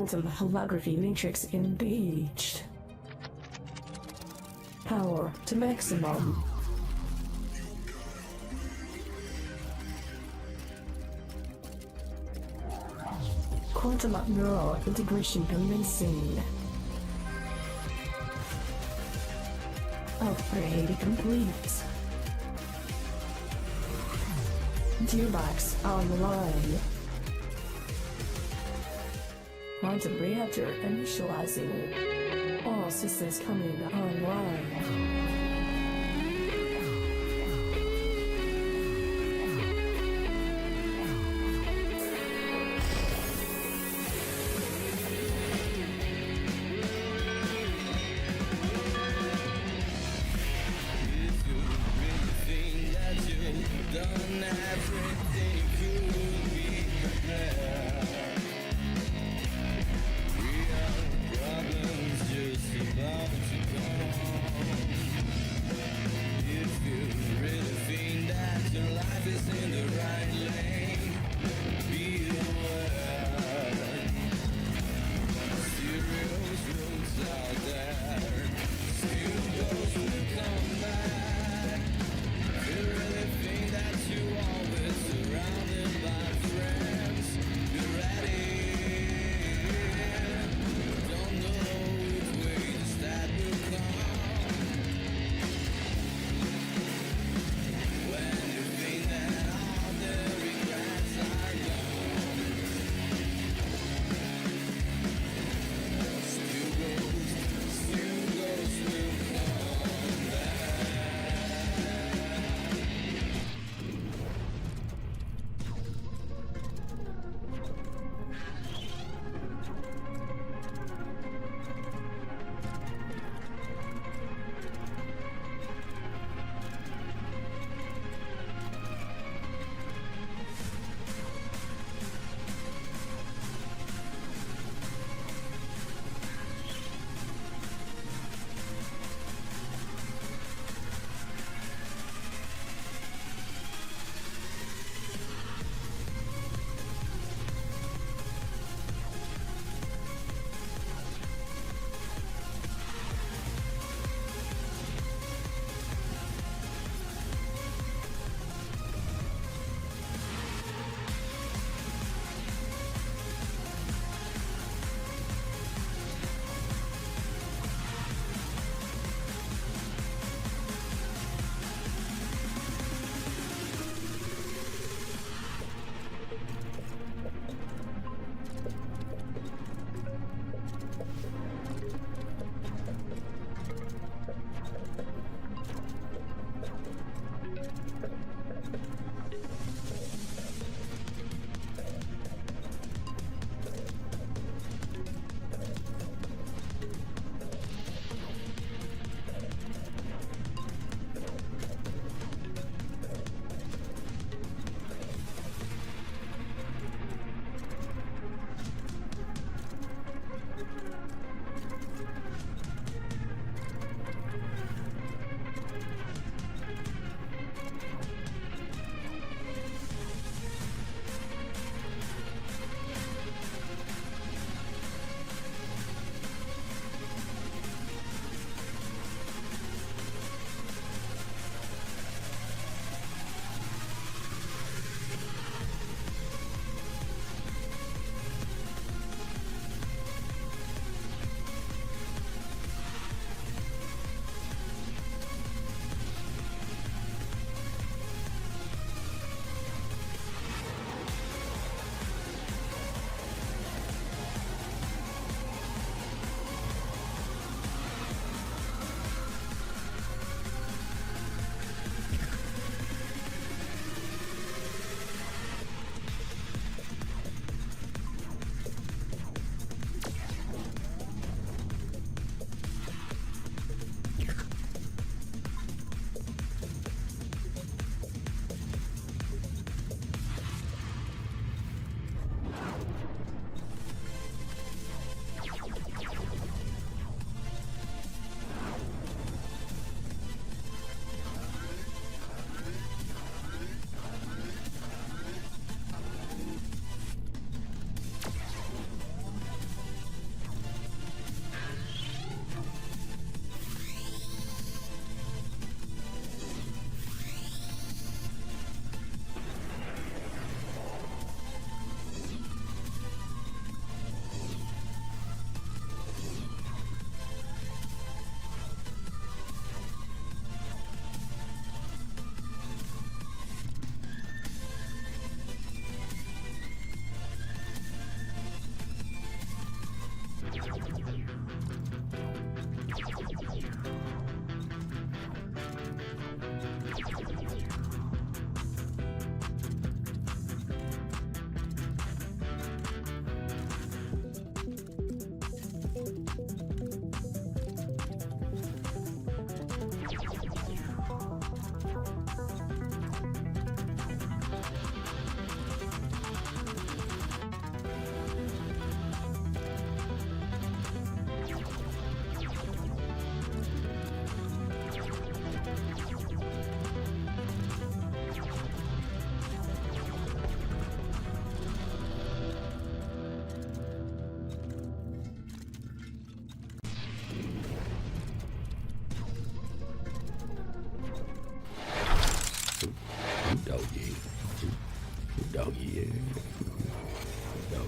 Quantum holography matrix engaged. Power to maximum. Quantum neural integration commencing. Upgrade complete. Gearbox online. Quantum reactor initializing. All systems coming online.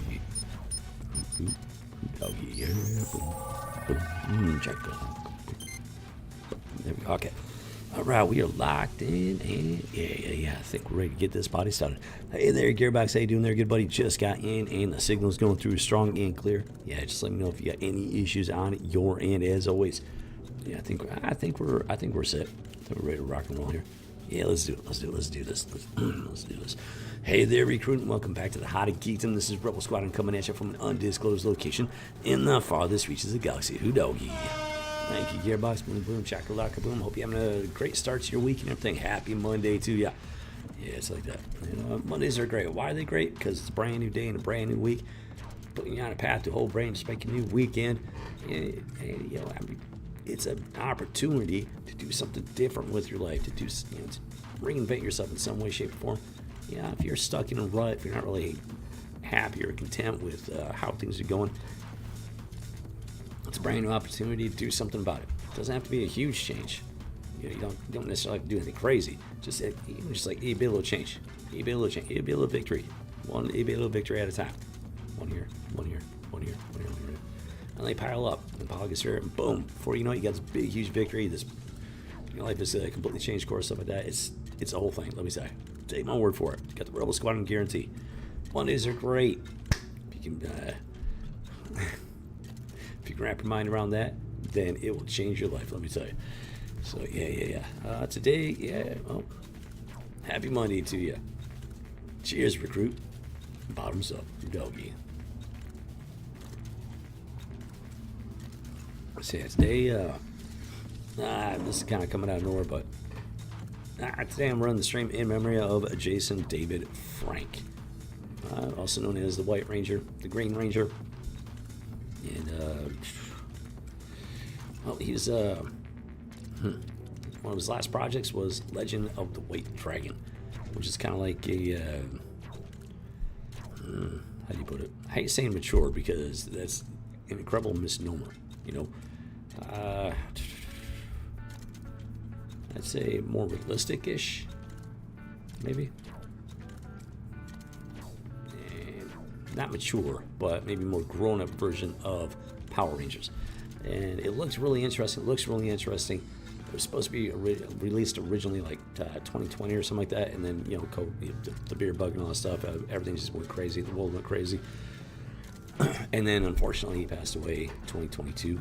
doggy. Doggy, yeah. Boom. Check it. There we go. Okay. All right, we are locked in, and yeah. I think we're ready to get this body started. Hey there, Gearbox. How you doing there, good buddy? Just got in, and the signal's going through strong and clear. Yeah, just let me know if you got any issues on your end. As always, yeah, I think we're set. I think we're ready to rock and roll here. Yeah, let's do it. Let's do this. Let's do this. Hey there, recruit. Welcome back to the Hot of Geekdom. This is Rebel Squadron coming at you from an undisclosed location in the farthest reaches of the galaxy. Who doggy? Thank you, Gearbox. Boom, boom, chakalaka, boom. Hope you're having a great start to your week and everything. Happy Monday to ya. Yeah, it's like that. You know, Mondays are great. Why are they great? Because it's a brand new day and a brand new week. Putting you on a path to a whole brand spanking new weekend. And you know, I mean, it's an opportunity to do something different with your life, to do, you know, to reinvent yourself in some way, shape, or form. Yeah, if you're stuck in a rut, if you're not really happy or content with how things are going, it's a brand new opportunity to do something about it. It doesn't have to be a huge change. You know, you don't necessarily have to do anything crazy. Just like it'd be a little change. It'd be a little change. It'd be a little victory. It'd be a little victory at a time. One here. And they pile up. And pile gets here, and boom. Before you know it, you got this big, huge victory. This, your life is completely changed course, stuff like that. It's a whole thing. Let me say. Take my word for it. You got the Rebel Squadron guarantee. Mondays are great. If you can. If you can wrap your mind around that, then it will change your life, let me tell you. So, yeah. Today, well, happy Monday to you. Cheers, recruit. Bottoms up, doggy. So, yeah, today, this is kind of coming out of nowhere, but today I'm running the stream in memory of Jason David Frank, also known as the White Ranger, the Green Ranger. And, well, he's, one of his last projects was Legend of the White Dragon, which is kind of like a, how do you put it? I hate saying mature because that's an incredible misnomer, you know. I'd say more realistic-ish, maybe. Not mature, but maybe more grown-up version of Power Rangers. And it looks really interesting. It was supposed to be released originally like 2020 or something like that, and then, you know, the beer bug and all that stuff, everything just went crazy. The world went crazy. And then, unfortunately, he passed away 2022.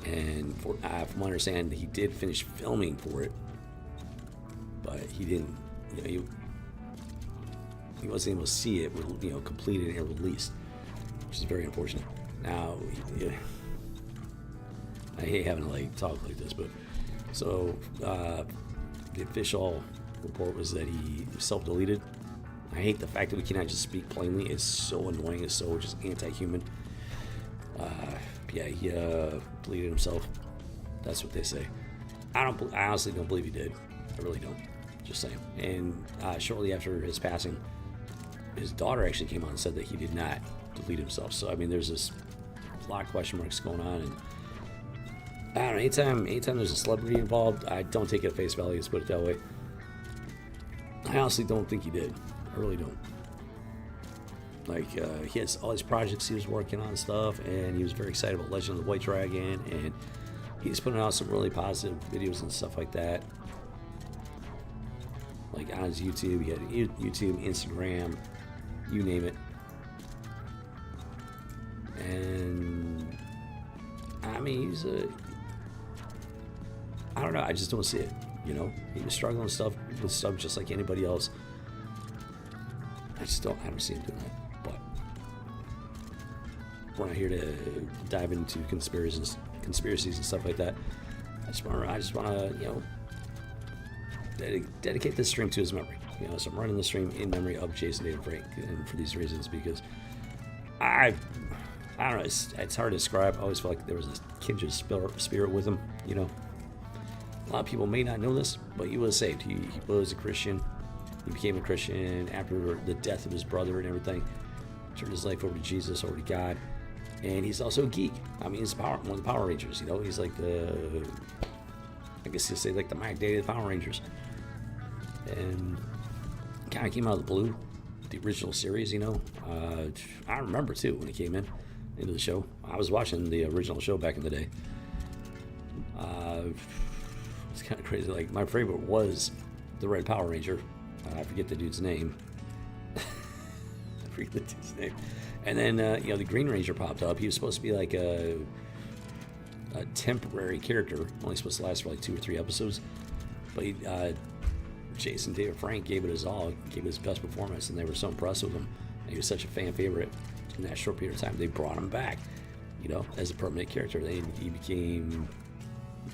And from my understanding, he did finish filming for it, but he didn't, you know, he wasn't able to see it, you know, completed and released, which is very unfortunate. Now, yeah, I hate having to like talk like this, but so the official report was that he self-deleted. I hate the fact that we cannot just speak plainly. It's so annoying. It's so just anti-human. Yeah, he deleted himself. That's what they say. I honestly don't believe he did. I really don't. Just saying. And shortly after his passing, his daughter actually came on and said that he did not delete himself. So, I mean, there's this lot of question marks going on. And I don't know, anytime there's a celebrity involved, I don't take it at face value, let's put it that way. I honestly don't think he did. I really don't. Like, he has all his projects he was working on and stuff, and he was very excited about Legend of the White Dragon, and he's putting out some really positive videos and stuff like that. Like, on his YouTube, he had YouTube, Instagram, you name it. And, I mean, I don't know, I just don't see it, you know? He was struggling with stuff just like anybody else. I don't see him doing that. But we're not here to dive into conspiracies and stuff like that. I just want to, you know, dedicate this stream to his memory. You know, so I'm running the stream in memory of Jason David Frank, and for these reasons, because I don't know, it's hard to describe. I always felt like there was this kindred spirit with him, you know. A lot of people may not know this, but he was saved. He was a Christian. He became a Christian after the death of his brother and everything. Turned his life over to Jesus, over to God. And he's also a geek. I mean, he's one of the Power Rangers, you know. He's like I guess you'd say like the Mac Day of the Power Rangers. And kind of came out of the blue. the original series, you know. I remember too when he came into the show. I was watching the original show back in the day. It's kind of crazy. Like, my favorite was the Red Power Ranger. I forget the dude's name. And then, you know, the Green Ranger popped up. He was supposed to be like a temporary character, only supposed to last for like 2 or 3 episodes. But Jason David Frank gave it his all, gave it his best performance, and they were so impressed with him. And he was such a fan favorite in that short period of time. They brought him back, you know, as a permanent character. He became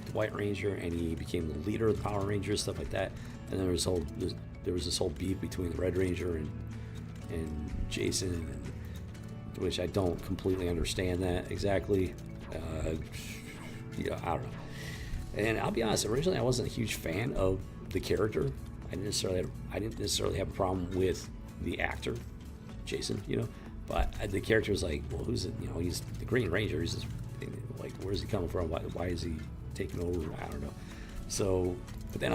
the White Ranger, and he became the leader of the Power Rangers, stuff like that. And there was this whole beef between the Red Ranger and Jason, and, which I don't completely understand that exactly. You know, I don't know. And I'll be honest, originally I wasn't a huge fan of the character. I didn't necessarily have a problem with the actor, Jason, you know. But the character was like, well, who's it? You know, he's the Green Ranger. He's just, like, where's he coming from? Why is he taking over? I don't know. So, but then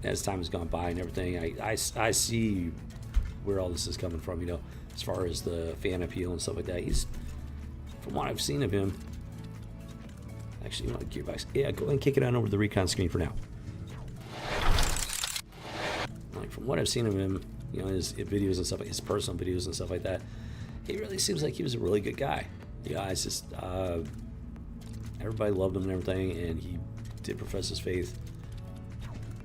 as time has gone by and everything, I see where all this is coming from, you know, as far as the fan appeal and stuff like that. He's, from what I've seen of him, actually, you know, Gearbox, yeah, go ahead and kick it on over to the recon screen for now. Like, from what I've seen of him, you know, his videos and stuff, like his personal videos and stuff like that, he really seems like he was a really good guy. Yeah, it's just, everybody loved him and everything, and he did profess his faith.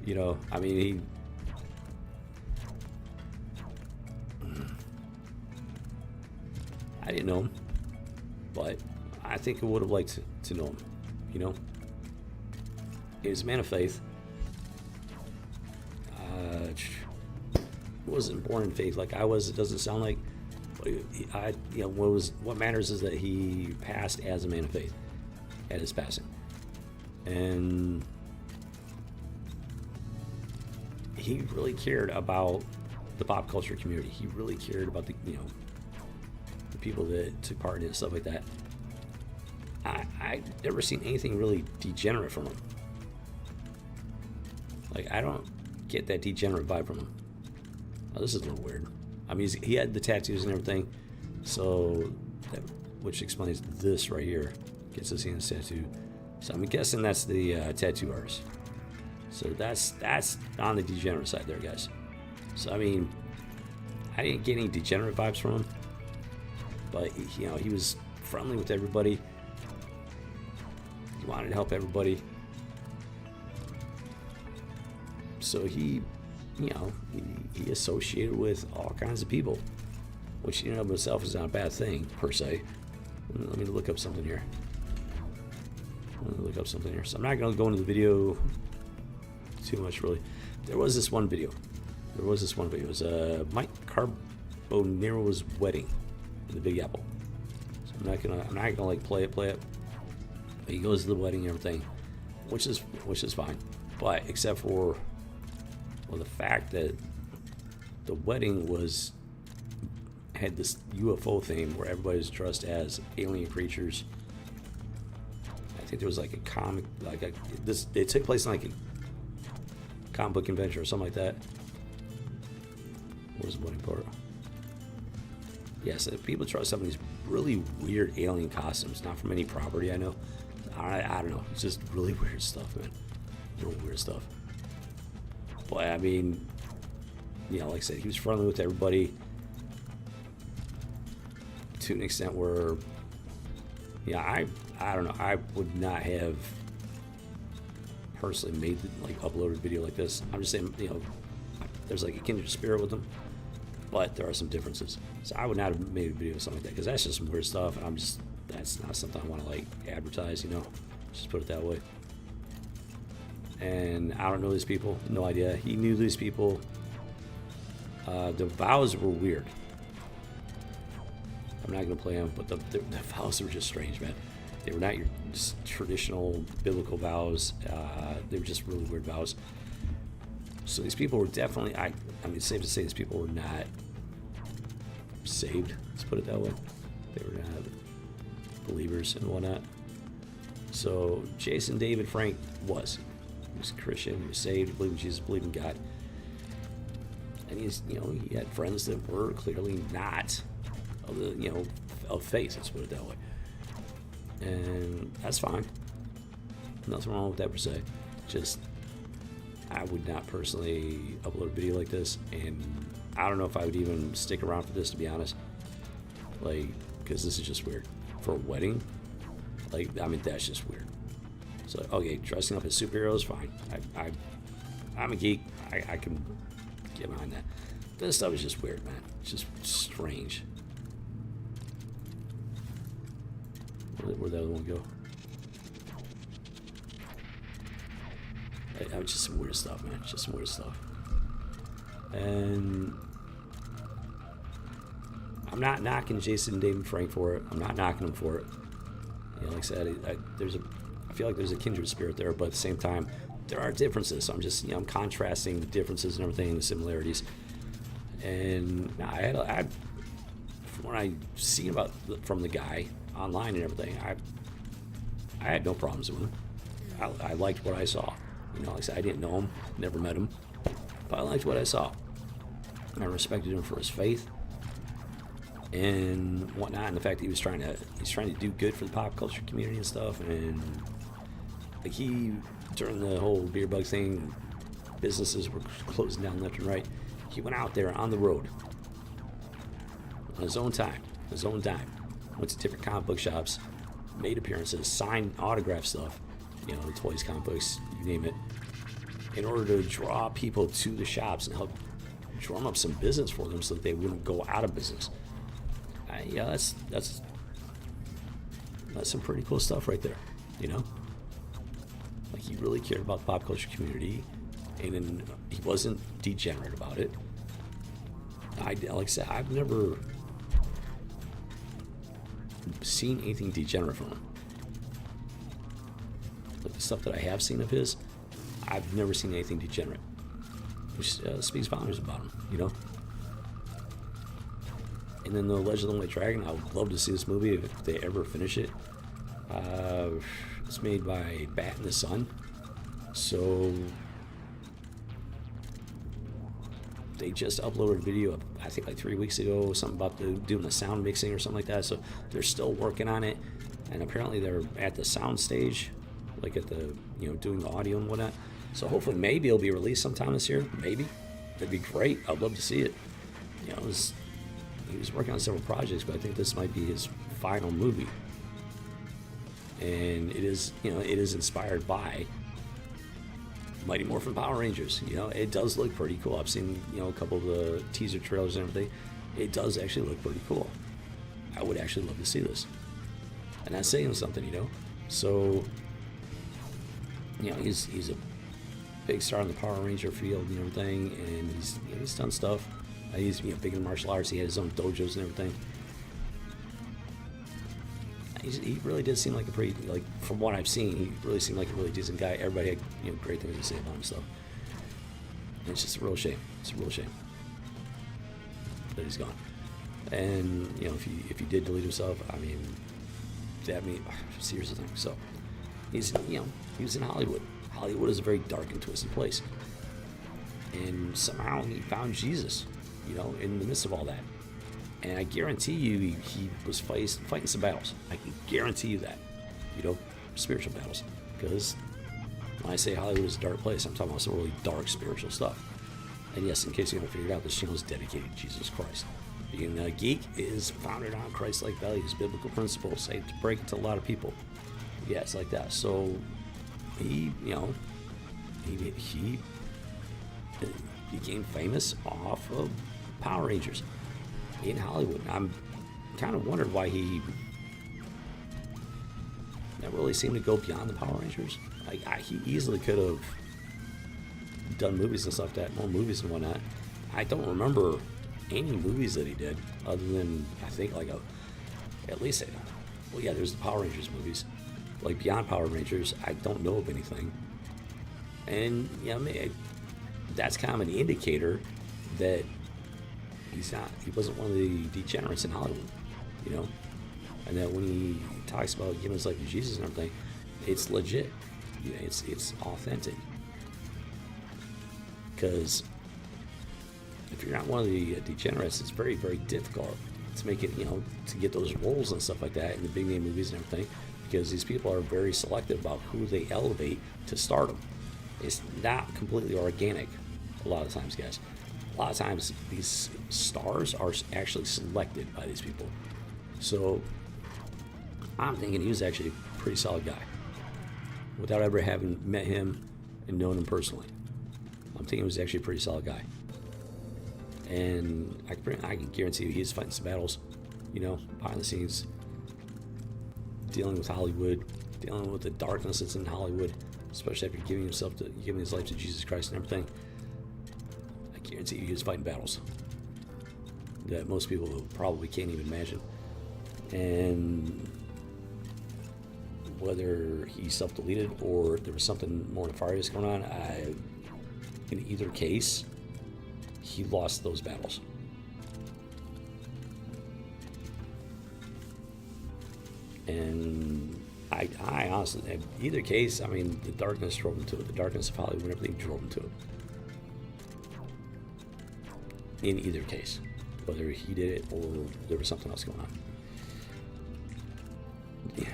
You know, I mean, I didn't know him, but I think I would have liked to know him, you know. He was a man of faith. Wasn't born in faith like I was, it doesn't sound like. But you know, what matters is that he passed as a man of faith at his passing. And he really cared about the pop culture community. He really cared about the people that took part in it and stuff like that. I've never seen anything really degenerate from him. Like, I don't get that degenerate vibe from him. Oh, this is a little weird. I mean, he had the tattoos and everything, so which explains this right here. Gets us in his tattoo. So I'm guessing that's the tattoo artist. So that's on the degenerate side there, guys. So I mean, I didn't get any degenerate vibes from him, but you know, he was friendly with everybody. He wanted to help everybody. So he, you know, he associated with all kinds of people, which in and of itself is not a bad thing per se. Let me look up something here. So I'm not going to go into the video too much, really. There was this one video. It was Mike Carbonero's wedding in the Big Apple. So I'm not gonna like play it. But he goes to the wedding and everything, which is fine. But except for, well, the fact that the wedding had this UFO theme where everybody was dressed as alien creatures. I think there was like a comic, it took place in like a comic book convention or something like that. What was the wedding part? Yes, people dress up in these really weird alien costumes, not from any property I know. I don't know. It's just really weird stuff, man. Real weird stuff. But I mean, you know, like I said, he was friendly with everybody to an extent where, yeah, I don't know. I would not have personally made uploaded a video like this. I'm just saying, you know, there's like a kindred spirit with them, but there are some differences. So I would not have made a video of something like that because that's just some weird stuff. And that's not something I want to like advertise, you know. Just put it that way. And I don't know these people, no idea. He knew these people. The vows were weird. I'm not gonna play them, but the vows were just strange, man. They were not your just traditional biblical vows. They were just really weird vows. So these people were definitely, I mean, it's safe to say these people were not saved. Let's put it that way. They were not believers and whatnot. So Jason David Frank was. He was a Christian. He was saved. He believed in Jesus. Believed in God. And he's, he had friends that were clearly not of the, of faith, let's put it that way. And that's fine. Nothing wrong with that per se. Just, I would not personally upload a video like this, and I don't know if I would even stick around for this, to be honest. Like, because this is just weird. For a wedding, that's just weird. So, okay, dressing up as superheroes, fine. I'm a geek. I can get behind that. This stuff is just weird, man. It's just strange. Where'd the other one go? It's just some weird stuff, man. Just some weird stuff. And I'm not knocking Jason and David Frank for it. I'm not knocking them for it. Like I said, I feel like there's a kindred spirit there, but at the same time, there are differences. So I'm just, I'm contrasting the differences and everything, and the similarities. And from what I've seen from the guy online and everything, I had no problems with him. I liked what I saw. Like I said, I didn't know him, never met him, but I liked what I saw. And I respected him for his faith and whatnot, and the fact that he's trying to do good for the pop culture community and stuff. And like, during the whole beer bug thing, businesses were closing down left and right. He went out there on the road on his own time, his own dime. Went to different comic book shops, made appearances, signed autograph stuff, toys, comic books, you name it, in order to draw people to the shops and help drum up some business for them so that they wouldn't go out of business. That's some pretty cool stuff right there, Like, he really cared about the pop culture community, and then he wasn't degenerate about it. Like I said, I've never seen anything degenerate from him. But the stuff that I have seen of his, I've never seen anything degenerate, which speaks volumes about him, And then the Legend of the White Dragon, I would love to see this movie if they ever finish it. It's made by Bat in the Sun, so they just uploaded a video, I think like 3 weeks ago, something about doing the sound mixing or something like that. So they're still working on it, and apparently they're at the sound stage, like at the doing the audio and whatnot. So hopefully, maybe it'll be released sometime this year. Maybe that'd be great. I'd love to see it. He was working on several projects, but I think this might be his final movie. And it is inspired by Mighty Morphin Power Rangers. It does look pretty cool. I've seen, a couple of the teaser trailers and everything. It does actually look pretty cool. I would actually love to see this. And that's saying something, So, he's a big star in the Power Ranger field and everything, and he's done stuff. He's big in martial arts. He had his own dojos and everything. He really did seem like a pretty, from what I've seen, he really seemed like a really decent guy. Everybody had great things to say about him and stuff. And it's just a real shame. It's a real shame that he's gone. And if he did delete himself, here's the thing. So he was in Hollywood. Hollywood is a very dark and twisted place. And somehow he found Jesus, in the midst of all that. And I guarantee you he was fighting some battles. I can guarantee you that, spiritual battles. Because when I say Hollywood is a dark place, I'm talking about some really dark spiritual stuff. And yes, in case you haven't figured out, this channel is dedicated to Jesus Christ. Being a geek is founded on Christ-like values, biblical principles, to break it to a lot of people. Yeah, it's like that. So he became famous off of Power Rangers in Hollywood. I'm kind of wondered why he never really seemed to go beyond the Power Rangers. He easily could have done movies and stuff like that, more movies and whatnot. I don't remember any movies that he did other than, I think, there's the Power Rangers movies. Beyond Power Rangers, I don't know of anything. And that's kind of an indicator that he wasn't one of the degenerates in Hollywood, and that when he talks about giving his life to Jesus and everything, it's legit. It's authentic. Because if you're not one of the degenerates, it's very, very difficult to make it, to get those roles and stuff like that in the big name movies and everything, because these people are very selective about who they elevate to stardom. It's not completely organic a lot of times, guys. A lot of times these stars are actually selected by these people. So I'm thinking he was actually a pretty solid guy without ever having met him and known him personally. I'm thinking he was actually a pretty solid guy. And I can guarantee you he's fighting some battles, behind the scenes, dealing with Hollywood, dealing with the darkness that's in Hollywood, especially after giving his life to Jesus Christ and everything. I guarantee you he was fighting battles that most people probably can't even imagine. And whether he self-deleted or there was something more nefarious going on, in either case, he lost those battles. And I honestly, in either case, I mean, the darkness drove him to it. The darkness of Hollywood and everything drove him to it. In either case, whether he did it or there was something else going on. Yeah.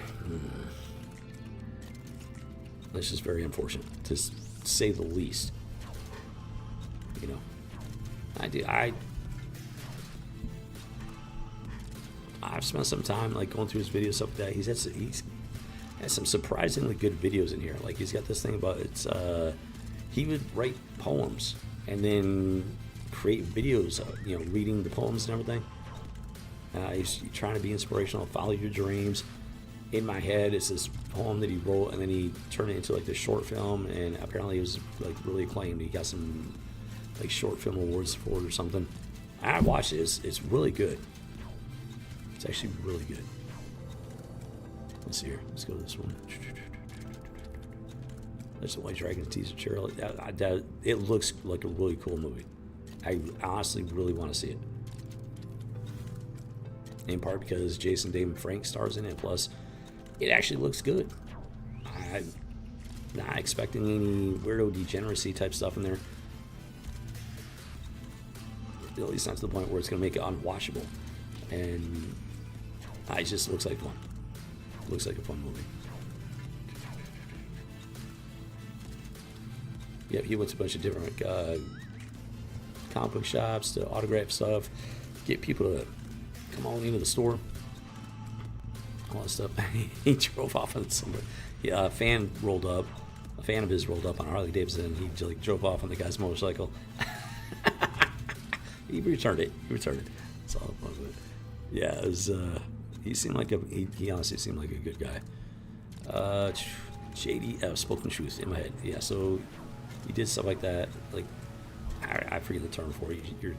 That's just very unfortunate, to say the least. I've spent some time going through his videos, stuff like that. He's had some surprisingly good videos in here. Like, he's got this thing about he would write poems and then create videos of, reading the poems and everything. He's trying to be inspirational, follow your dreams. In my head, it's this poem that he wrote, and then he turned it into this short film, and apparently it was really acclaimed. He got some short film awards for it or something. I watched it. It's really good. It's actually really good. Let's see here. Let's go to this one. There's the White Dragon teaser trailer. It looks like a really cool movie. I honestly really want to see it. In part because Jason David Frank stars in it, plus it actually looks good. I'm not expecting any weirdo degeneracy type stuff in there. At least not to the point where it's going to make it unwatchable. And it just looks like fun. Looks like a fun movie. Yep, he went to a bunch of different comic book shops to autograph stuff, get people to come on into the store, all that stuff. He drove off on somebody. A fan of his rolled up on Harley Davidson, and he drove off on the guy's motorcycle. He returned it. That's all fun with it. Yeah, it was. He seemed like he honestly seemed like a good guy. JD, spoken truth in my head. Yeah, so he did stuff like that. I forget the term for it. You're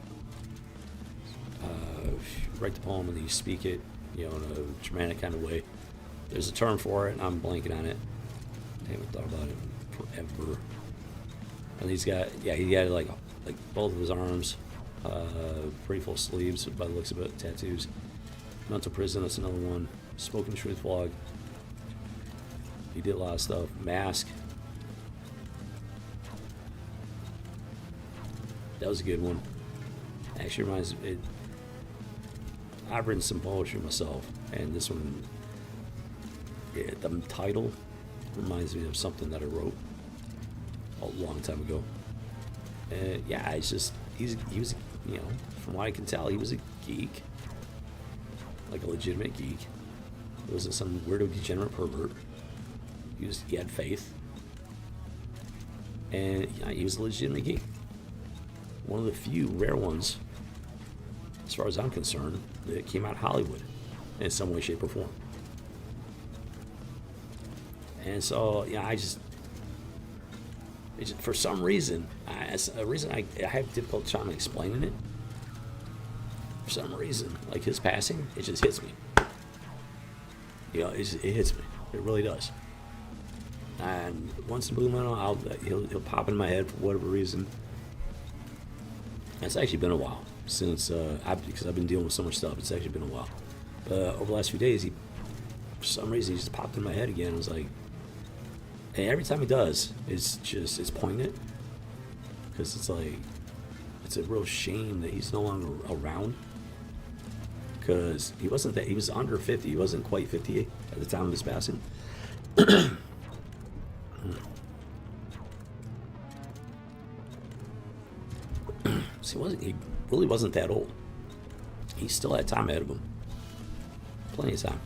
write the poem and then you speak it, in a dramatic kind of way. There's a term for it, and I'm blanking on it. I haven't thought about it forever. And he had like both of his arms, pretty full sleeves by the looks of it, tattoos. Mental prison, that's another one. Spoken truth vlog. He did a lot of stuff. Mask. That was a good one. Actually reminds me. I've written some poetry myself, and this one, the title reminds me of something that I wrote a long time ago. It's just he was, from what I can tell, he was a geek, like a legitimate geek. He wasn't some weirdo degenerate pervert. He had faith, and he was a legitimate geek. One of the few rare ones, as far as I'm concerned, that came out of Hollywood in some way, shape, or form. And so, for some reason, I have difficult time explaining it. For some reason, like his passing, it just hits me. It hits me. It really does. And once in a blue moon, he'll pop in my head for whatever reason. It's actually been a while since because I've been dealing with so much stuff. It's actually been a while. Over the last few days, for some reason, he just popped in my head again. It was like, and every time he does, it's poignant, because it's it's a real shame that he's no longer around, because he wasn't that, he was under 50. He wasn't quite 58 at the time of his passing. So he really wasn't that old. He still had time ahead of him. Plenty of time.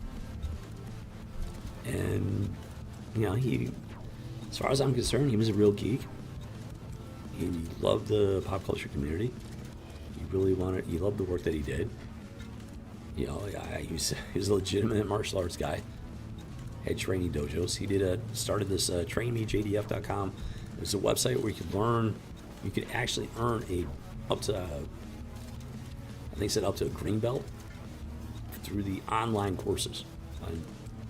And, you know, he, as far as I'm concerned, he was a real geek. He loved the pop culture community. He loved the work that he did. You know, he was a legitimate martial arts guy. Had training dojos. He started this trainmejdf.com. It was a website where you could actually earn up to a green belt through the online courses on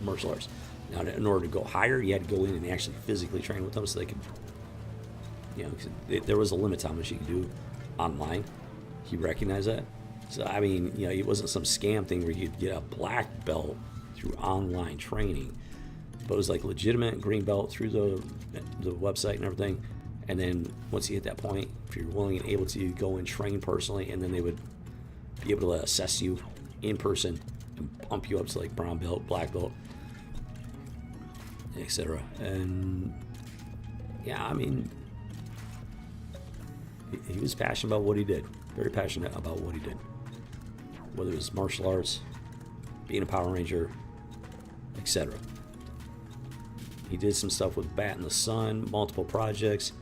martial arts. Now, in order to go higher, you had to go in and actually physically train with them, so they could, you know, there was a limit to how much you could do online. He recognized that. So, I mean, you know, it wasn't some scam thing where you'd get a black belt through online training, but it was like legitimate green belt through the website and everything. And then once you hit that point, if you're willing and able to, go and train personally, and then they would be able to assess you in person and pump you up to like brown belt, black belt, etc. And yeah, I mean, he was passionate about what he did. Very passionate about what he did. Whether it was martial arts, being a Power Ranger, etc. He did some stuff with Bat in the Sun, multiple projects.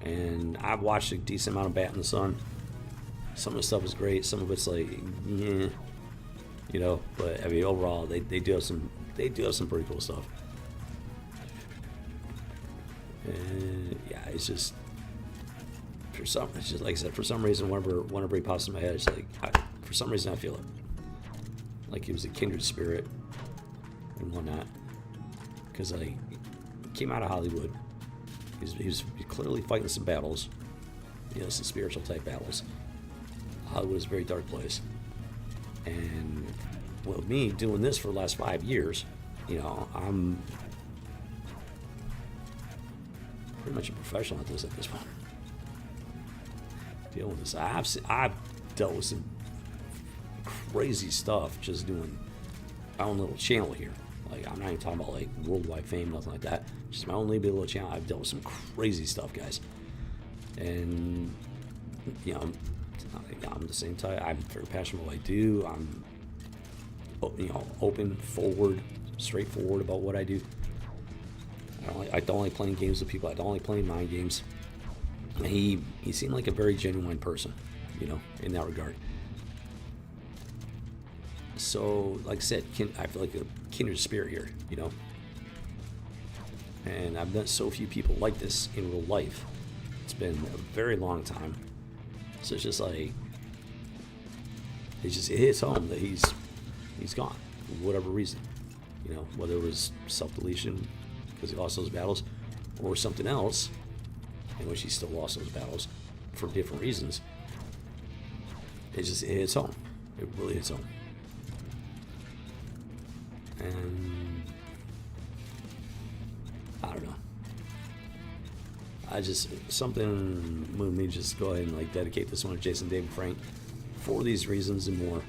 And I've watched a decent amount of Bat in the Sun. Some of the stuff is great. Some of it's like, yeah, you know. But I mean, overall, they do have some pretty cool stuff. And yeah, it's just like I said, for some reason, whenever he pops in my head, it's like for some reason I feel it. Like he was a kindred spirit and whatnot. Because he came out of Hollywood. He was clearly fighting some battles, you know, some spiritual type battles. Hollywood is a very dark place. And with me doing this for the last 5 years, you know, I'm pretty much a professional at this point. Dealing with this. I've dealt with some crazy stuff just doing my own little channel here. Like, I'm not even talking about like worldwide fame, nothing like that. Just my own little channel. I've dealt with some crazy stuff, guys. And, you know, I'm the same type. I'm very passionate about what I do. I'm, you know, open, forward, straightforward about what I do. I don't like playing games with people. I don't like playing mind games. And he seemed like a very genuine person, you know, in that regard. So, like I said, I feel like a kindred spirit here, you know. And I've met so few people like this in real life. It's been a very long time. So it's just like, it hits home that he's gone for whatever reason, you know, whether it was self-deletion because he lost those battles, or something else in which he still lost those battles for different reasons. It hits home. It really hits home. And I don't know. Something moved me just go ahead and like dedicate this one to Jason David Frank for these reasons and more.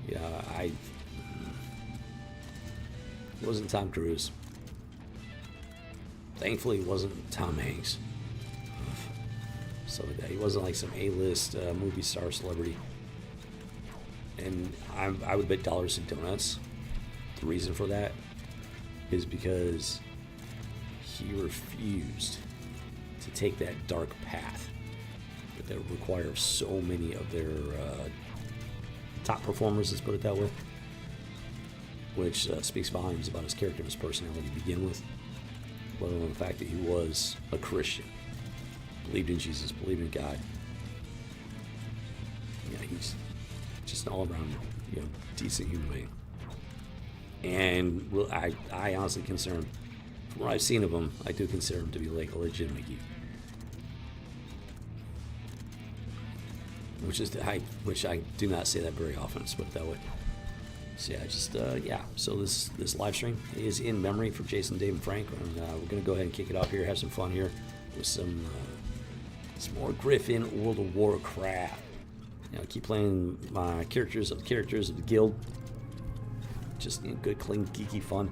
Yeah, it wasn't Tom Cruise. Thankfully, it wasn't Tom Hanks. So he wasn't like some A-list movie star celebrity. And I would bet dollars and donuts. The reason for that is because he refused to take that dark path that would require so many of their top performers, let's put it that way, which speaks volumes about his character and his personality to begin with, let alone the fact that he was a Christian, believed in Jesus, believed in God. Yeah, he's just an all-around, you know, decent human being. And I honestly consider him, from what I've seen of him, I do consider him to be like a legitimate geek. Which I do not say that very often, let's put it that way. So yeah, so this live stream is in memory for Jason David Frank, and we're gonna go ahead and kick it off here, have some fun here with some Some more Gryffin, World of Warcraft. You know, keep playing my characters of the guild. Just good, clean, geeky fun.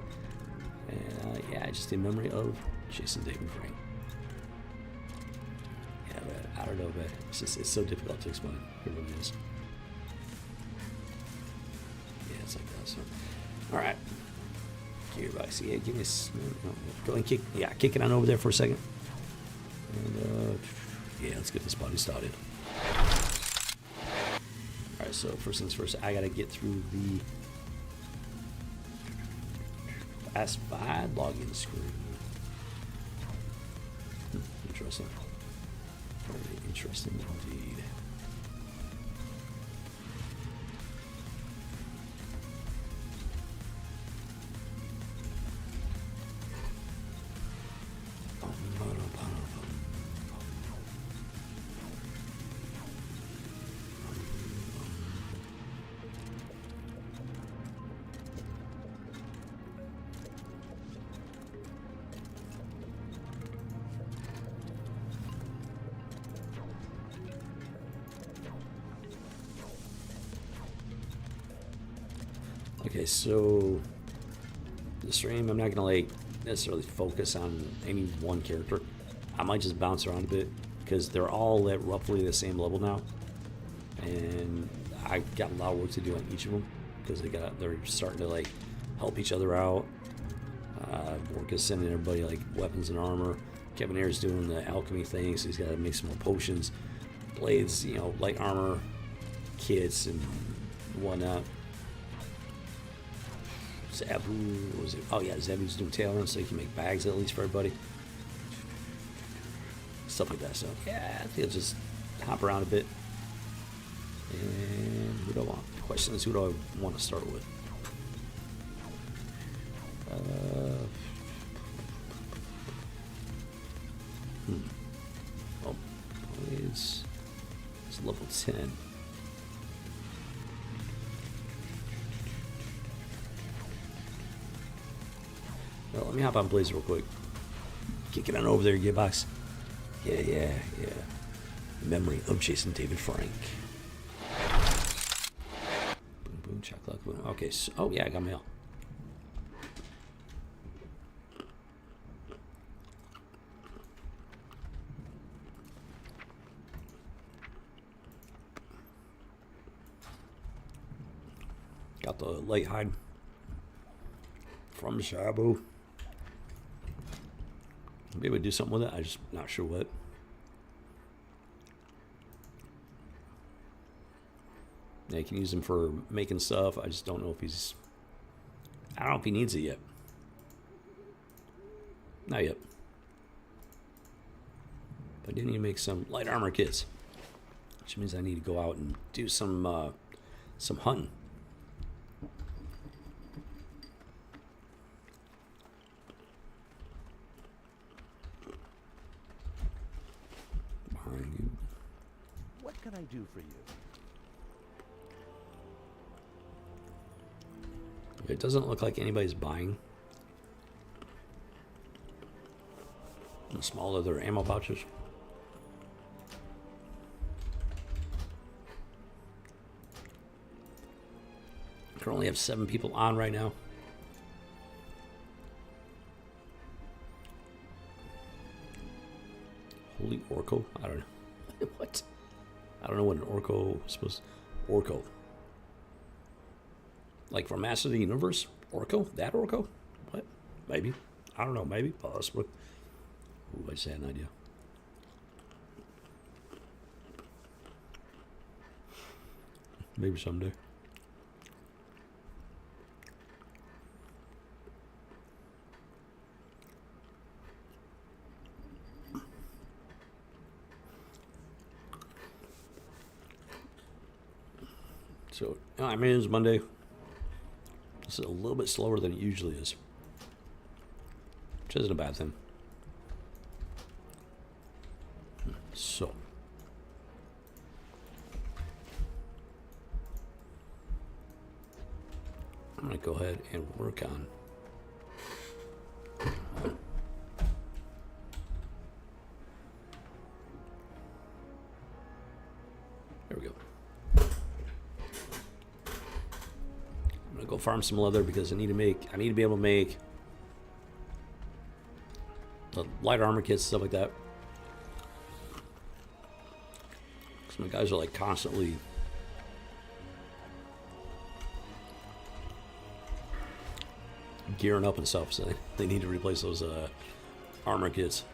And yeah, just in memory of Jason David Frank. Yeah, but I don't know, but it's so difficult to explain. It really is. Yeah, it's like that. So, all right. Gearbox. Yeah, give me go and kick it on over there for a second. And yeah, let's get this party started. All right, so first things first, I gotta get through the classified login screen. Interesting. Very interesting indeed. Okay, so the stream, I'm not gonna like necessarily focus on any one character. I might just bounce around a bit because they're all at roughly the same level now, and I got a lot of work to do on each of them because they're starting to like help each other out. Work is sending everybody like weapons and armor. Kevin Ayer's doing the alchemy thing, so he's got to make some more potions, blades, you know, light armor, kits, and whatnot. Zabu, what was it? Oh yeah, Zabu's doing tailoring, so you can make bags at least for everybody. Stuff like that. So yeah, I think I'll just hop around a bit. And who do I want? The question is, who do I want to start with? Oh, it's level 10. Well, let me hop on Blaze real quick. Kick it on over there, Gearbox. Yeah. Memory of Jason David Frank. Boom, boom, chocolate, boom. Okay, so, oh yeah, I got mail. Got the light hide from Shabu. Maybe we'd do something with it. I'm just not sure what. Yeah, you can use him for making stuff. I just don't know if he's... I don't know if he needs it yet. Not yet. But I do need to make some light armor kits. Which means I need to go out and do some hunting. What can I do for you? It doesn't look like anybody's buying. The small leather ammo pouches. Currently have 7 people on right now. Holy Orco? I don't know. What? I don't know what an Orco is supposed to... Orco. Like from Master of the Universe? Orco? That Orco? What? Maybe. I don't know. Maybe. Possibly. Ooh, I just had an idea. Maybe someday. So, I mean, it's Monday. It's a little bit slower than it usually is, which isn't a bad thing. So, I'm going to go ahead and work on Go farm some leather because I need to be able to make the light armor kits, stuff like that. Because my guys are like constantly gearing up and stuff, so they need to replace those armor kits.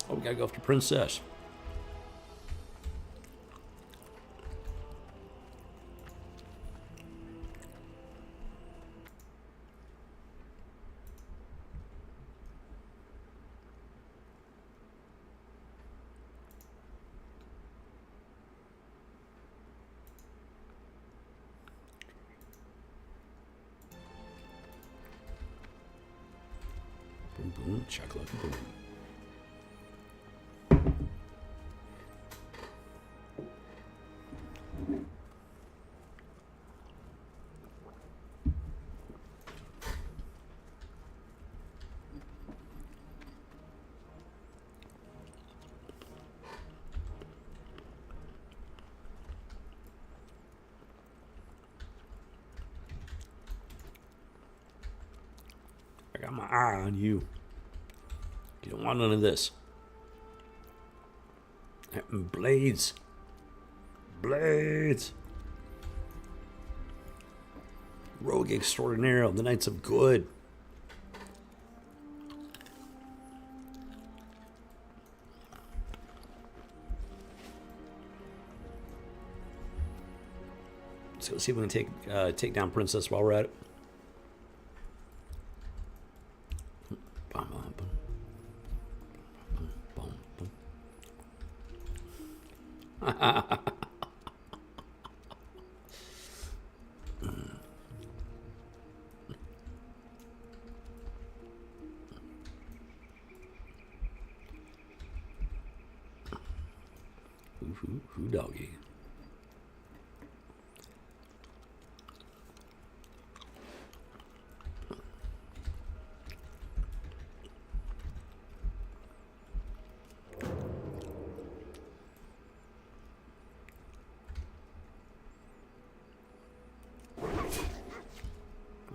Oh, we gotta go after Princess. Boom, boom, chocolate, boom. I got my eye on you. You don't want none of this. Blades. Blades. Rogue extraordinaire of the Knights of Good. So let's see if we can take down Princess while we're at it. Who doggy?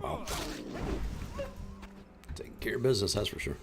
Wow. Taking care of business, that's for sure.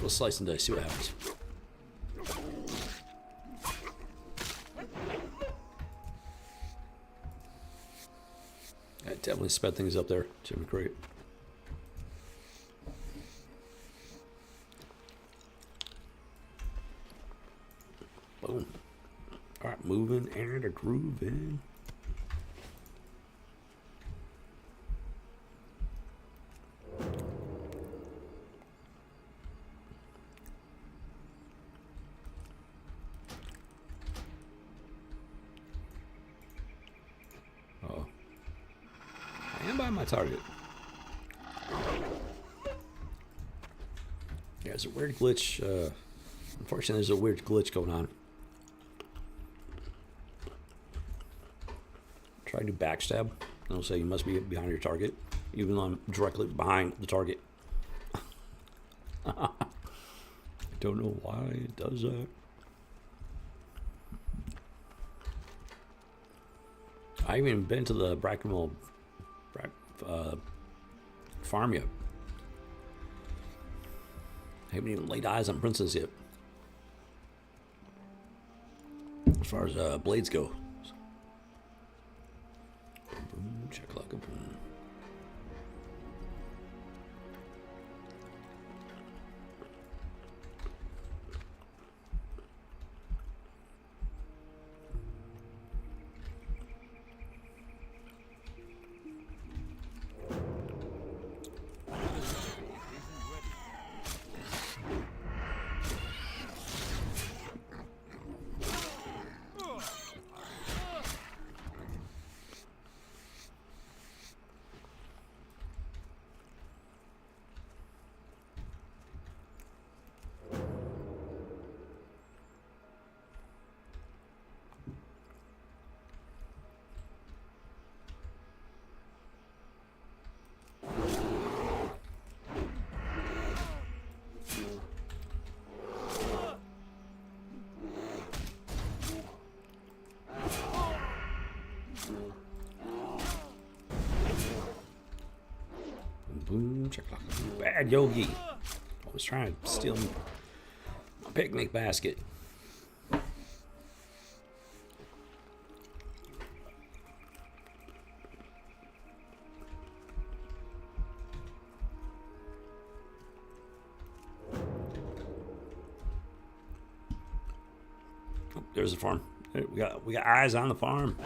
Let's slice and dice, see what happens. I definitely sped things up there, Jimmy Crate. Boom. Alright, moving and a grooving. My target. Yeah, there's a weird glitch. Unfortunately, there's a weird glitch going on. Try to backstab. It'll say you must be behind your target, even though I'm directly behind the target. I don't know why it does that. I haven't even been to the Brackenwell farm yet. I haven't even laid eyes on Princess yet. as far as blades go. Boom, check like a boom. Boom, check like a boom. Bad Yogi. I was trying to steal my picnic basket. Oh, there's the farm. We got eyes on the farm.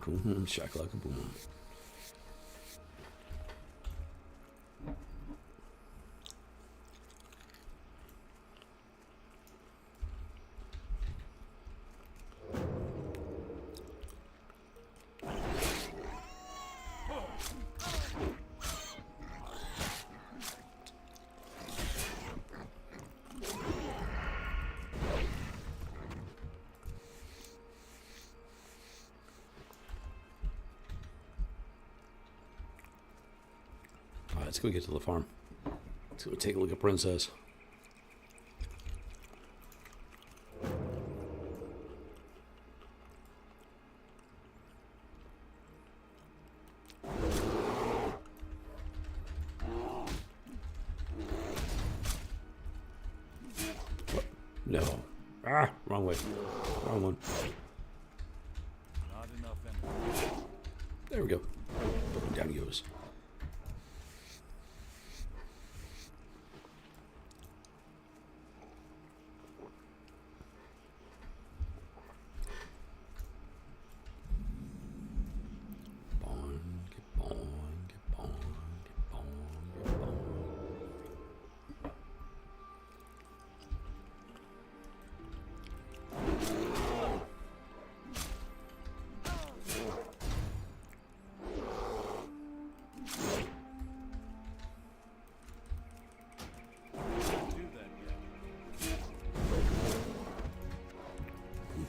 Boom, shack like a boom. Let's go get to the farm. Let's go take a look at Princess. What? No. Ah, wrong way. Wrong one. Not enough energy. There we go. Down he goes.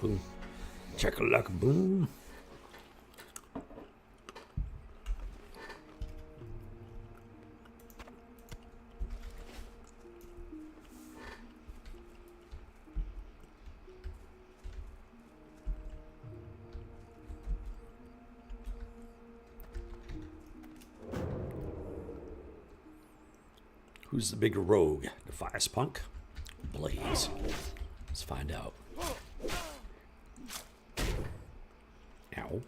Boom. Check a luck, boom. Who's the bigger rogue? Defias Punk? Blaze. Let's find out. Ow.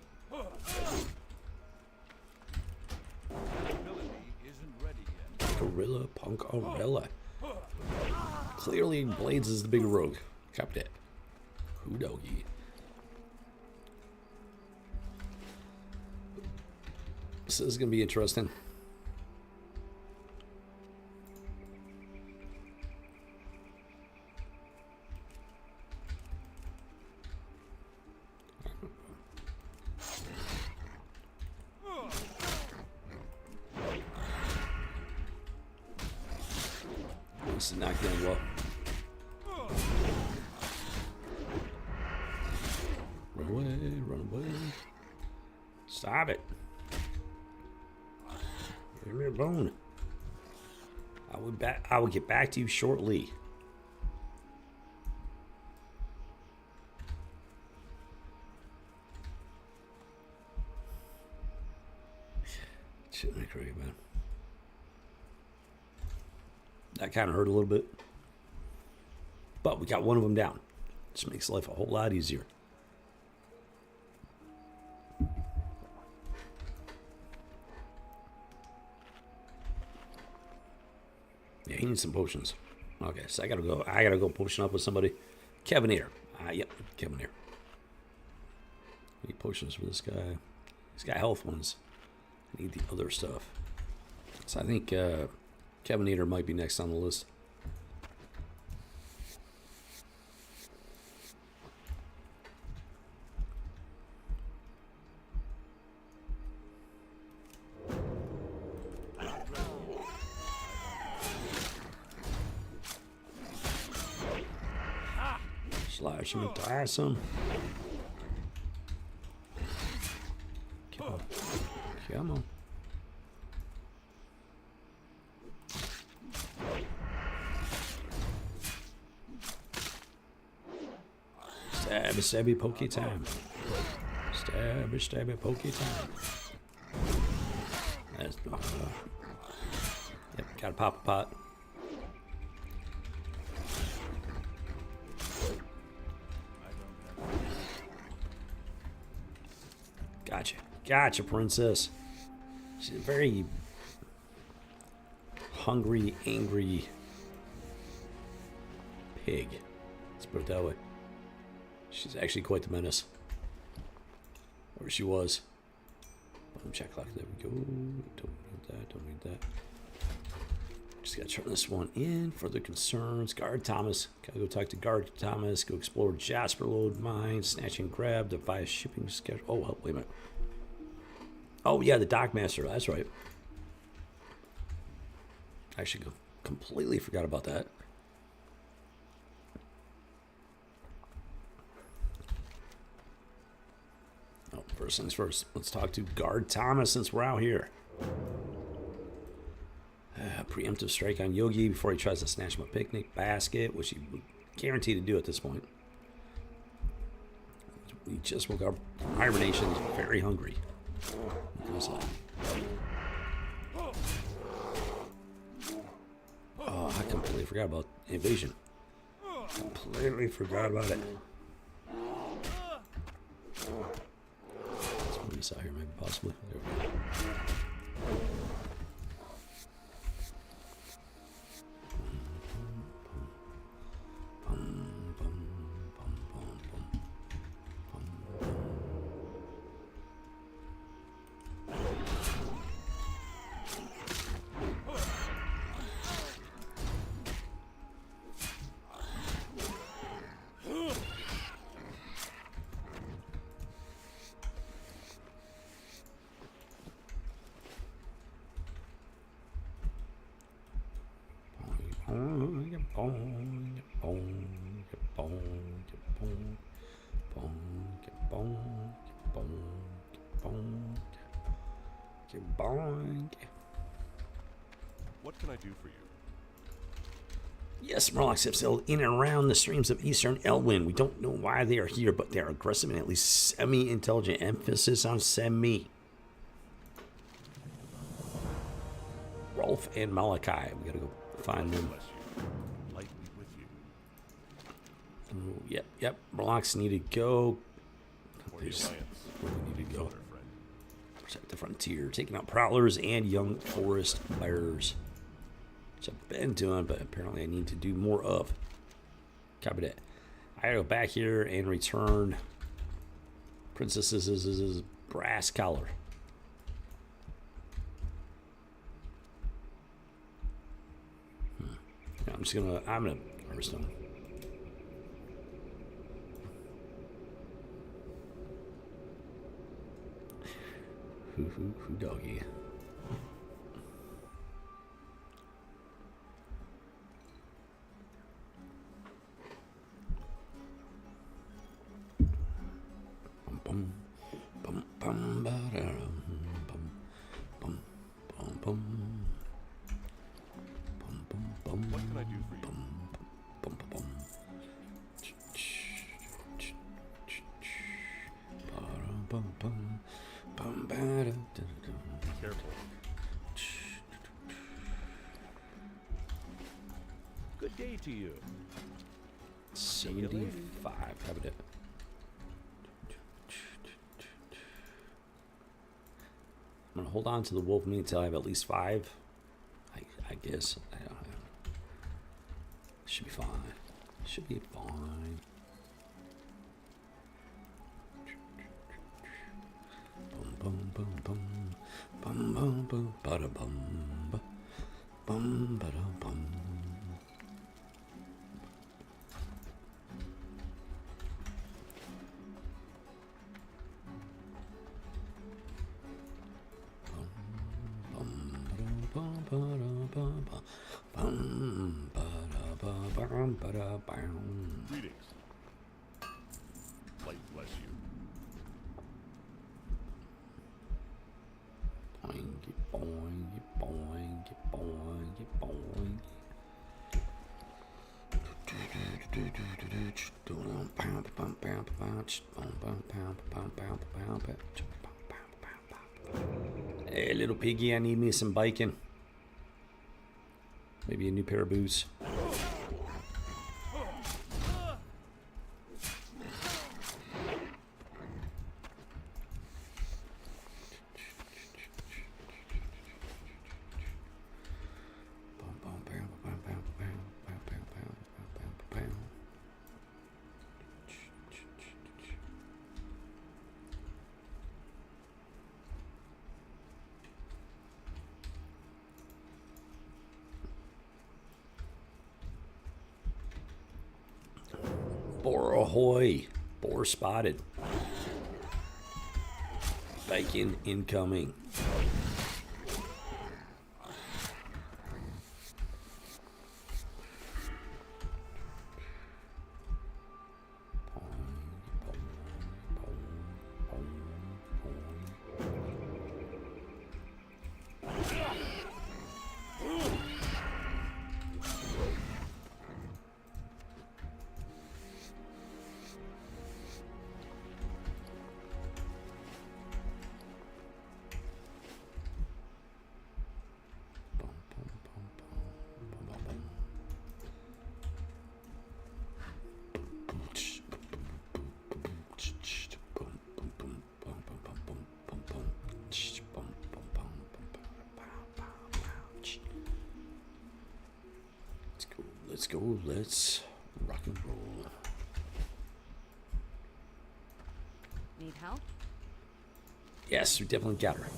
Gorilla Punk Umbrella. Clearly Blades is the bigger rogue. Cop that. Who doggy? This is gonna be interesting. This is not going well. Run away, run away. Stop it. Give me a bone. I will get back to you shortly. Shit, make right, man. That kind of hurt a little bit. But we got one of them down. Just makes life a whole lot easier. Yeah, he needs some potions. Okay, so I gotta go potion up with somebody. Kevin here. Yep, Kevin here. Need potions for this guy. He's got health ones. I need the other stuff. So I think Kevin Eater might be next on the list. Slash him and dice him. Come on. Come on. Stabby, stabby, pokey time. Stabby, stabby, pokey time. That's yep, gotta pop a pot. Gotcha. Gotcha, princess. She's a very hungry, angry pig. Let's put it that way. She's actually quite the menace. Or she was. Boom, check lock. There we go. Don't need that. Don't need that. Just gotta turn this one in. Further concerns. Guard Thomas. Gotta go talk to Guard Thomas. Go explore Jasper Load Mine. Snatch and grab. Devise shipping schedule. Oh, well, wait a minute. Oh, yeah, the Dockmaster. That's right. I actually completely forgot about that. Oh, first things first. Let's talk to Guard Thomas since we're out here. Preemptive strike on Yogi before he tries to snatch my picnic basket, which he would guarantee to do at this point. We just woke up from hibernation. He's very hungry. Oh, I completely forgot about invasion. Completely forgot about it. Let's move this out here, maybe possibly. There we go. What can I do for you? Yes, Murlocs have sailed in and around the streams of Eastern Elwyn. We don't know why they are here, but they are aggressive and at least semi-intelligent. Emphasis on semi. Rolf and Malachi. We gotta go find them. Light be with you. Ooh, yep. Murlocs need to go. For the Alliance. Where we need to go. Other friend. Protect the frontier. Taking out prowlers and young forest bears. Which I've been doing, but apparently I need to do more of. Copy that. I gotta go back here and return Princess's brass collar. Yeah, I'm gonna harvest them. Who doggy? Bum bum bum ba-da-dum, bum bum bum bum bum bum bum. What can I do for you? Bum bum bum bum. Bum bum bum ba-da-dum. Be careful. Good day to you. 75. Covered it. I'm gonna hold on to the wolf meat until I have at least 5. I guess. I don't know. Should be fine. Should be fine. Boom, boom, boom, boom, boom, boom, bada bum, bum, bada bum. Greetings. Light bless you. Boingy, boingy, boingy, boingy, boingy. Hey, little piggy, I need me some bacon. Maybe a new pair of boots. Boar ahoy! Boar spotted. Bacon incoming. Let's go. Let's rock and roll. Need help? Yes, we definitely got her.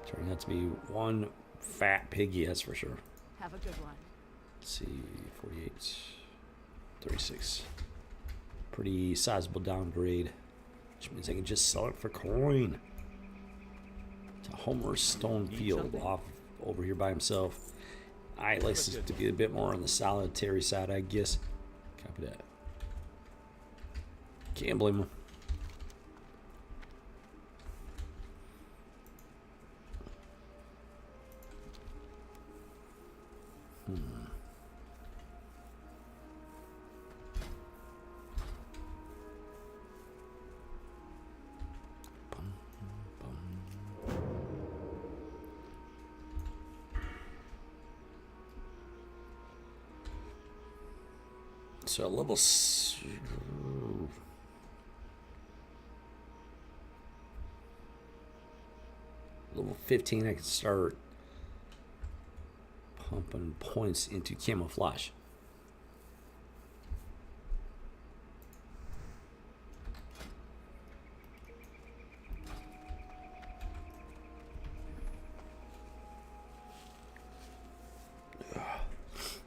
Turning out to be one fat piggy, that's for sure. Have a good one. Let's see, 48, 36. Pretty sizable downgrade, which means I can just sell it for coin. To Homer Stonefield off over here by himself. I like this to be a bit more on the solitary side, I guess. Copy that. Can't blame him. So level 15, I can start pumping points into camouflage.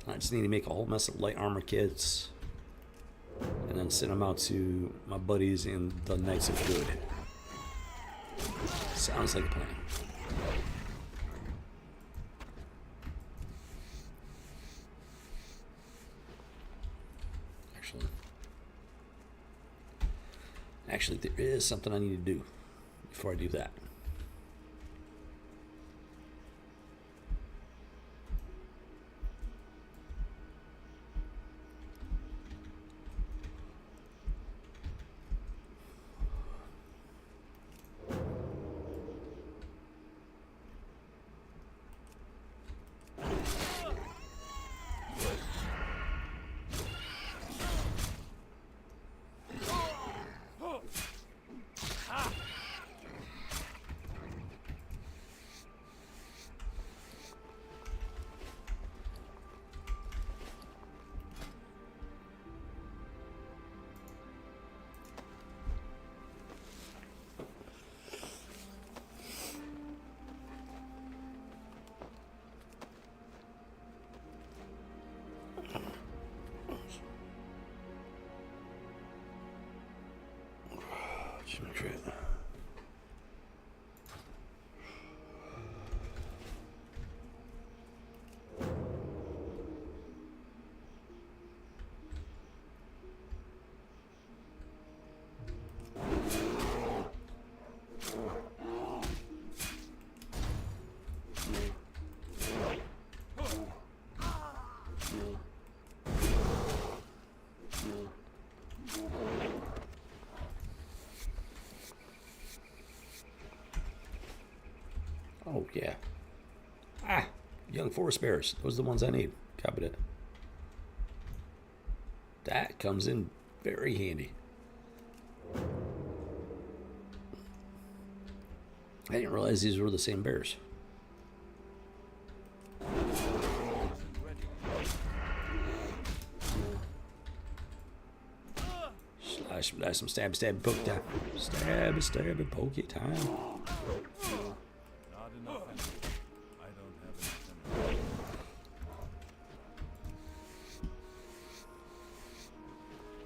I just need to make a whole mess of light armor kits and then send them out to my buddies in the Knights of Good. Sounds like a plan. Actually, there is something I need to do before I do that. Achievement crate. Oh, yeah. Ah, young forest bears. Those are the ones I need. Copy that. That comes in very handy. I didn't realize these were the same bears. Slash some stab, stab, poke time. Stab, stab, poke it time. Not enough energy. I don't have enough energy.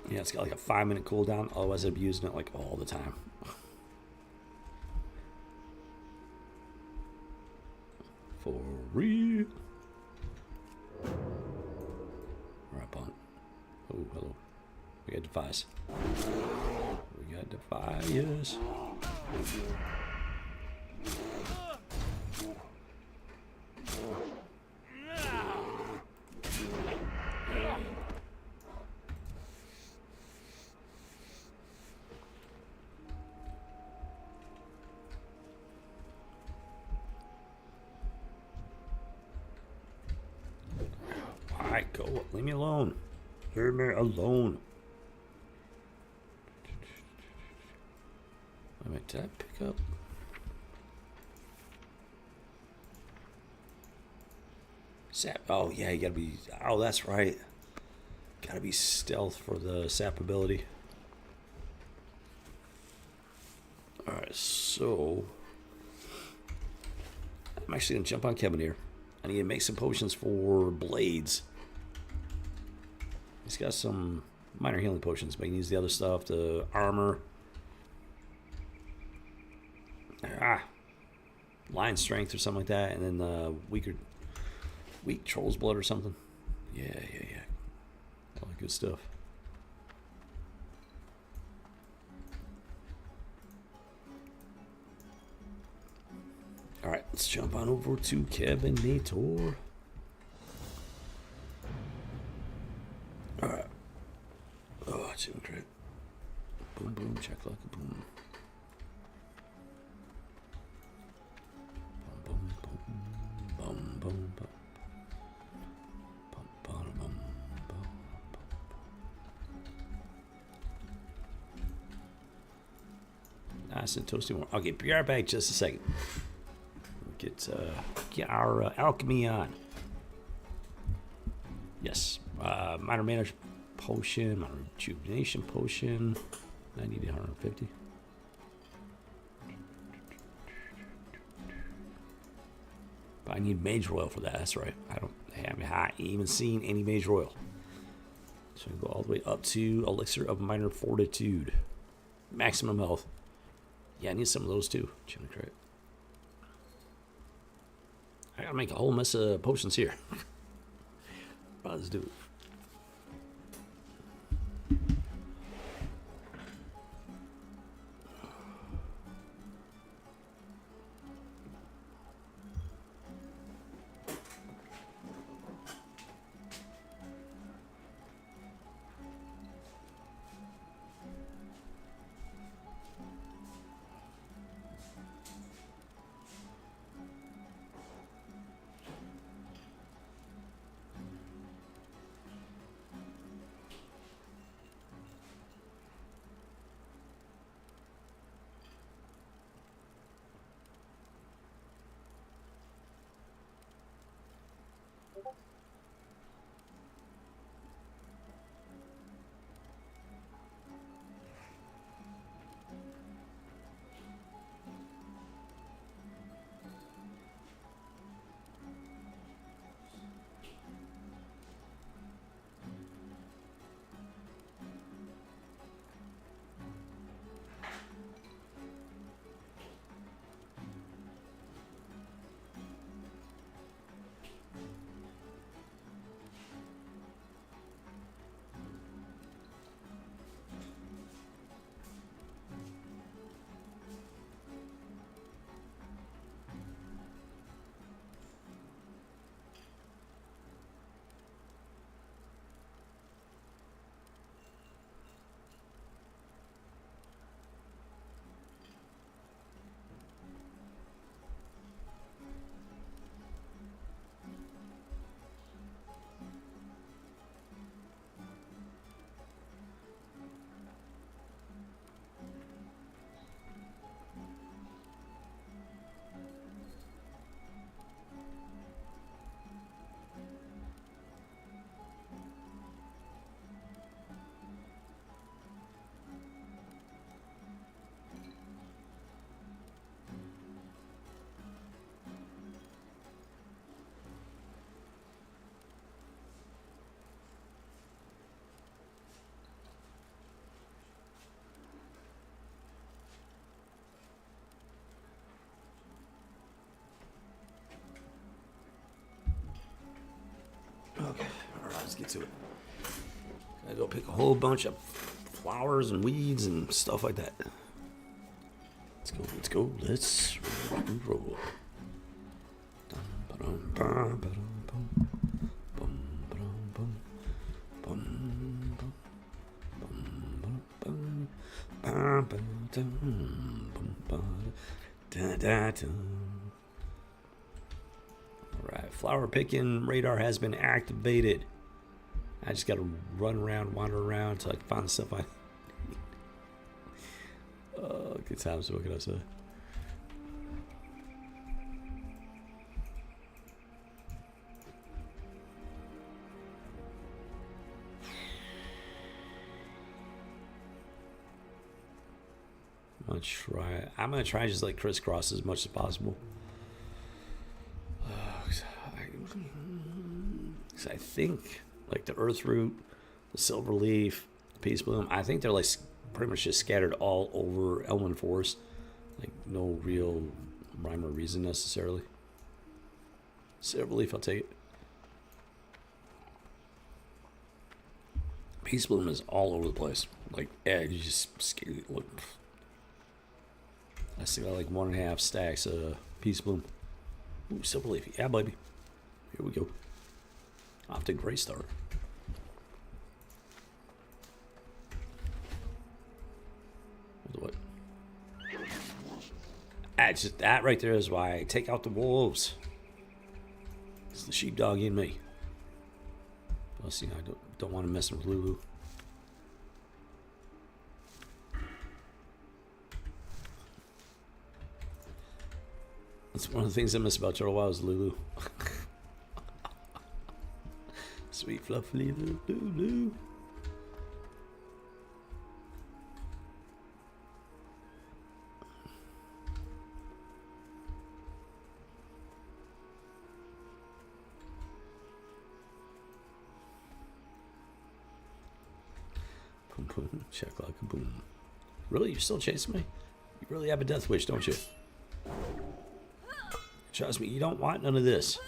Yeah, it's got like a 5-minute cooldown. Otherwise, I'd be using it like all the time. For real. Right on. Oh, hello. We got defies. We got defies. Alright, go. Leave me alone. Leave me alone. Wait a minute, did I pick up? Sap. Oh, yeah, you gotta be. Oh, that's right. Gotta be stealth for the sap ability. Alright, so. I'm actually gonna jump on Kevin here. I need to make some potions for blades. He's got some minor healing potions, but he needs the other stuff, the armor. Lion strength or something like that, and then weak troll's blood or something. Yeah. All that good stuff. All right, let's jump on over to Cabinator. All right. Oh, achievement crate. Boom, boom, check like a boom. Boom, boom, boom, boom, boom. Nice and toasty one. Okay, be right back just a second. Get our alchemy on. Yes, minor mana potion, minor rejuvenation potion. 90 to 150. But I need mage royal for that. That's right. I haven't even seen any mage royal. So we go all the way up to elixir of minor fortitude, maximum health. Yeah, I need some of those too. Achievement crate. I gotta make a whole mess of potions here. Let's do it. get to it. Gotta go pick a whole bunch of flowers and weeds and stuff like that. Let's go, let's go, let's rock and roll. Alright, flower picking radar has been activated. I just gotta run around, wander around until I can find the stuff I need. Oh, good times, what can I say? I'm gonna try just like crisscross as much as possible. I think like the earth root, the silver leaf, the peace bloom, I think they're like pretty much just scattered all over Elwyn Forest. Like no real rhyme or reason necessarily. Silver leaf, I'll take it. Peace bloom is all over the place. Like, yeah, you just scary. Look, I still got like 1.5 stacks of peace bloom. Ooh, silver leaf, yeah, baby. Here we go. Off to a great start. What? That right there is why I take out the wolves. It's the sheepdog in me. Plus, you know, I don't want to mess with Lulu. That's one of the things I miss about Turtle Wow is Lulu. Sweet fluffy little Lulu. Boom boom, check like a boom. Really? You're still chasing me? You really have a death wish, don't you? Trust me, you don't want none of this.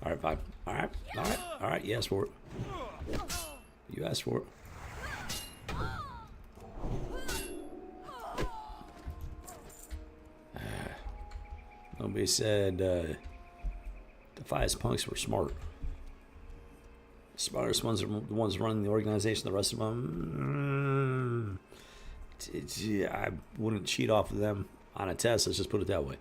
Alright, fine. Alright, alright, alright, you asked for it. You asked for it. Nobody said the Defias punks were smart. The smartest ones are the ones running the organization. The rest of them, I wouldn't cheat off of them on a test. Let's just put it that way.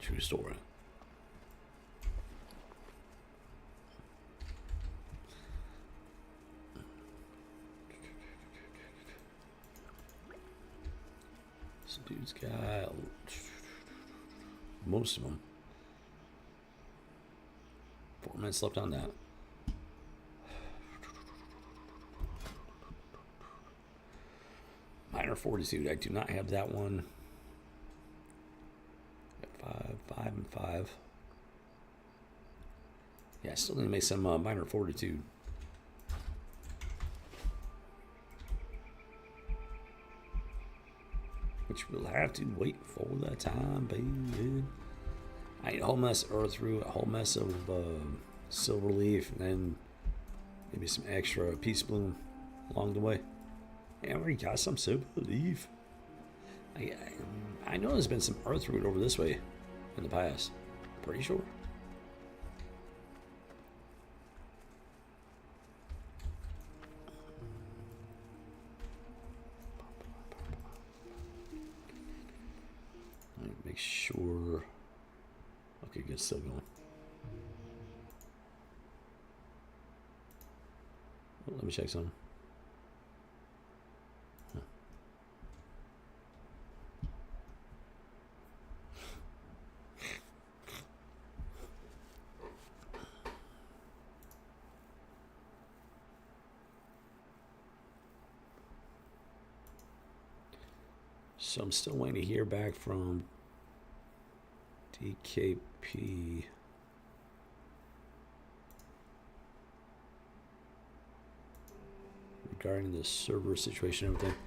True story. This dude's got most of them. 4 minutes left on that. Minor fortitude. I do not have that one. 5 and 5. Yeah, I still need to make some minor fortitude. Which we'll have to wait for the time, baby. I need a whole mess of earth root, a whole mess of silver leaf, and then maybe some extra peace bloom along the way. Hey, I already got some silver leaf. I know there's been some earth root over this way in the past. Pretty sure. Make sure. Okay, good, still going. Oh, let me check some. So I'm still waiting to hear back from DKP. Regarding the server situation and everything.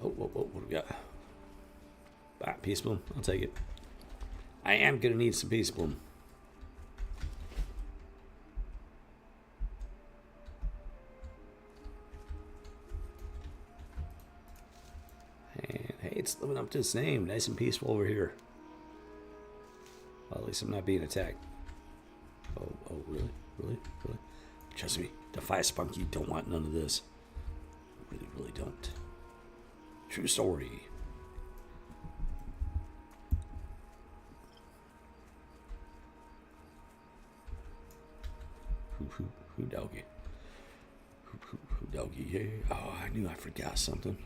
Oh, what do we got? Peace bloom, I'll take it. I am gonna need some peace bloom. And hey, it's living up to its name. Nice and peaceful over here. Well, at least I'm not being attacked. Oh, really? Really? Really? Trust me, defy spunk, you don't want none of this. Really, really don't. True story. Who doggy? Who doggy? Yeah. Oh, I knew I forgot something.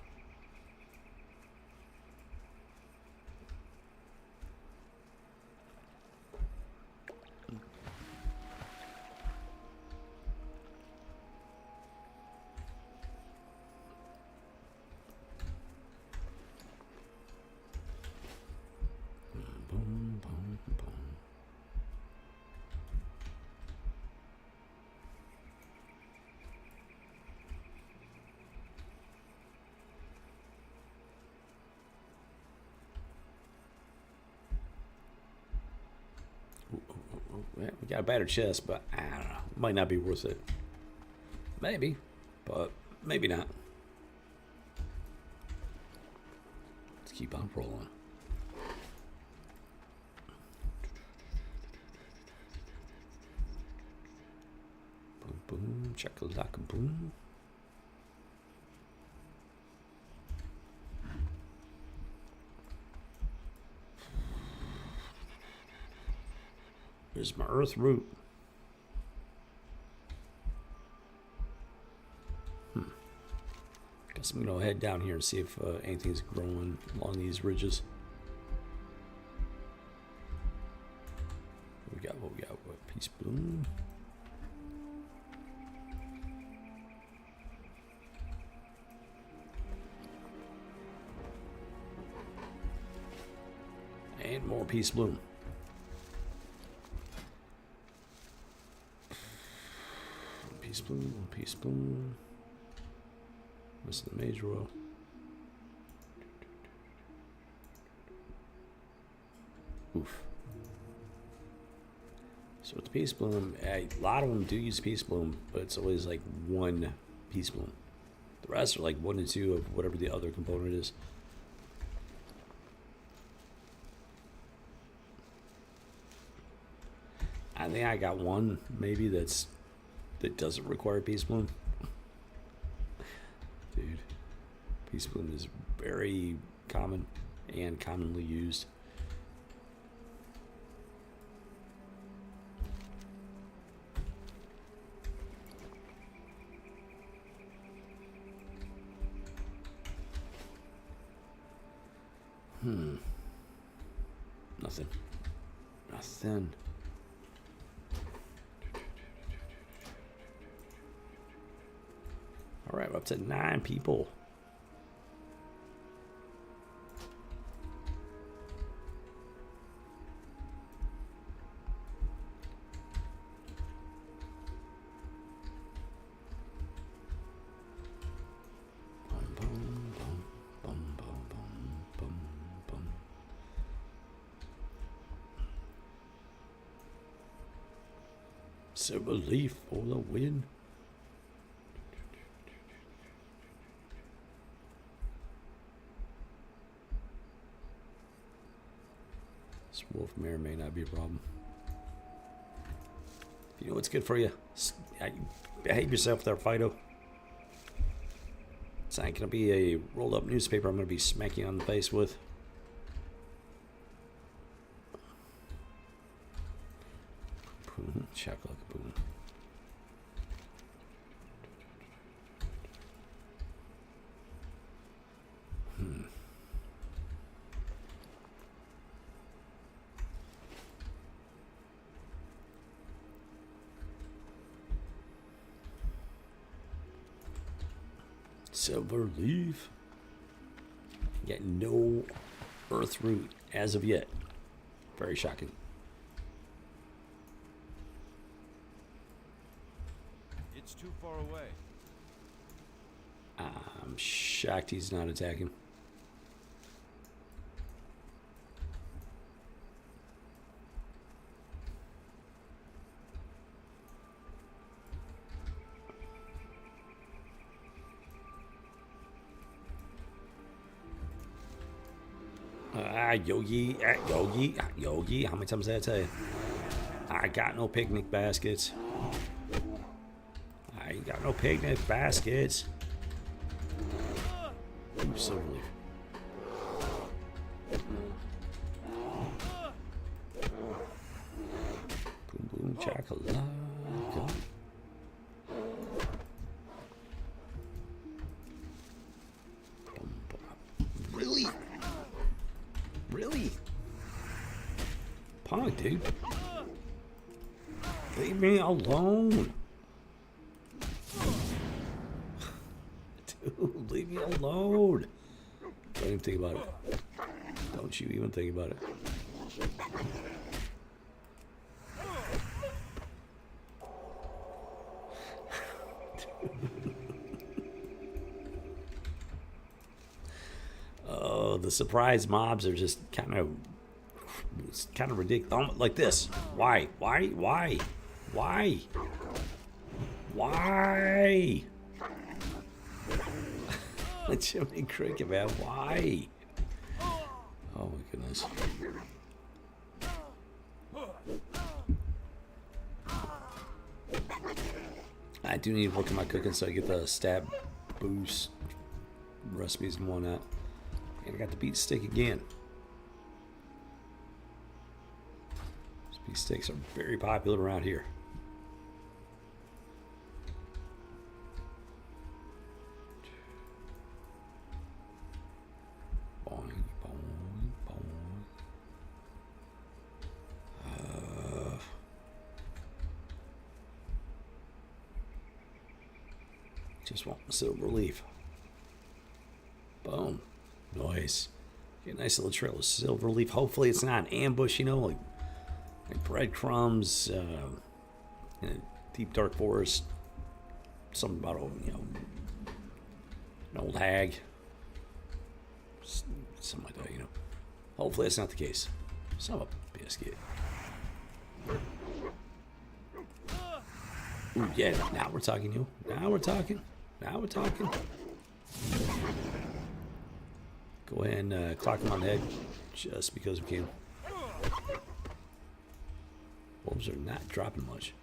Boom, boom, boom. We got a battered chest, but I don't know. Might not be worth it. Maybe, but maybe not. Let's keep on rolling. Boom, boom, chakalaka, boom. Here's my earth root. Guess I'm gonna head down here and see if anything's growing along these ridges. What we got? What we got? What peace bloom? And more peace bloom. Peace bloom, peace bloom. This is the major row. Oof. So with the peace bloom, a lot of them do use peace bloom, but it's always like one peace bloom. The rest are like 1 to 2 of whatever the other component is. I think I got one maybe that doesn't require peace bloom. Dude, peace bloom is very common and commonly used. Nothing. All right, we're up to 9 people. Silver leaf for the win. This wolf may or may not be a problem. You know what's good for you? Behave yourself there, Fido. It's not gonna be a rolled up newspaper I'm gonna be smacking you on the face with. Chocolate boom. Silver leaf. Get no earth root as of yet. Very shocking. It's too far away. I'm shocked he's not attacking. Yogi, Yogi. How many times did I tell you? I got no picnic baskets. I ain't got no picnic baskets. Ooh, silver leaf. Boom, boom, chocolate. Really? Really? Punk, dude. Leave me alone. Dude, leave me alone. Don't even think about it. Don't you even think about it. Oh, the surprise mobs are just kind of ridiculous. Like this. Why? Why? Jiminy Cricket, man. Why? Oh my goodness. I do need to work on my cooking so I get the stab boost recipes and whatnot. And I got the beet stick again. These beet sticks are very popular around here. Just want a silver leaf. Boom. Nice. Get a nice little trail of silver leaf. Hopefully it's not an ambush, you know, like breadcrumbs in a deep dark forest. Something about, you know, an old hag. Something like that, you know. Hopefully that's not the case. Son of a biscuit. Ooh, yeah, now we're talking, you. Now we're talking. Now we're talking. Go ahead and clock him on the head just because we can. Wolves are not dropping much.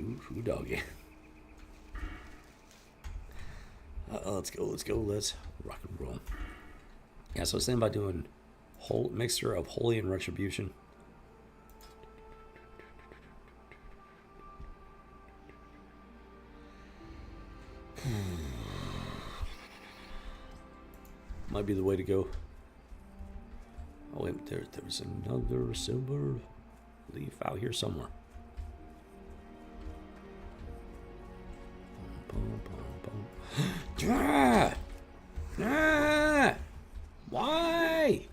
Ooh, doggy. Let's go. Let's rock and roll. Yeah, so I was thinking about doing whole mixture of holy and retribution. Might be the way to go. Oh wait, there was another silver leaf out here somewhere. Ah! Ah! Why?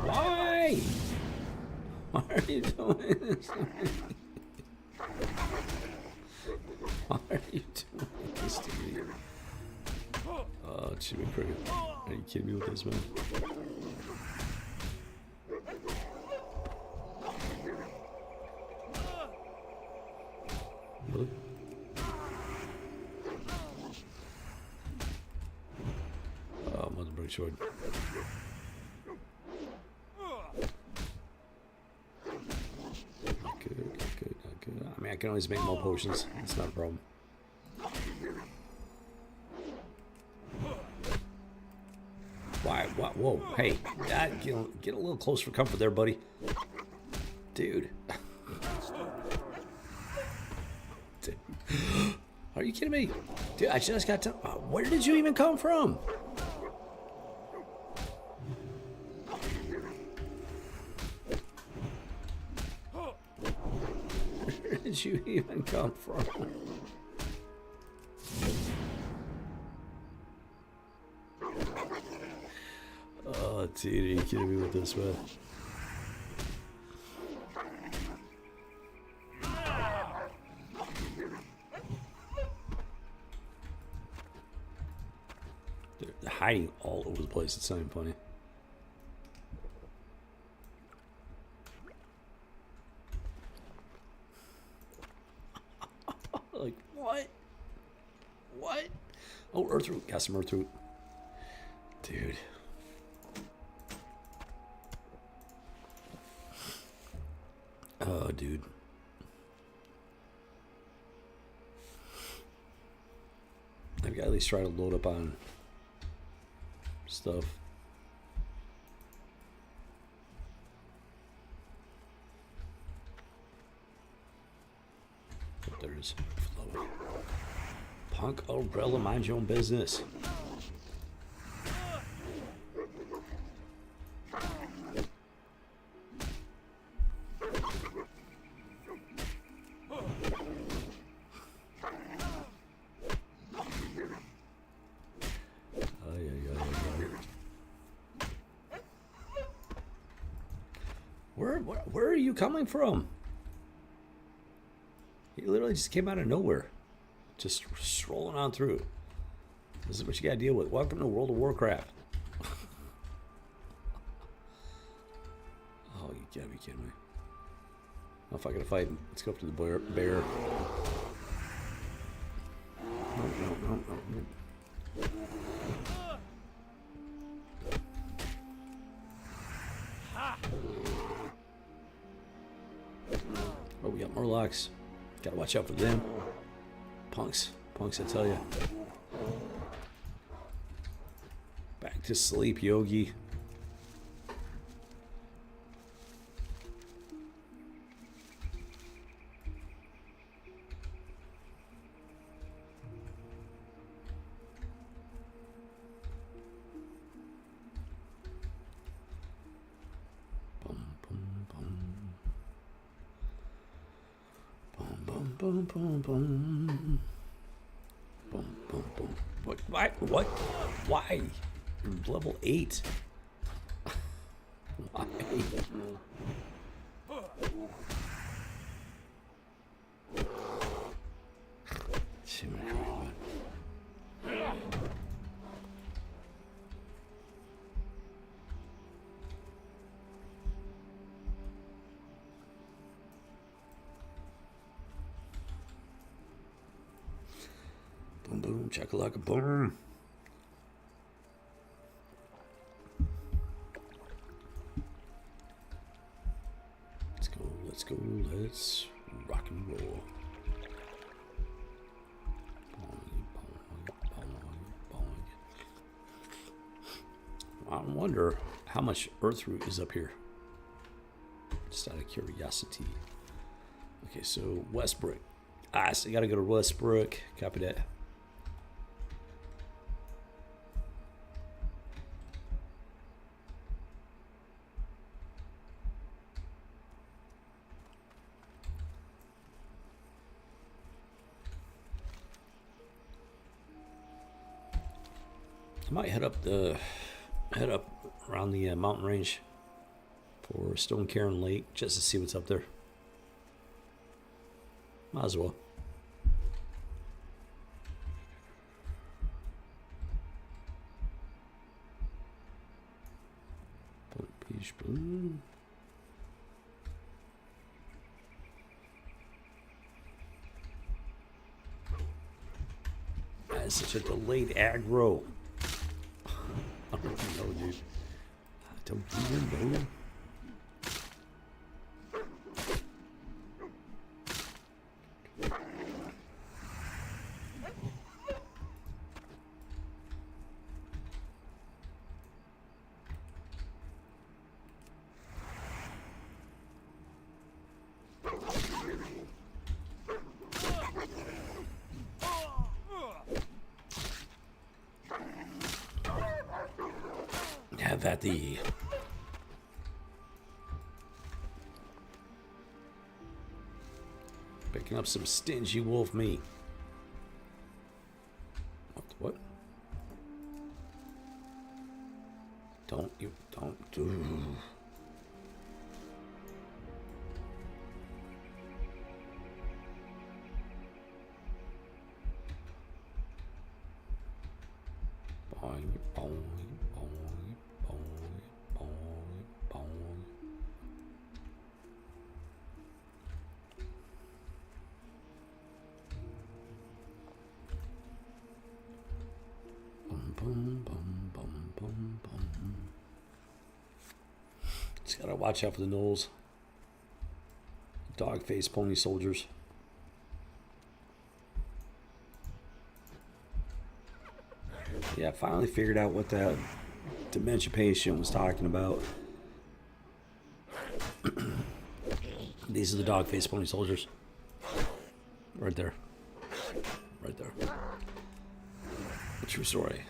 Why? Why are you doing this? Why are you doing this to me? Oh, Jimmy Cricket. Are you kidding me with this, man? Really? Short. Not good. I mean, I can always make more potions. It's not a problem. Why? What? Whoa! Hey, Dad, get a little closer for comfort there, buddy. Dude. Dude. Are you kidding me? Dude, I just got to. Where did you even come from? Where did you even come from? Oh, dude, are you kidding me with this, man? hiding all over the place. It's not even funny. Like, what? What? Oh, Earthroot. Got some Earthroot. Dude. Oh, dude. I've got to at least try to load up on stuff. But there's flow. Punk umbrella, mind your own business. Where are you coming from? He literally just came out of nowhere. Just strolling on through. This is what you gotta deal with. Welcome to World of Warcraft. Oh, you gotta be kidding me. Oh, if I gotta fight him, let's go up to the bear. No. Oh, we got Murlocs. Gotta watch out for them. Punks, I tell you. Back to sleep, Yogi. Boom, boom, boom. Boom, boom, boom. What? Why? What? Why? You're level 8. Why? Boom, boom, chakalaka, boom. Let's rock and roll. I wonder how much Earthroot is up here. Just out of curiosity. Okay, so Westbrook. So you gotta go to Westbrook. Copy that. I might head up around the mountain range for Stone Cairn Lake just to see what's up there. Might as well. That is such a delayed aggro. I don't even know, dude. I don't even know. Have at thee. Picking up some stingy wolf meat. What? Don't do. Boing, boing. Gotta watch out for the gnolls. Dog face pony soldiers. Yeah, I finally figured out what that dementia patient was talking about. These are the dog face pony soldiers. Right there. Right there. True story.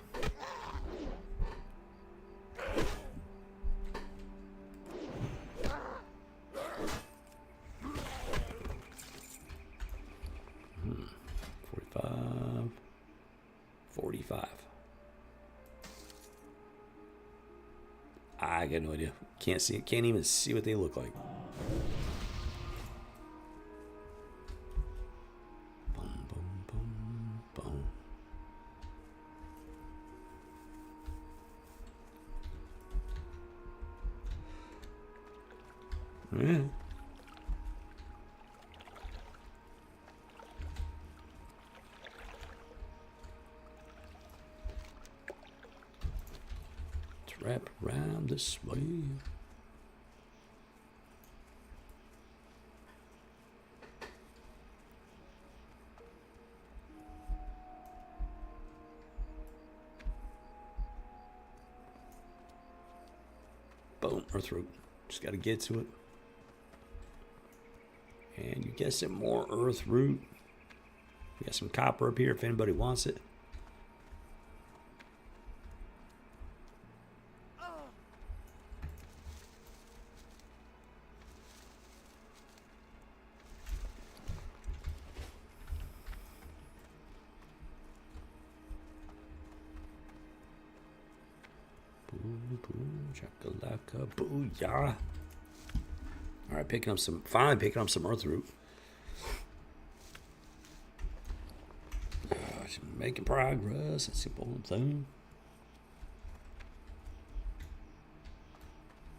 Hmm. 45. 45. I got no idea. Can't see it. Can't even see what they look like. Boom, boom, boom, boom. Yeah. Let's wrap around this way. Boom, earth root. Just got to get to it. And you get some more earth root. You got some copper up here if anybody wants it. Boom, boom, chakalaka, booyah. All right, finally picking up some earth root. Making progress. That's the important thing.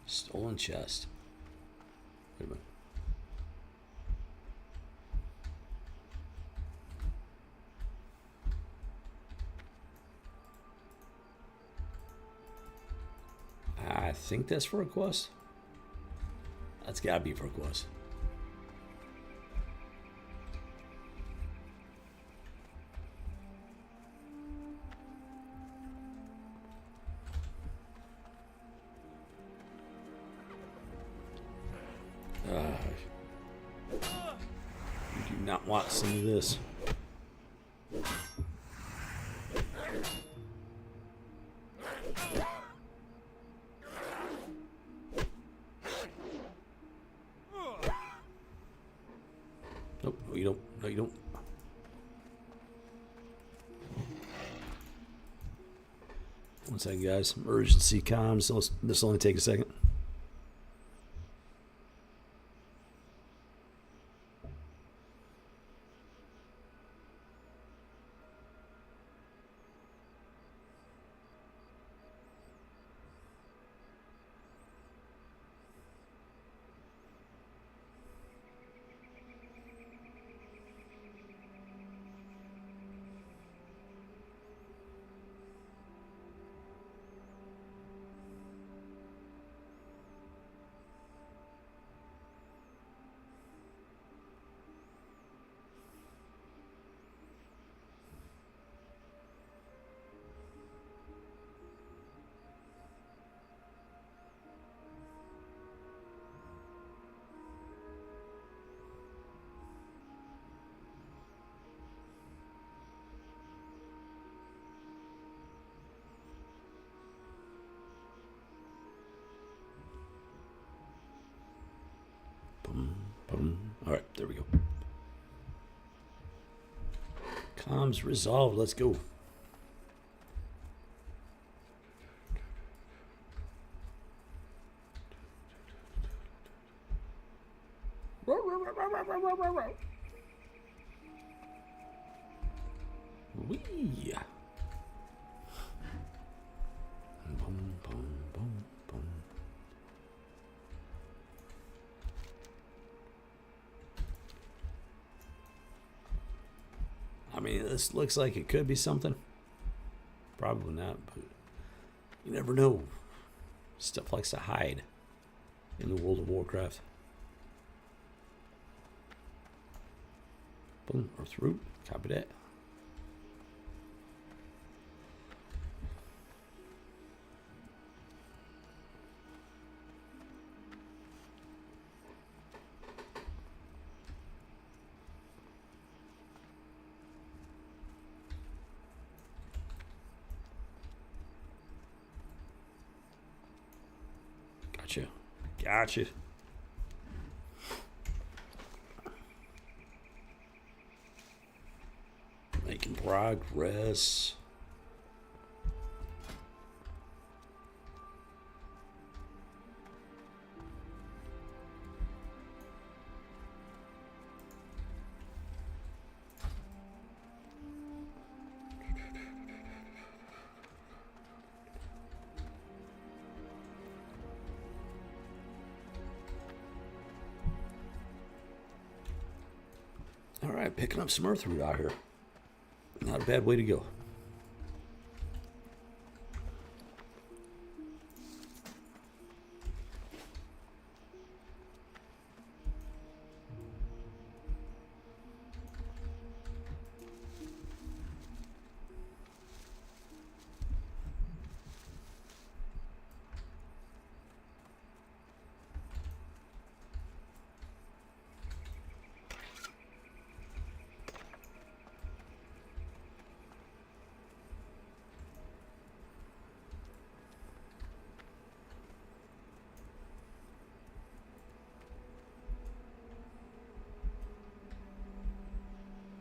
Stolen chest. Wait a minute. I think that's for a quest. That's gotta be for a quest. You do not want some of this. Nope, no you don't. No you don't. One second, guys. Emergency comms. This will only take a second. All right, there we go. Comms resolved. Let's go. Wee. Boom, boom, boom, boom. I mean, this looks like it could be something. Probably not, but you never know. Stuff likes to hide. in the world of Warcraft. Boom, earth root. Copy that. Gotcha. Gotcha. Making progress. All right, picking up some earth root out here. Not a bad way to go.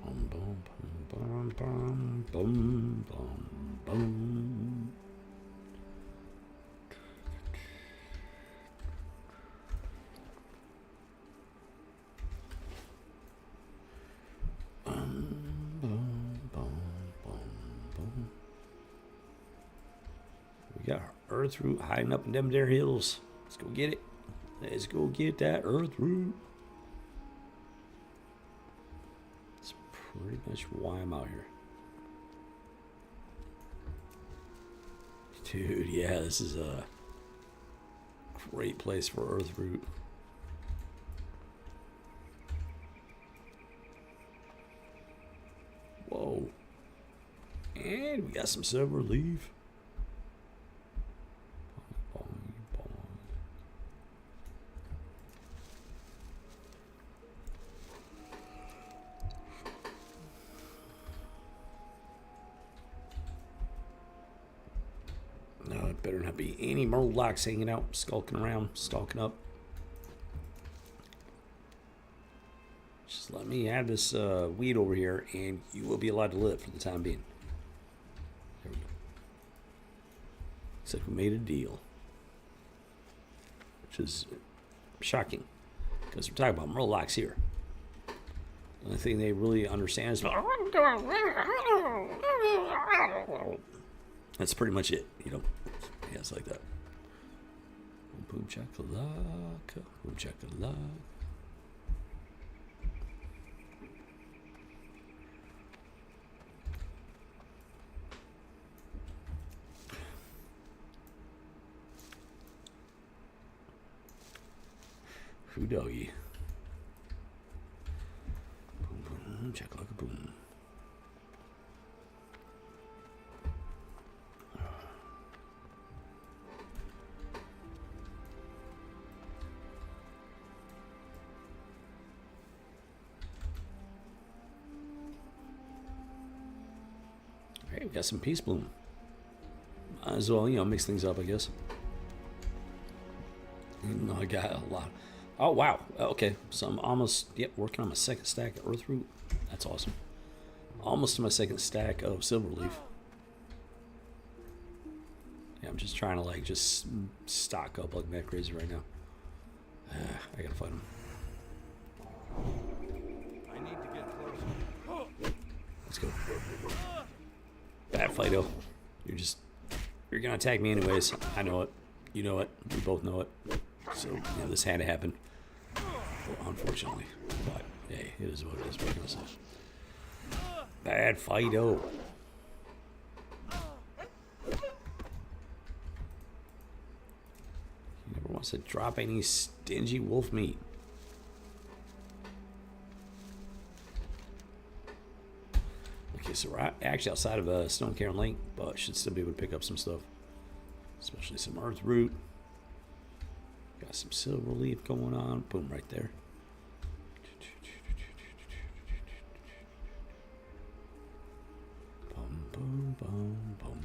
Bum, bum, bum, bum, bum. We got earth root hiding up in them there hills. Let's go get it. Let's go get that earth root. That's pretty much why I'm out here. Dude, yeah, this is a great place for earth root. Whoa. And we got some silver leaf. No, it better not be any murlocs hanging out, skulking around, stalking up. Just let me add this weed over here, and you will be allowed to live for the time being. There we go. Looks like we made a deal. Which is shocking, because we're talking about murlocs here. The only thing they really understand is... That's pretty much it, you know. Yeah, it's like that. Boom chakalaka, boom chakalaka. Who doggy? Boom boom chakalaka boom. Hey, we got some peace bloom. Might as well, you know, mix things up, I guess. Even though I got a lot. Oh, wow. Okay. So I'm almost, working on my second stack of earth root. That's awesome. Almost to my second stack of silver leaf. Yeah, I'm just trying to, like, just stock up like that crazy right now. I gotta fight him. I need to get closer. Let's go. Bad Fido. You're gonna attack me anyways. I know it. You know it. We both know it. So, yeah, this had to happen. Unfortunately. But, hey, it is what it is. What can I say? Bad Fido. You never I said drop any stingy wolf meat. Okay, so we're actually outside of Stone Cairn Lake, but should still be able to pick up some stuff. Especially some earth root. Got some silver leaf going on. Boom, right there. Boom, boom, boom, boom.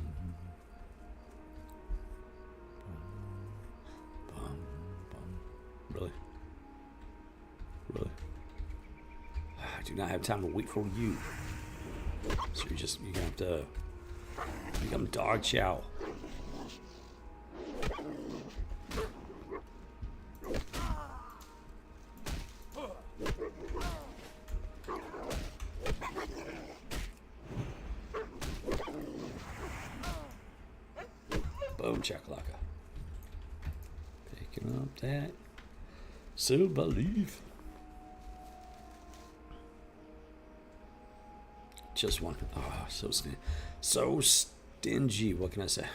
Boom, boom. Really? Really? I do not have time to wait for you. So you're gonna have to become dog chow. Boom chakalaka. Picking up that silver leaf. Just one. Oh, so stingy. What can I say?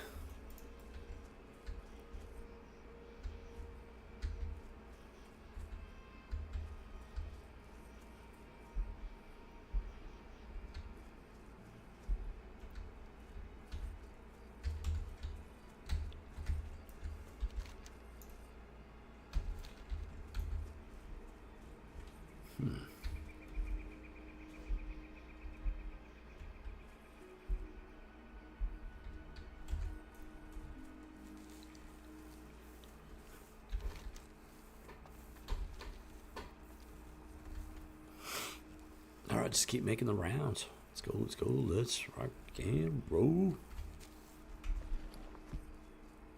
Alright, just keep making the rounds. Let's go, let's rock and roll.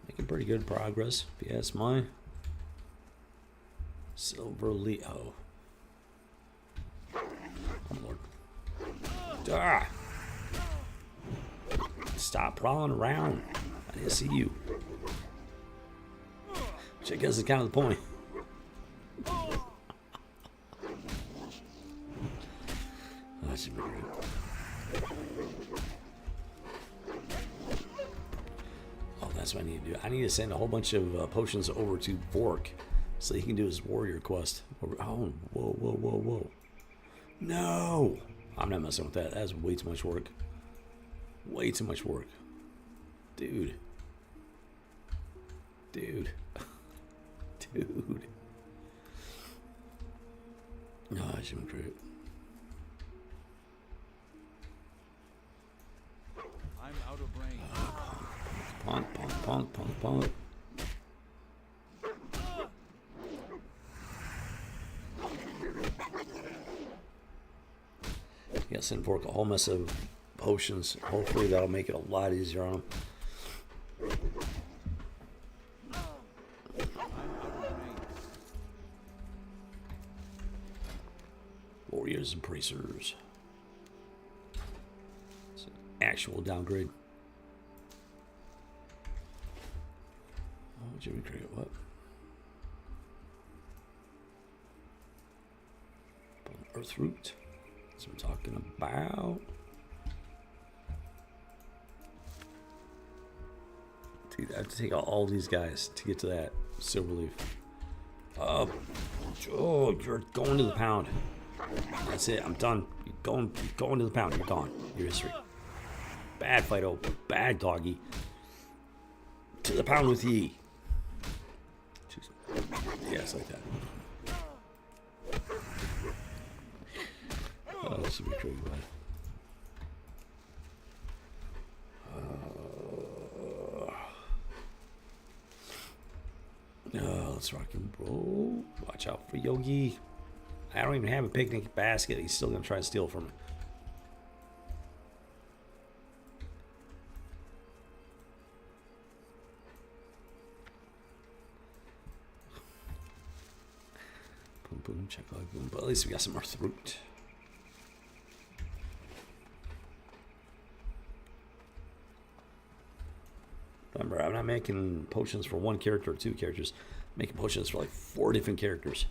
Making pretty good progress, if you ask my silver leaf. Oh. Oh Lord. Ah! Stop crawling around. I didn't see you. Which I guess is kind of the point. Oh, that's what I need to do. I need to send a whole bunch of potions over to Vork so he can do his warrior quest. Oh, whoa. No! I'm not messing with that. That's way too much work. Way too much work. Dude. Dude. Oh, that should be great. I'm out of range. Punk. Yeah, send Vork a whole mess of potions. Hopefully that'll make it a lot easier on him. Warriors and bracers. It's an actual downgrade. Oh, Jimmy Cricket, what? Earth root. That's what I'm talking about. Dude, I have to take out all these guys to get to that silver leaf. Oh, you're going to the pound. That's it. I'm done. You're going to the pound. You're gone. Your history. Bad Fido. Bad doggy. To the pound with ye. Just, yeah, it's like that. Oh, this would be crazy, man. Let's rock and roll. Watch out for Yogi. I don't even have a picnic basket. He's still going to try and steal from me. Boom, check out boom. But at least we got some earth root. Remember, I'm not making potions for one character or two characters. I'm making potions for like 4 different characters.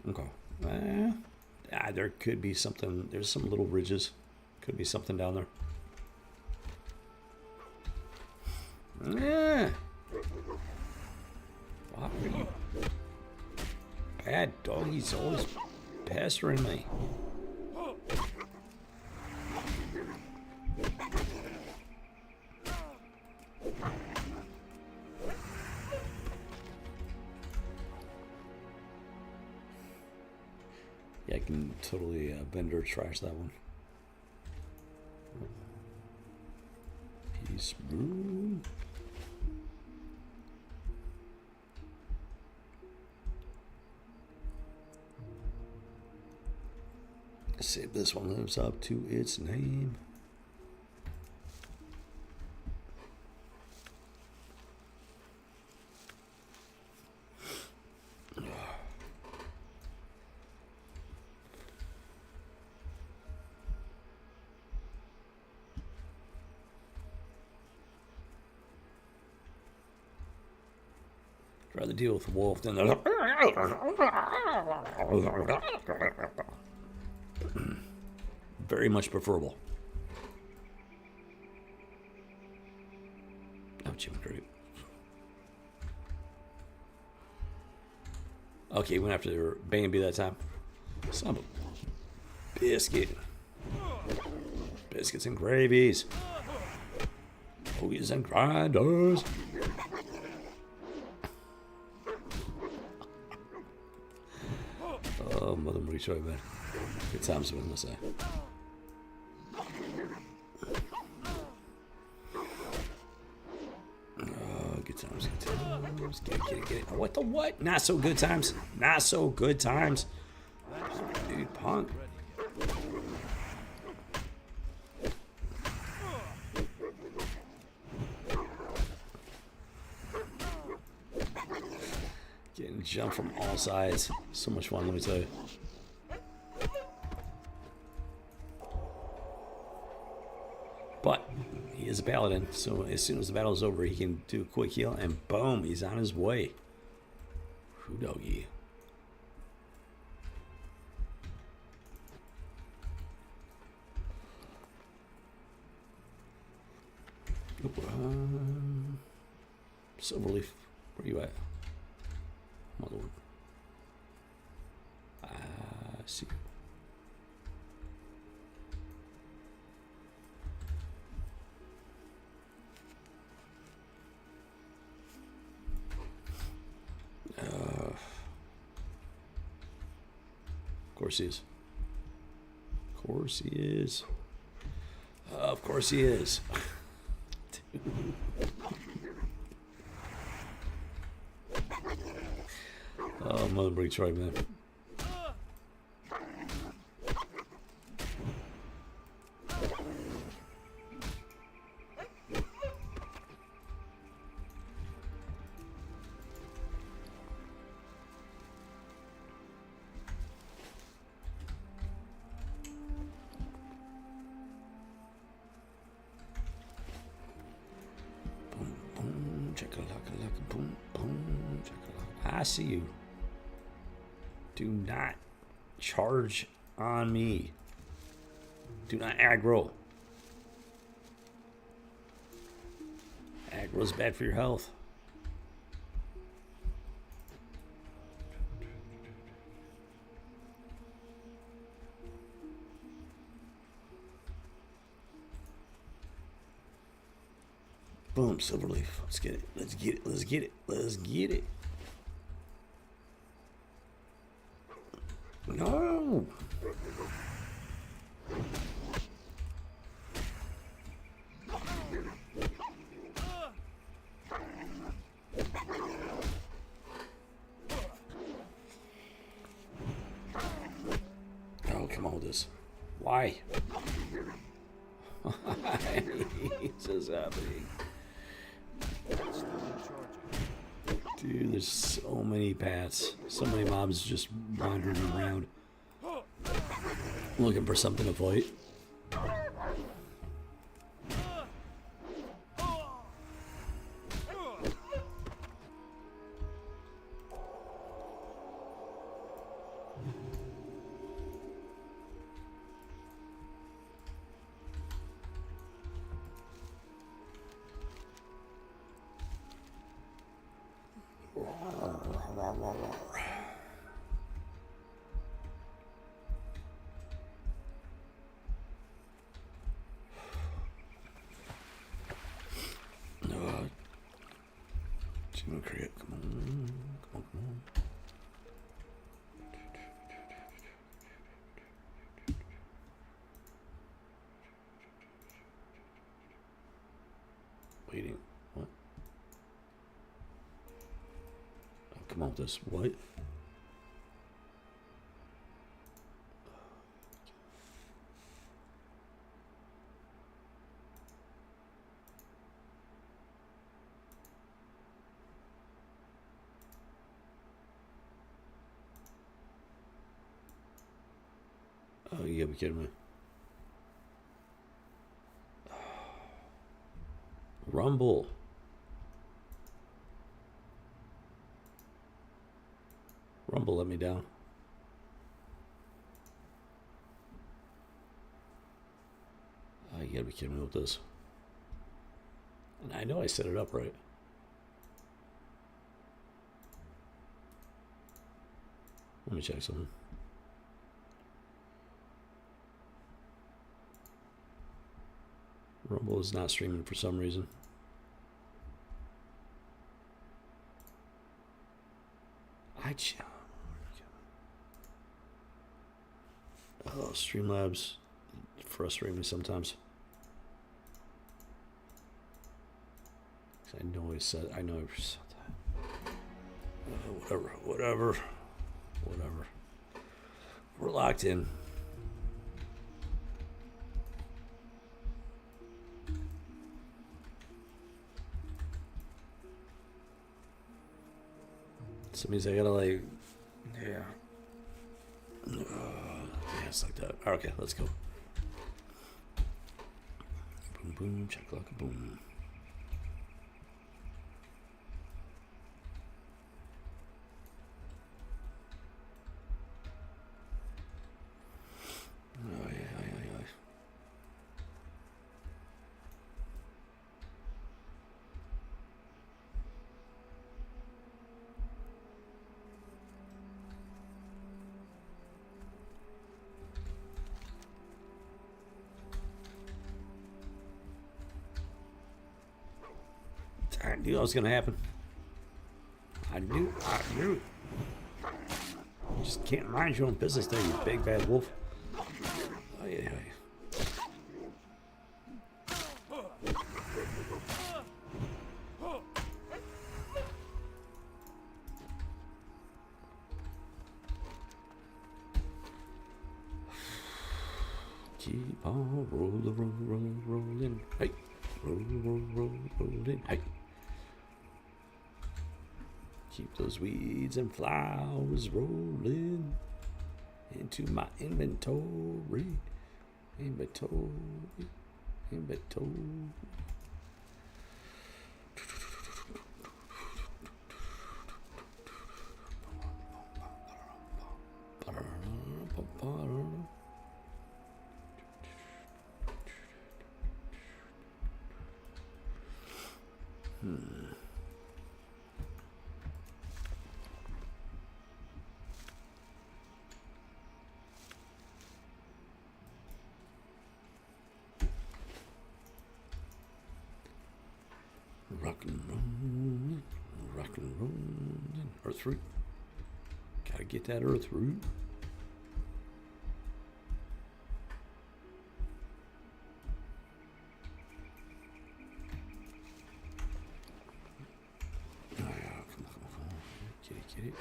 Okay. There could be something. There's some little ridges. Could be something down there. Why are you bad doggies always pestering me? Yeah, I can totally vendor trash that one. Peace brew. See if this one lives up to its name. I'd rather deal with the wolf than the... Very much preferable. Oh, Jim Creep. Okay, went after Bambi that time. Son of a biscuit. Biscuits and gravies. Hoagies and grinders. Oh, Mother Marie, sorry, man. Good times, what am I say? Oh, good times, good times. Get it. What the what? Not so good times. Not so good times. Dude, punk. Getting jumped from all sides. So much fun, let me tell you. But he is a paladin, so as soon as the battle is over, he can do a quick heal, and boom, he's on his way. Who doggy? Silverleaf, where you at? My lord. I see. Of course he is. Of course he is. Of course he is. Oh, Mother Breach, right, man. I see you. Do not charge on me. Do not aggro. Aggro is bad for your health. Boom, Silverleaf. Let's get it. Let's get it. Let's get it. Let's get it. No. Oh, come on with this. Why? Why is this happening? Dude, there's so many paths. So many mobs just wandering around. Looking for something to fight. Okay, come on. Come on. Waiting. What? Oh, come on with this. What? Oh, you gotta be kidding me. Rumble. Rumble let me down. Oh, you gotta be kidding me with this. And I know I set it up right. Let me check something. Rumble is not streaming for some reason. Oh, Streamlabs frustrate me sometimes. I know I said that. Whatever. We're locked in. So it means I gotta like, yeah. Yeah, it's like that. Okay, let's go. Boom, boom, check like a boom. Oh, yeah. I knew that was gonna happen. I knew it. You just can't mind your own business there, you big bad wolf. Oh, yeah. Keep on rolling. Hey, rolling. Hey. Keep those weeds and flowers rolling into my inventory. Rock and roll. Earth root. Gotta get that earth root. Oh, yeah, come on. Get it.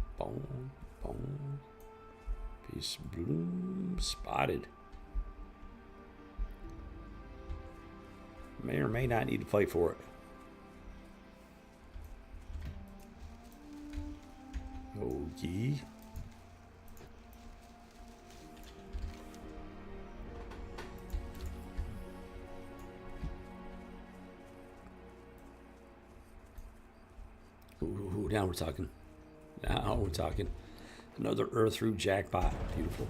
Bong. Peace bloom spotted. May or may not need to fight for it. Oh, ye. Ooh, now we're talking. Another earth root jackpot. Beautiful.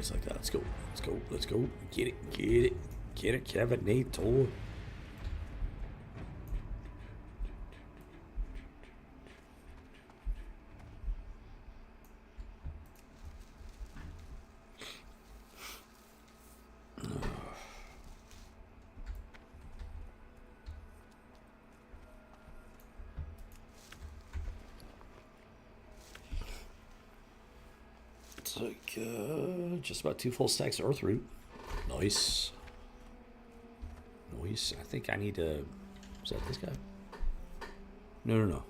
Just like that. Let's go. Let's go. Let's go. Get it. Get it. Get it, Kevinator. It's like just about 2 full stacks of earth root. Nice. Nice. I think I need to. Was that this guy? No.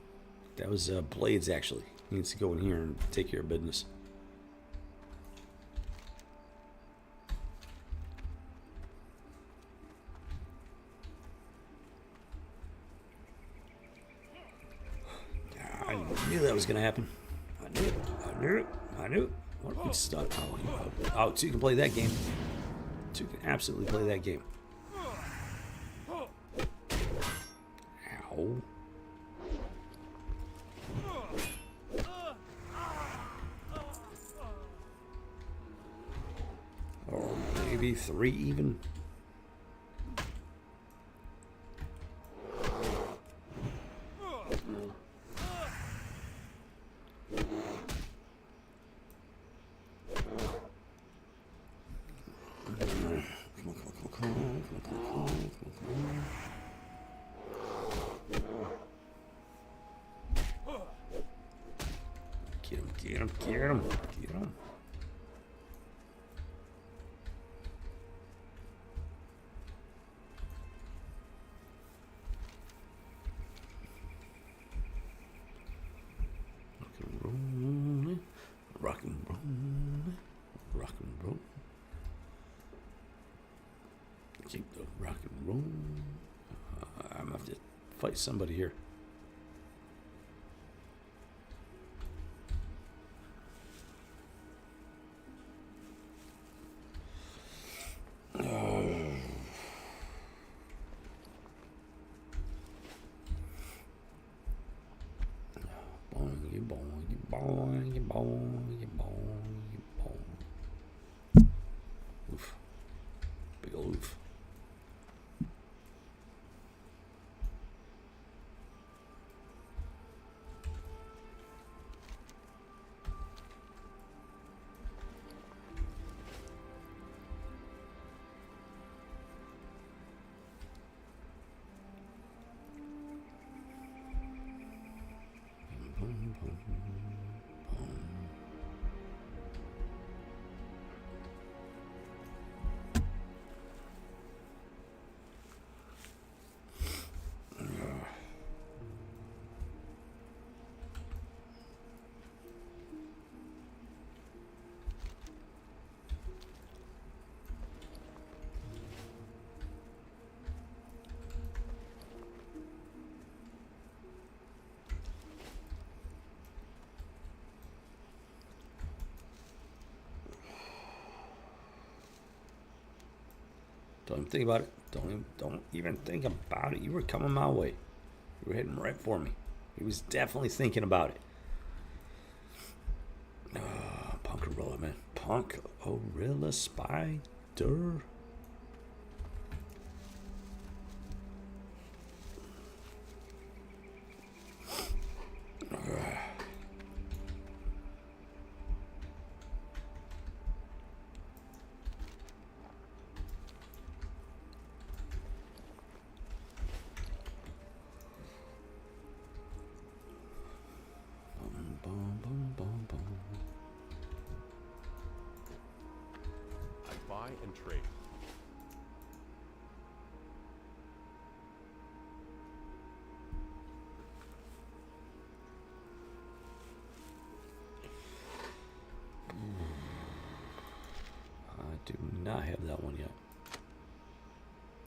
That was Blades actually. He needs to go in here and take care of business. I knew that was gonna happen. I knew it. I knew it. I knew it. What are we stuck? Oh, 2 can play that game. 2 can absolutely play that game. Ow. Or maybe 3 even. Get him. Rock and roll. Keep the rock and roll. I'm gonna have to fight somebody here. Oof. Big ol' oof. Don't even think about it. Don't even think about it. You were coming my way. You were heading right for me. He was definitely thinking about it. Punkarilla, man. Punkarilla Spider. Buy and trade. I do not have that one yet.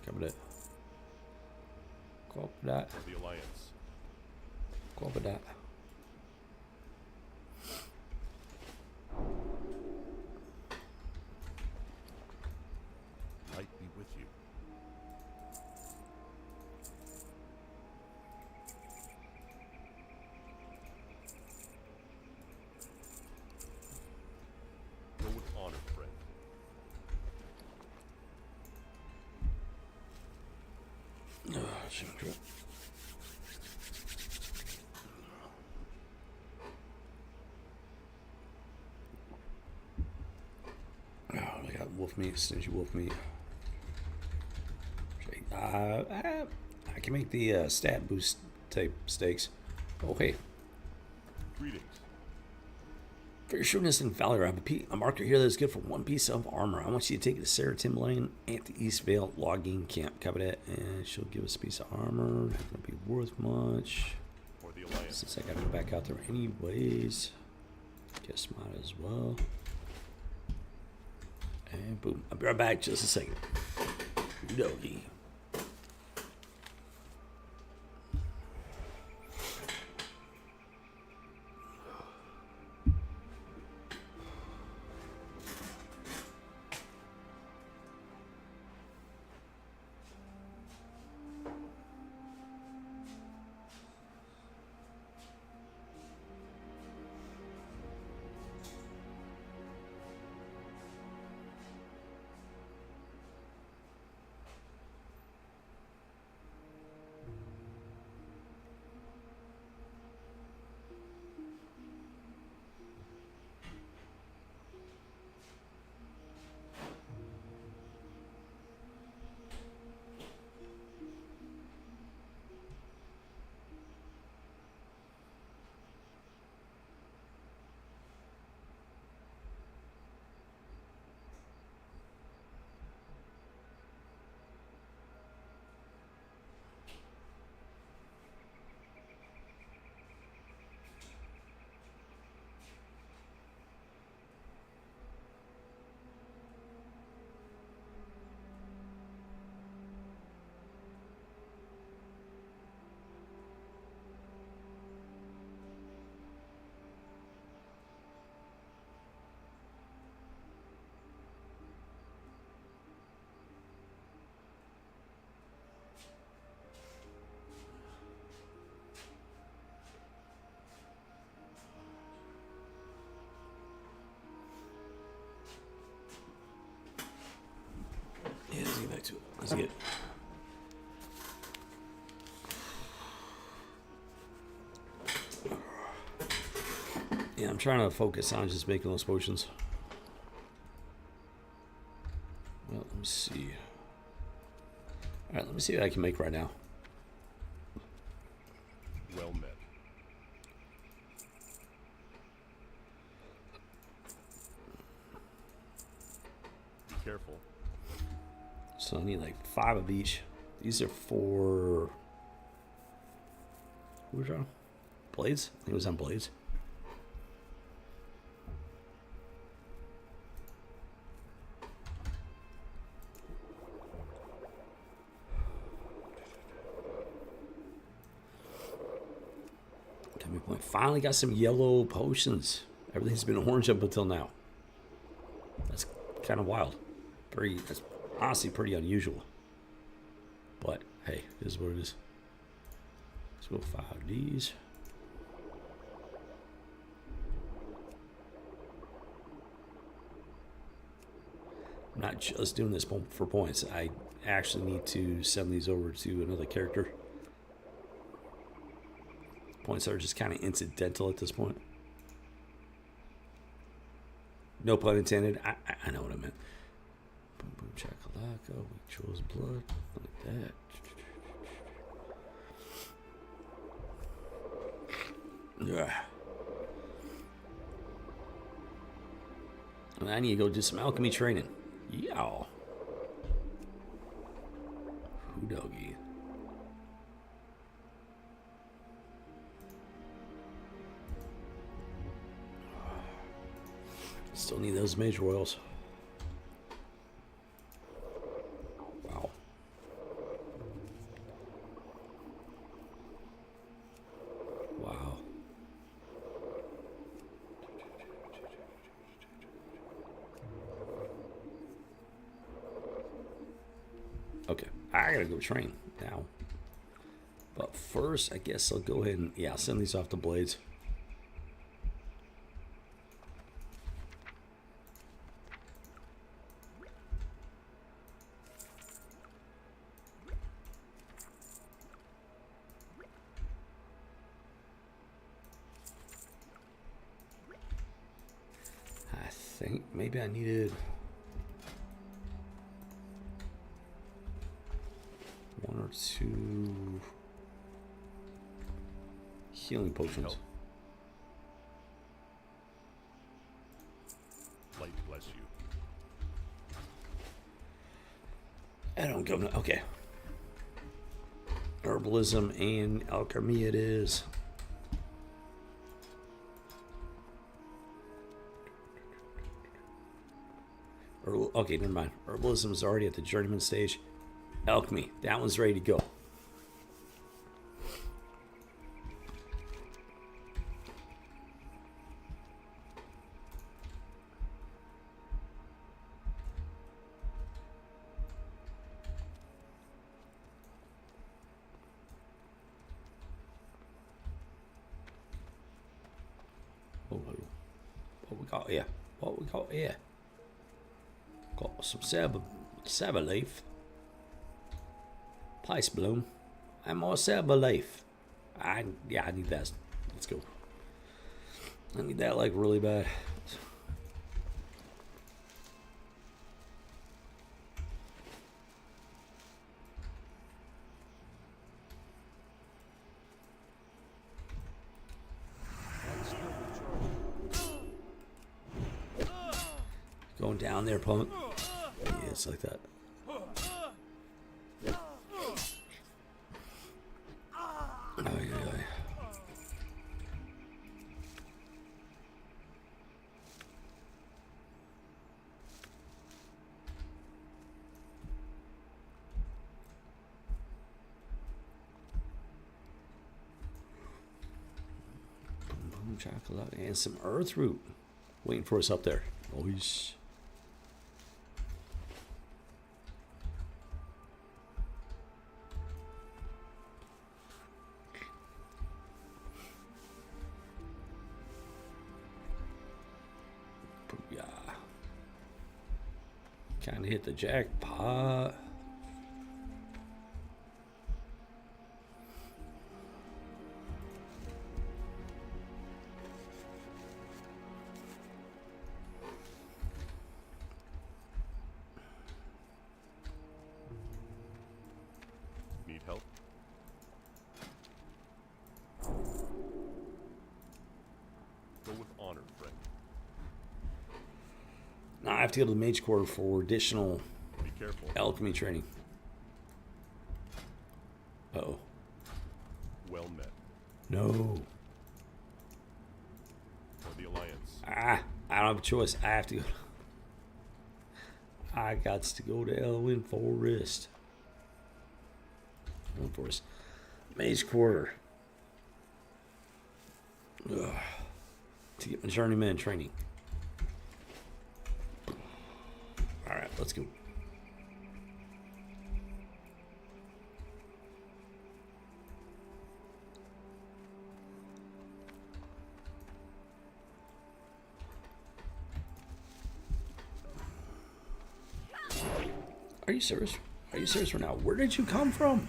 Cover that. Copy that. For the Alliance. Copy that. Light be with you. Go with honor, friend. Oh, I got wolf meat, stingy wolf meat. I can make the stat boost type steaks. Oh, hey. Greetings. For your shrewdness and valor, I have a marker here that is good for 1 piece of armor. I want you to take it to Sarah Timberlane at the East Vale logging camp. Cover that, and she'll give us a piece of armor. Not going to be worth much. For the Alliance. Since I got to go back out there anyways. Guess might as well. And boom. I'll be right back just a second. Doggy. Yeah, let's get back to it. Let's get it. Yeah, I'm trying to focus on just making those potions. Well, let me see. Alright, let me see what I can make right now. Well met. Be careful. So I need like 5 of each. These are for... Who was on? Blades? I think it was on blades. Point. Finally got some yellow potions. Everything's been orange up until now. That's kind of wild. That's honestly pretty unusual. But hey, it is what it is. Let's go 5 of these. I'm not just doing this for points. I actually need to send these over to another character. Points are just kind of incidental at this point. No pun intended. I know what I meant. Boom, boom, chakalaka. We chose blood. Like that. Yeah. I need to go do some alchemy training. Yow. Who doggy? Still need those mage royals. Wow. Wow. Okay, I gotta go train now. But first, I guess I'll go ahead and, yeah, send these off to Blades. think maybe I needed one or two healing potions. Help. Light bless you. I don't go. Okay. Herbalism and alchemy it is. Okay, never mind. Herbalism is already at the journeyman stage. Alchemy, that one's ready to go. What we got here? What we got here? Got some saber leaf, pice bloom, and more saber leaf. I need that. Let's go. I need that like really bad. Going down there, punk. Yeah, it's like that. Oh, yeah. Boom, boom, chocolate, and some earth root. Waiting for us up there. Nice. Kind of hit the jackpot. Need help? Go with honor, friend. Now I have to go to the mage quarter for additional Be careful. alchemy training. Uh-oh. Well met. No. For the Alliance. I don't have a choice. I have to go. I got to go to Elwyn Forest. Elwyn Forest. Mage quarter. Ugh. To get my journeyman training. Alright, let's go. Are you serious? Are you serious right now? Where did you come from?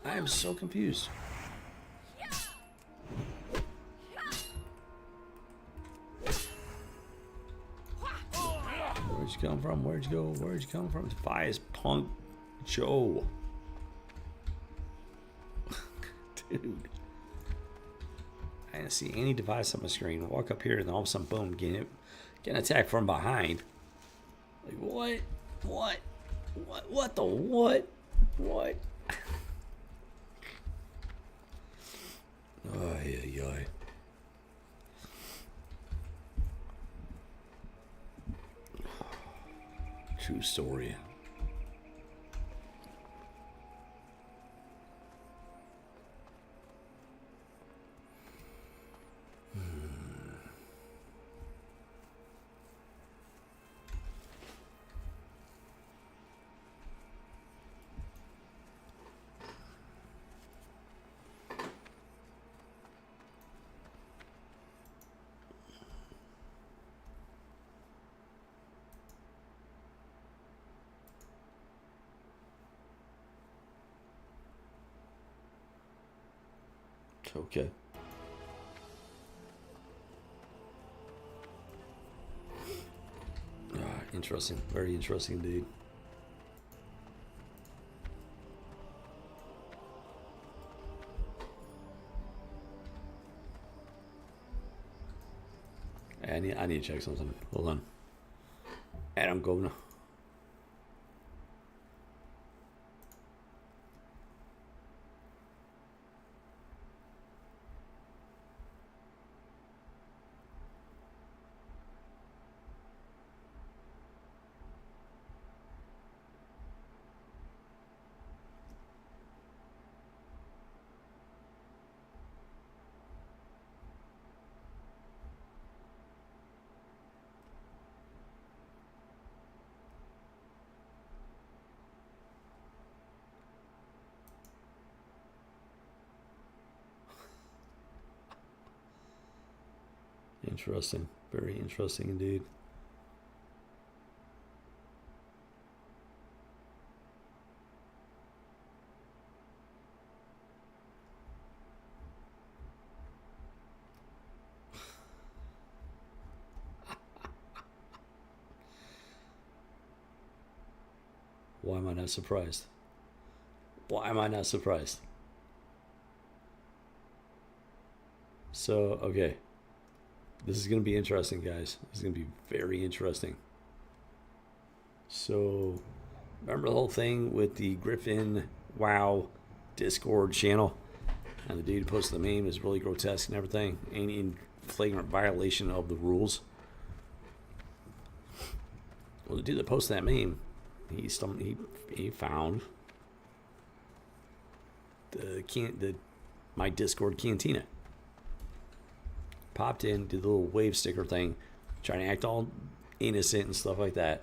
I am so confused. Where'd you come from? Where'd you go? Where'd you come from? Defias Punk Joe. Dude. I didn't see any device on my screen. Walk up here and then all of a sudden, boom, get an attack from behind. Like, what? What? What the what? What? Oh, yeah. True story. Okay. interesting. Very interesting indeed. I need to check something. Hold on. And I'm going. Interesting. Very interesting indeed. Why am I not surprised? Why am I not surprised? So, okay. This is going to be interesting, guys. This is going to be very interesting. So, remember the whole thing with the Gryffin WoW Discord channel? And the dude who posted the meme is really grotesque and everything. And in flagrant violation of the rules. Well, the dude that posted that meme, he found my Discord cantina. Popped in, did the little wave sticker thing, trying to act all innocent and stuff like that.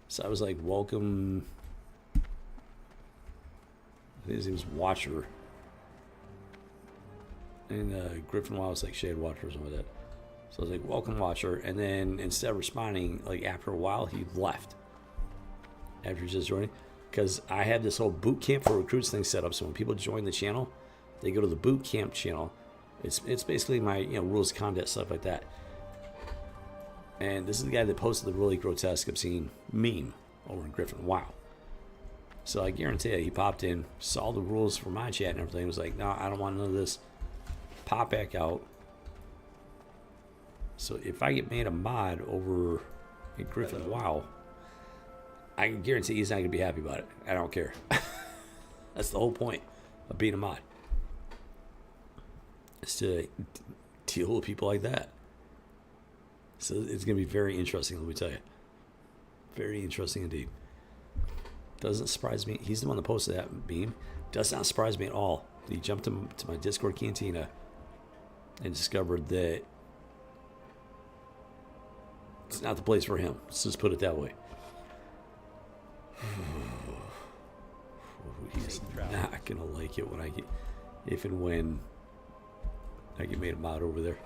So I was like, welcome. I think his name was Watcher. And Gryffin WoW was like Shade Watcher or something like that. So I was like, welcome Watcher. And then instead of responding, like after a while, he left. After just joining. Because I had this whole boot camp for recruits thing set up. So when people join the channel, they go to the boot camp channel. It's basically my rules of conduct, stuff like that. And this is the guy that posted the really grotesque, obscene meme over in Gryffin WoW. So I guarantee you, he popped in, saw the rules for my chat and everything, was like, no, I don't want none of this. Pop back out. So if I get made a mod over in Gryffin WoW, I can guarantee he's not going to be happy about it. I don't care. That's the whole point of being a mod. Is to deal with people like that. So it's going to be very interesting, let me tell you. Very interesting indeed. Doesn't surprise me. He's the one that posted that meme. Does not surprise me at all. He jumped to my Discord cantina and discovered that it's not the place for him. Let's just put it that way. He's not going to like it when I get, if and when I get made a mod over there.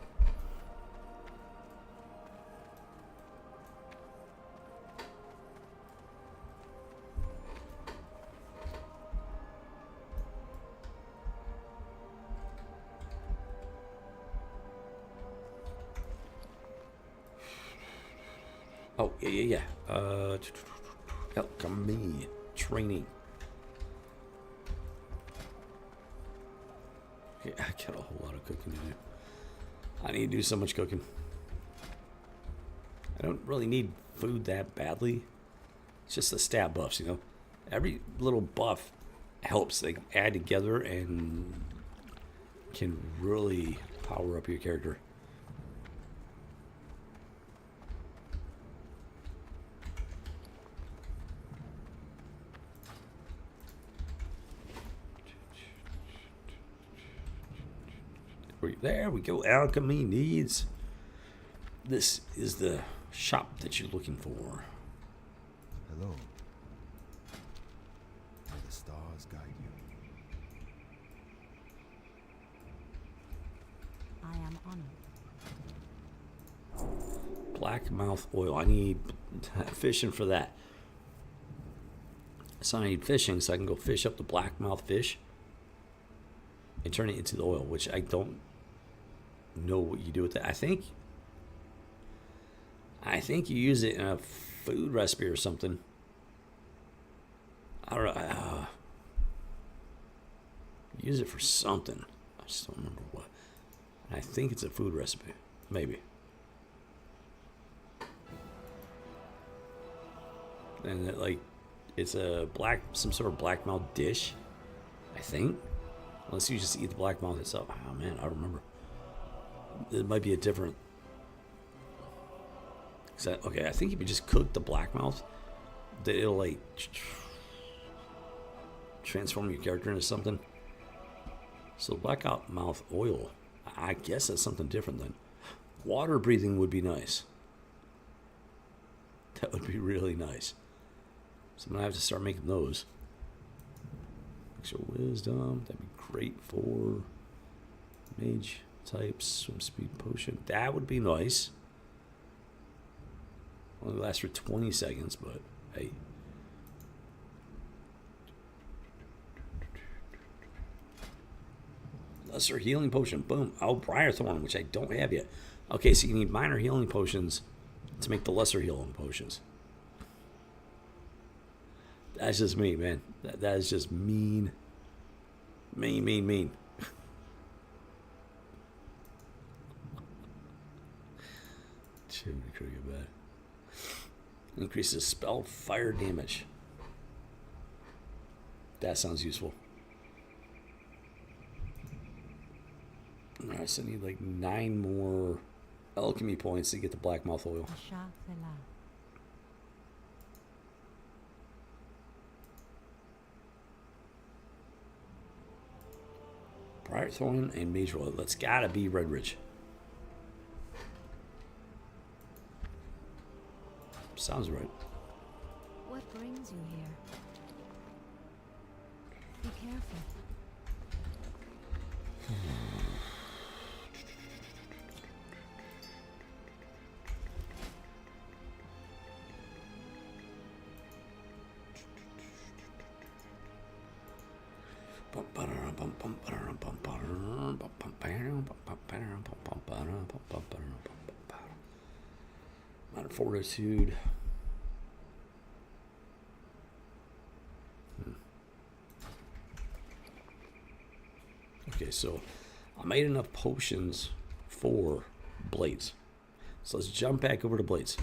Oh, yeah. Alchemy training. Okay, I got a whole lot of cooking to do. I need to do so much cooking. I don't really need food that badly. It's just the stat buffs, Every little buff helps. They add together and can really power up your character. There we go. Alchemy needs. This is the shop that you're looking for. Hello. May the stars guide you. I am honored. Blackmouth oil. I need fishing for that. So I need fishing so I can go fish up the blackmouth fish and turn it into the oil, which I don't know what you do with that. I think you use it in a food recipe or something. I don't know. Use it for something. I just don't remember what. I think it's a food recipe. Maybe. And it, like, it's a some sort of blackmouth dish, I think. Unless you just eat the blackmouth itself. Oh man, I don't remember. It might be a different. Okay, I think if you just cook the blackmouth, that it'll like transform your character into something. So blackmouth oil, I guess that's something different then. Water breathing would be nice. That would be really nice. So I'm gonna have to start making those. Extra wisdom, that'd be great for mage types, swim speed potion. That would be nice. Only lasts for 20 seconds, but hey. Lesser healing potion, boom. Oh, Briar Thorn, which I don't have yet. Okay, so you need minor healing potions to make the lesser healing potions. That's just me, man. That is just mean. Mean. Dude, it could get bad. Increases spell fire damage. That sounds useful. Alright, so I need like 9 more alchemy points to get the blackmouth oil. Briar Thorn and Mage Oil. That's gotta be Red Ridge. Sounds right. What brings you here? Be careful. Minor fortitude. Okay, so I made enough potions for blades. So let's jump back over to blades.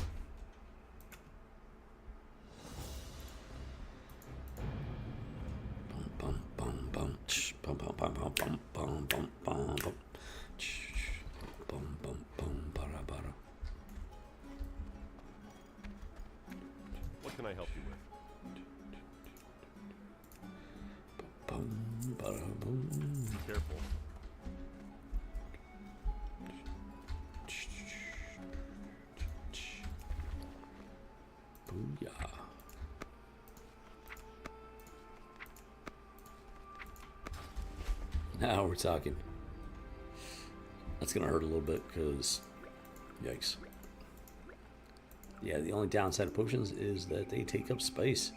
What can I help you with? Be careful. Booyah. Now we're talking. That's gonna hurt a little bit because, yikes. Yeah, the only downside of potions is that they take up space.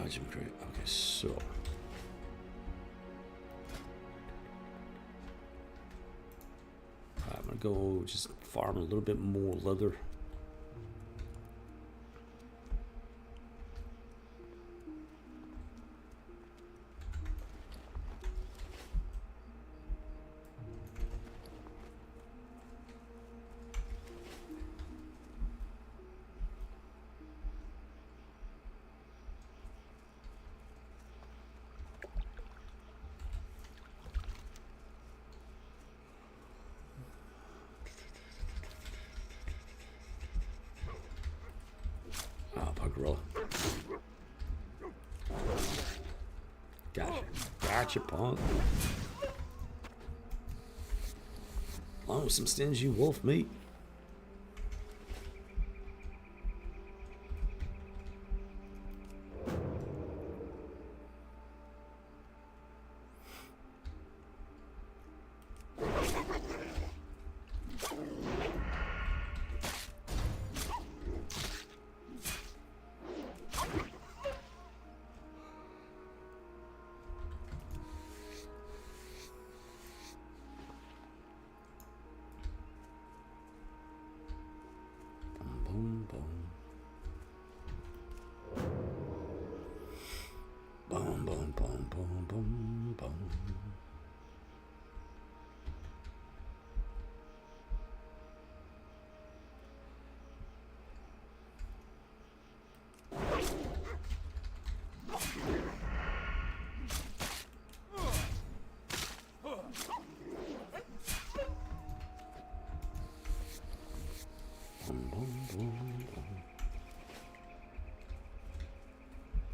Jim Crate. Okay, so. I'm gonna go just farm a little bit more leather. Gorilla. Gotcha, punk. Along with some stingy wolf meat.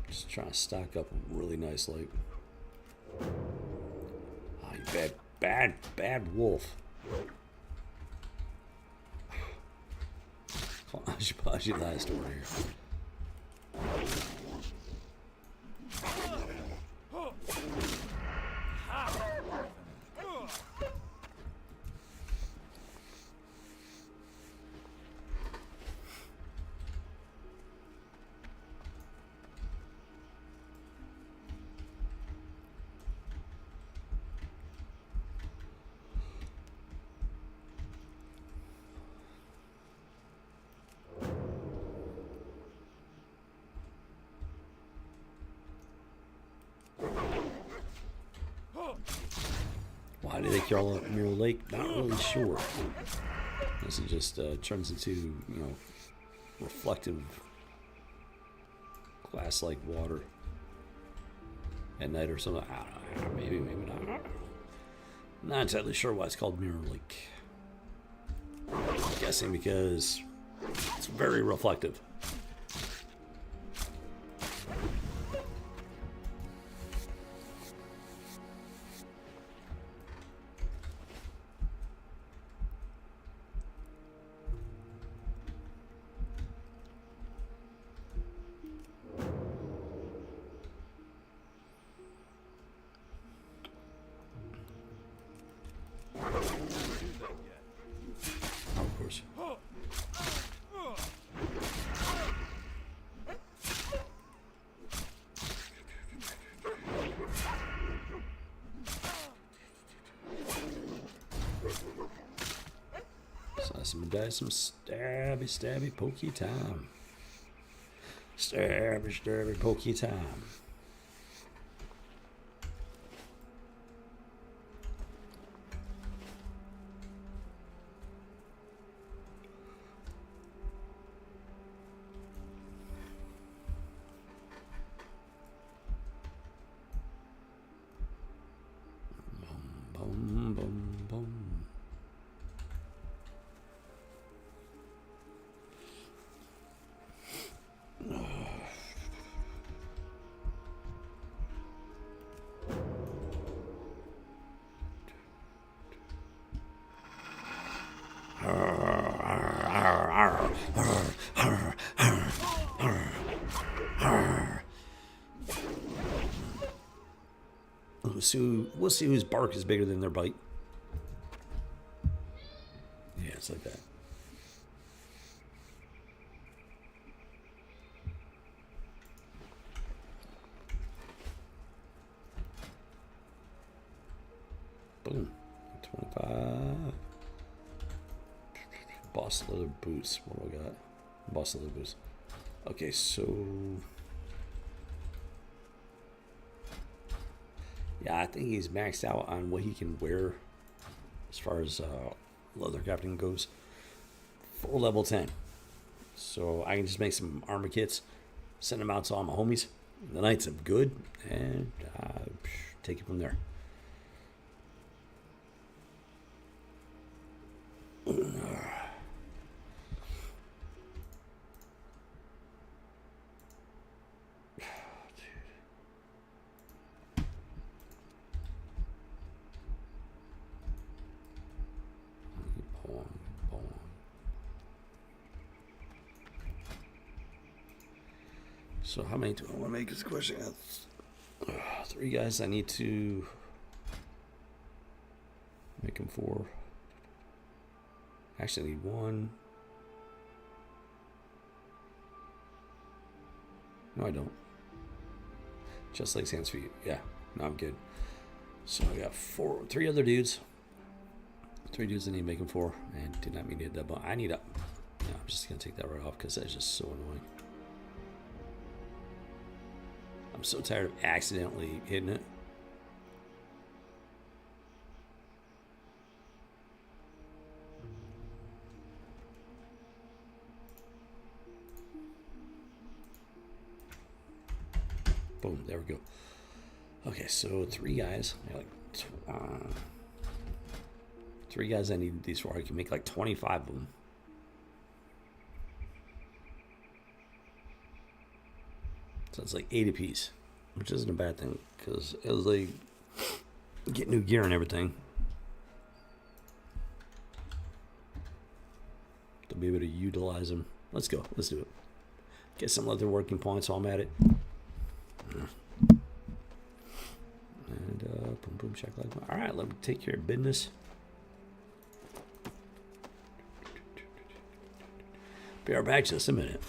Just trying to stock up a really nice like. Oh, you bad wolf. I should last over here. Why did they kill at Mirror Lake? Not really sure. This is just turns into, you know, reflective glass-like water at night or something. I don't know, maybe not. Not entirely sure why it's called Mirror Lake. I'm guessing because it's very reflective. Of course. Some stabby, pokey time. Stabby, pokey time. Boom, boom, boom. We'll see whose bark is bigger than their bite. Yeah, it's like that. Boom. 25. Boss leather boots. What do I got? Boss leather boots. Okay, so yeah, I think he's maxed out on what he can wear as far as leather crafting goes. Full level 10. So I can just make some armor kits, send them out to all my homies. The knights are good, and take it from there. So how many do I want to make this question? 3 guys. I need to make them 4. Actually, I need 1. No, I don't. Just legs, hands, feet. Yeah, no, I'm good. So I got 3 other dudes. 3 dudes I need to make them 4. And did not mean to hit that button. I need up. Yeah, I'm just gonna take that right off because that's just so annoying. I'm so tired of accidentally hitting it. Boom, there we go. Okay, so 3 guys. Like 3 guys I need these for. I can make like 25 of them. So it's like 8 apiece, which isn't a bad thing because it was like get new gear and everything to be able to utilize them. Let's go. Let's do it. Get some other working points while I'm at it. And boom, boom, check like. All right, let me take care of business. Be right back just a minute.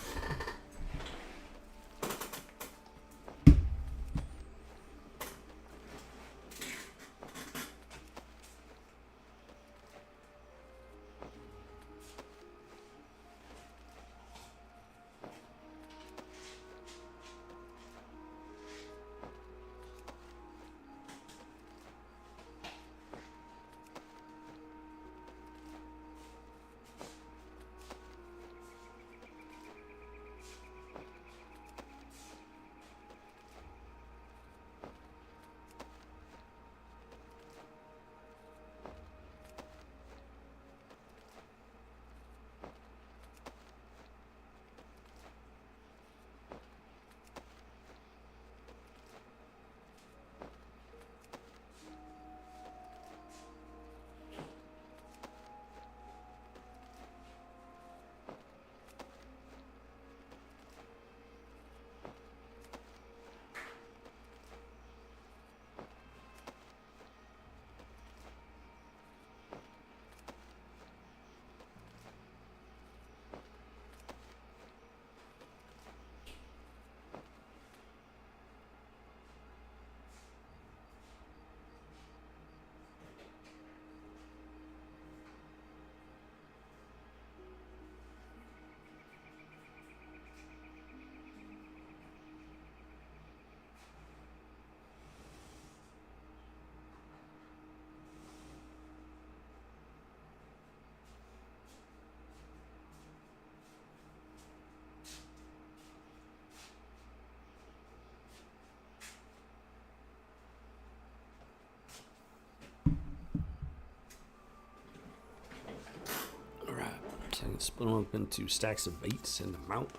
So I can split them up into stacks of baits and a mount,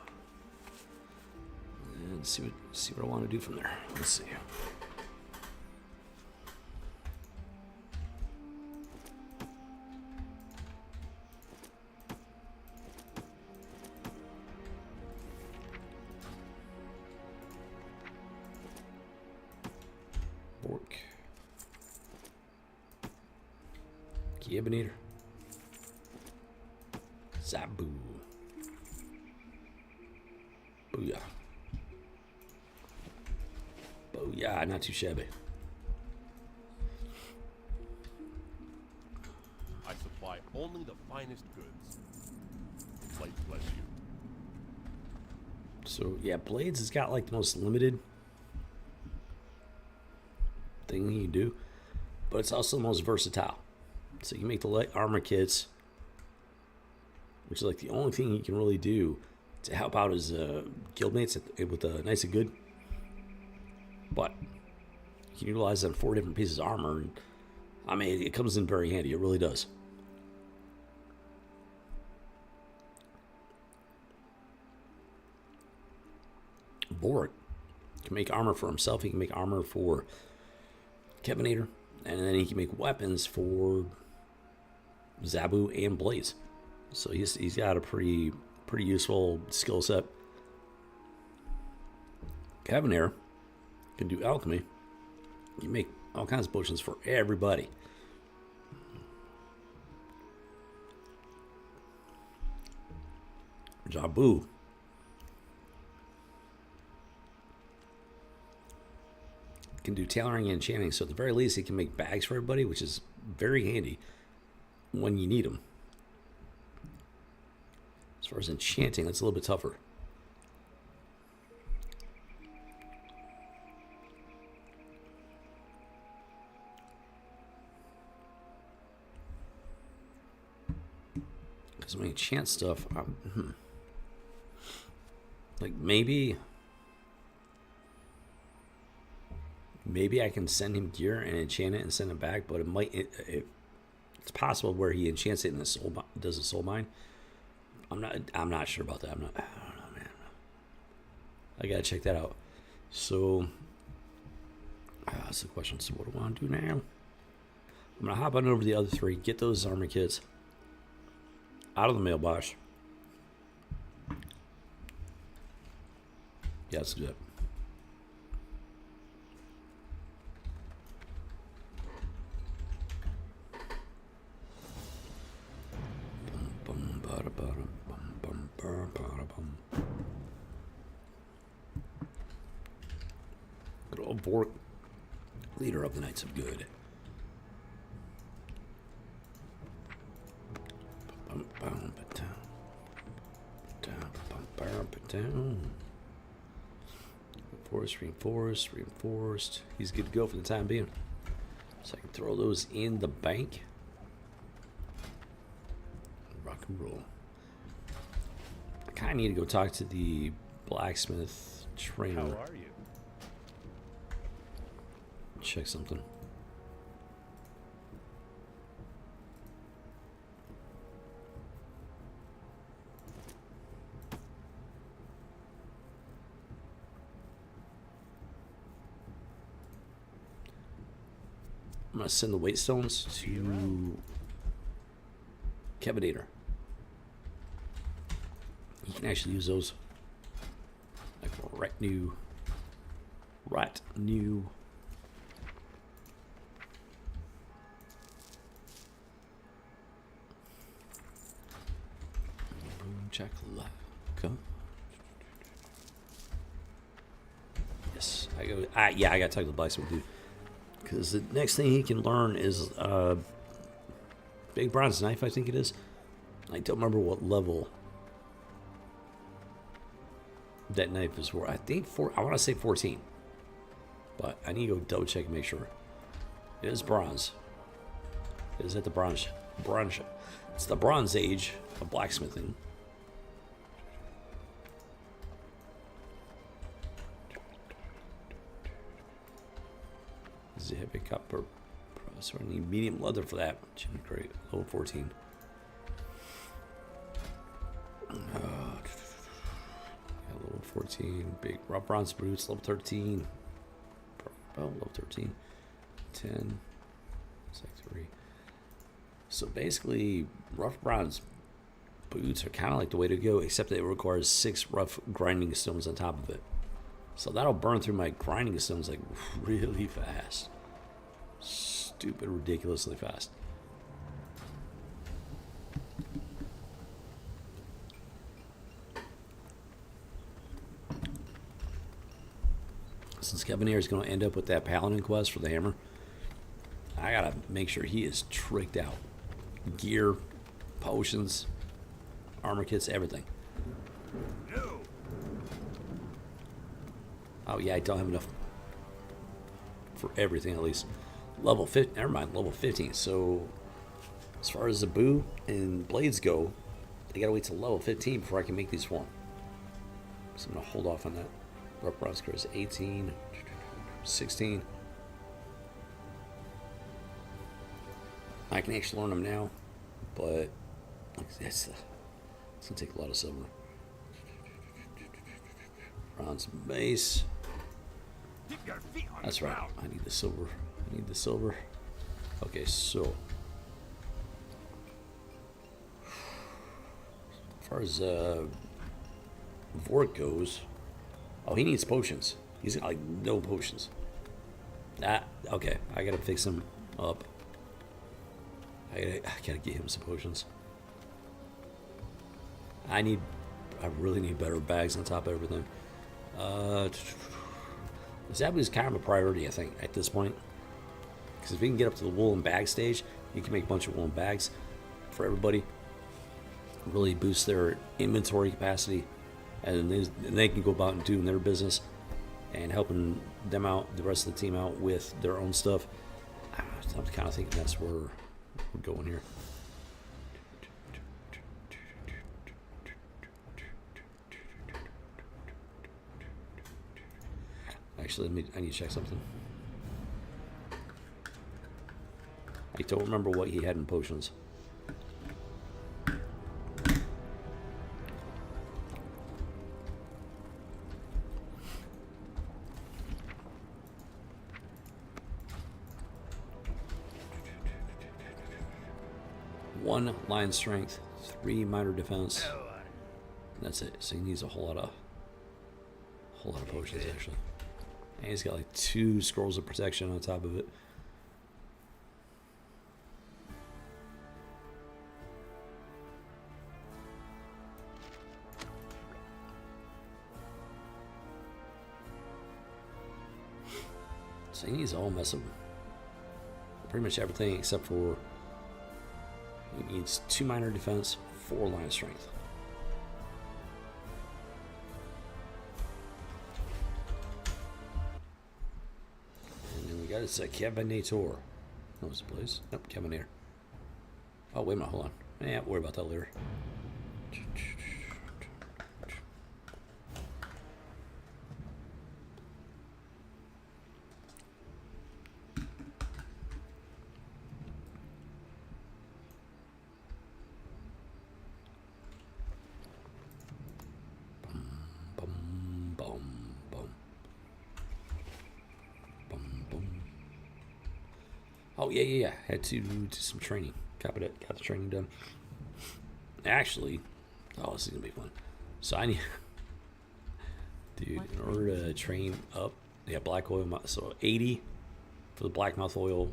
and see what I want to do from there. Let's see. Bork. Gibbinator. Zabu. Booyah. Booyah, not too shabby. I supply only the finest goods. Light bless you. So yeah, Blades has got like the most limited thing you can do, but it's also the most versatile. So you can make the light armor kits, which is like the only thing he can really do to help out his guildmates with a nice and good. But you can utilize it on 4 different pieces of armor, and I mean, it comes in very handy. It really does. Bork can make armor for himself. He can make armor for Kevinator, and then he can make weapons for Zabu and Blaze. So he's got a pretty useful skill set. Kevinator can do alchemy. You make all kinds of potions for everybody. Zabu can do tailoring and enchanting, so at the very least he can make bags for everybody, which is very handy when you need them. As far as enchanting, that's a little bit tougher. Because when you enchant stuff, like maybe I can send him gear and enchant it and send it back, but it's possible where he enchants it and does a soul mine. I'm not sure about that. I don't know, man. I gotta check that out. So that's the question. So what do I want to do now? I'm gonna hop on over to the other three, get those armor kits out of the mailbox. Yeah, let's do it. Good old Vork, leader of the Knights of Good. Reinforced. He's good to go for the time being. So I can throw those in the bank. Rock and roll. I kind of need to go talk to the blacksmith trainer. How are you? Check something. I'm going to send the weight stones to Kevinator. You can actually use those like right new. Boom, chakalaka. Yes, I go. Yeah, I got to talk to the blacksmith dude. Because the next thing he can learn is big bronze knife, I think it is. I don't remember what level that knife is for. I think I want to say 14. But I need to go double check and make sure. It is bronze. It is at the bronze. It's the Bronze Age of blacksmithing. This is a heavy copper. So I need medium leather for that. Chimney crate, level 14. Level 14. Big rough bronze boots, level 13. Level 13. 10. It's like 3. So basically, rough bronze boots are kind of like the way to go, except that it requires 6 rough grinding stones on top of it. So that'll burn through my grinding stones like really fast. Stupid, ridiculously fast. Since Kevin here is going to end up with that paladin quest for the hammer, I gotta make sure he is tricked out. Gear, potions, armor kits, everything. No. Oh yeah, I don't have enough for everything at least. Level 15, never mind, level 15. So as far as the bow and blades go, I gotta wait till level 15 before I can make these one. So I'm gonna hold off on that. Rough bronze is 18, 16. I can actually learn them now, but it's gonna take a lot of silver. Bronze base. That's right. I need the silver. Okay, so as far as Vork goes, oh, he needs potions. He's got like no potions. Okay. I gotta fix him up. I gotta get him some potions. I really need better bags on top of everything. That was kind of a priority, I think, at this point. Because if we can get up to the woolen bag stage, you can make a bunch of woolen bags for everybody. Really boost their inventory capacity. And they can go about and doing their business and helping them out, the rest of the team out with their own stuff. I'm kind of thinking that's where we're going here. Actually, I need to check something. I don't remember what he had in potions. 1 line strength, 3 minor defense. That's it. So he needs a whole lot of potions actually. And he's got like 2 scrolls of protection on top of it. So he needs a whole mess of pretty much everything except for he needs 2 minor defense, 4 line strength. And then we got it's a Cabinator. That was the place. Nope, Cabinator. Oh, wait a minute, hold on. Yeah, worry about that later. Oh yeah. Had to do some training. Got the training done. Actually, oh, this is gonna be fun. So I need, dude, in order to train up, black oil. So 80 for the black mouth oil,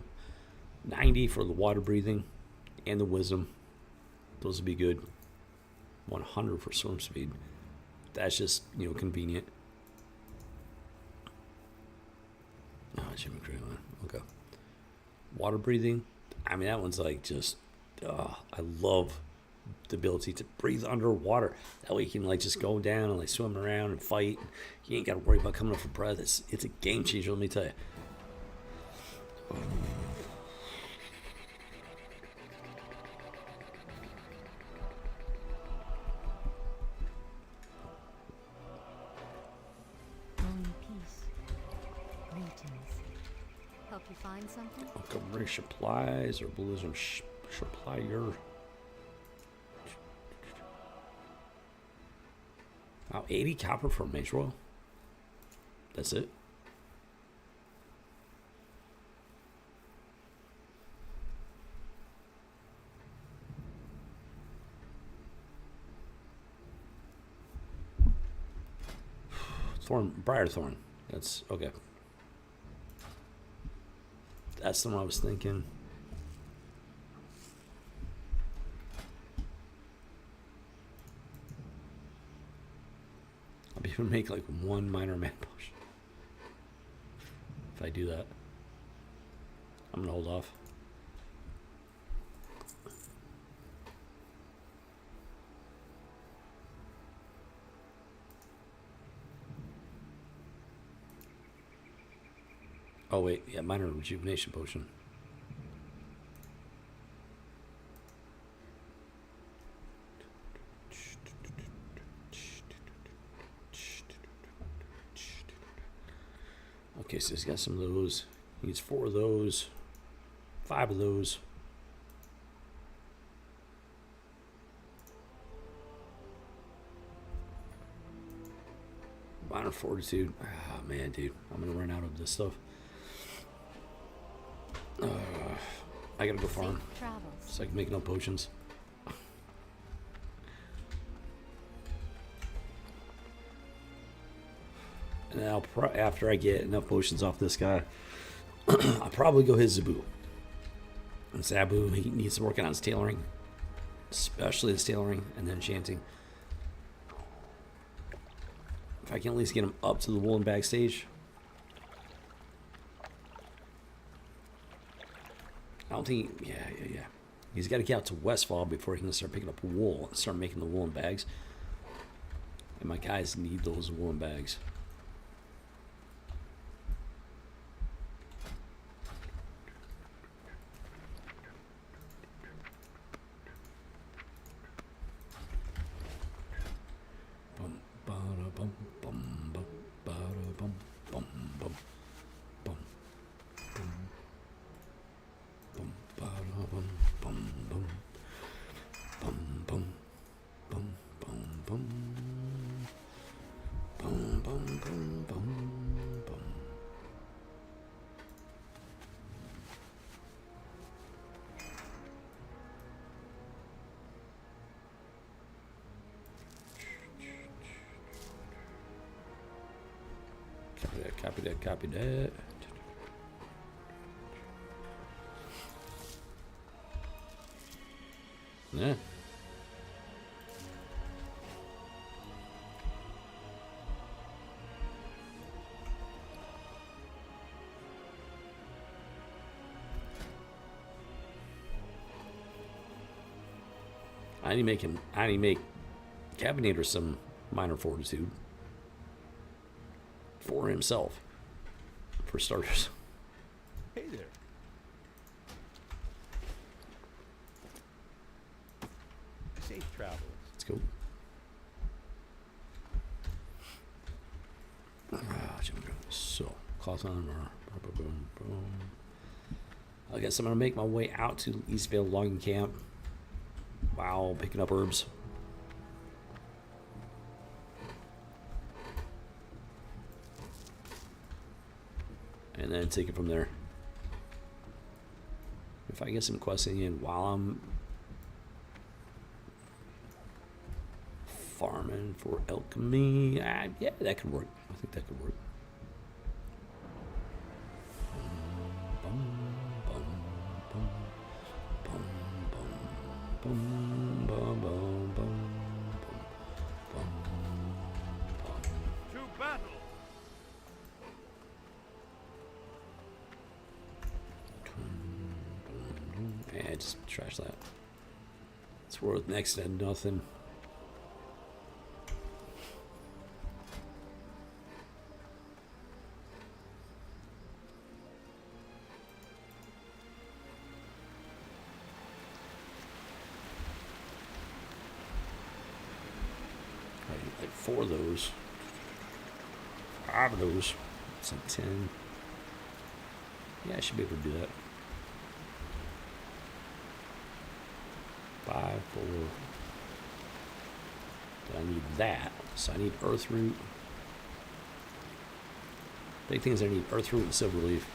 90 for the water breathing, and the wisdom. Those would be good. 100 for swim speed. That's just convenient. Oh, Jimmy Crew. Okay. Water breathing, I mean, that one's like just, I love the ability to breathe underwater. That way you can like just go down and like swim around and fight. You ain't got to worry about coming up for breath. It's a game changer, let me tell you. Only peace. Greetings. Help you find something? Montgomery supplies or Blizzard supplier. Wow, 80 copper for mage royal. That's it. Briarthorn. That's okay. That's the one I was thinking. I'll be able to make like 1 minor mana potion. If I do that, I'm gonna hold off. Oh wait, yeah, minor rejuvenation potion. Okay, so he's got some of those. He needs 4 of those, 5 of those. Minor fortitude. Ah, man, dude, I'm gonna run out of this stuff. I gotta go farm so I can make enough potions. And then after I get enough potions off this guy, I'll probably go hit Zabu. And Zabu, he needs some working on his tailoring, especially his tailoring and then enchanting. If I can at least get him up to the woolen bag stage. I don't think, yeah. He's got to get out to Westfall before he can start picking up wool and start making the woolen bags. And my guys need those woolen bags. Copy that, copy that. Yeah. I need to make Cabinator some minor fortitude for himself, for starters. Hey there. Safe travels. Let's go. So, cloth armor. Boom, boom, boom. I guess I'm gonna make my way out to Eastvale Logging Camp. Wow, picking up herbs. And then take it from there. If I get some questing in while I'm farming for alchemy, yeah, that could work. I think that could work. To battle. Yeah, just trash that. It's worth next to nothing. Like 4 of those. 5 of those. It's like 10. Yeah, I should be able to do that. 5, 4. But I need that. So I need earth root. Big thing is I need earth root and silver leaf.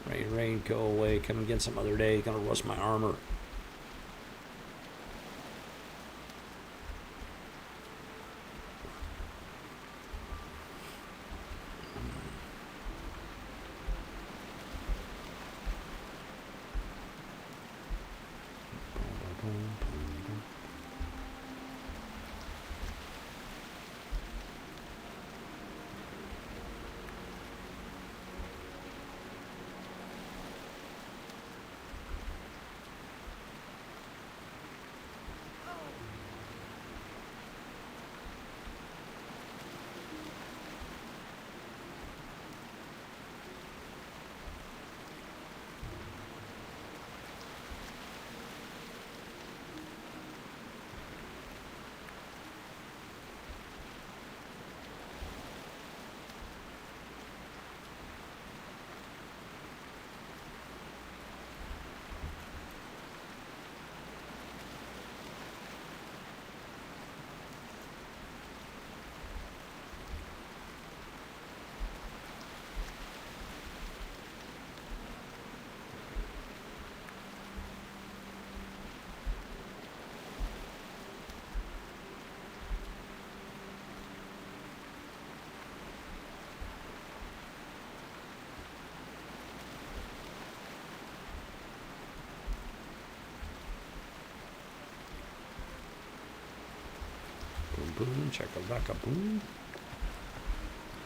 Rain, rain, go away. Come again some other day. Gonna rust my armor. Boom, check a back up, boom.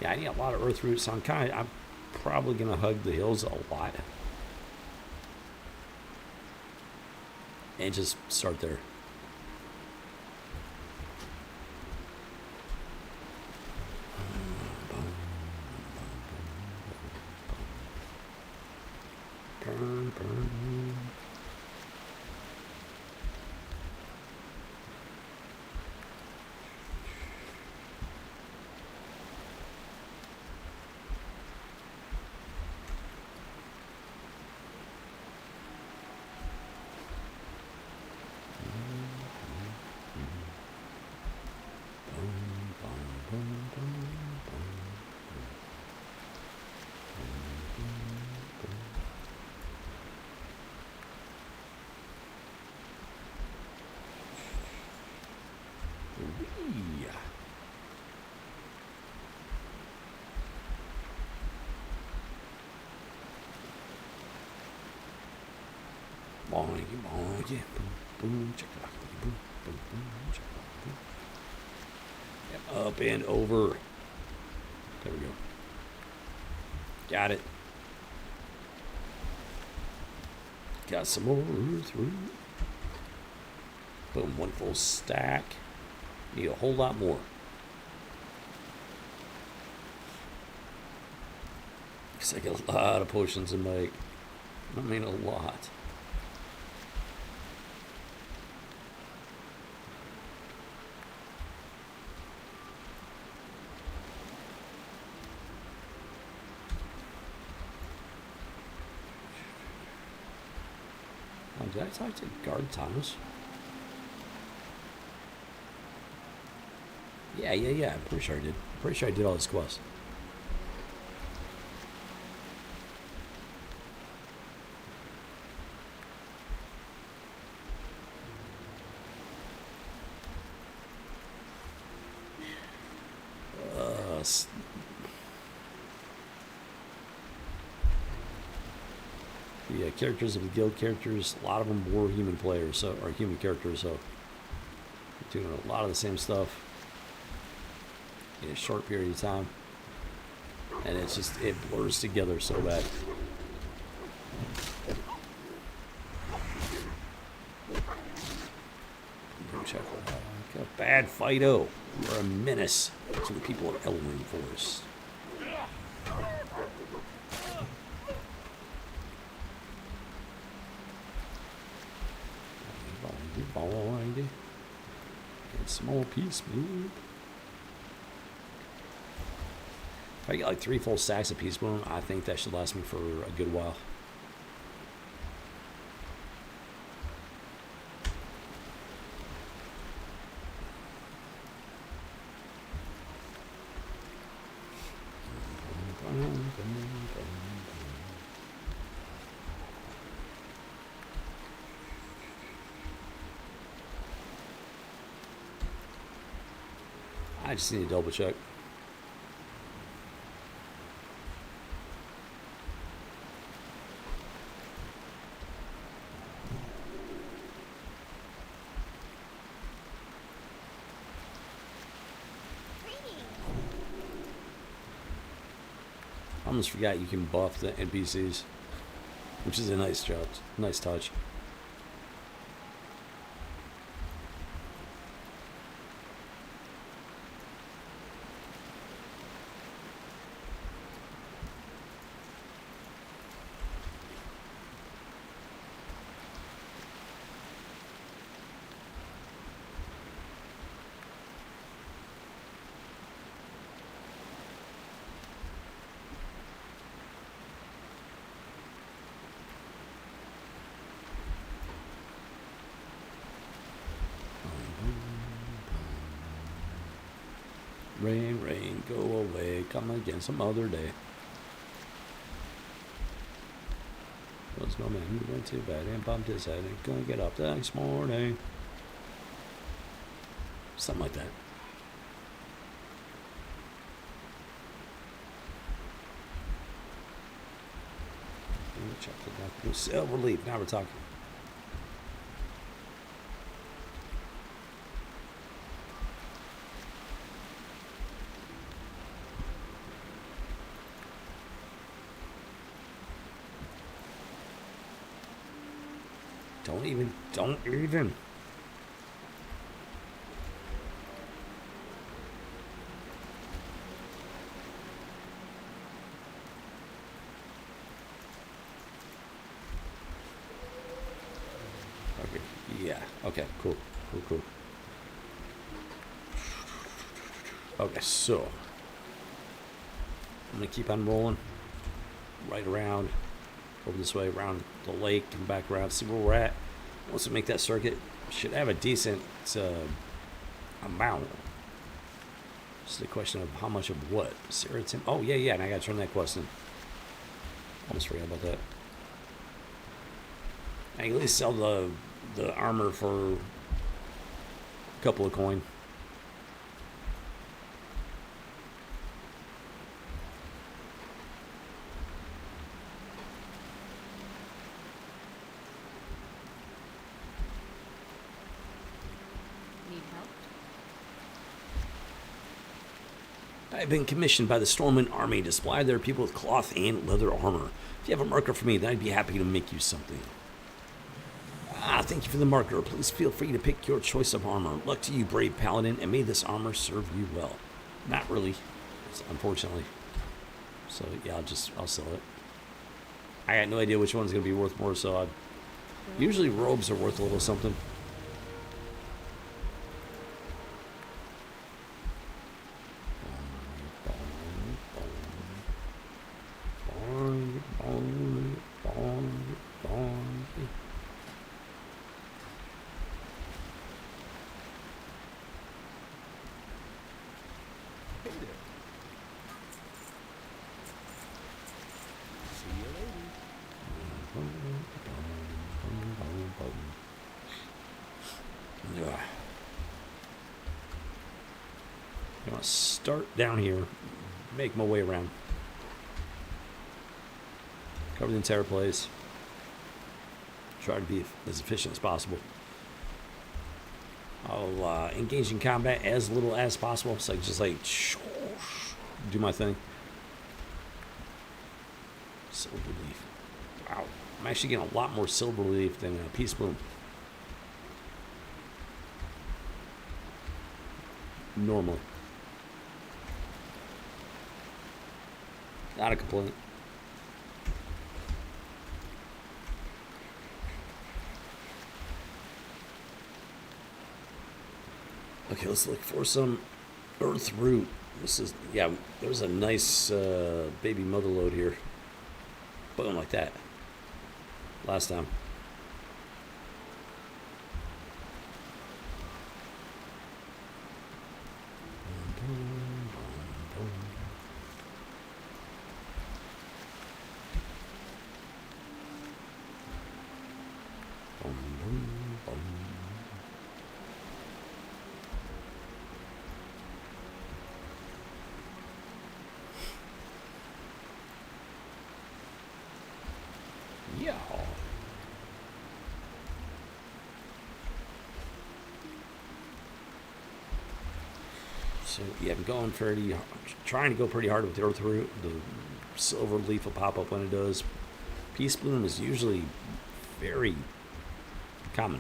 Yeah, I need a lot of earth roots. So I'm probably gonna hug the hills a lot. And just start there. Burn, burn. Boing, boing, yeah. Boom, boom, check it out. Boom, boom, boom, check it out. Boom. Yep, up and over. There we go. Got it. Got some more through. Boom, one full stack. Need a whole lot more. Looks like a lot of potions to make. I mean, a lot. Oh, did I talk to Guard Thomas? Yeah. I'm pretty sure I did. I'm pretty sure I did all his quests. The characters of the guild characters, a lot of them were human players, so or human characters, so doing a lot of the same stuff in a short period of time, and it's just it blurs together so bad. Check it out. Like a bad fight-o. We're a menace to the people of Elwyn Forest. Get some more peace, bloom. If I get like 3 full stacks of peace bloom, I think that should last me for a good while. I just need to double check. I almost forgot you can buff the NPCs, which is a nice job, nice touch. Rain, rain, go away, come again some other day. Was no man who went to bed and bumped his head and gonna get up the next morning. Something like that. Check the silver leaf. Now we're talking. Don't even. Okay, yeah, okay, cool. Okay, so I'm gonna keep on rolling right around, over this way, around the lake, come back around, see where we're at. Once we make that circuit, should have a decent amount. Just a question of how much of what. Serotin. Oh yeah, and I gotta turn that quest in. Almost forgot about that. I can at least sell the armor for a couple of coin. I've been commissioned by the Stormwind Army to supply their people with cloth and leather armor. If you have a marker for me, then I'd be happy to make you something. Ah, thank you for the marker. Please feel free to pick your choice of armor. Luck to you, brave paladin, and may this armor serve you well. Not really, unfortunately. So yeah, I'll sell it. I got no idea which one's gonna be worth more, so usually robes are worth a little something. Hey there. See you later. Yeah. I'm gonna start down here, make my way around, cover the entire place, try to be as efficient as possible. I'll engage in combat as little as possible, so I can just like do my thing. Silver leaf. Wow, I'm actually getting a lot more silver leaf than peace bloom. Normally. Not a complaint. Okay, let's look for some earth root. This is, yeah, there was a nice baby mother lode here. Boom, like that. Last time. Yeah. So yeah, I'm going pretty, trying to go pretty hard with the earth root. The silver leaf will pop up when it does. Peace bloom is usually very common.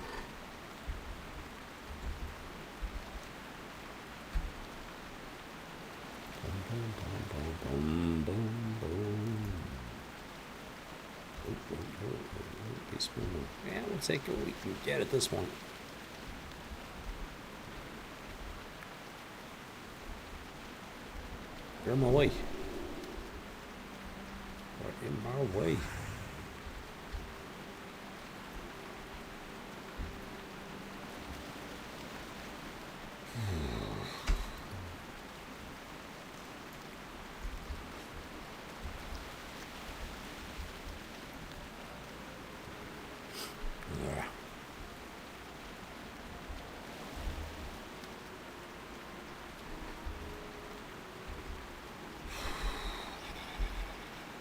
Peace bloom. Yeah, we'll take what we can get at this point. You're in my way. You're in my way.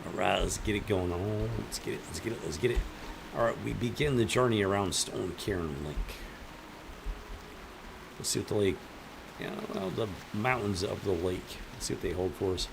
Alright, let's get it going on. Let's get it. Alright, we begin the journey around Stone Cairn Lake. Let's see what the lake, yeah, well, the mountains of the lake. Let's see what they hold for us.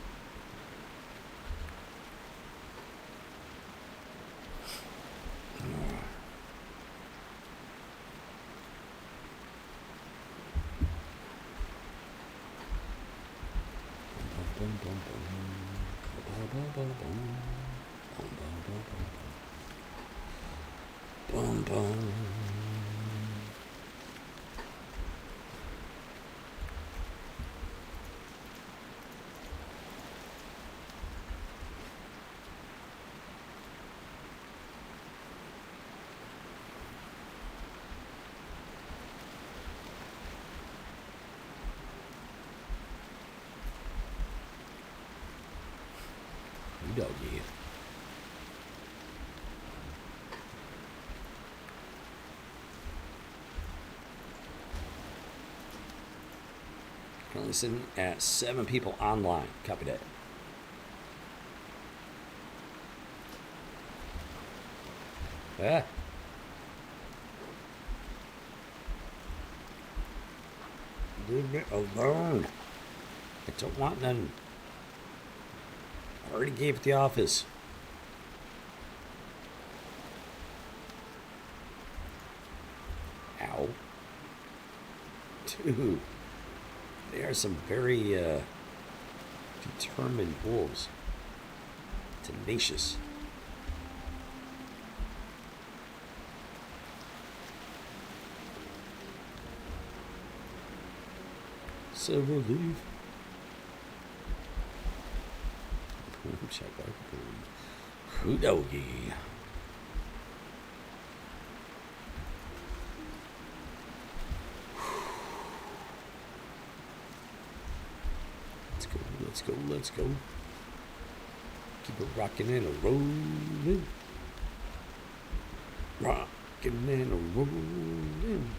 Boom, boom. Doggy. Currently sitting at 7 people online. Copy that. Ah. Leave me alone. I don't want none. I already gave it the office. Ow. Dude. They are some very determined wolves. Tenacious. Silver leaf. Boom, check out boom. Hoodogie. Let's go, let's go, let's go. Keep it rocking and a rolling. Rocking and a rolling.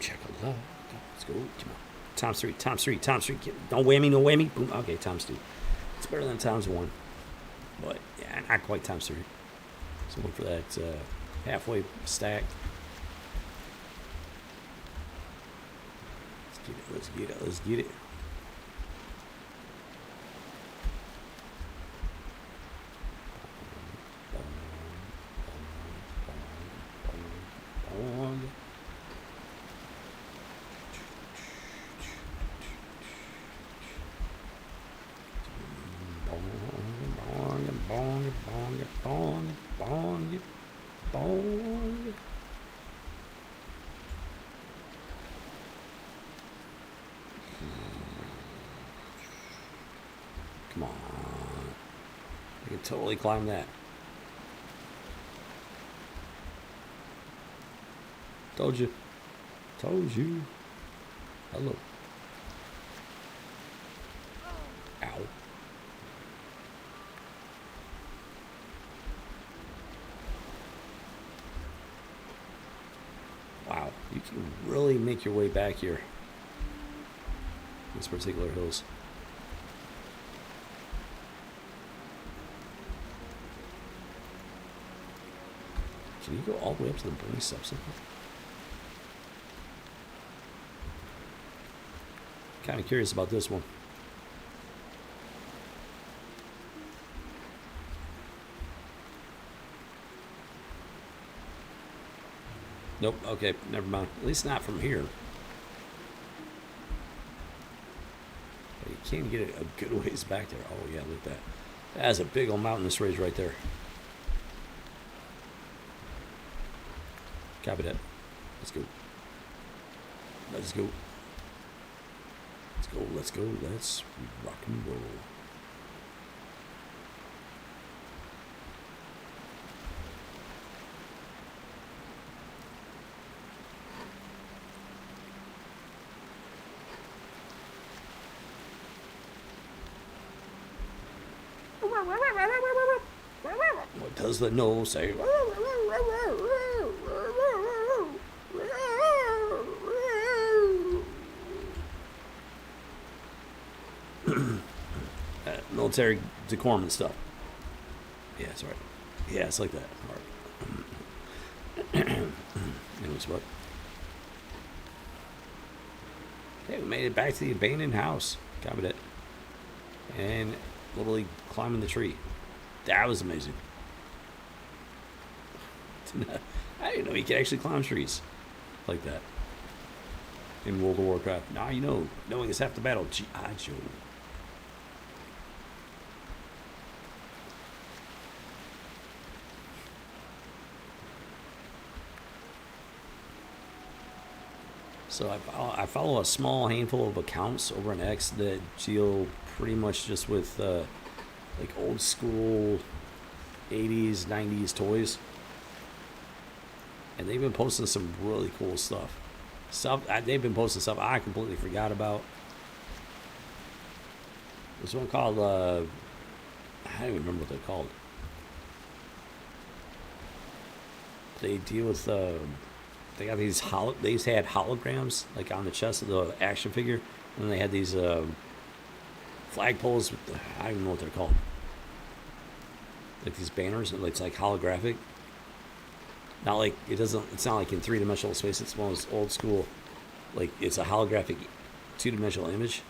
Check it out. Let's go. Come on. Times three, times three, times three. Don't whammy, no whammy. Boom. Okay, times two. It's better than times one. But, yeah, not quite times three. So look for that halfway stack. Let's get it, let's get it, let's get it. Come on. I can totally climb that. Told you. Told you. Hello. Ow. Wow. You can really make your way back here. These particular hills. Can you go all the way up to the burning substance? Kind of curious about this one. Nope, okay, never mind. At least not from here. But you can get it a good ways back there. Oh yeah, look at that. That is a big old mountainous ridge right there. Copy that. Let's go. Let's go. Let's go, let's go, let's rock and roll. What does the nose say? Military decorum and stuff. Yeah, that's right. Yeah, it's like that. All right. Anyways, what? Hey, we made it back to the abandoned house. Covered it. And literally climbing the tree. That was amazing. I didn't know you could actually climb trees like that in World of Warcraft. Now you know. Knowing is half the battle. G.I. Joe. So I follow a small handful of accounts over on X that deal pretty much just with like old school 80s, 90s toys. And they've been posting some really cool stuff. They've been posting stuff I completely forgot about. There's one called, I don't even remember what they're called. They deal with, they got these, they used to have holograms, like on the chest of the action figure. And they had these flagpoles with, I don't even know what they're called. Like these banners, it's like holographic. Not like, it's not like in three-dimensional space. It's one of those old school, like it's a holographic two-dimensional image,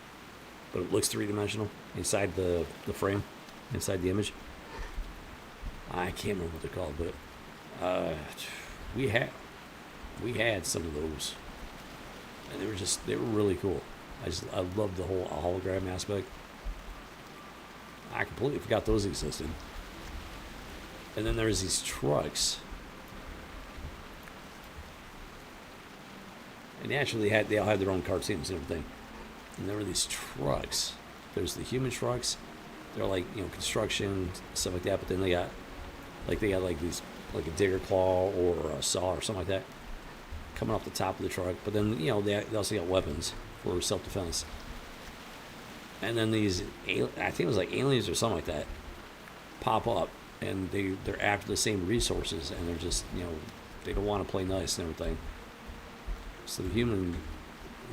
but it looks three-dimensional inside the frame, inside the image. I can't remember what they're called, but we had some of those, and they were really cool. I loved the whole hologram aspect. I completely forgot those existed. And then there's these trucks. And naturally, they all had their own cartoons and everything. And there were these trucks. There's the human trucks. They're like, construction, stuff like that. But then they got these, like a digger claw or a saw or something like that coming off the top of the truck. But then, they also got weapons for self-defense. And then these, I think it was like aliens or something like that, pop up. And they're after the same resources. And they're just, they don't want to play nice and everything. So the human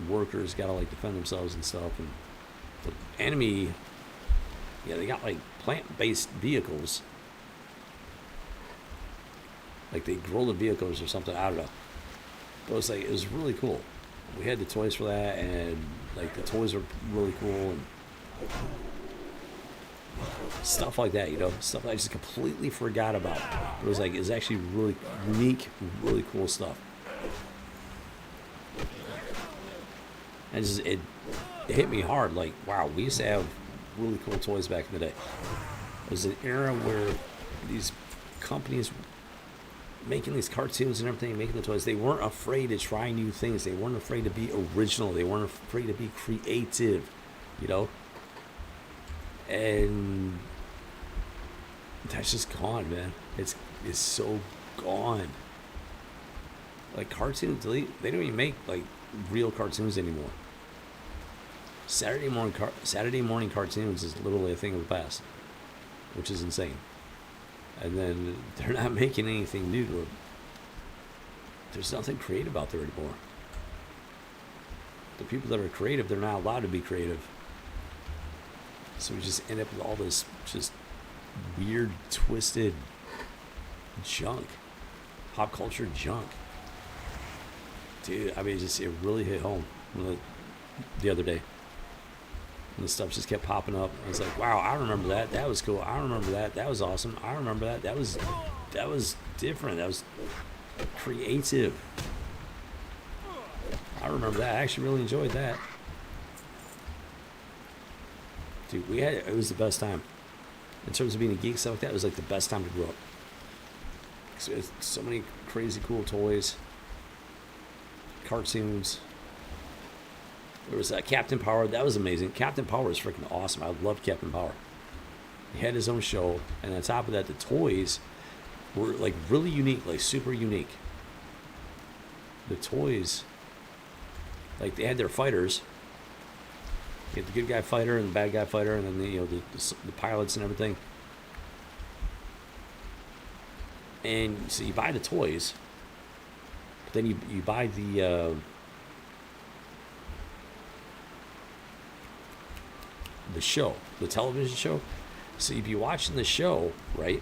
workers gotta like defend themselves and stuff, and the enemy, they got like plant-based vehicles, like they grow the vehicles or something. I don't know, but it was really cool. We had the toys for that, and like the toys were really cool and stuff like that. Stuff I just completely forgot about. It was actually really unique, really cool stuff. And it hit me hard, like, wow, we used to have really cool toys back in the day. It was an era where these companies making these cartoons and everything, making the toys, they weren't afraid to try new things. They weren't afraid to be original. They weren't afraid to be creative, And that's just gone, man. It's so gone. Like cartoons, they don't even make like real cartoons anymore. Saturday morning cartoons is literally a thing of the past, which is insane. And then they're not making anything new to it. There's nothing creative out there anymore. The people that are creative, they're not allowed to be creative. So we just end up with all this just weird, twisted junk, pop culture junk. Dude, I mean, it really hit home the other day. And the stuff just kept popping up. I was like, wow, I remember that. That was cool. I remember that. That was awesome. I remember that. That was different. That was creative. I remember that. I actually really enjoyed that. Dude, it was the best time. In terms of being a geek, stuff like that, it was like the best time to grow up. So many crazy cool toys. Cartoons. There was Captain Power. That was amazing. Captain Power was freaking awesome. I loved Captain Power. He had his own show. And on top of that, the toys were like really unique, like super unique. The toys, like they had their fighters. You had the good guy fighter and the bad guy fighter, and then the pilots and everything. And so you buy the toys, but then you buy the show, the television show. So you'd be watching the show, right,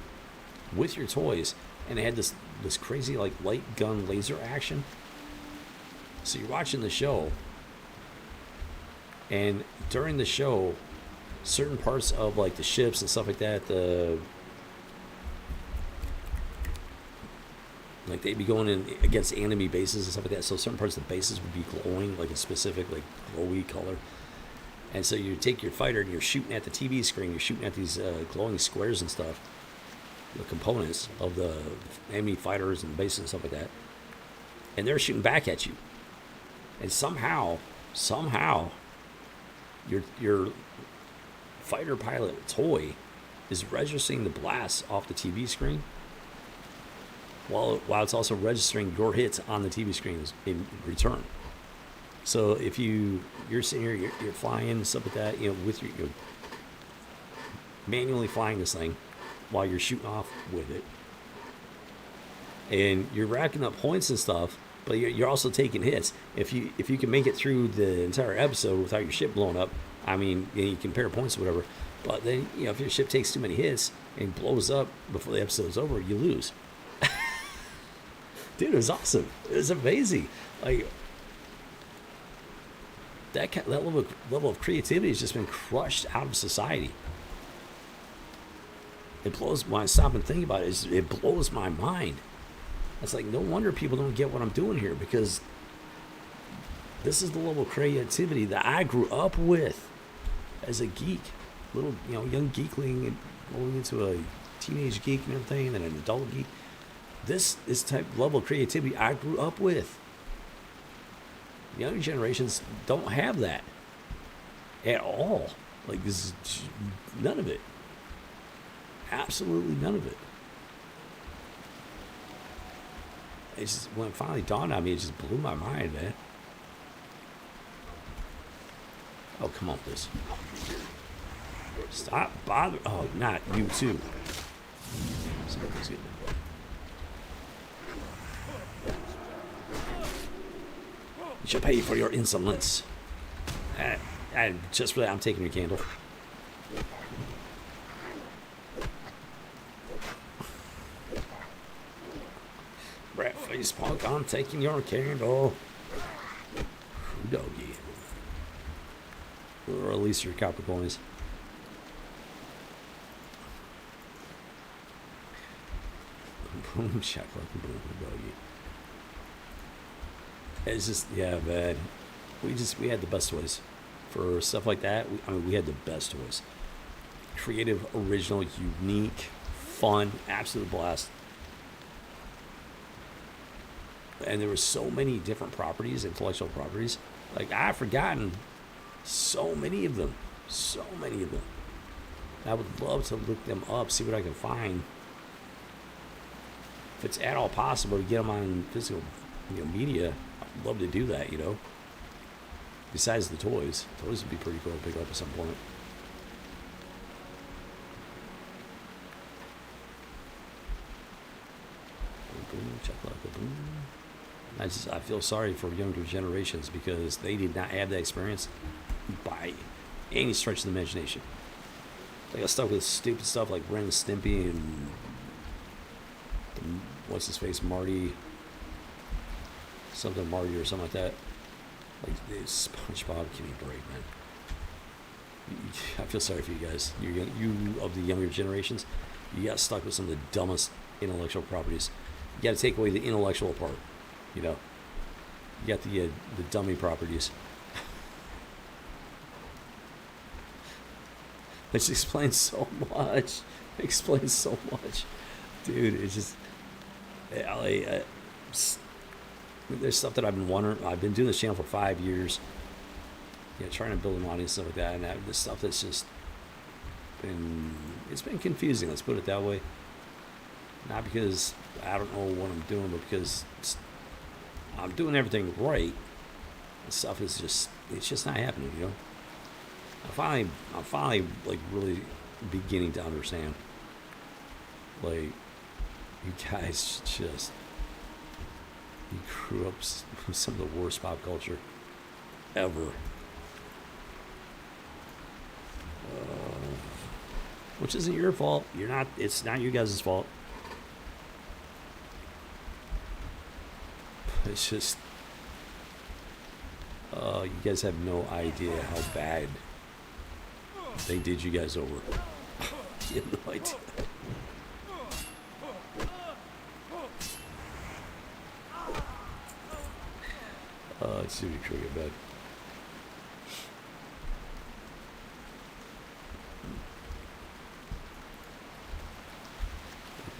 with your toys, and they had this crazy like light gun laser action. So you're watching the show, And during the show, certain parts of like the ships and stuff like that, like they'd be going in against enemy bases and stuff like that. So certain parts of the bases would be glowing like a specific like glowy color. And so you take your fighter and you're shooting at the TV screen. You're shooting at these glowing squares and stuff, the components of the enemy fighters and bases and stuff like that. And they're shooting back at you. And somehow, your fighter pilot toy is registering the blasts off the TV screen, while it's also registering your hits on the TV screen in return. So if you're sitting here, you're flying and stuff like that, with you're manually flying this thing while you're shooting off with it, and you're racking up points and stuff, but you're also taking hits. If you can make it through the entire episode without your ship blowing up, I mean, you can compare points or whatever. But then, if your ship takes too many hits and blows up before the episode's over, you lose. Dude, it was awesome. It was amazing. Like that level of creativity has just been crushed out of society. It blows. When I stop and think about it, it blows my mind. It's like, no wonder people don't get what I'm doing here, because this is the level of creativity that I grew up with as a geek, little young geekling, and going into a teenage geek and everything, and then an adult geek. This is the type of level of creativity I grew up with. Younger generations don't have that at all. Like, this is none of it. Absolutely none of it. It's just, when it finally dawned on me, it just blew my mind, man. Oh, come on, Liz. Stop bothering. Oh, not you too. Somebody's getting it. You shall pay for your insolence. Just for that, I'm taking your candle. Rat face punk, I'm taking your candle. Doggy. Or at least your copper coins. Boom, shakalaka, boom, doggy. It's just, yeah, man. We had the best toys for stuff like that. We had the best toys. Creative, original, unique, fun, absolute blast. And there were so many different properties, intellectual properties. Like, I've forgotten so many of them. So many of them. I would love to look them up, see what I can find. If it's at all possible to get them on physical media, I'd love to do that, Besides the toys. Toys would be pretty cool to pick up at some point. Boom, chakalaka, boom. I feel sorry for younger generations because they did not have that experience by any stretch of the imagination. They got stuck with stupid stuff like Ren and Stimpy and what's his face, Marty, something Marty or something like that. Like SpongeBob, give me a break, man. I feel sorry for you guys. You of the younger generations, you got stuck with some of the dumbest intellectual properties. You got to take away the intellectual part. You got the dummy properties. It just explains so much. It explains so much, dude. It's just there's stuff that I've been wondering. I've been doing this channel for 5 years. Trying to build an audience and stuff like that, and this stuff that's just it's been confusing. Let's put it that way. Not because I don't know what I'm doing, but because I'm doing everything right. This stuff is it's just not happening, I'm finally like really beginning to understand. Like, you guys you grew up with some of the worst pop culture ever. Which isn't your fault. It's not you guys' fault. It's just, You guys have no idea how bad they did you guys over. You have no idea. Let's see if we can get bad.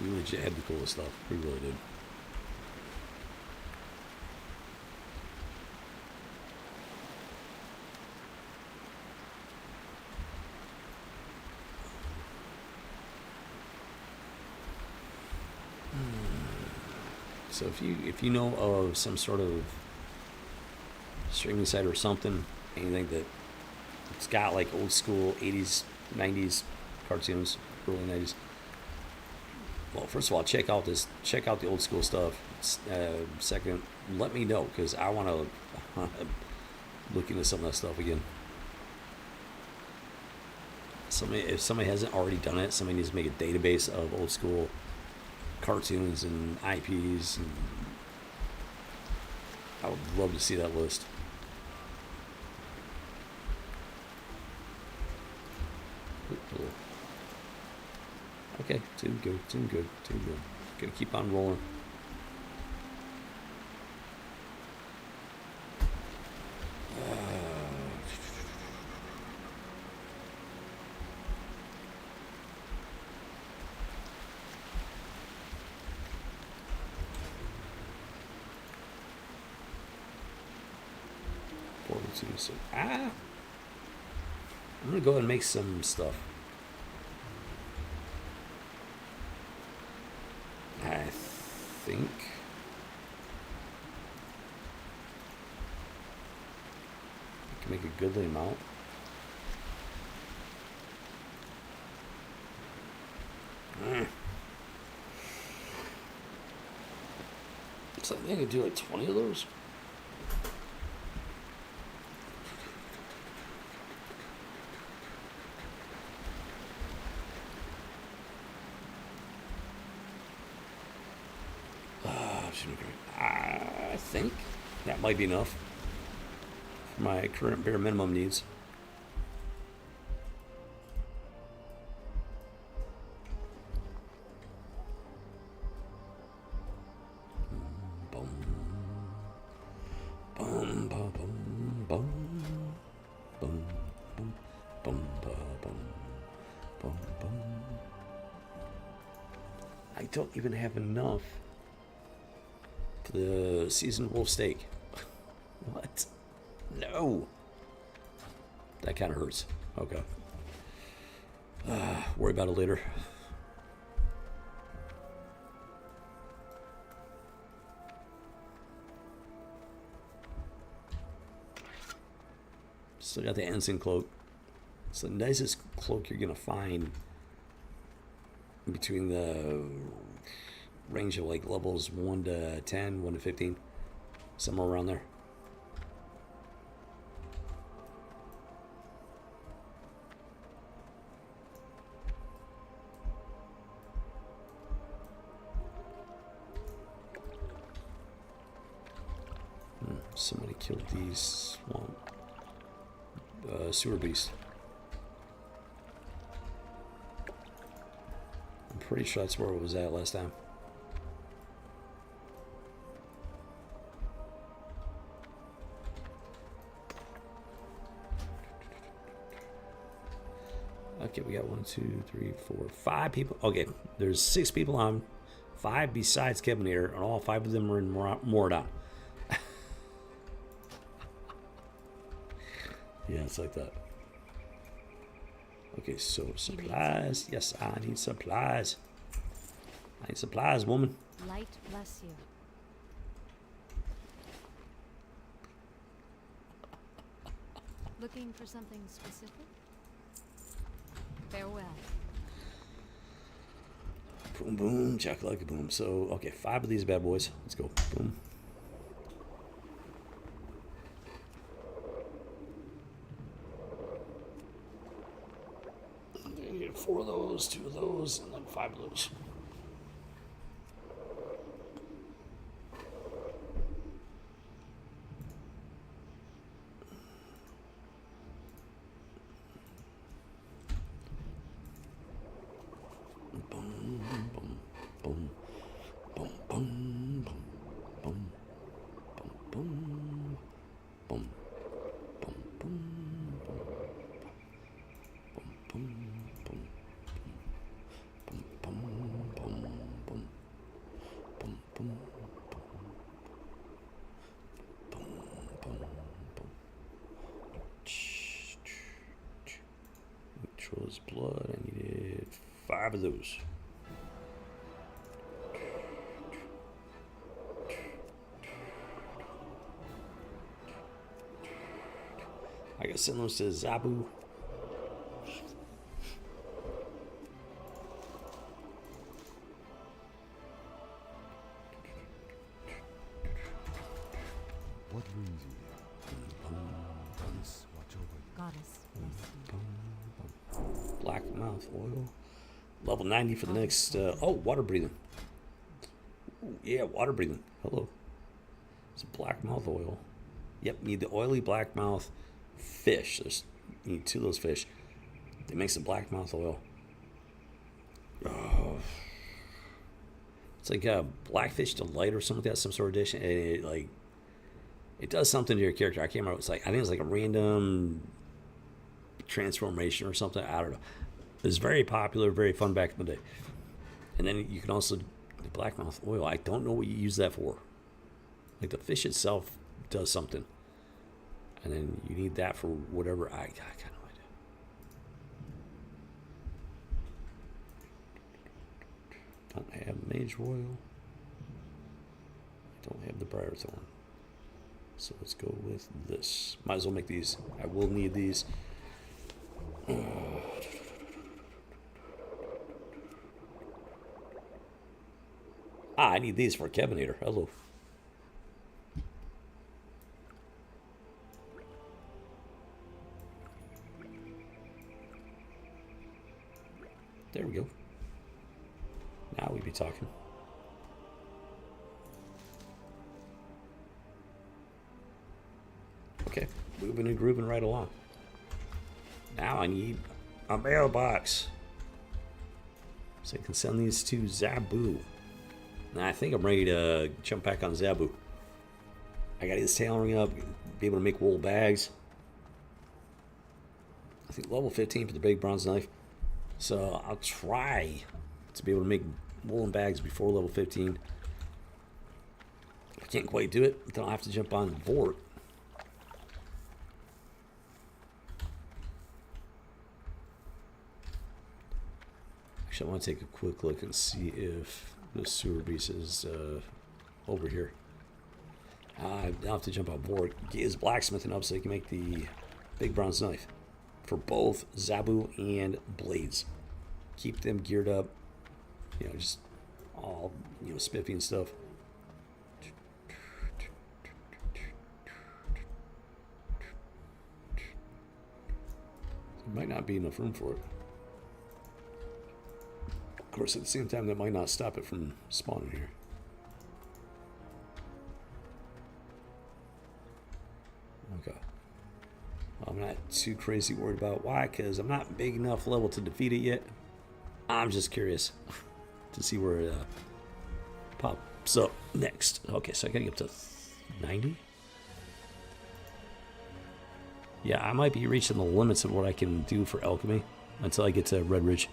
We legit had the coolest stuff. We really did. So if you know of some sort of streaming site or something, anything that it's got like old school 80s, 90s cartoons, early 90s. Well, first of all, check out the old school stuff. Second, let me know because I want to look into some of that stuff again. If somebody hasn't already done it, somebody needs to make a database of old school cartoons and IPs, and I would love to see that list. Okay, too good. Gonna keep on rolling. So, I'm gonna go ahead and make some stuff. I think I can make a goodly amount. So I think I could do like 20 of those. I think that might be enough for my current bare minimum needs. Boom. Boom, boom, boom, boom. Boom, boom, boom, boom, boom, boom. I don't even have enough for the seasoned wolf steak. What? No. That kind of hurts. Okay. Worry about it later. Still got the ensign cloak. It's the nicest cloak you're gonna find between the range of like levels 1 to 10, 1 to 15, somewhere around there. Somebody killed these swamp sewer beasts. I'm pretty sure that's where it was at last time. Okay, we got 1, 2, 3, 4, 5 people. Okay, there's 6 people on, 5 besides Kevin here, and all 5 of them are in Mordon. Yeah, it's like that. Okay, so supplies. Yes, I need supplies. I need supplies, woman. Light bless you. Looking for something specific? Farewell. Boom, boom, chakalaka boom. So, okay, 5 of these bad boys. Let's go. Boom. I need 4 of those, 2 of those, and then 5 of those. Control his blood. I needed 5 of those. I gotta send those to Zabu. What brings you here? Goddess, watch over you. Goddess, bless you. Black mouth oil. Level 90 for the next. Oh, water breathing. Ooh, yeah, water breathing. Hello. It's black mouth oil. Yep, need the oily black mouth fish. You need 2 of those fish. They make some black mouth oil. Oh. It's like a blackfish delight or something like that, some sort of dish. And it does something to your character. I can't remember. I think it's like a random transformation or something. I don't know. It was very popular, very fun back in the day. And then you can also the blackmouth oil. I don't know what you use that for. Like the fish itself does something, and then you need that for whatever. I got no idea. Don't have mage oil. Don't have the briar thorn. So let's go with this. Might as well make these. I will need these. I need these for Kevinator. Hello. There we go. Now we be talking. Okay, moving and grooving right along. Now I need a mailbox, so I can send these to Zabu. Now I think I'm ready to jump back on Zabu. I got his tailoring up, be able to make wool bags. I think level 15 for the big bronze knife. So I'll try to be able to make woolen bags before level 15. I can't quite do it, then I'll have to jump on Vort. Actually, I want to take a quick look and see if the sewer beast is over here. I'll have to jump on Vort, get his blacksmithing up so he can make the big bronze knife for both Zabu and blades. Keep them geared up, just all, spiffy and stuff. There might not be enough room for it. Of course, at the same time, that might not stop it from spawning here. Okay. I'm not too crazy worried about why, because I'm not big enough level to defeat it yet. I'm just curious to see where it pops up next. Okay, so I gotta get up to 90? Yeah, I might be reaching the limits of what I can do for alchemy until I get to Red Ridge.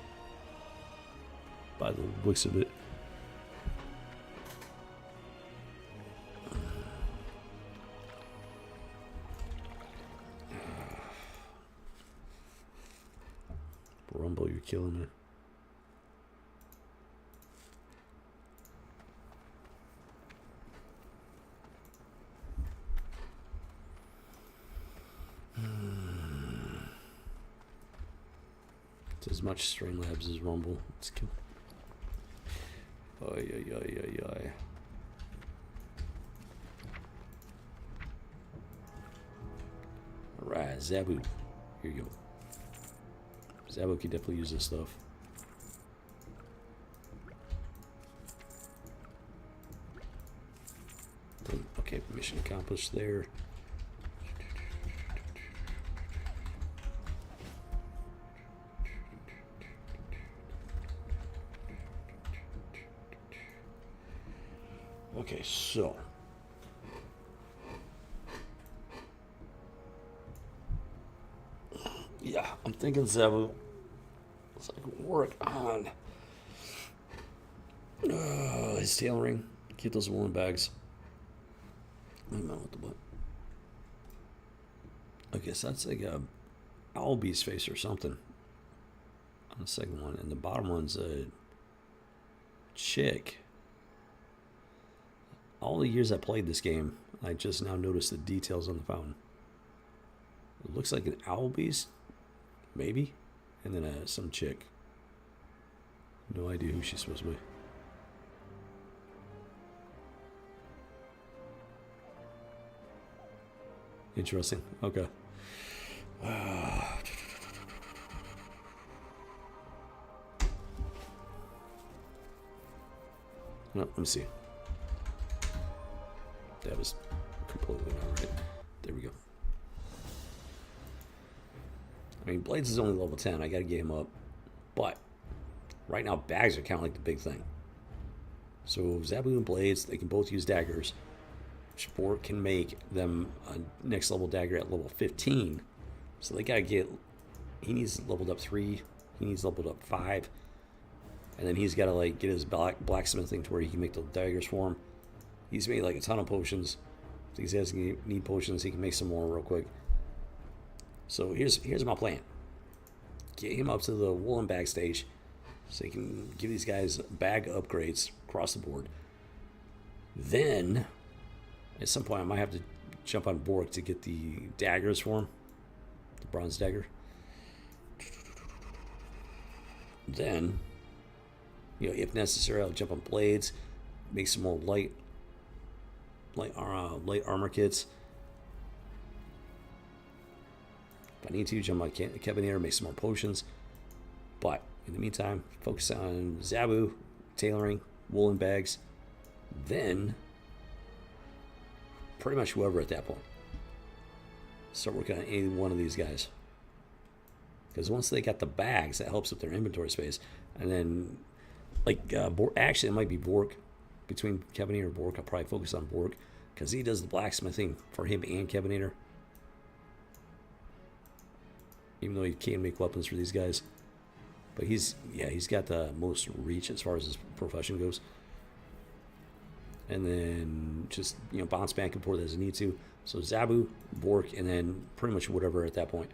By the looks of it. Rumble, you're killing me. It's as much Strain Labs as Rumble. Let's kill. Ay, ay, ay, ay, ay. Alright, Zabu. Here you go. Zabu can definitely use this stuff. Okay, mission accomplished there. Okay, so yeah, I'm thinking Zabu. So I can work on his tailoring. Keep those woolen bags. Okay, so that's like a owl beast face or something. on the second one, and the bottom one's a chick. All the years I played this game, I just now noticed the details on the fountain. It looks like an owl beast, maybe, and then some chick. No idea who she's supposed to be. Interesting. Okay. No, let me see. That was completely not right. There we go. I mean, Blades is only level 10. I gotta get him up. But right now, bags are kind of like the big thing. So Zabu and Blades, they can both use daggers. Sport can make them a next level dagger at level 15. So they gotta get... He needs leveled up 3. He needs leveled up 5. And then he's gotta like get his blacksmithing to where he can make the daggers for him. He's made like a ton of potions. These guys need potions. He can make some more real quick. So here's my plan. Get him up to the woolen bag stage so he can give these guys bag upgrades across the board. Then, at some point, I might have to jump on Bork to get the daggers for him. The bronze dagger. Then, you know, if necessary, I'll jump on Blades, make some more light armor kits. If I need to, jump on Kevinator, make some more potions. But in the meantime, focus on Zabu, tailoring, woolen bags. Then, pretty much whoever at that point. Start working on any one of these guys. Because once they got the bags, that helps with their inventory space. And then, like, actually, it might be Bork. Between Kevinator and Bork, I'll probably focus on Bork. Because he does the blacksmithing for him and Kevinator. Even though he can't make weapons for these guys. But he's got the most reach as far as his profession goes. And then just, you know, bounce back and forth as I need to. So Zabu, Bork, and then pretty much whatever at that point.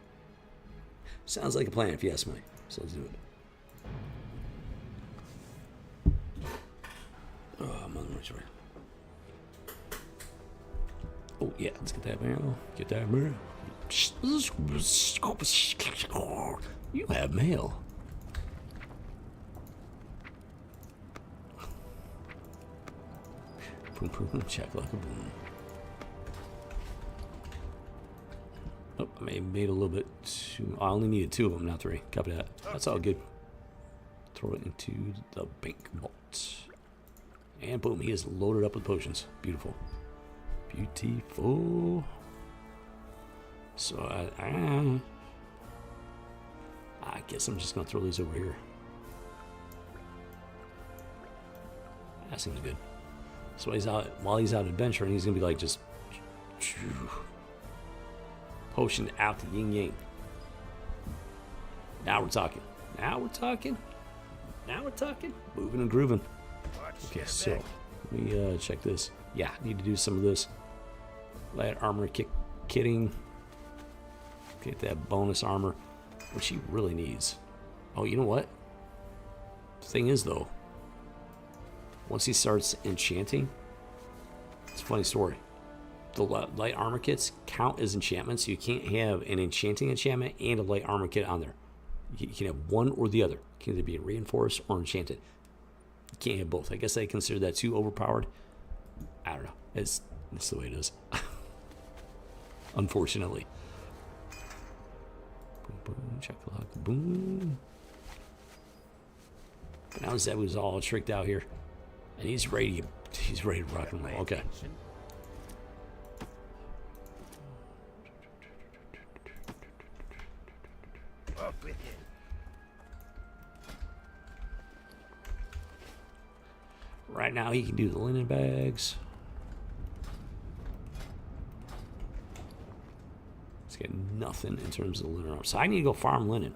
Sounds like a plan if you ask me. So let's do it. Oh, I'm on the right way. Oh, yeah, let's get that mail. Get that mail. You have mail. Boom, boom, check like a boom. Oh, I may have made a little bit too... I only needed 2 of them, not 3. Copy that. That's all good. Throw it into the bank vault. And boom, he is loaded up with potions. Beautiful. Beautiful. So I guess I'm just gonna throw these over here. That seems good. So while he's out adventuring, he's gonna be like just potioned out the yin yang. Now we're talking. Now we're talking. Now we're talking. Moving and grooving. Okay, so let me check this. Yeah, need to do some of this. Light armor kitting. Get that bonus armor, which he really needs. Oh, you know what? The thing is, though, once he starts enchanting, it's a funny story. The light armor kits count as enchantments, so you can't have an enchanting enchantment and a light armor kit on there. You can have one or the other. It can either be reinforced or enchanted. You can't have both. I guess they consider that too overpowered. I don't know. That's the way it is. Unfortunately. Boom, boom, chocolate, boom. But now Zebu's all tricked out here, and he's ready. He's ready to rock and roll. Okay. Up with it. Right now, he can do the linen bags. He's got nothing in terms of the linen armor. So I need to go farm linen.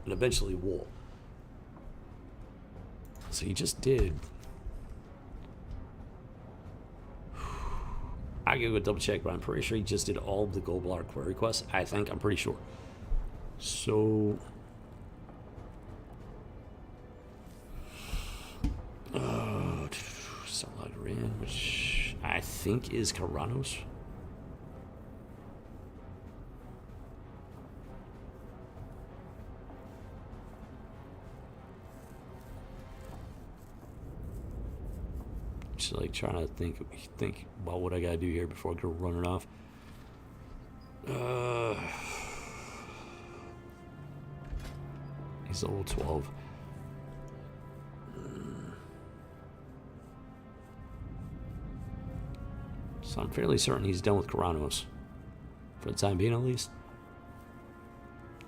And eventually wool. So he just did. I gotta go double check, but I'm pretty sure he just did all of the Gold Bar query quests. I'm pretty sure. So think is Karanos. Just like trying to think about what I gotta do here before I go running off. He's level 12. So I'm fairly certain he's done with Karanos. For the time being, at least.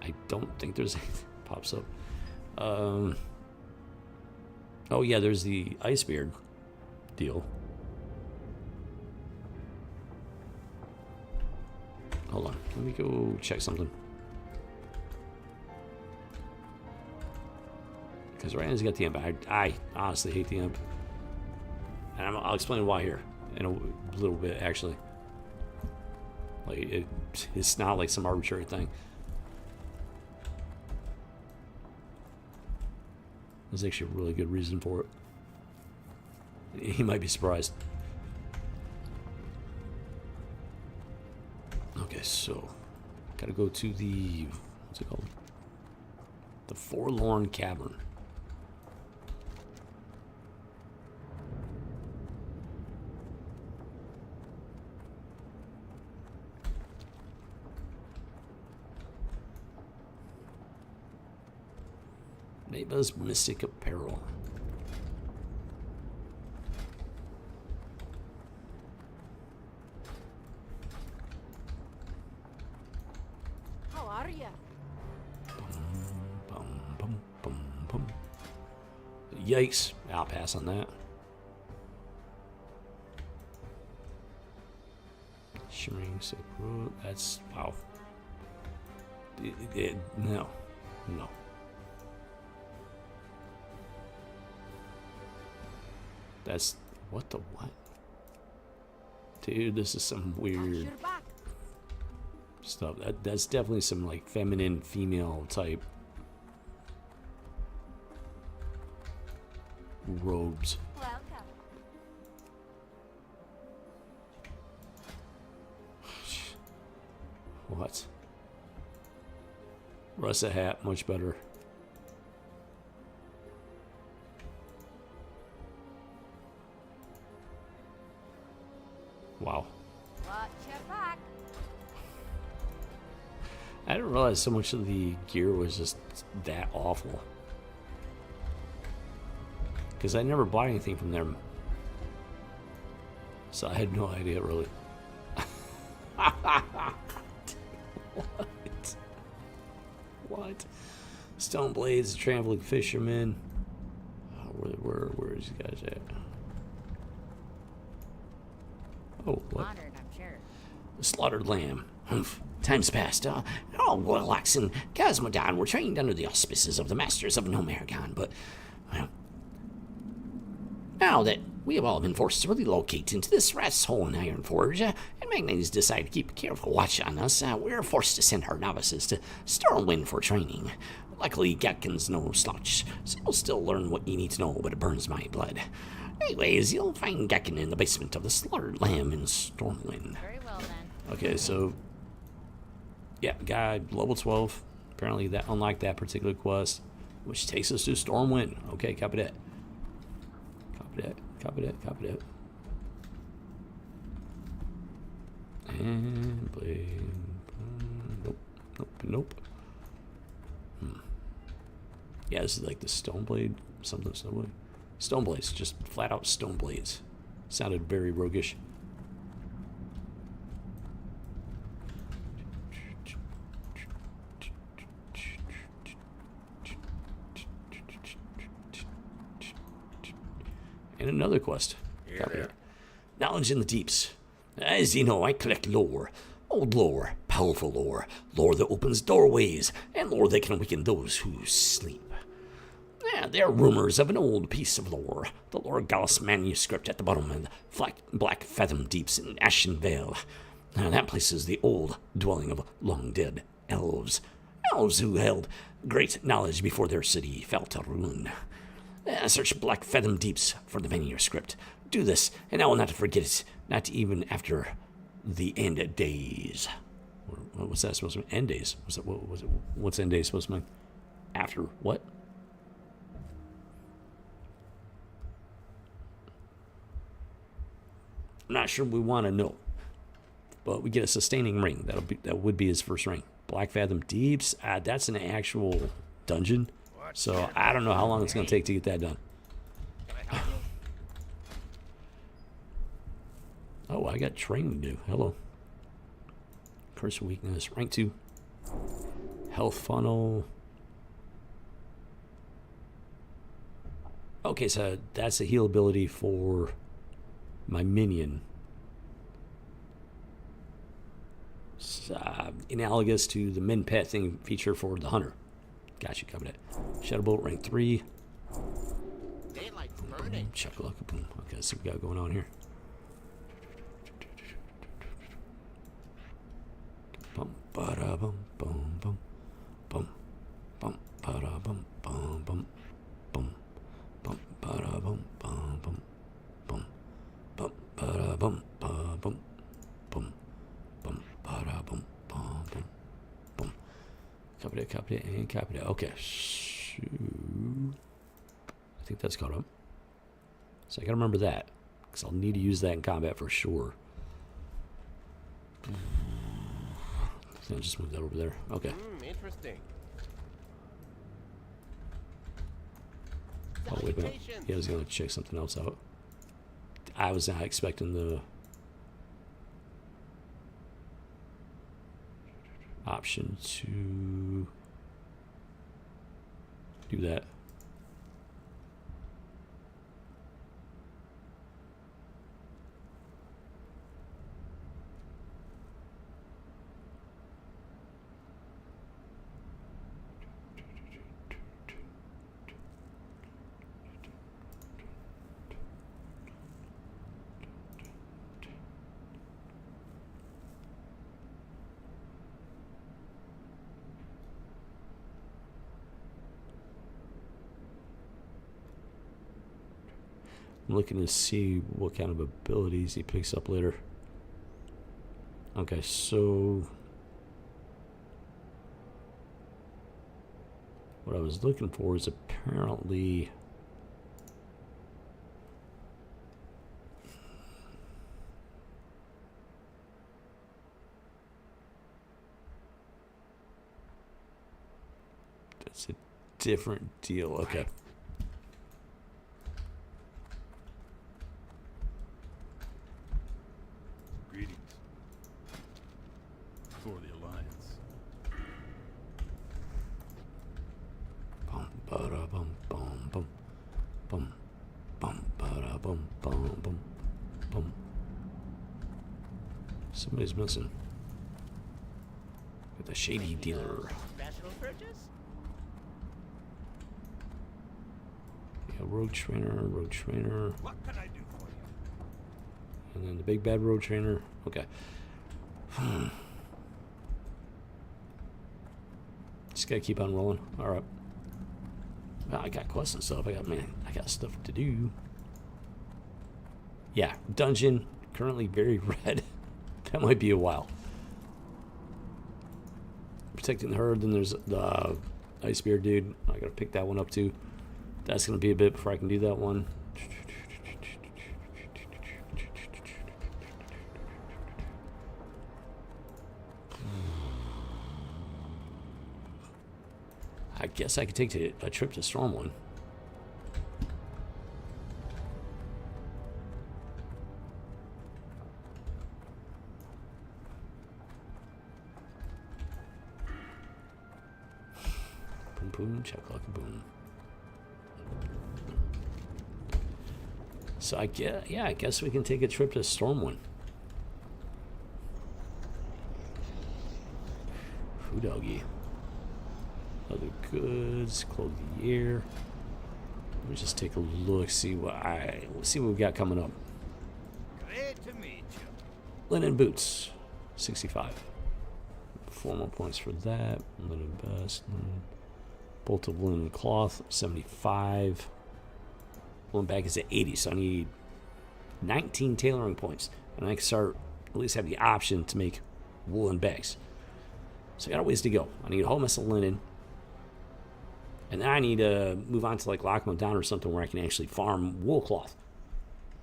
I don't think there's anything that pops up. Oh yeah, there's the Icebeard deal. Hold on, let me go check something. Because right now he's got the imp. I honestly hate the imp. And I'll explain why here in a little bit, actually. Like, it's not like some arbitrary thing. There's actually a really good reason for it. He might be surprised. Okay, so gotta go to the, what's it called? The Forlorn Cavern. Maba's Mystic Apparel. How are ya? Bum. Yikes. I'll pass on that. Shimmering Silk Road. That's, wow. No. That's, what the what? Dude, this is some weird stuff. That's definitely some like feminine, female type robes. Welcome. What? Russet hat, much better. Wow. Watch your back. I didn't realize so much of the gear was just that awful. Because I never bought anything from them. So I had no idea, really. What? Stone Blades, Traveling Fisherman. Where is you guys at? Oh, what? Honored, I'm sure. Slaughtered Lamb. Humph. Times past. All warlocks in Cosmodon were trained under the auspices of the masters of Nomergon, but, well, now that we have all been forced to relocate into this rat's hole in Iron Forge, and Magnates decided to keep a careful watch on us, we're forced to send our novices to Stormwind for training. Luckily, Gatkin's no slouch, so you'll still learn what you need to know, but it burns my blood. Anyways, you'll find Gatkin in the basement of the Slaughtered Lamb in Stormwind. Very well then. Okay, so yeah, guy level 12. Apparently that unlocked that particular quest, which takes us to Stormwind. Okay, copy that. Copy that. And blade. Nope. Yeah, this is like the Stoneblade, something Stoneblade. Stoneblades, just flat out Stoneblades. Sounded very roguish. And another quest. Knowledge in the deeps. As you know, I collect lore. Old lore, powerful lore. Lore that opens doorways, and lore that can awaken those who sleep. There are rumors of an old piece of lore, the Lord Gallus manuscript at the bottom of the Black Fathom Deeps in Ashen Vale. That place is the old dwelling of long-dead elves. Elves who held great knowledge before their city fell to ruin. Search Black Fathom Deeps for the manuscript. Do this, and I will not forget it Not even after the end of days. What's that supposed to mean? End days. What was it? What's end days supposed to mean? After what? I'm not sure we want to know. But we get a sustaining ring. That would be his first ring. Black Fathom Deeps. That's an actual dungeon. So I don't know how long it's going to take to get that done. Oh, I got training to do. Hello. Curse of Weakness. Rank 2. Health Funnel. Okay, so that's a heal ability for my minion. Analogous to the min pet thing feature for the hunter. Got you covered it. Shadow Bolt rank 3. Daylight's burning. Chuckalaka boom. Okay, let's see what we got going on here. Bum ba bum bum bum bum bum ba bum bum bum bum bum ba bum bum bum bum bum ba bum bum bum bum bum ba bum bum bum bum. Copy it, and copy it. Okay, so I think that's caught up. So I gotta remember that, because I'll need to use that in combat for sure. I'll just move that over there. Okay. Interesting. Oh, wait a minute. Yeah, I was gonna check something else out. I was not expecting the option to do that. I'm looking to see what kind of abilities he picks up later. Okay, so what I was looking for is apparently that's a different deal. Okay. Greetings. For the Alliance. Bum ba bum bum bum bum bum ba bum bum bum bum. Somebody's missing. Got the shady dealer. Special purchase? Yeah, rogue trainer. What can I do for you? And then the big bad road trainer. Okay. Just gotta keep on rolling. Alright. Well, I got quests and stuff. I got stuff to do. Yeah, dungeon. Currently very red. That might be a while. Protecting the herd. Then there's the Ice Beard dude. I gotta pick that one up too. That's gonna be a bit before I can do that one. I guess I could take a trip to Stormwind. Boom, boom, chakalaka, boom. So I guess we can take a trip to Stormwind. Who doggy? Other goods, clothes of the year. Let me just take a look, see what we've got coming up. Great to meet you. Linen boots, 65. 4 more points for that. Linen vest, linen. Bolt of linen cloth, 75. One bag is at 80, so I need 19 tailoring points. and I can start at least have the option to make woolen bags. So I got a ways to go. I need a whole mess of linen, and then I need to move on to like Lockman Down or something where I can actually farm wool cloth.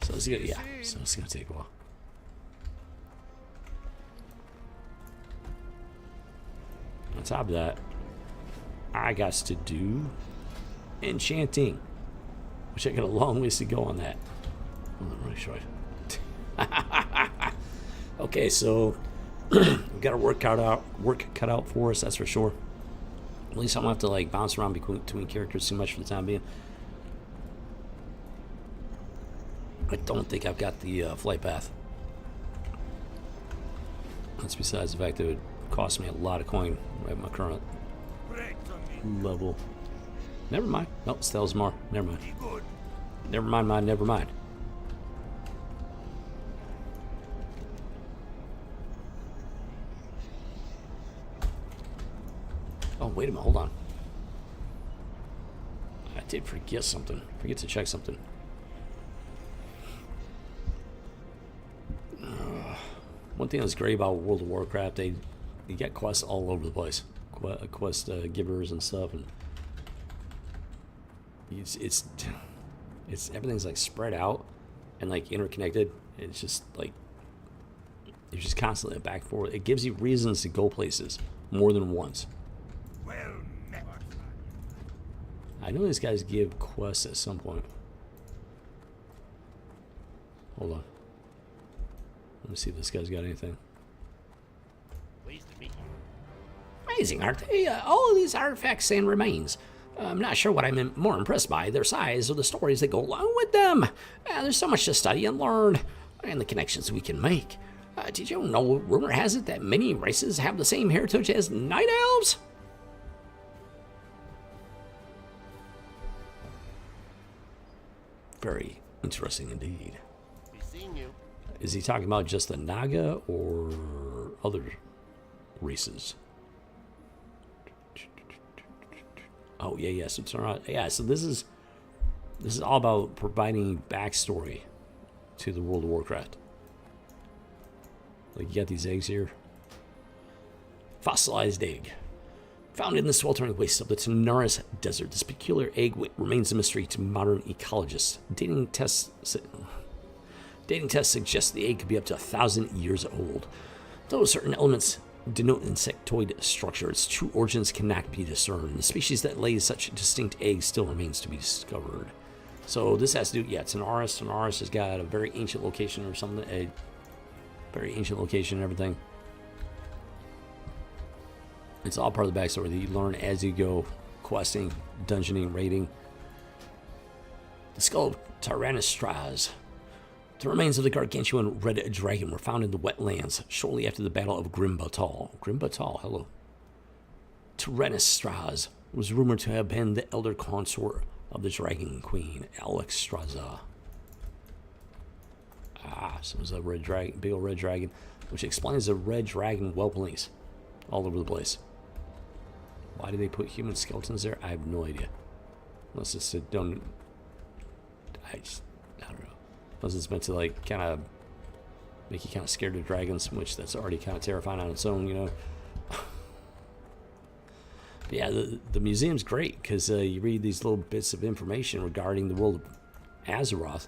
So it's gonna, so it's gonna take a while. On top of that, I got to do enchanting, which I got a long ways to go on that. Oh, I'm really short. Okay, so we got our work cut out for us, that's for sure. At least I don't have to like bounce around between characters too much for the time being. I don't think I've got the flight path. That's besides the fact that it would cost me a lot of coin at my current level. Never mind. Nope, Stell's more. Never mind. Never mind, never mind. Oh, wait a minute, hold on. I did forget something. Forget to check something. One thing that's great about World of Warcraft, you get quests all over the place. Quest givers and stuff, and it's everything's like spread out and like interconnected. It's just like you're just constantly back and forth. It gives you reasons to go places more than once. Well met. I know these guys give quests at some point. Hold on. Let me see if this guy's got anything. Pleased to meet you. Amazing, aren't they? All of these artifacts and remains. I'm not sure what I'm more impressed by, their size or the stories that go along with them. There's so much to study and learn, and the connections we can make. Did you know, rumor has it that many races have the same heritage as night elves? Very interesting indeed. Be seeing you. Is he talking about just the Naga or other races? Oh yeah. So it's not, yeah. So this is all about providing backstory to the World of Warcraft. Like you got these eggs here. Fossilized egg. Found in the sweltering wastes of the Tanaris Desert, this peculiar egg remains a mystery to modern ecologists. Dating tests suggest the egg could be up to 1,000 years old. Though certain elements denote insectoid structure, its true origins cannot be discerned. The species that lays such distinct eggs still remains to be discovered. So this has to do, Tanaris. Tanaris has got a very ancient location or something, a very ancient location and everything. It's all part of the backstory that you learn as you go questing, dungeoning, raiding. The skull of Tyrannosaurus. The remains of the gargantuan red dragon were found in the wetlands shortly after the Battle of Grimbatal. Grimbatal, hello. Tyrannosaurus was rumored to have been the elder consort of the Dragon Queen, Alexstrasza. So it was a red dragon, big old red dragon, which explains the red dragon whelplings all over the place. Why do they put human skeletons there? I have no idea. Unless it's I don't know. Unless it's meant to like kind of make you kind of scared of dragons, which that's already kind of terrifying on its own, you know. But yeah, the museum's great because you read these little bits of information regarding the world of Azeroth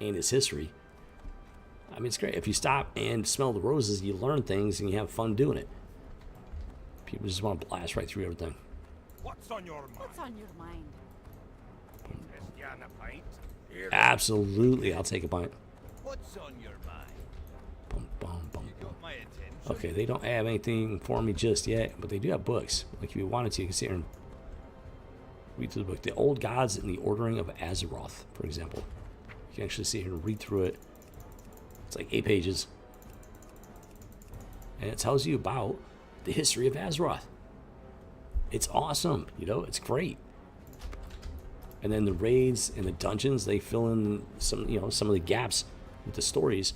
and its history. I mean, it's great. If you stop and smell the roses, you learn things and you have fun doing it. People just want to blast right through everything. What's on your mind? What's on your mind? Christiana pint? Here. Absolutely, I'll take a pint. What's on your mind? Bum, bum, bum, You bum. got my attention. Okay, they don't have anything for me just yet, but they do have books. Like if you wanted to, you can sit here and read through the book. The Old Gods and the Ordering of Azeroth, for example. You can actually sit here and read through it. It's like 8 pages. And it tells you about the history of Azeroth. It's awesome, you know, it's great. And then the raids and the dungeons, they fill in some of the gaps with the stories.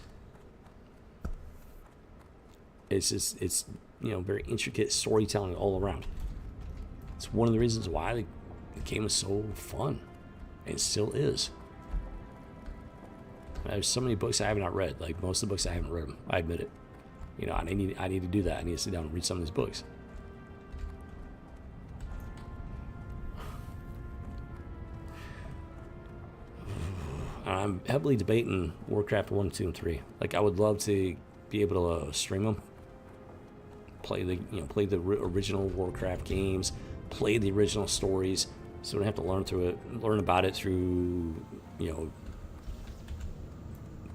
It's very intricate storytelling all around. It's one of the reasons why the game was so fun, and still is. There's so many books I have not read. Like most of the books I haven't read them. I admit it. You know, I need to do that. I need to sit down and read some of these books. I'm heavily debating Warcraft 1, 2, and 3. Like I would love to be able to stream them, play the original Warcraft games, play the original stories, so I don't have to learn about it through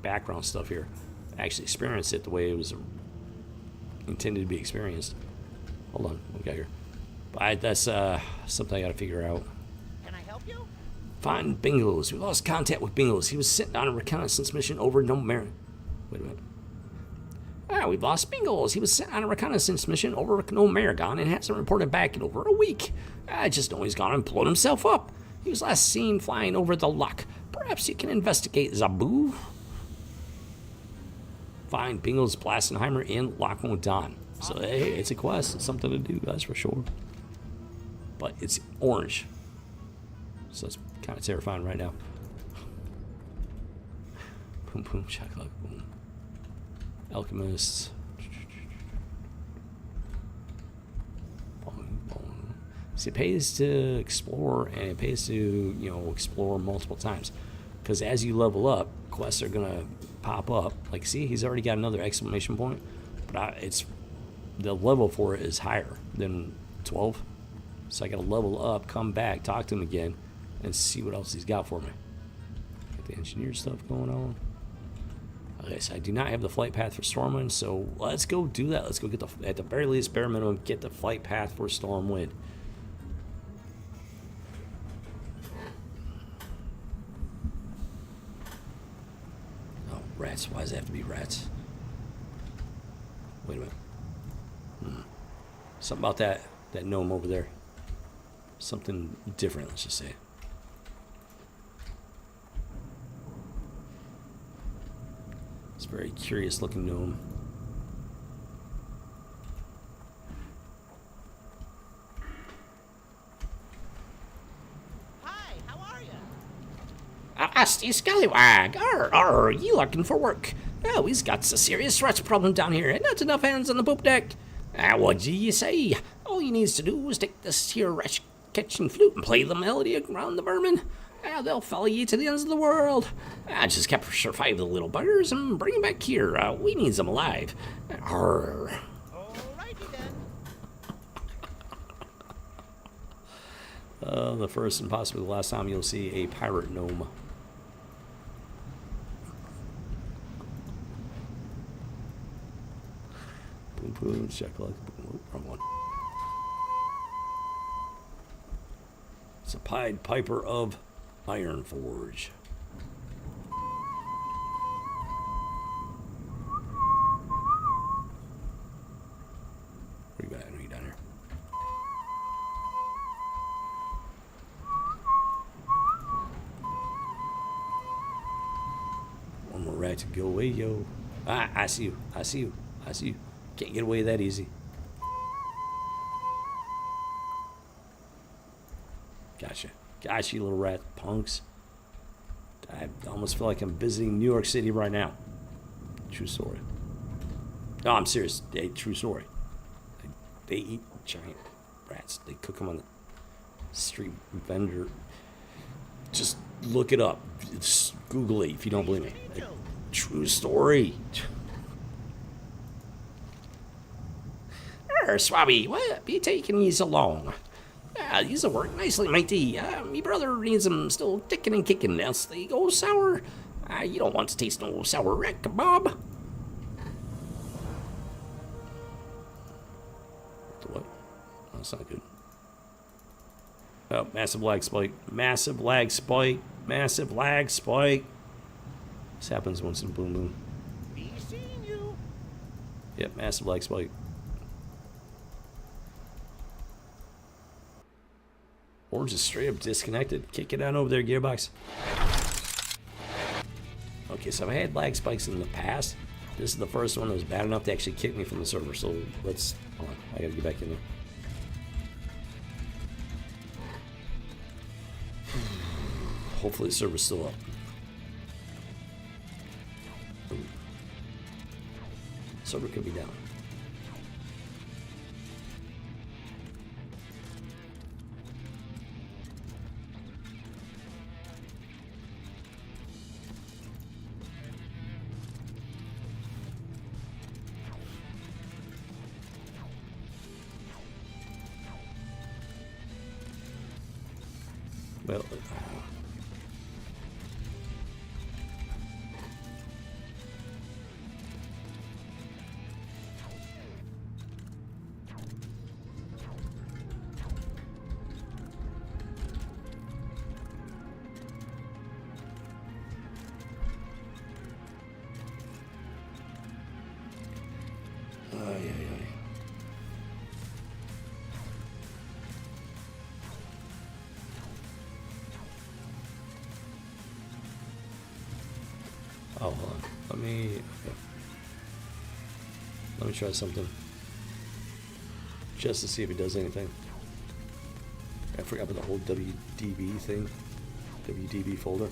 background stuff here. Actually experience it the way it was intended to be experienced. Hold on, what we got here? But that's something I got to figure out. Can I help you? Find Bingos. We lost contact with Bingos. He was sent on a reconnaissance mission over No Mer. Wait a minute. We've lost Bingos. He was sent on a reconnaissance mission over No Maragon and hasn't reported back in over a week. I just know he's gone and blown himself up. He was last seen flying over the loch. Perhaps you can investigate Zabu. Find Bingos, Blastenheimer, and Loch Modan. So hey, it's a quest. It's something to do, guys, for sure. But it's orange. So it's kind of terrifying right now. Boom, boom, shakalaka, boom. Alchemists. See, it pays to explore, and it pays to, explore multiple times. Because as you level up, quests are going to pop up. Like, see, he's already got another exclamation point. But the level for it is higher than 12. So I got to level up, come back, talk to him again, and see what else he's got for me. Got the engineer stuff going on. Okay, so I do not have the flight path for Stormwind, so let's go do that. Let's go get at the very least, bare minimum, get the flight path for Stormwind. Oh, rats. Why does it have to be rats? Wait a minute. Something about that gnome over there. Something different, let's just say. It's a very curious looking gnome. Hi, how are you? Rusty Scallywag, arr, you looking for work? Oh, he's got a serious rust problem down here, and not enough hands on the poop deck. What do you say? All he needs to do is take this here wretch kitchen flute and play the melody around the vermin. They'll follow you to the ends of the world. Just capture 5 of the little buggers and bring them back here. We need them alive. Arr. Alrighty then. The first and possibly the last time you'll see a pirate gnome. Boom, boom, check luck. Wrong one. It's a Pied Piper of Ironforge. Where you at? I know you down here. One more rat to go away, yo. I see you. I see you. I see you. Can't get away that easy. Gotcha. Gotcha, you little rat punks. I almost feel like I'm visiting New York City right now. True story. No, I'm serious. True story. They eat giant rats. They cook them on the street vendor. Just look it up. Just Google it if you don't believe me. True story. Swabby, what? Be taking these along. These will work nicely, matey. Me brother needs them still ticking and kicking, else they go sour. You don't want to taste no sour wreck, Bob. What? Oh, that's not good. Oh, massive lag spike. Massive lag spike. Massive lag spike. This happens once in a blue moon. Be seeing you. Yep, massive lag spike. Orange is straight up disconnected. Kick it on over there, Gearbox. Okay, so I've had lag spikes in the past. This is the first one that was bad enough to actually kick me from the server. So let's... Hold on, I gotta get back in there. Hopefully the server's still up. server could be down. Well, ay, ay, ay. Oh, hold on. Let me try something. Just to see if it does anything. I forgot about the whole WDB thing. WDB folder.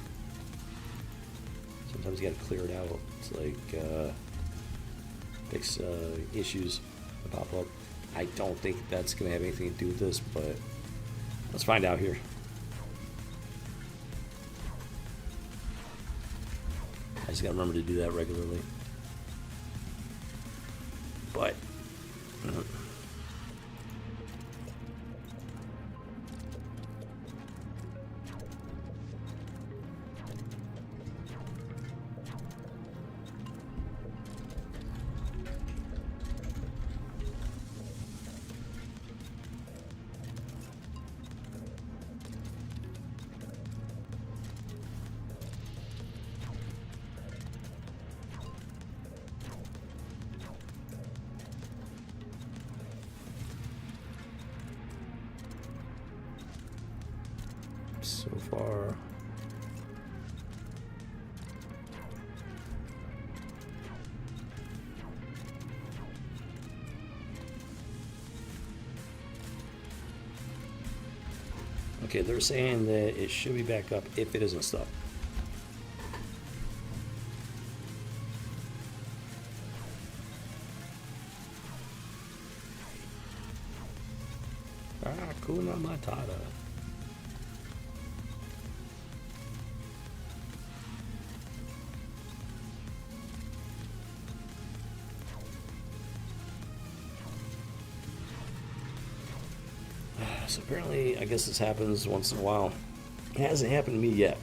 Sometimes you gotta clear it out. It's like, fix issues that pop up. I don't think that's gonna have anything to do with this, but let's find out here. I just gotta remember to do that regularly. But so far, okay, they're saying that it should be back up if it isn't stuck. Hakuna Matata. So apparently, I guess this happens once in a while. It hasn't happened to me yet.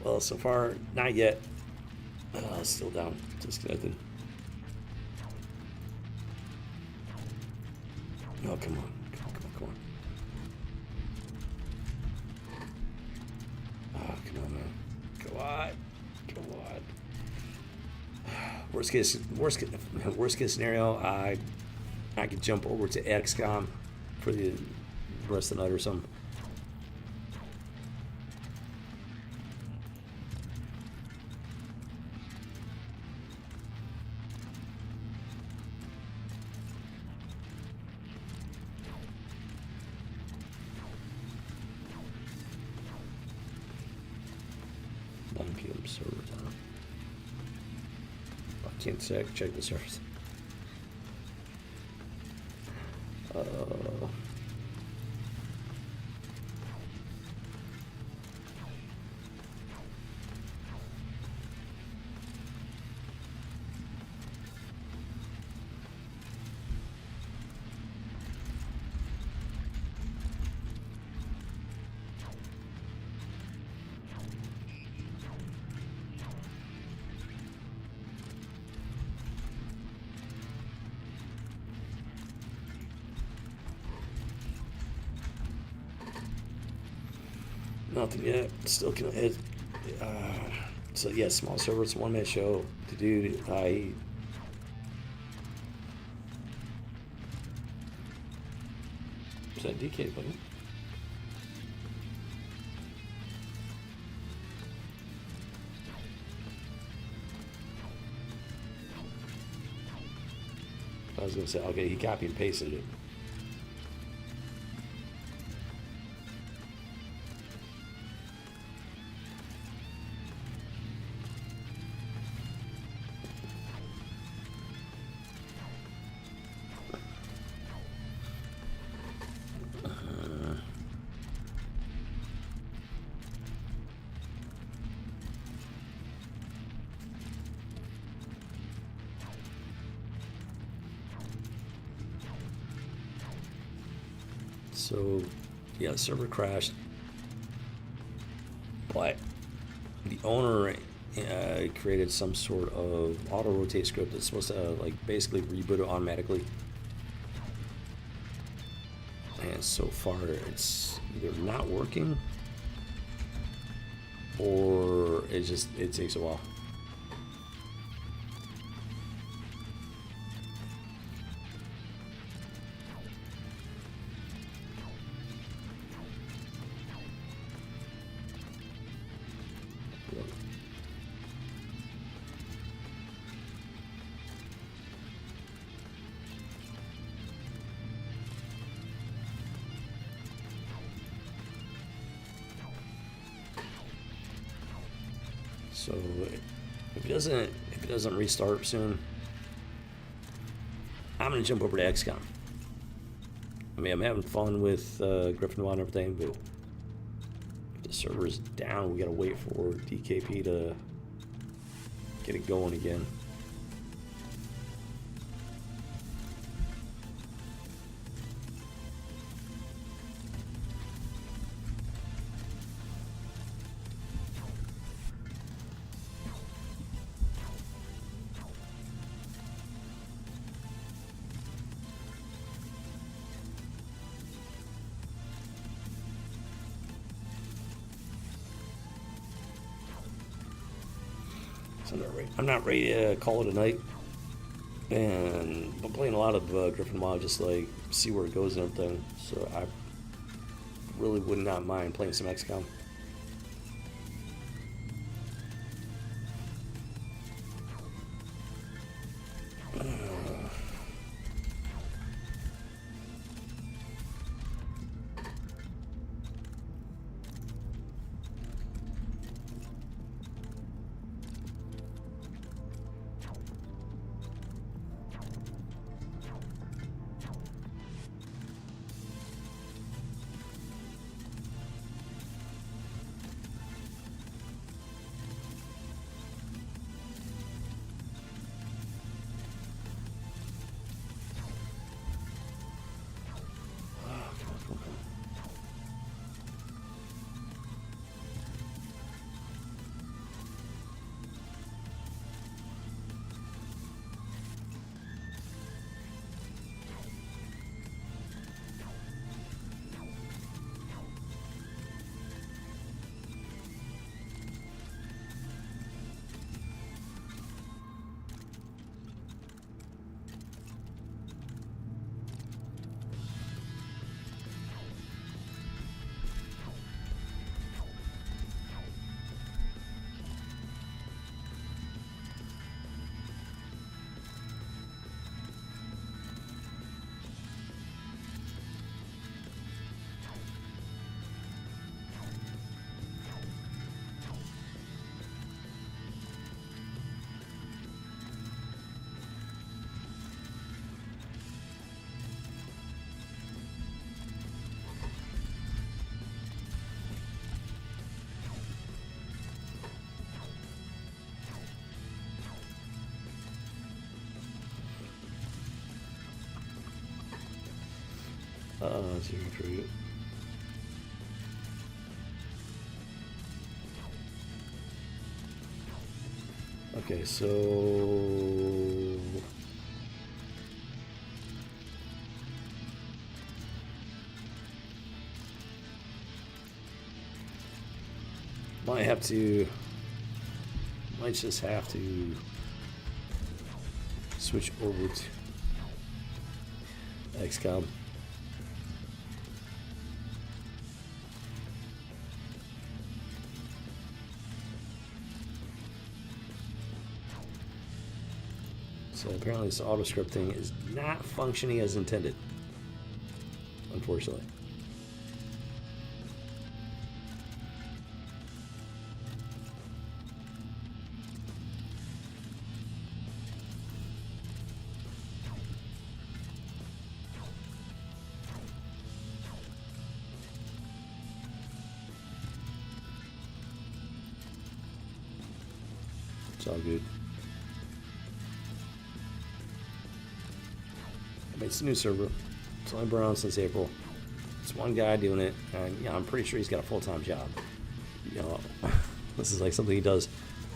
Well, so far, not yet. Still down. Disconnected. Oh, come on. Come on. Oh, come on, man. Come on. Worst case scenario, I could jump over to XCOM for the rest of the night or something. Server time. I can't check the servers. Nothing yet. Still can it. So yeah, small server. It's a 1 man show. The dude, is that DK buddy? I was gonna say, okay, he copied and pasted it. So, yeah, the server crashed, but the owner created some sort of auto rotate script that's supposed to like basically reboot it automatically. And so far, it's either not working or it takes a while. So if it doesn't restart soon, I'm gonna jump over to XCOM. I mean, I'm having fun with Gryffin and everything, but if the server's down, we gotta wait for DKP to get it going again. So I'm not ready to call it a night, and I'm playing a lot of Gryffin WoW just like see where it goes and everything. So I really would not mind playing some XCOM. Let's see if I it. Okay, so Might just have to switch over to XCOM. So apparently this auto script thing is not functioning as intended, unfortunately. It's all good. It's a new server. It's only been around since April. It's one guy doing it, and yeah, I'm pretty sure he's got a full-time job. You know, this is like something he does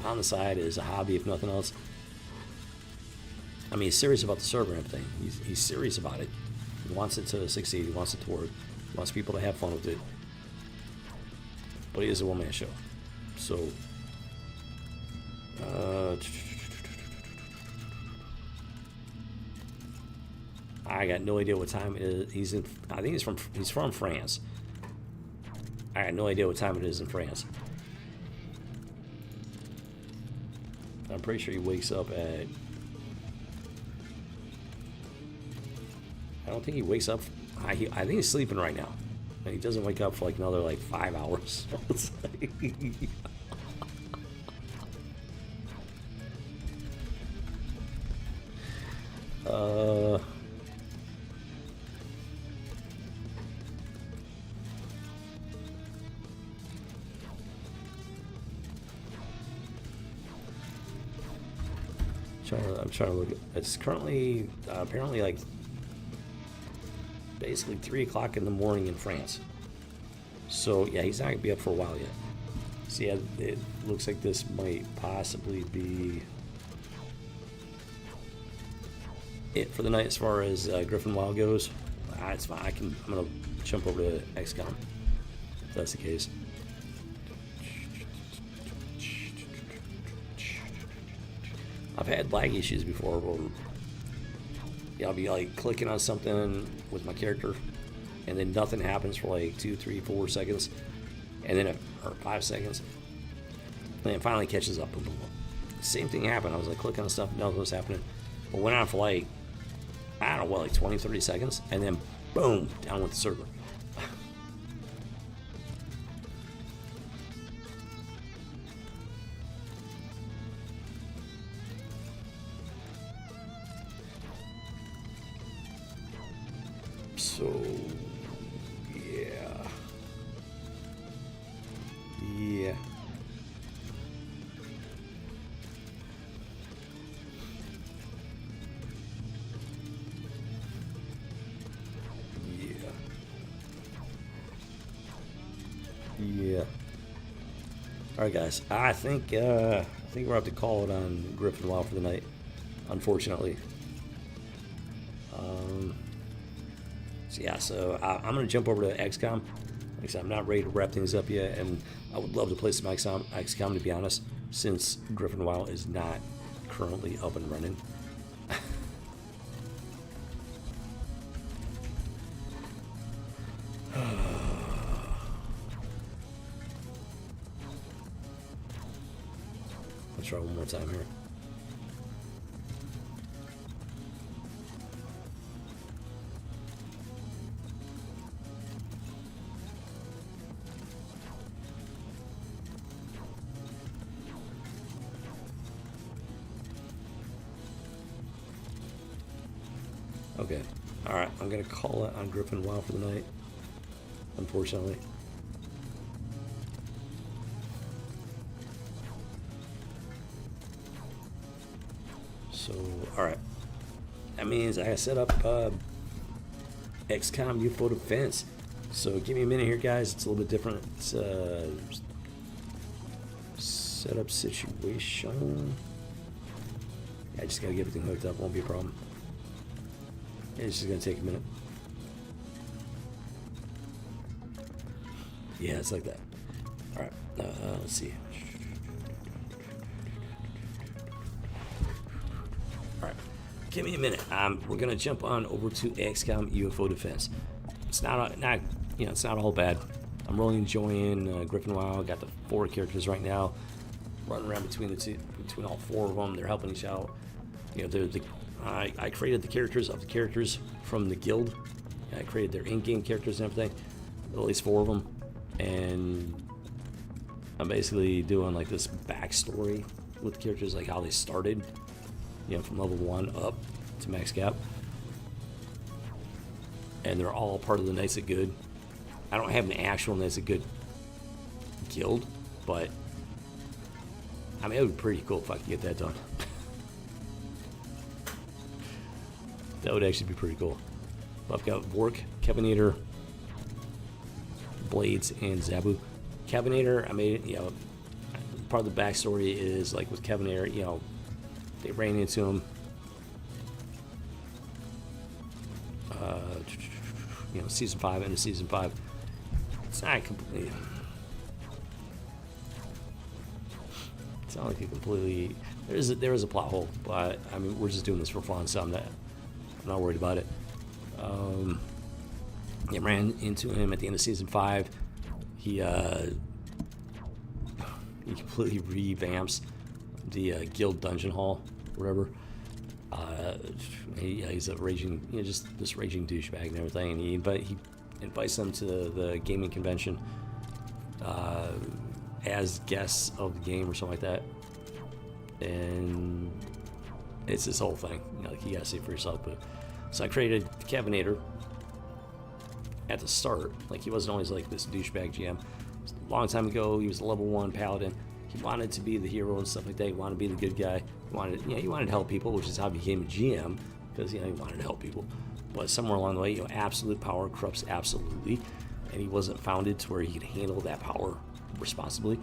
on the side as a hobby, if nothing else. I mean, he's serious about the server and everything. He's serious about it. He wants it to succeed. He wants it to work. He wants people to have fun with it. But he is a one-man show. So, I got no idea what time it is. He's in. I think he's from France. I got no idea what time it is in France. I'm pretty sure he wakes up at. I don't think he wakes up. I think he's sleeping right now, and he doesn't wake up for like another like 5 hours. It's like, I'm trying to look at. It's currently apparently like basically 3 o'clock in the morning in France. So yeah, he's not gonna be up for a while yet. So yeah, it looks like this might possibly be it for the night as far as Gryffin WoW goes. It's fine. I'm gonna jump over to XCOM if that's the case. I've had lag issues before where yeah, I'll be like clicking on something with my character and then nothing happens for like 2, 3, 4 seconds and then or 5 seconds and it finally catches up. Boom, boom, boom. Same thing happened. I was like clicking on stuff, nothing was happening. But went on for like, I don't know what, like 20, 30 seconds and then boom, down with the server. So, yeah. Yeah. Yeah. All right, guys. I think we're gonna have to call it on Gryffin WoW for the night, unfortunately. So yeah, so I'm gonna jump over to XCOM. Like I said, I'm not ready to wrap things up yet, and I would love to play some XCOM to be honest, since Gryffin WoW is not currently up and running. Let's try one more time here. Okay, alright, I'm gonna call it on Gryffin WoW for the night, unfortunately. So, alright. That means I gotta set up XCOM UFO Defense. So give me a minute here, guys. It's a little bit different. It's setup situation. Yeah, I just gotta get everything hooked up, won't be a problem. It's just gonna take a minute. Yeah, it's like that. Alright. Let's see. All right, give me a minute. We're gonna jump on over to XCOM UFO Defense. It's not it's not all bad. I'm really enjoying Gryffin WoW. Got the 4 characters right now, running around between all 4 of them. They're helping each out. You know, I created the characters from the guild. I created their in-game characters and everything, at least 4 of them, and I'm basically doing like this backstory with the characters, like how they started, you know, from level 1 up to max cap, and they're all part of the Knights of Good. I don't have an actual Knights of Good guild, but I mean, it would be pretty cool if I could get that done. That would actually be pretty cool. I've got Vork, Kevinator, Blades, and Zabu. Kevinator, I made it, you know, part of the backstory is like with Kevinator, you know, they ran into him, you know, season 5, into season 5. It's not completely, it's not like a completely, there is a plot hole, but I mean, we're just doing this for fun, so I'm not worried about it. I ran into him at the end of season 5. He completely revamps the guild dungeon hall, whatever. He's a raging, you know, just this raging douchebag and everything. And he invites them to the gaming convention as guests of the game or something like that. And it's this whole thing, you know, like you gotta see it for yourself. But so I created Kevinator at the start. Like, he wasn't always like this douchebag GM. A long time ago, he was a level 1 paladin. He wanted to be the hero and stuff like that. He wanted to be the good guy. He wanted to help people, which is how he became a GM, because, you know, he wanted to help people. But somewhere along the way, you know, absolute power corrupts absolutely, and he wasn't founded to where he could handle that power responsibly.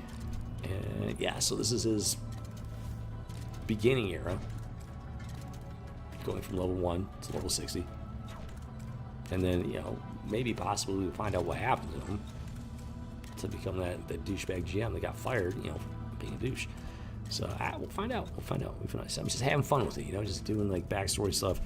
And yeah, so this is his beginning era, going from level 1 to level 60. And then, you know, maybe possibly we'll find out what happened to him to become that douchebag GM that got fired, you know, being a douche. So we'll find out. I'm just having fun with it, you know, just doing like backstory stuff.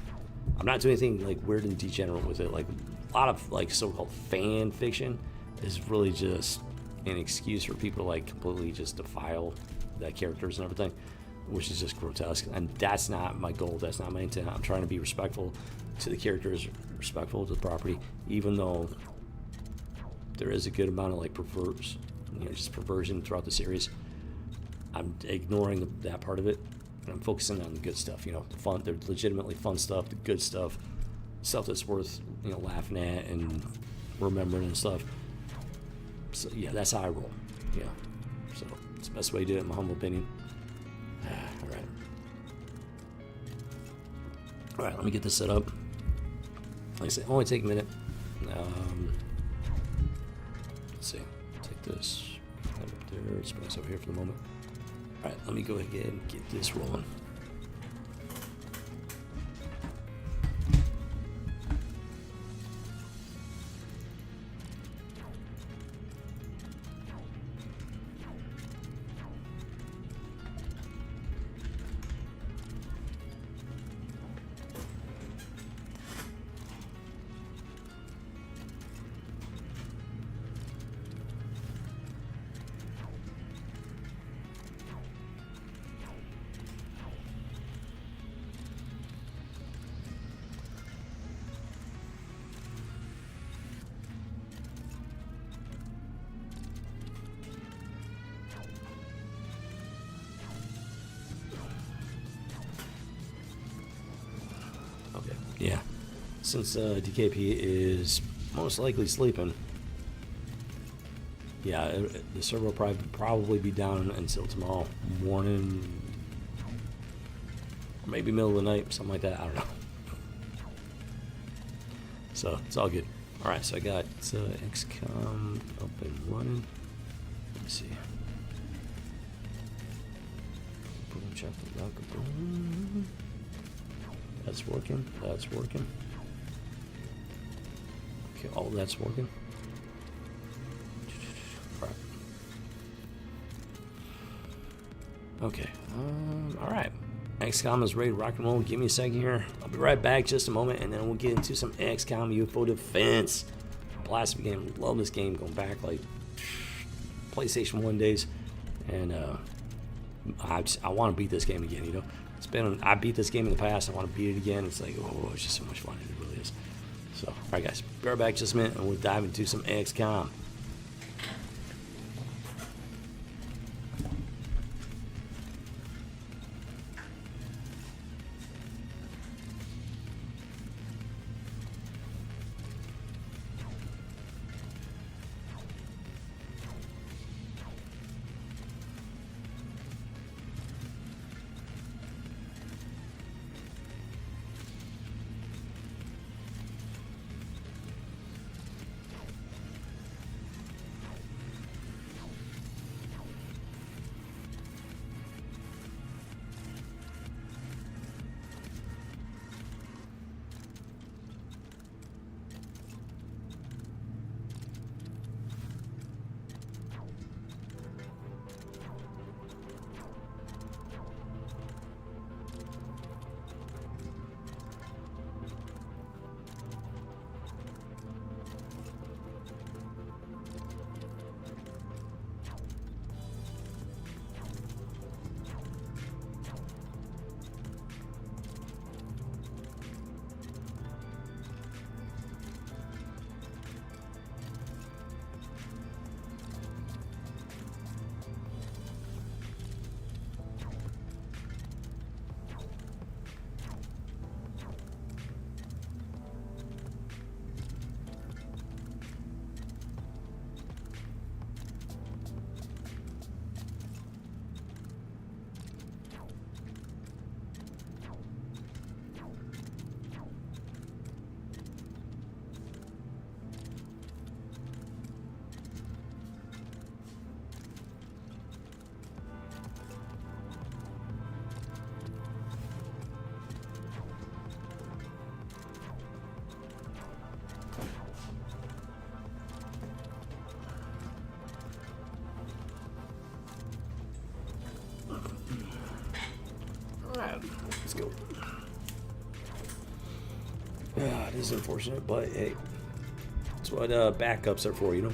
I'm not doing anything like weird and degenerate with it. Like, a lot of like so-called fan fiction is really just an excuse for people to like completely just defile the characters and everything, which is just grotesque. And that's not my goal. That's not my intent. I'm trying to be respectful to the characters, respectful to the property, even though there is a good amount of like just perversion throughout the series. I'm ignoring that part of it, and I'm focusing on the good stuff, you know, the fun, the legitimately fun stuff, the good stuff that's worth, you know, laughing at and remembering and stuff. So yeah, that's how I roll. Yeah, so it's the best way to do it, in my humble opinion. All right, let me get this set up. Like I said, only take a minute. Let's see, take this, put that up there, let's bring this over here for the moment. All right, let me go ahead and get this rolling. Okay, yeah. Since DKP is most likely sleeping, yeah, the server will probably be down until tomorrow morning, or maybe middle of the night, something like that. I don't know. So it's all good. All right, so I got XCOM up and running. Let me see. Boom, check the lock. Boom. That's working. That's working. Okay, all that's working. All right. Okay. Alright. XCOM is ready to rock and roll. Give me a second here. I'll be right back just a moment, and then we'll get into some XCOM UFO Defense. Blast game. Love this game. Going back like PlayStation 1 days. And I want to beat this game again, you know. I beat this game in the past. I want to beat it again. It's like, oh, it's just so much fun. It really is. So, alright guys. Be right back just a minute, and we'll dive into some XCOM. Let's go. It is unfortunate, but hey, that's what backups are for, you know.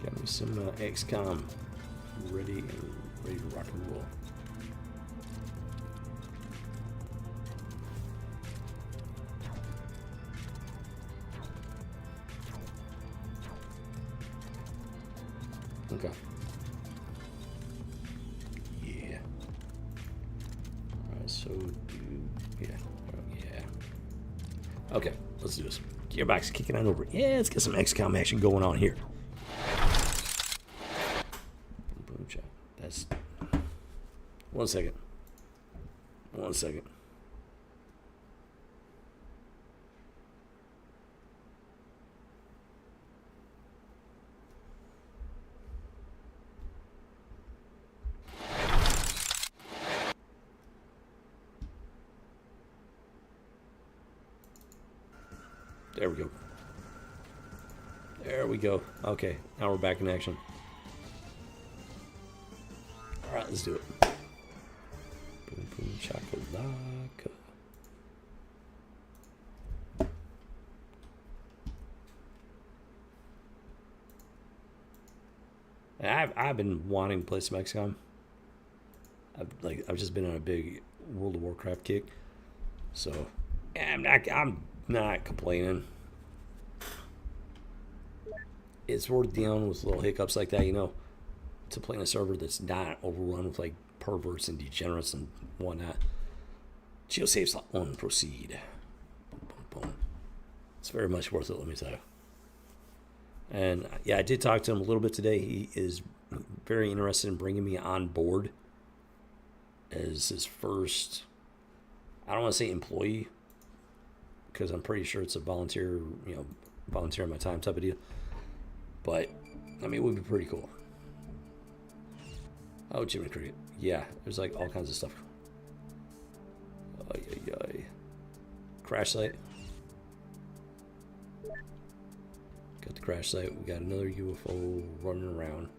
Got me some XCOM ready to rock and roll. Okay. Yeah. Alright, so yeah. Okay, let's do this. Gearbox kicking on over. Yeah, let's get some XCOM action going on here. Boom shot. That's 1 second. 1 second. There we go. There we go. Okay, now we're back in action. Alright, let's do it. Boom, boom, chakalaka. I've been wanting to play some XCOM. I've just been on a big World of Warcraft kick. So, yeah, I'm not complaining. It's worth dealing with little hiccups like that, you know, to play in a server that's not overrun with like perverts and degenerates and whatnot. Geosave slot 1, proceed. Boom, boom, boom. It's very much worth it, let me tell you. And yeah, I did talk to him a little bit today. He is very interested in bringing me on board as his first, I don't want to say employee, because I'm pretty sure it's a volunteer, volunteer my time type of deal. But, I mean, it would be pretty cool. Oh, Jimmy Cricket. Yeah, there's like all kinds of stuff. Crash site. Got the crash site. We got another UFO running around.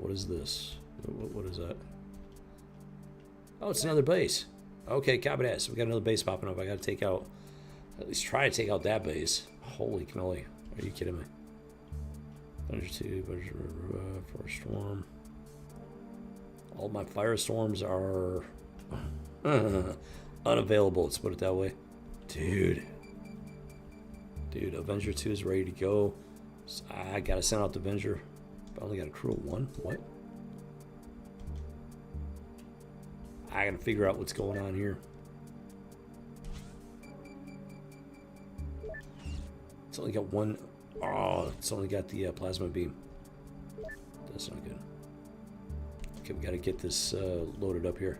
what is this? What is that? Oh, it's another base. Okay, copy that. So we got another base popping up. I got to take out, at least try to take out that base. Holy cannoli. Are you kidding me? Thunder 2, Fire Storm. All my firestorms are unavailable, let's put it that way. Dude, Avenger 2 is ready to go. So I gotta send out the Avenger. I only got a crew of 1. What? I gotta figure out what's going on here. It's only got 1. Oh, it's only got the plasma beam. That's not good. Okay, we gotta get this loaded up here.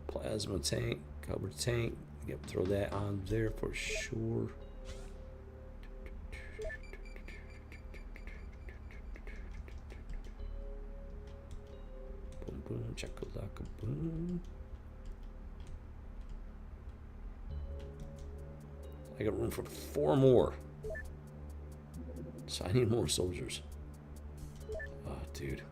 Plasma tank, covered tank. Yep, throw that on there for sure. Boom, boom, chakalaka, boom. I got room for 4 more. So I need more soldiers. Oh, dude.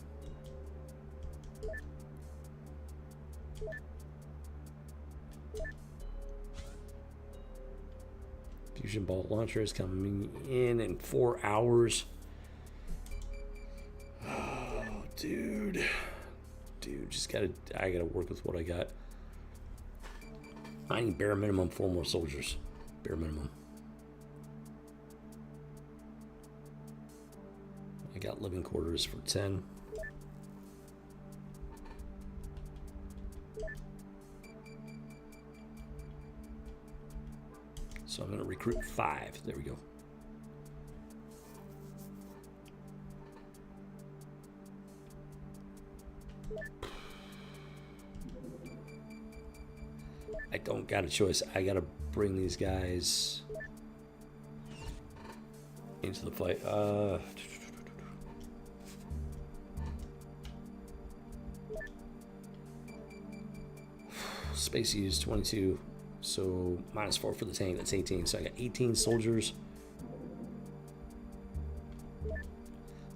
Fusion bolt launcher is coming in 4 hours. Oh, dude. Just I gotta work with what I got. I need bare minimum 4 more soldiers. Bare minimum. I got living quarters for 10. So I'm going to recruit 5. There we go. I don't got a choice. I got to bring these guys into the fight. Space used 22. So -4 for the tank, that's 18. So I got 18 soldiers.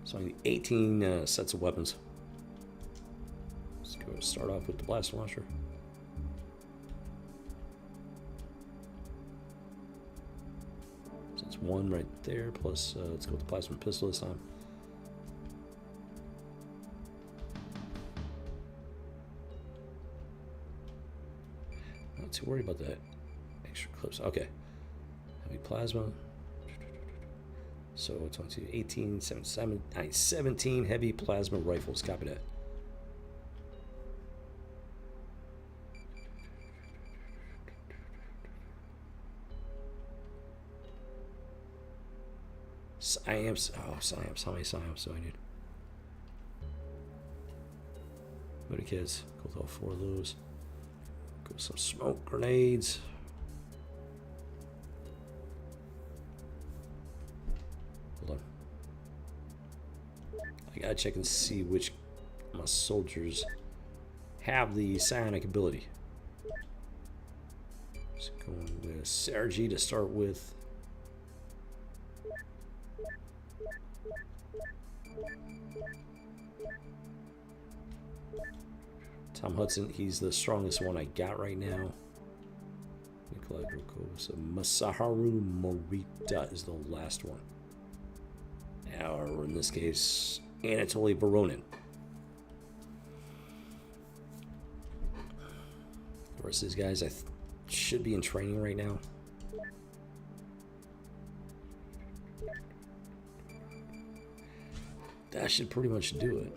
So I need 18 sets of weapons. Let's go start off with the blast launcher. So that's 1 right there, plus let's go with the plasma pistol this time. Not too worried about that. Extra clips. Okay. Heavy plasma. So 22, 18, 17 heavy plasma rifles. Copy that. SIAMs. Oh, SIAMs. How many SIAMs do I need? What kids? Go with all 4 of those. Go with some smoke grenades. Hold on. I gotta check and see which my soldiers have the psionic ability. Just going with Sergi to start with. Tom Hudson, he's the strongest one I got right now. Nikolai Drokov. So Masaharu Morita is the last one. Or in this case, Anatoly Voronin. The rest of these guys should be in training right now. That should pretty much do it.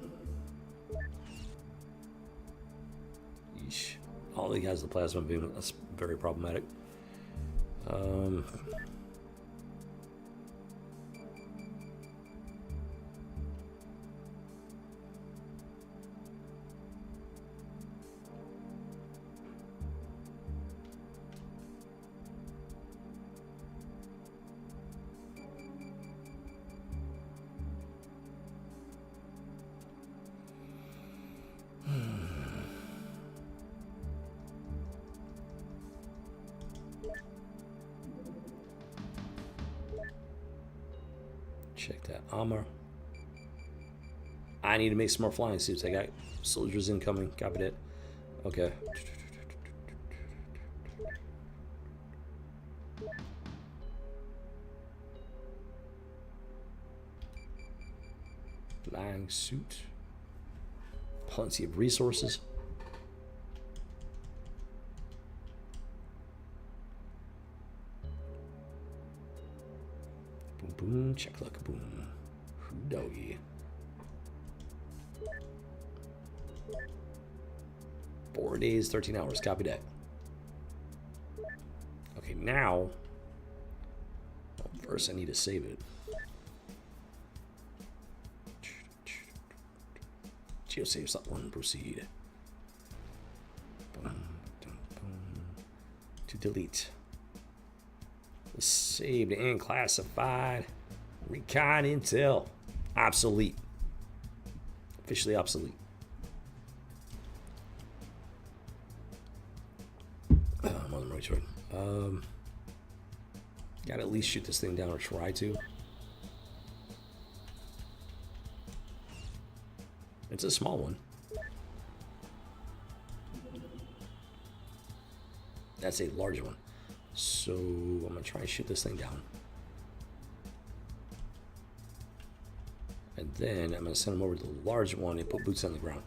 Yeesh. All they got is the plasma beam. That's very problematic. Check that armor. I need to make some more flying suits. I got soldiers incoming. Copy that. Okay. Flying suit. Plenty of resources. Boom, boom, check like a boom. Doggy. 4 days, 13 hours. Copy that. Okay, now. Well, first, I need to save it. Geosave slot 1, proceed. Boom, boom, boom. To delete. Saved and classified. Recon intel. Obsolete. Officially obsolete. I'm on the right track. Gotta at least shoot this thing down or try to. It's a small one. That's a large one. So I'm gonna try and shoot this thing down. And then I'm gonna send him over to the large one and put boots on the ground.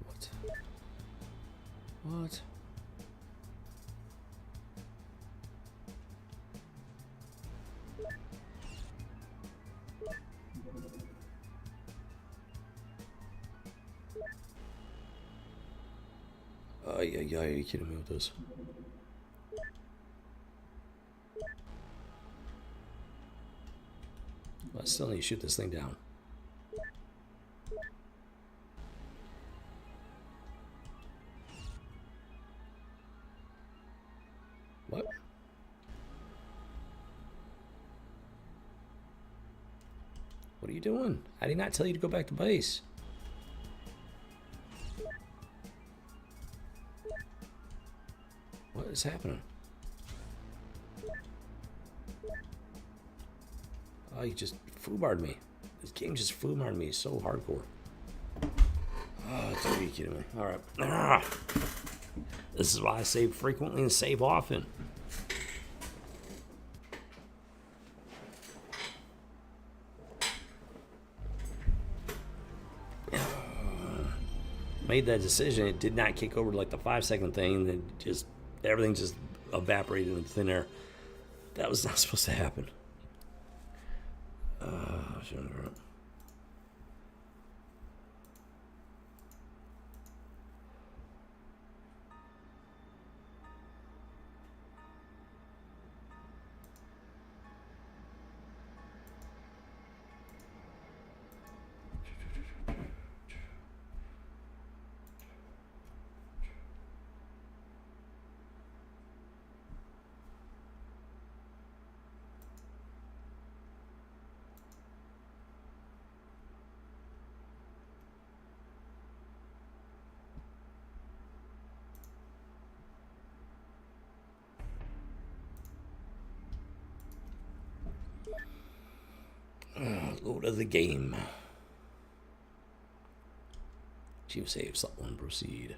What? What? Yeah, are you kidding me with this? Well, I still need to shoot this thing down. What? What are you doing? I did not tell you to go back to base. What is happening? Oh, you just foobarred me. This game just foobarred me so hardcore. Oh, it's are you kidding me? Alright. Ah. This is why I save frequently and save often. Made that decision. It did not kick over to like the 5-second thing. It just everything just evaporated into thin air. That was not supposed to happen. Load of the game. Chief save, slot 1, proceed.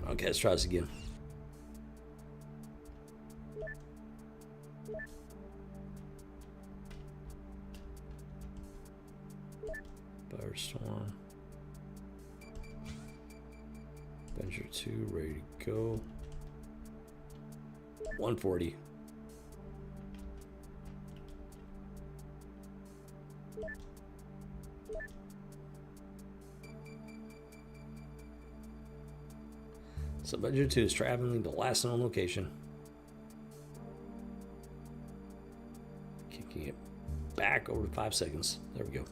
Okay, let's try this again. Firestorm. Avenger 2, ready to go. 140. So Avenger 2 is traveling to the last known location. Kicking it back over 5 seconds. There we go.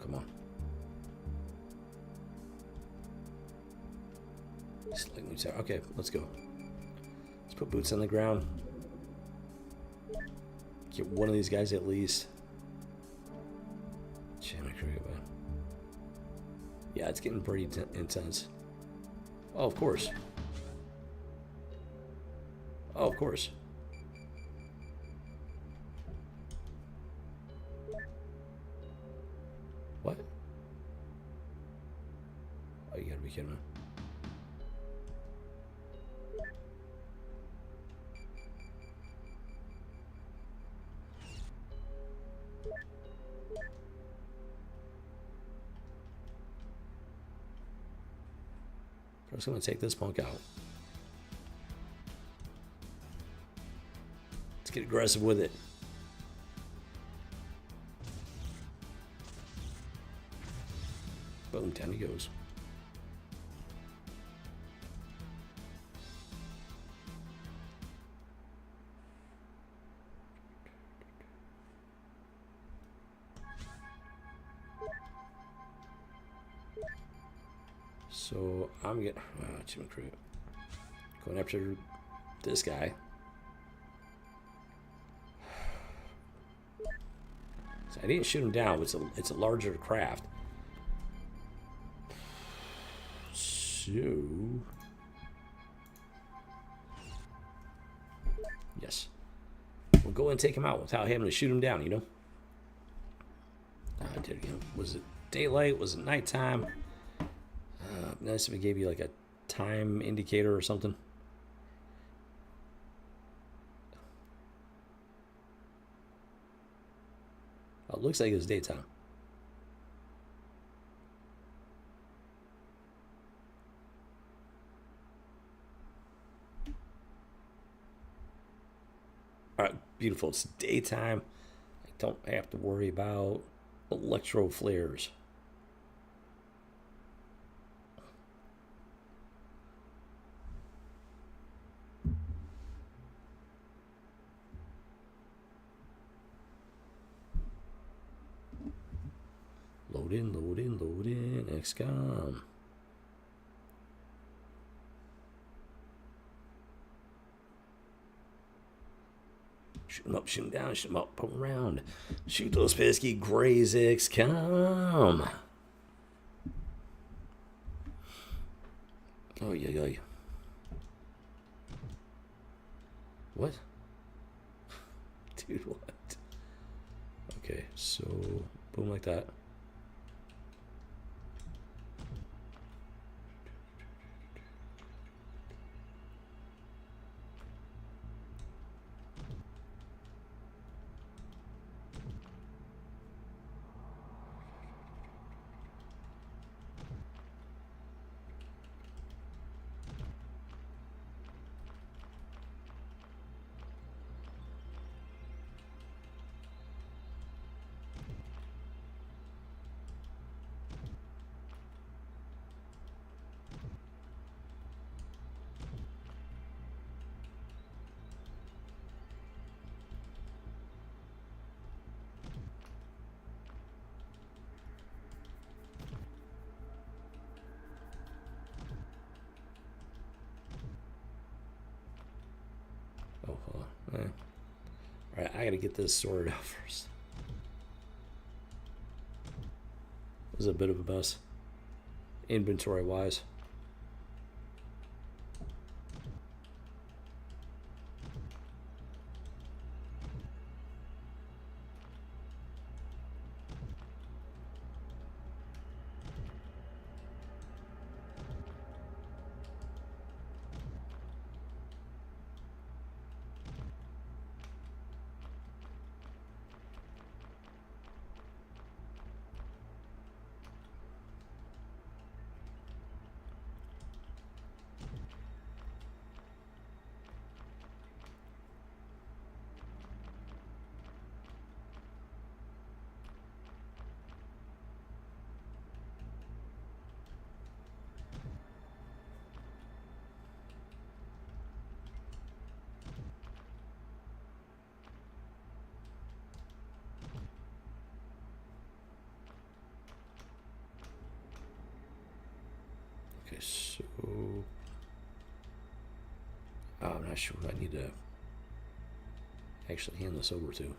Come on. Slightly tired. Okay, let's go. Let's put boots on the ground. Get one of these guys at least. Yeah, it's getting pretty intense. Oh, of course. Oh, of course. What? Oh, you gotta be kidding me. First, I'm gonna take this punk out. Let's get aggressive with it. Boom, down he goes. So I'm getting going after this guy. So I didn't shoot him down. It's a larger craft. So yes, we'll go and take him out without having to shoot him down. You know. I did again. Was it daylight? Was it nighttime? Nice if it gave you like a time indicator or something. Oh, it looks like it's daytime. All right, beautiful. It's daytime. I don't have to worry about electro flares. Load in, load in, load in, XCOM. Shoot him up, shoot him down, shoot him up, put him around. Shoot those pesky grays, XCOM. Oh, yeah. What? Dude, what? Okay, so boom like that. Oh, hold on. Alright, I gotta get this sorted out first. It was a bit of a mess, inventory wise. not sure who I need to actually hand this over to.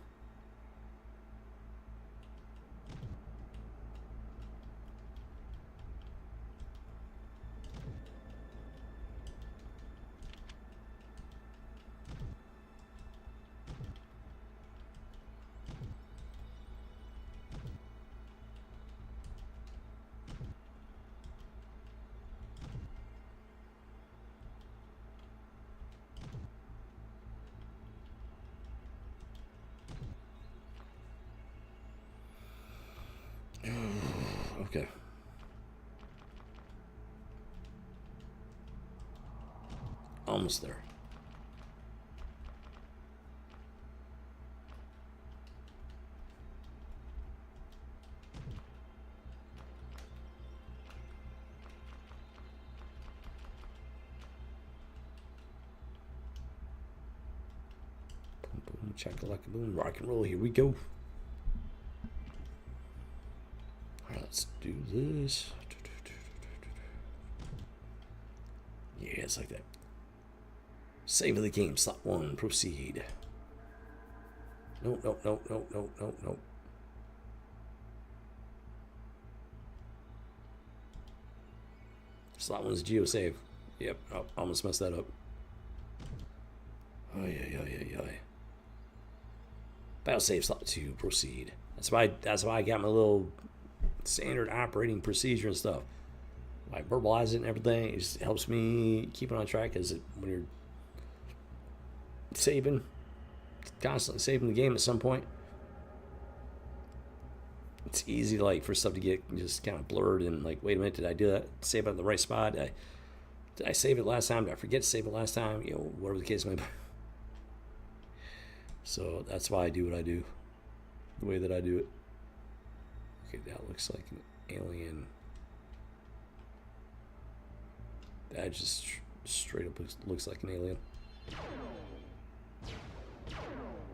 Okay. Almost there. Boom, boom, chakalaka-boom, rock and roll. Here we go. All right, let's do this. Yeah, it's like that. Save of the game, slot 1, proceed. Nope, nope, nope, nope, nope, nope, nope. Slot 1's geosave. Yep, oh, almost messed that up. Oh, yeah. Battle save, slot 2, proceed. That's why I got my little standard operating procedure and stuff. I verbalize it and everything. It just helps me keep it on track, because when you're saving, constantly saving the game at some point, it's easy like for stuff to get just kind of blurred and like, wait a minute, did I do that? Save it in the right spot? Did I save it last time? Did I forget to save it last time? You know, whatever the case may be. So that's why I do what I do, the way that I do it. Okay, that looks like an alien. That just straight up looks like an alien.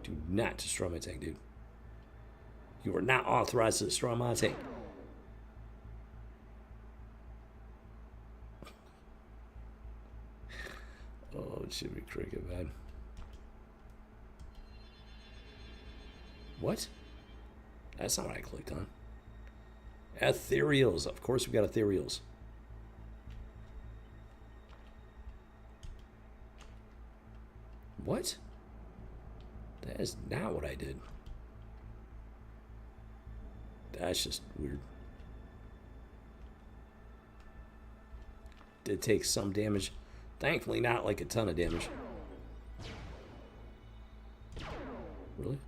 Do not destroy my tank, dude. You are not authorized to destroy my tank. Oh, it should be cricket, man. What? That's not what I clicked on. Ethereals. Of course we got ethereals. What? That is not what I did. That's just weird. Did take some damage. Thankfully not like a ton of damage. Really?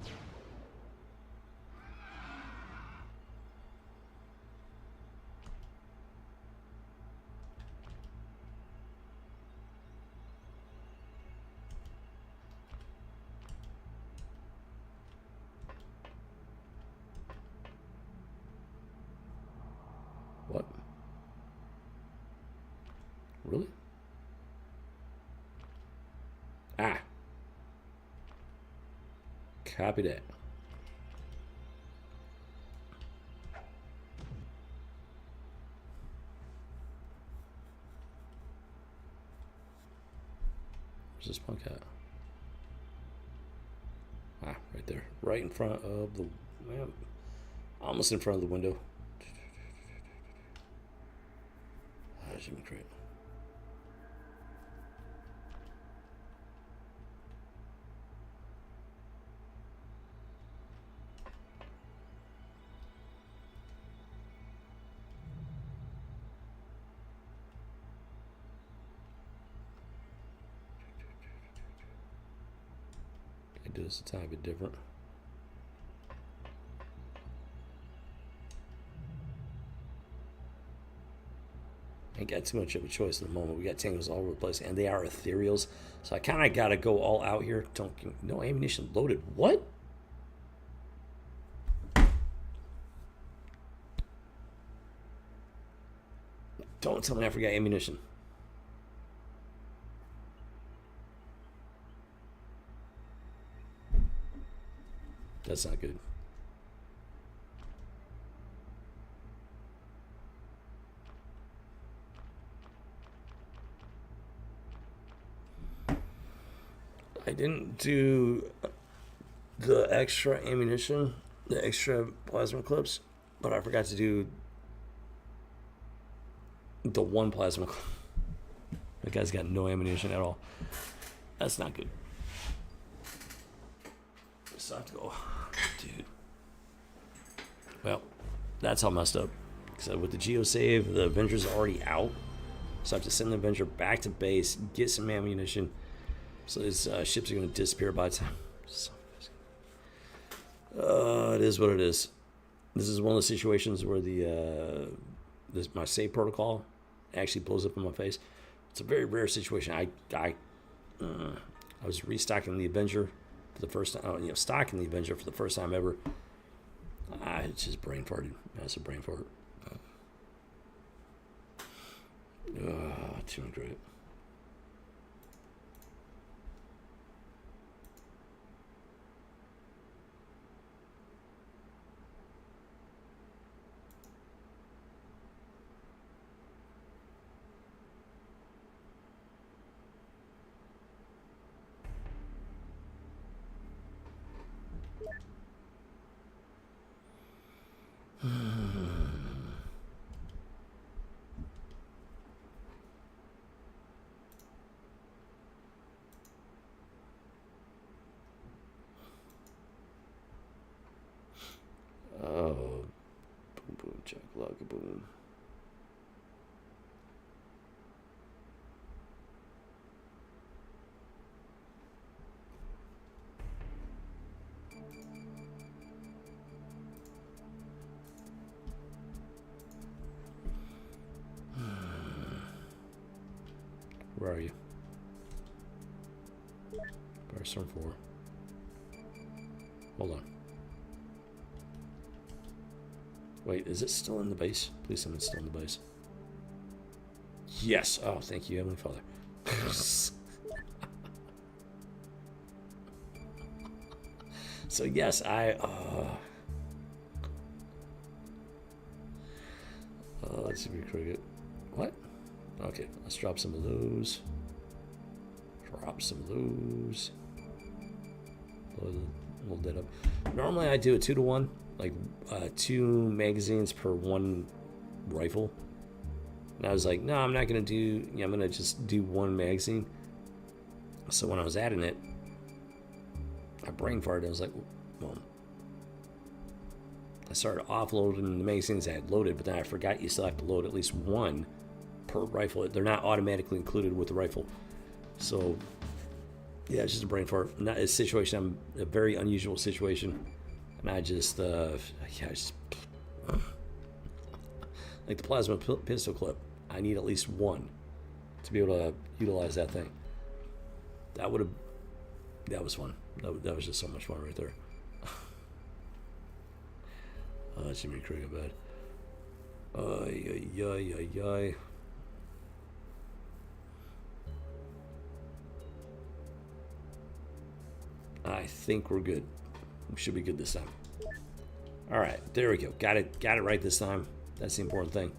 What? Really? Ah. Copy that. Where's this punk at? Ah, right there. Right in front of the... well, almost in front of the window. Jimmy Crate. I do this a tiny bit different. Ain't got too much of a choice at the moment. We got tangles all over the place, and they are ethereals. So I kind of got to go all out here. Don't, no ammunition loaded. What? Don't tell me I forgot ammunition. That's not good. didn't do the extra ammunition, the extra plasma clips, but I forgot to do the one plasma clip. That guy's got no ammunition at all. That's not good. So I have to go, dude. Well, that's all messed up. So with the geosave, the Avenger's already out. So I have to send the Avenger back to base, get some ammunition. So his ships are going to disappear by the time. It is what it is. This is one of the situations where my save protocol actually blows up in my face. It's a very rare situation. I was restocking the Avenger for the first time. Stocking the Avenger for the first time ever. It's just brain farted. That's a brain fart. Too great. Oh, boom, boom, check, log, boom. Where are you? Firestorm 4. Hold on. Wait, is it still in the base? Please tell me it's still in the base. Yes. Oh, thank you, Heavenly Father. So yes, let's see if we can cricket. What? Okay, let's drop some of those. Drop some of those. Load that up. Normally I do a 2-to-1, like 2 magazines per 1 rifle. And I was like, no, I'm not gonna do. I'm gonna just do 1 magazine. So when I was adding it, I brain farted. I was like, well, I started offloading the magazines I had loaded, but then I forgot you still have to load at least 1 per rifle. They're not automatically included with the rifle. So yeah, it's just a brain fart. Not a situation. A very unusual situation, and I just like the plasma pistol clip. I need at least 1 to be able to utilize that thing. That was fun. That was just so much fun right there. Oh, that's gonna be crazy bad. Ay. I think we're good. We should be good this time. All right, there we go. Got it right this time. That's the important thing.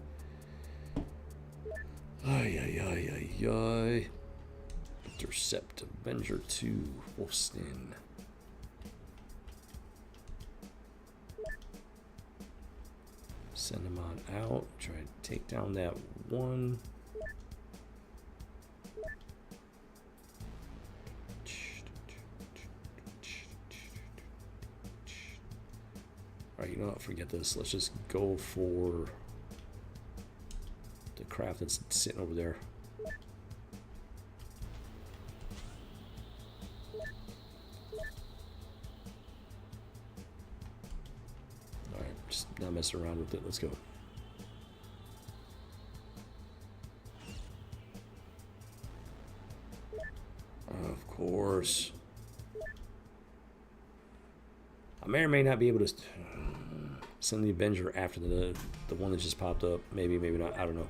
Ay. Intercept Avenger 2, Wolfston. Send him on out. Try to take down that 1. Alright, you know what? Forget this. Let's just go for the craft that's sitting over there. Alright, just not messing around with it. Let's go. Of course. I may or may not be able to send the Avenger after the one that just popped up. Maybe not. I don't know.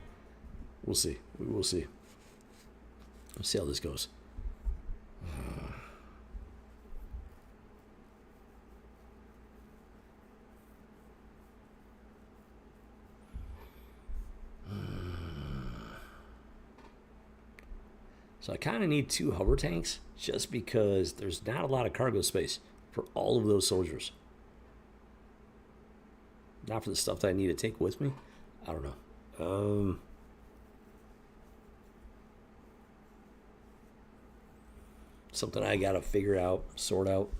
We'll see. We will see. Let's see how this goes. So I kind of need 2 hover tanks just because there's not a lot of cargo space for all of those soldiers. Not for the stuff that I need to take with me. I don't know. Something I gotta figure out, sort out.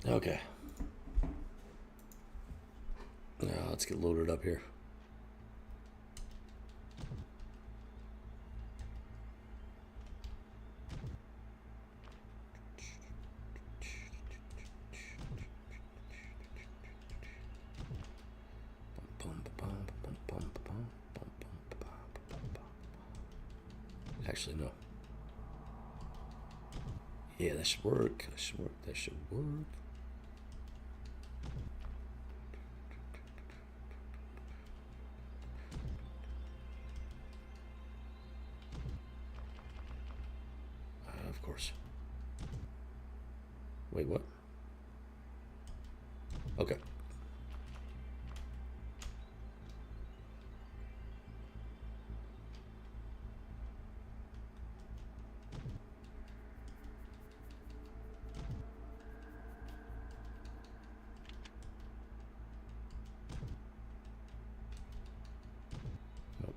Okay. Now let's get loaded up here. Actually, no. Yeah, that should work. That should work. That should work. Of course. Wait, what? Okay. Nope.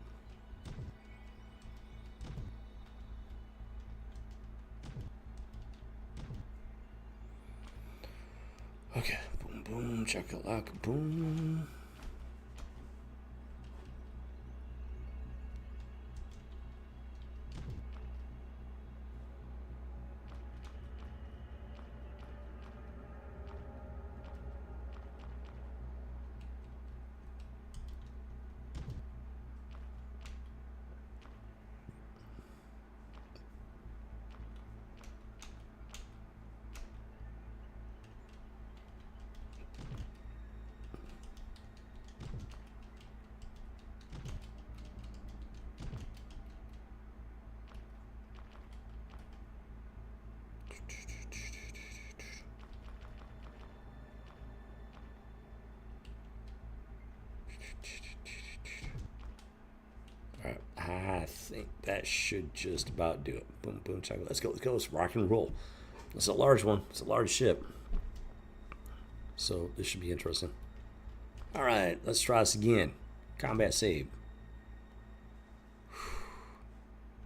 Okay. Boom, boom, chakalaka, boom. Alright, I think that should just about do it. Boom, boom, chocolate. Let's go, let's go. Let's rock and roll. It's a large one. It's a large ship. So this should be interesting. Alright, let's try this again. Combat save.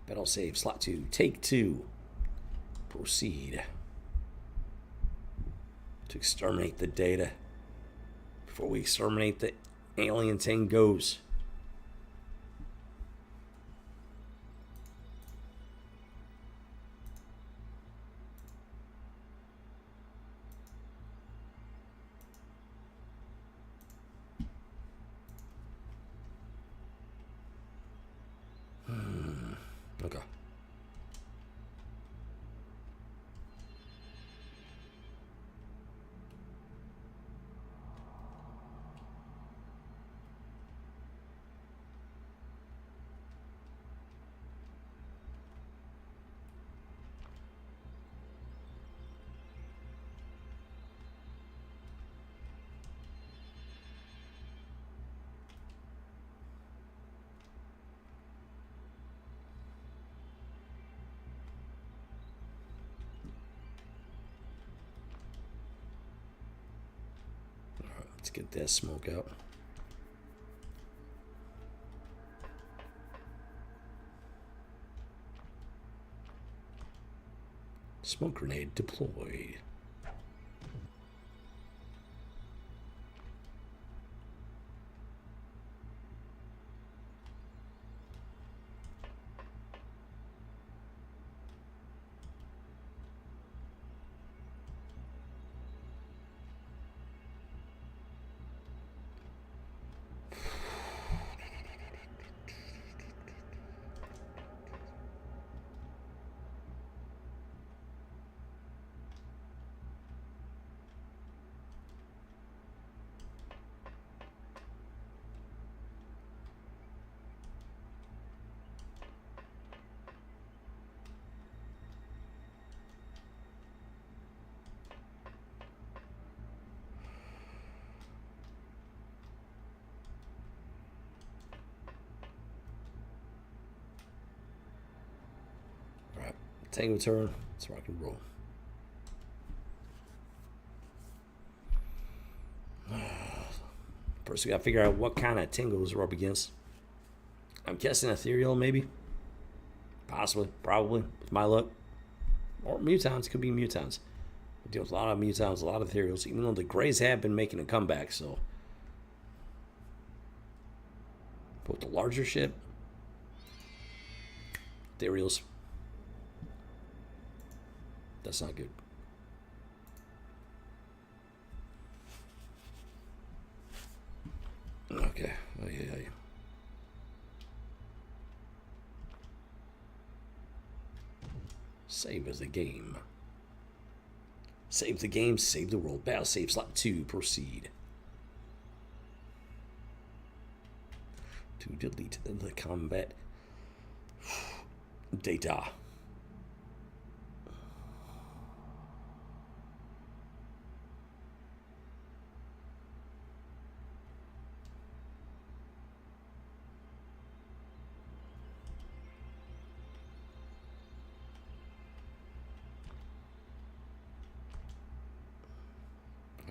Battle save, slot 2. Take 2. Proceed. To exterminate the data. Before we exterminate the alien thing goes. Okay. Let's get that smoke out. Smoke grenade deployed. Tango turn. Let's rock and roll. First, we gotta figure out what kind of tingles we're up against. I'm guessing ethereal, maybe. Possibly, probably, with my luck. Or mutants, could be mutants. We deal with a lot of mutants, a lot of ethereals, even though the Greys have been making a comeback, so. But with the larger ship, ethereals. That's not good. Okay. Oh, yeah. Save as the game. Save the game, save the world. Battle save slot 2. Proceed. To delete the combat data.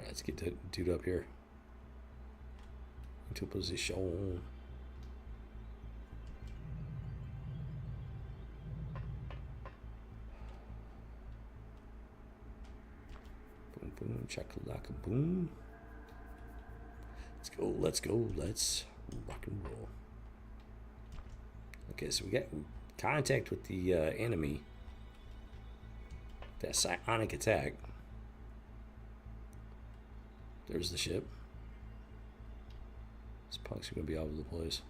Let's get that dude up here into position. Boom, boom, chakalaka, boom. Let's go. Let's rock and roll. Okay, so we got contact with the enemy. That psionic attack. There's the ship. These punks are going to be all over the place.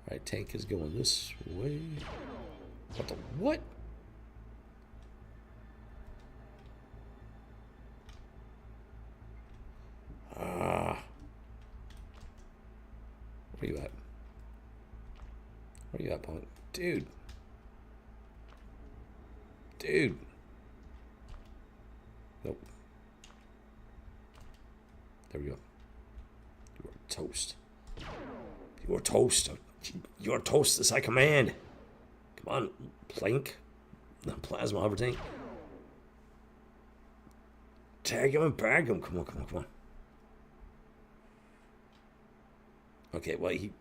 Alright, tank is going this way. What the? What? Where you at? Where you at, punk? Dude. Dude. Nope. There we go. You are toast. You are toast. You are toast as I command. Come on, Plank. The plasma hover tank. Tag him and bag him. Come on. Okay, well, he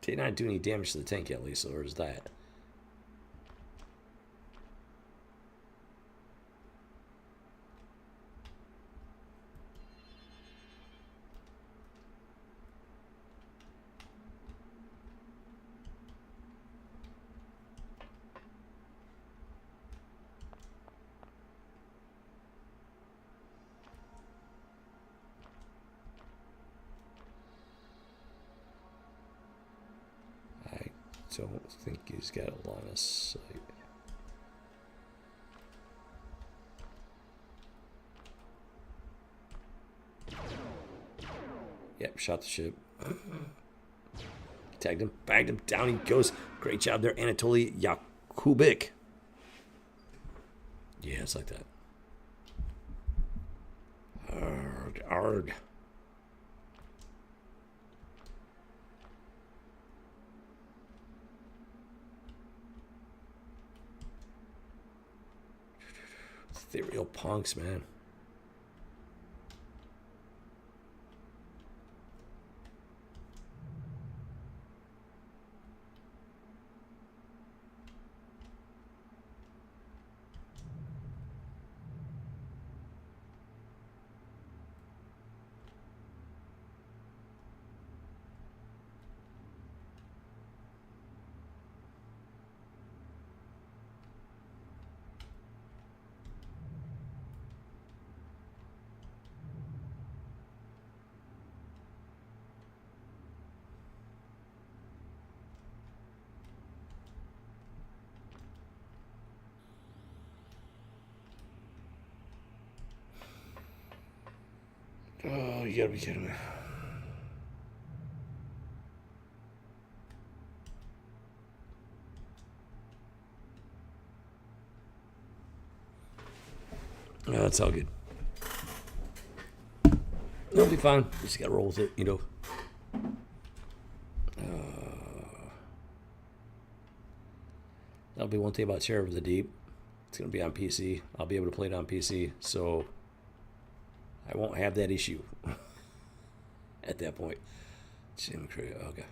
did not do any damage to the tank at least, or is that? I don't think he's got a line of sight. Yep, shot the ship. Tagged him, bagged him, down he goes. Great job there, Anatoly Yakubik. Yeah, it's like that. Arg, arg. Ethereal punks, man. Oh, you gotta be kidding me. Oh, that's all good. It'll be fine. Just gotta roll with it, you know. That'll be one thing about Terror of the Deep. It's gonna be on PC. I'll be able to play it on PC, so I won't have that issue at that point. Okay.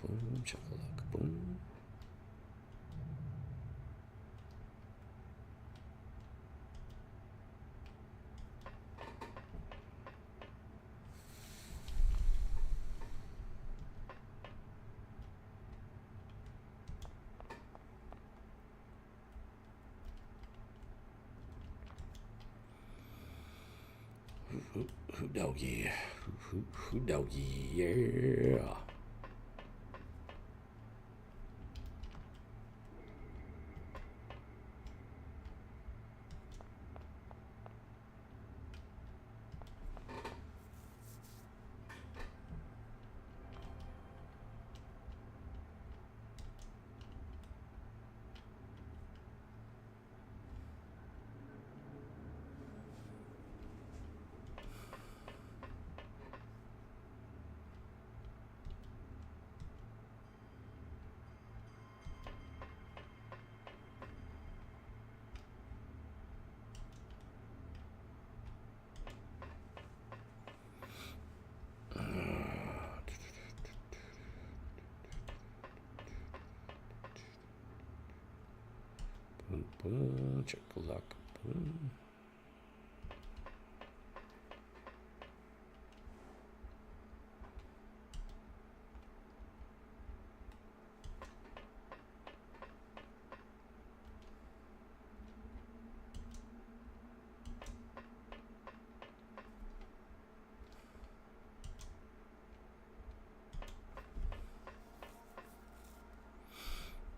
Boom, chocolate, boom. Who doggy? Who doggy? Yeah. Boom, boom, chocolate, boom.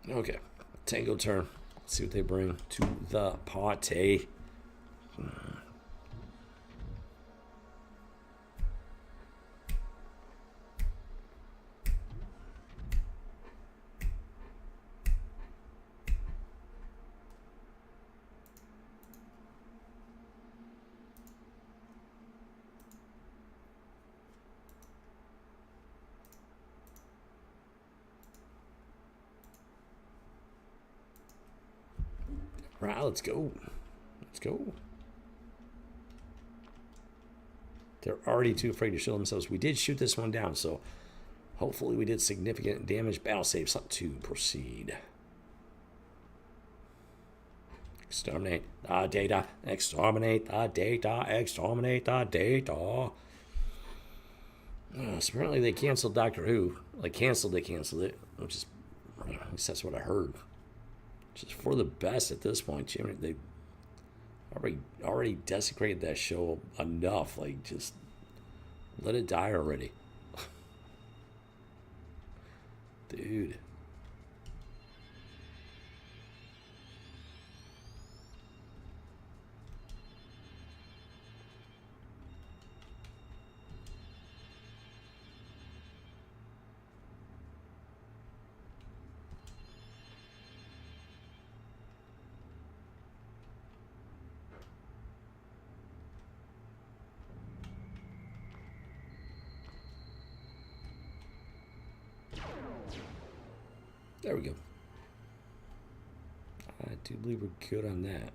Okay, Tango turn. Let's see what they bring to the party. Right, let's go. Let's go. They're already too afraid to show themselves. We did shoot this one down, so hopefully we did significant damage. Battle saves up to proceed. Exterminate the data. Exterminate the data. Exterminate the data. So apparently they canceled Doctor Who. Like, they canceled it. Which is, at least that's what I heard. Just for the best at this point, Jimmy. They already desecrated that show enough. Like, just let it die already, dude. There we go. I do believe we're good on that.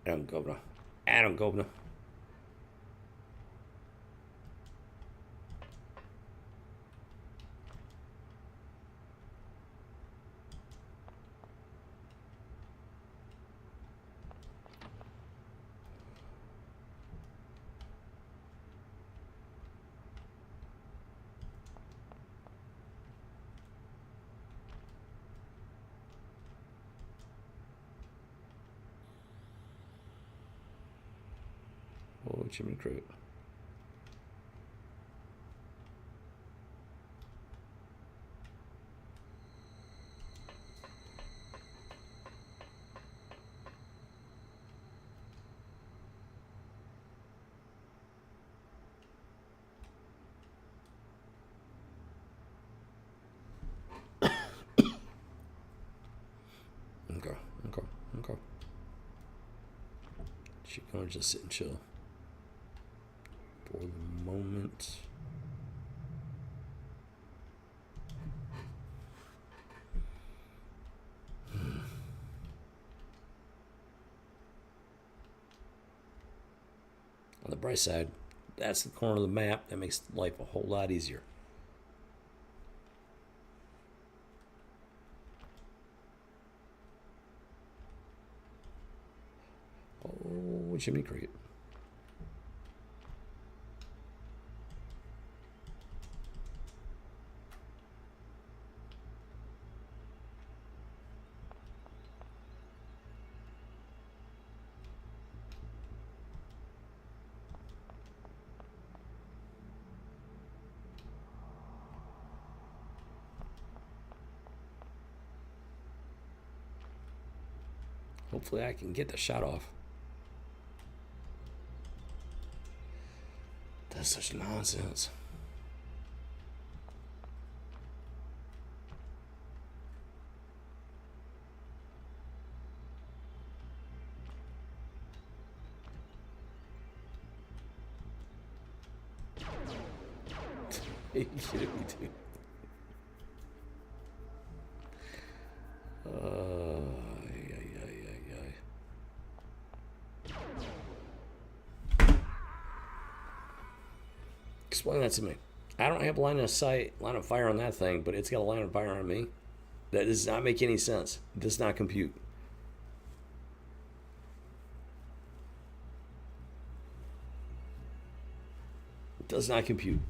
Adam Governor. Adam Governor. Jimmy Crate. Okay. She's gonna just sit and chill for the moment. On the bright side, that's the corner of the map that makes life a whole lot easier. Oh, Jimmy Cricket. Hopefully I can get the shot off. That's such nonsense. Are you kidding me, dude? Explain that to me. I don't have line of fire on that thing, but it's got a line of fire on me. That does not make any sense. It does not compute. It does not compute.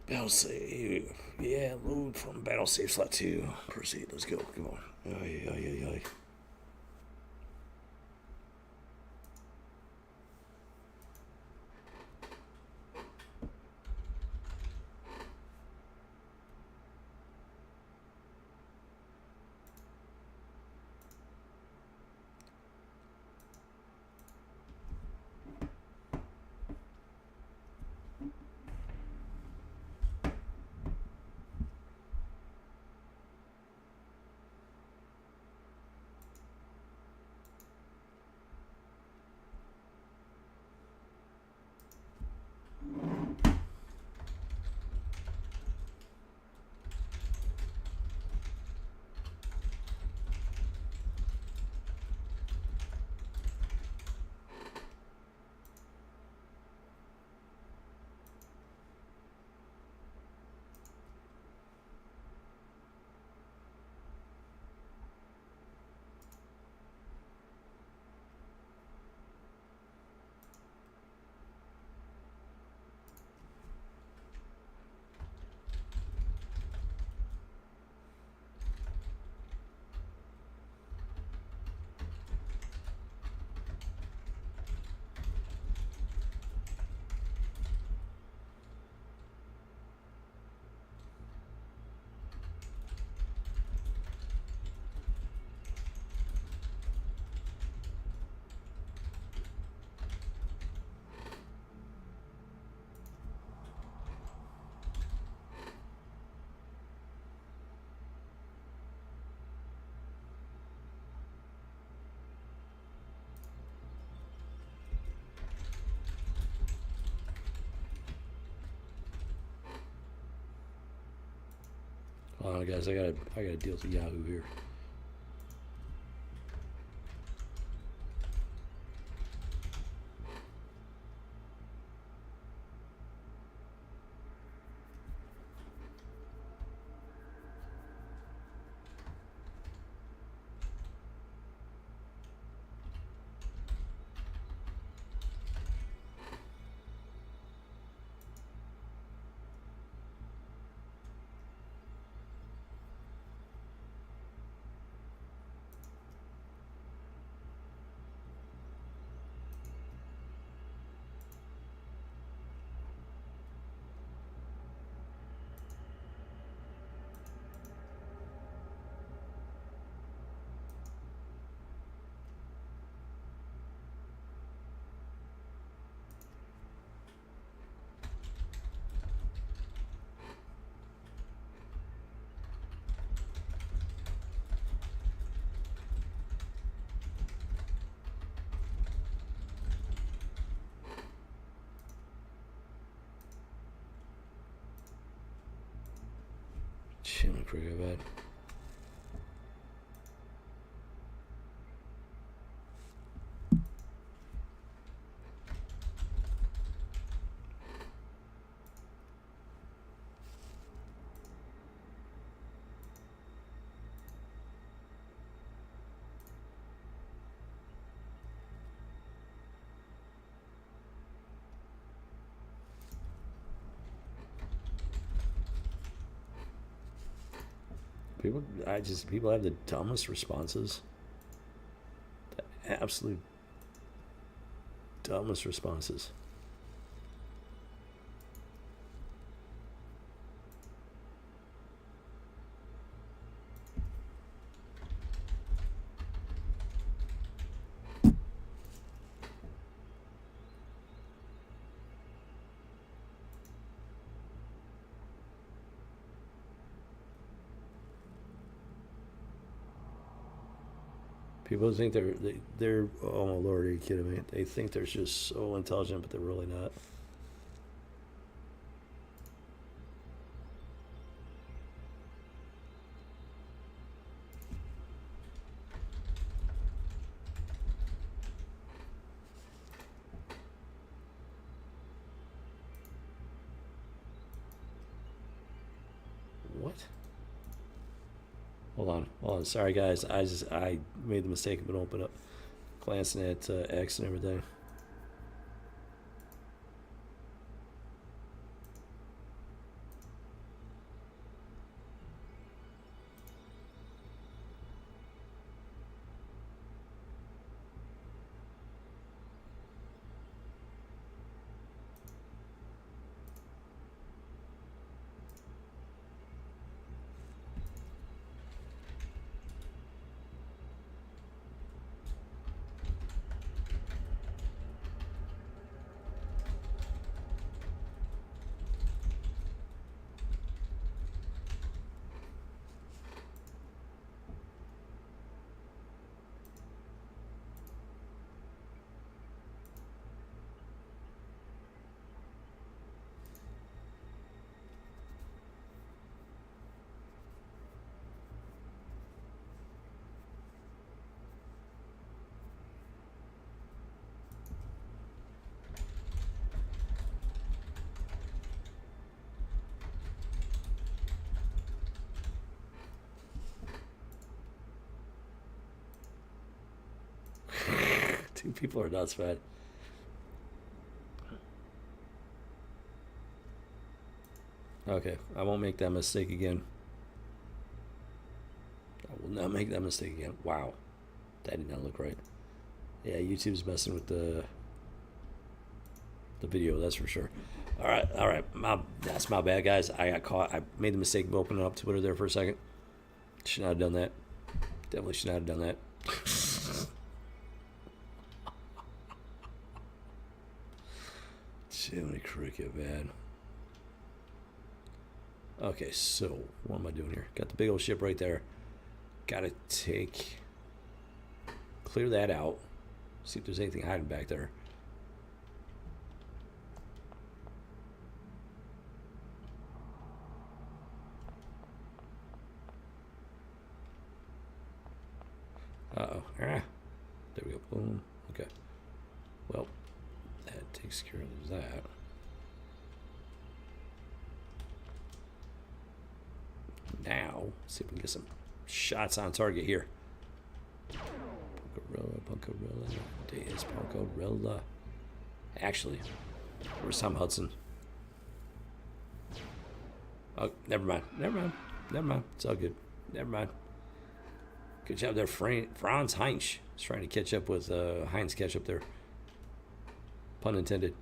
Battle save. Yeah, load from battle save slot 2. Proceed. Let's go. Come on. Ay. Hold on, guys. I gotta deal with Yahoo here. Shit, I'm pretty bad. People have the dumbest responses. The absolute dumbest responses. People think they're oh my lord, are you kidding me? They think they're just so intelligent, but they're really not. What? Hold on. Sorry, guys. I made the mistake of opening up, glancing at X and everything. Two people are nuts, man. Okay, I won't make that mistake again. I will not make that mistake again. Wow, that did not look right. Yeah, YouTube's messing with the video, that's for sure. All right, that's my bad, guys. I got caught. I made the mistake of opening up Twitter there for a second. Should not have done that. Definitely should not have done that. Jiminy Cricket, man. Okay, so what am I doing here? Got the big old ship right there. Gotta clear that out. See if there's anything hiding back there. Uh-oh. Ah. There we go. Boom. Okay. Well, that takes care of that. Now, let's see if we can get some shots on target here. Punkarilla, Deus Punkarilla. Actually, where's Tom Hudson? Oh, never mind. It's all good. Never mind. Good job there, Franz Heinz. He's trying to catch up with Heinz catch up there. Pun intended.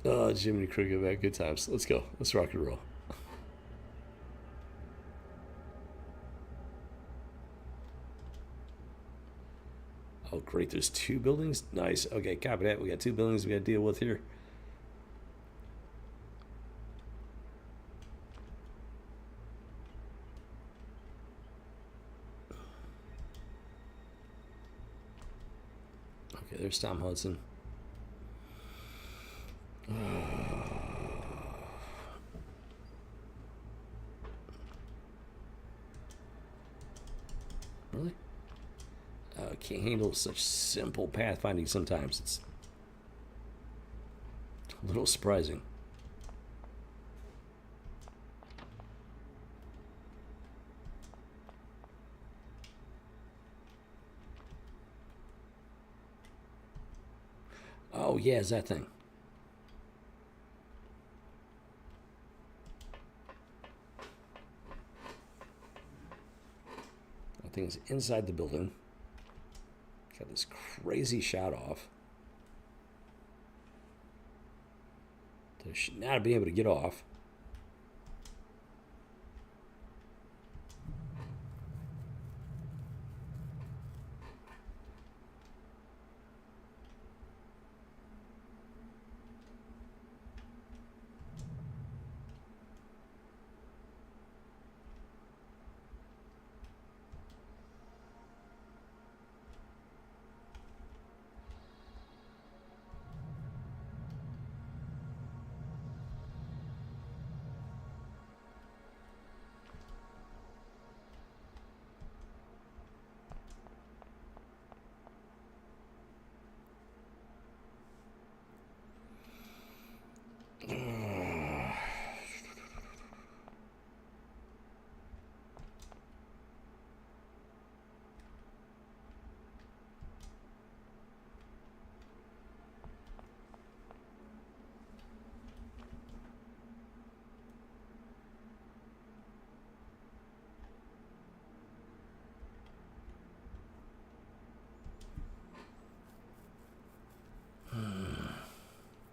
Oh, Jiminy Cricket, man. Good times. Let's go. Let's rock and roll. Oh, great. There's 2 buildings. Nice. Okay, copy that. We got 2 buildings we got to deal with here. Okay, there's Tom Hudson. Really? Can't handle such simple pathfinding sometimes. It's a little surprising. Oh, yeah, it's that thing. That thing is inside the building. Got this crazy shot off. They should not be able to get off.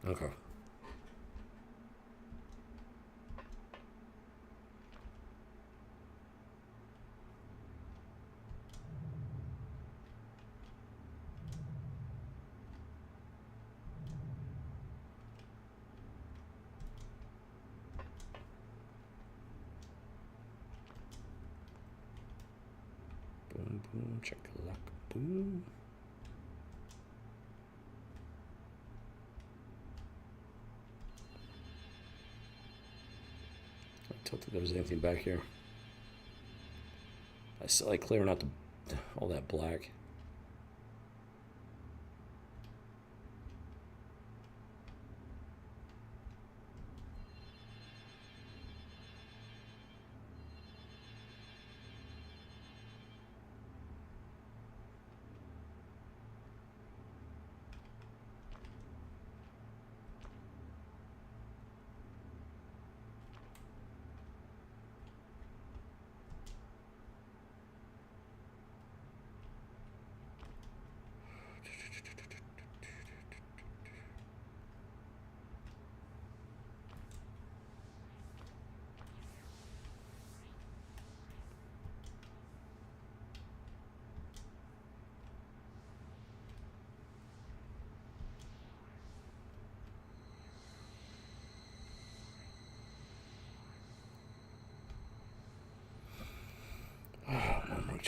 Okay. Boom, boom, chakalaka, boom. I don't think there was anything back here. I still like clearing out all that black.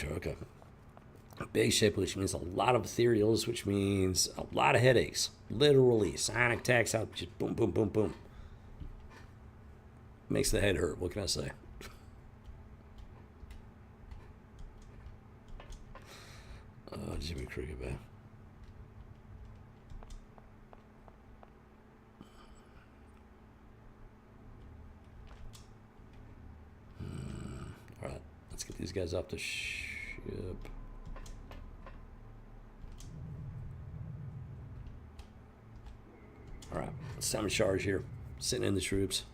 Picture, okay. Big ship, which means a lot of ethereals, which means a lot of headaches. Literally, sonic attacks out, just boom, boom, boom, boom. Makes the head hurt. What can I say? Jimmy Cricket, man. All right, let's get these guys off the ship. All right, it's time to charge here. Sitting in the troops.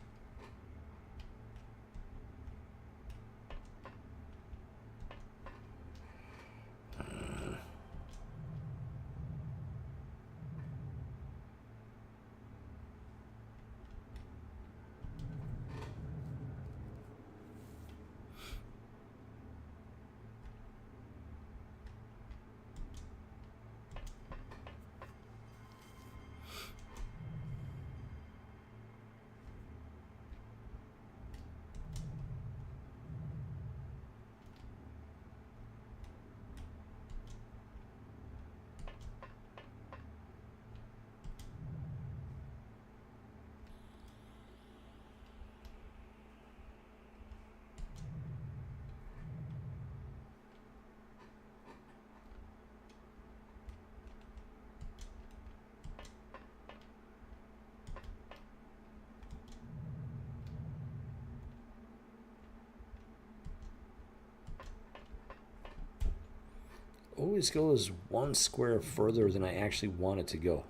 Always goes one square further than I actually want it to go.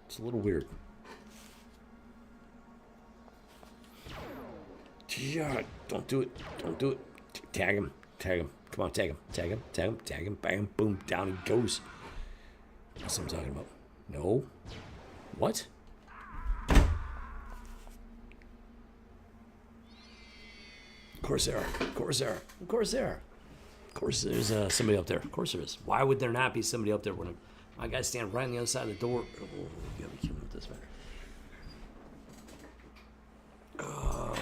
It's a little weird. Yeah, don't do it. Don't do it. Tag him. Tag him. Come on, tag him. Tag him. Tag him. Tag him. Bam, boom, down he goes. That's what I'm talking about. No. What? Corsair. Corsair. Corsair. Of course there's somebody up there. Of course there is. Why would there not be somebody up there when my guys stand right on the other side of the door? Oh, you gotta be kidding with this, man. Of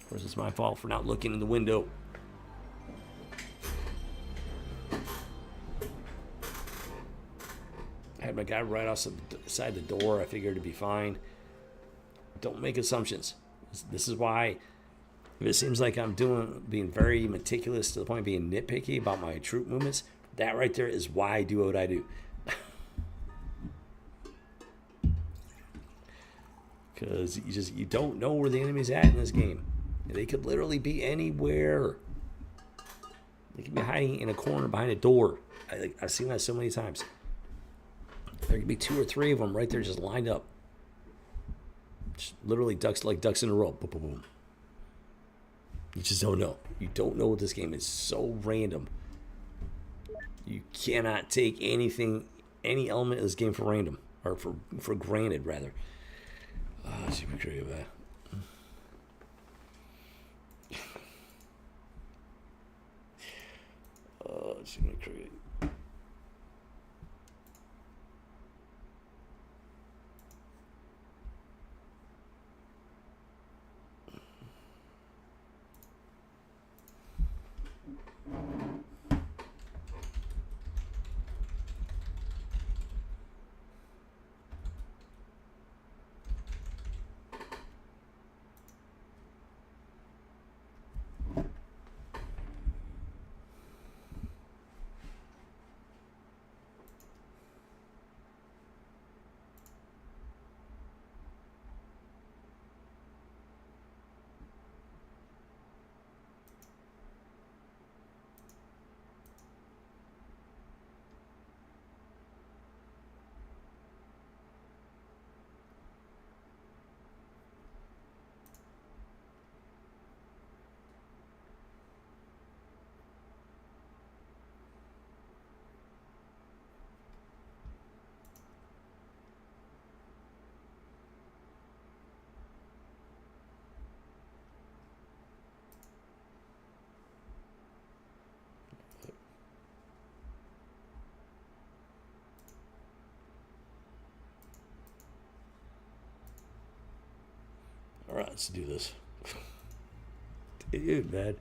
course it's my fault for not looking in the window. I had my guy right outside the door. I figured it'd be fine. Don't make assumptions. This is why... If it seems like I'm being very meticulous to the point of being nitpicky about my troop movements, that right there is why I do what I do. Because you don't know where the enemy's at in this game. They could literally be anywhere. They could be hiding in a corner behind a door. I've seen that so many times. There could be 2 or 3 of them right there just lined up. Just literally ducks in a row. Boom, boom, boom. You just don't know. You don't know what this game is. So random. You cannot take anything, any element of this game for random. Or for granted, rather. Super creative, man. Super creative. All right, let's do this. Dude, man.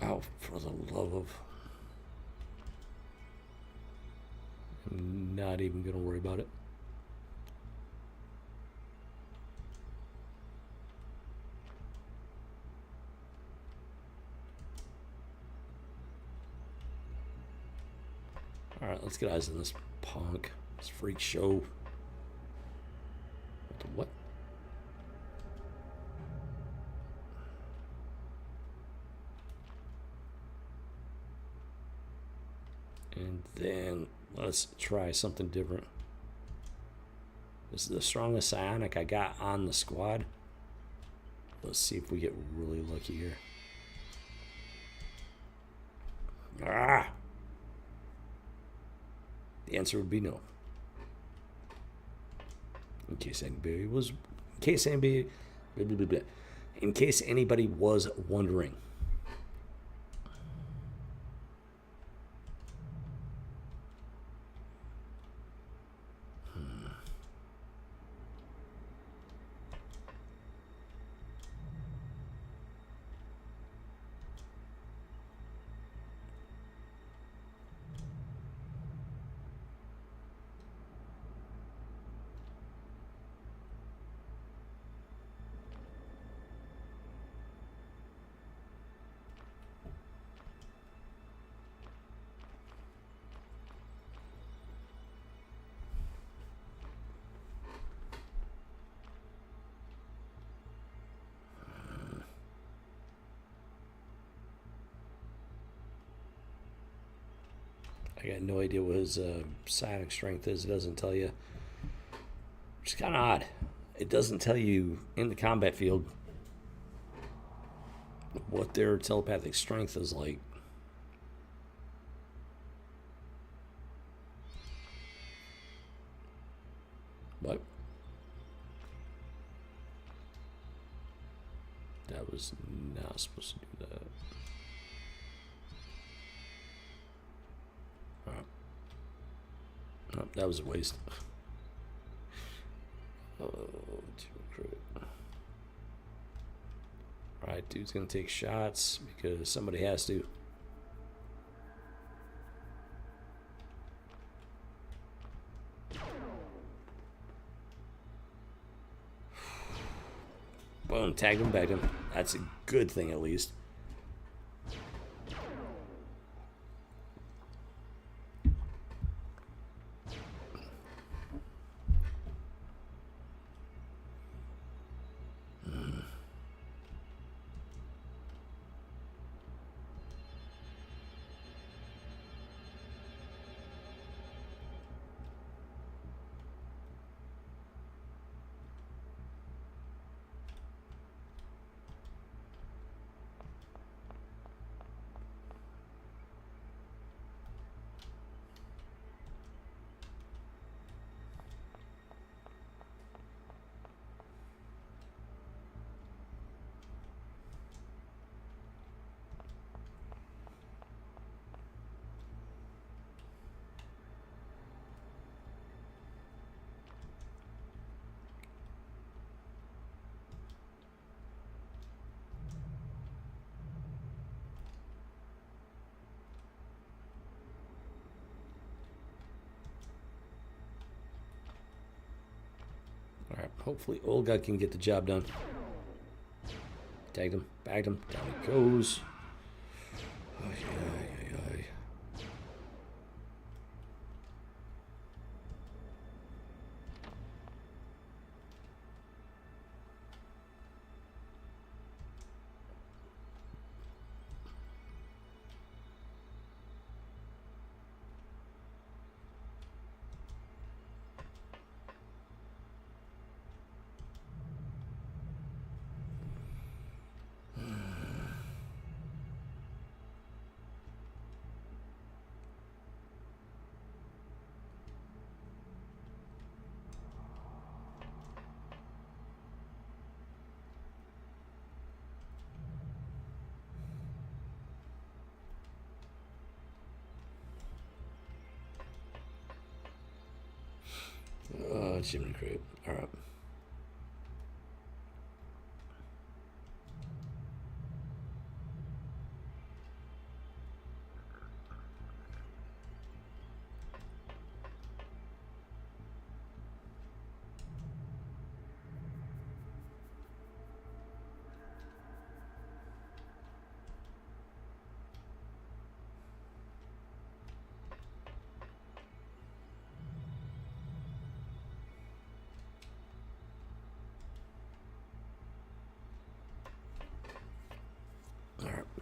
Oh, for the love of... I'm not even going to worry about it. Alright, let's get eyes on this punk. This freak show. What the what? And then let's try something different. This is the strongest psionic I got on the squad. Let's see if we get really lucky here. Ah! The answer would be no. In case anybody was, in case anybody was wondering. I got no idea what his psionic strength is. It doesn't tell you. Which is kind of odd. It doesn't tell you in the combat field what their telepathic strength is like. But that was not supposed to do that. Oh, that was a waste. Oh, to recruit. Alright, dude's gonna take shots because somebody has to. Boom, tagged him, bagged him. That's a good thing at least. Alright, hopefully Olga can get the job done. Tagged him, bagged him, down he goes. Ay, ay, ay, ay. Chimney crate. All right.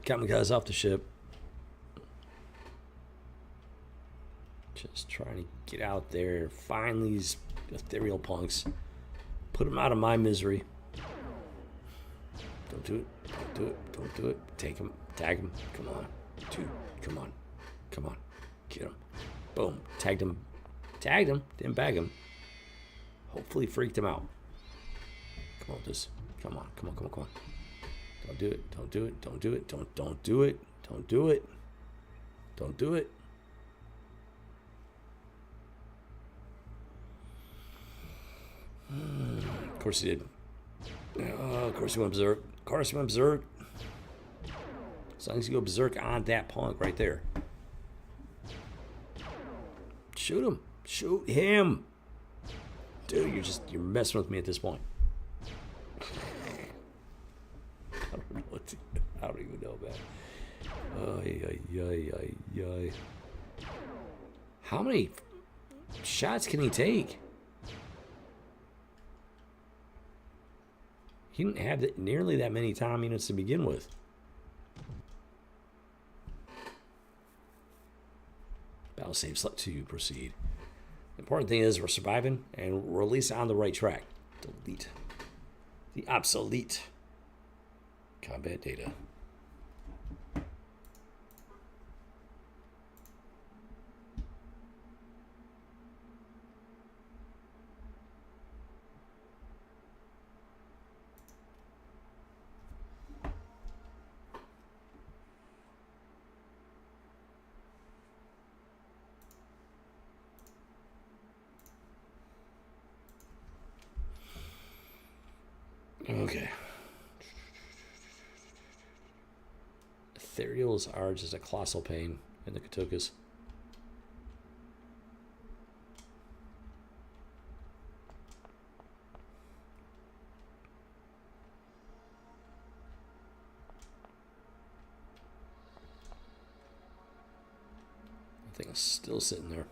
Got my guys off the ship. Just trying to get out there, find these ethereal punks, put them out of my misery. Don't do it. Don't do it. Don't do it. Take them. Tag them. Come on. Dude, come on. Come on. Get them. Boom. Tagged them. Tagged them. Didn't bag them. Hopefully freaked them out. Come on, this. Come on. Come on. Come on. Come on. Don't do it. Don't do it. Don't do it. Don't do it. Don't do it. Don't do it. Of course he did. Oh, of course he went berserk. Of course he went berserk. As long as you go berserk on that punk right there. Shoot him. Shoot him. Dude, you're messing with me at this point. I don't even know, man. How many shots can he take? He didn't have nearly that many time units to begin with. Battle save select 2, proceed. The important thing is we're surviving and we're at least on the right track. Delete the obsolete combat data. Okay. Ethereals are just a colossal pain in the Katukas. I think it's still sitting there.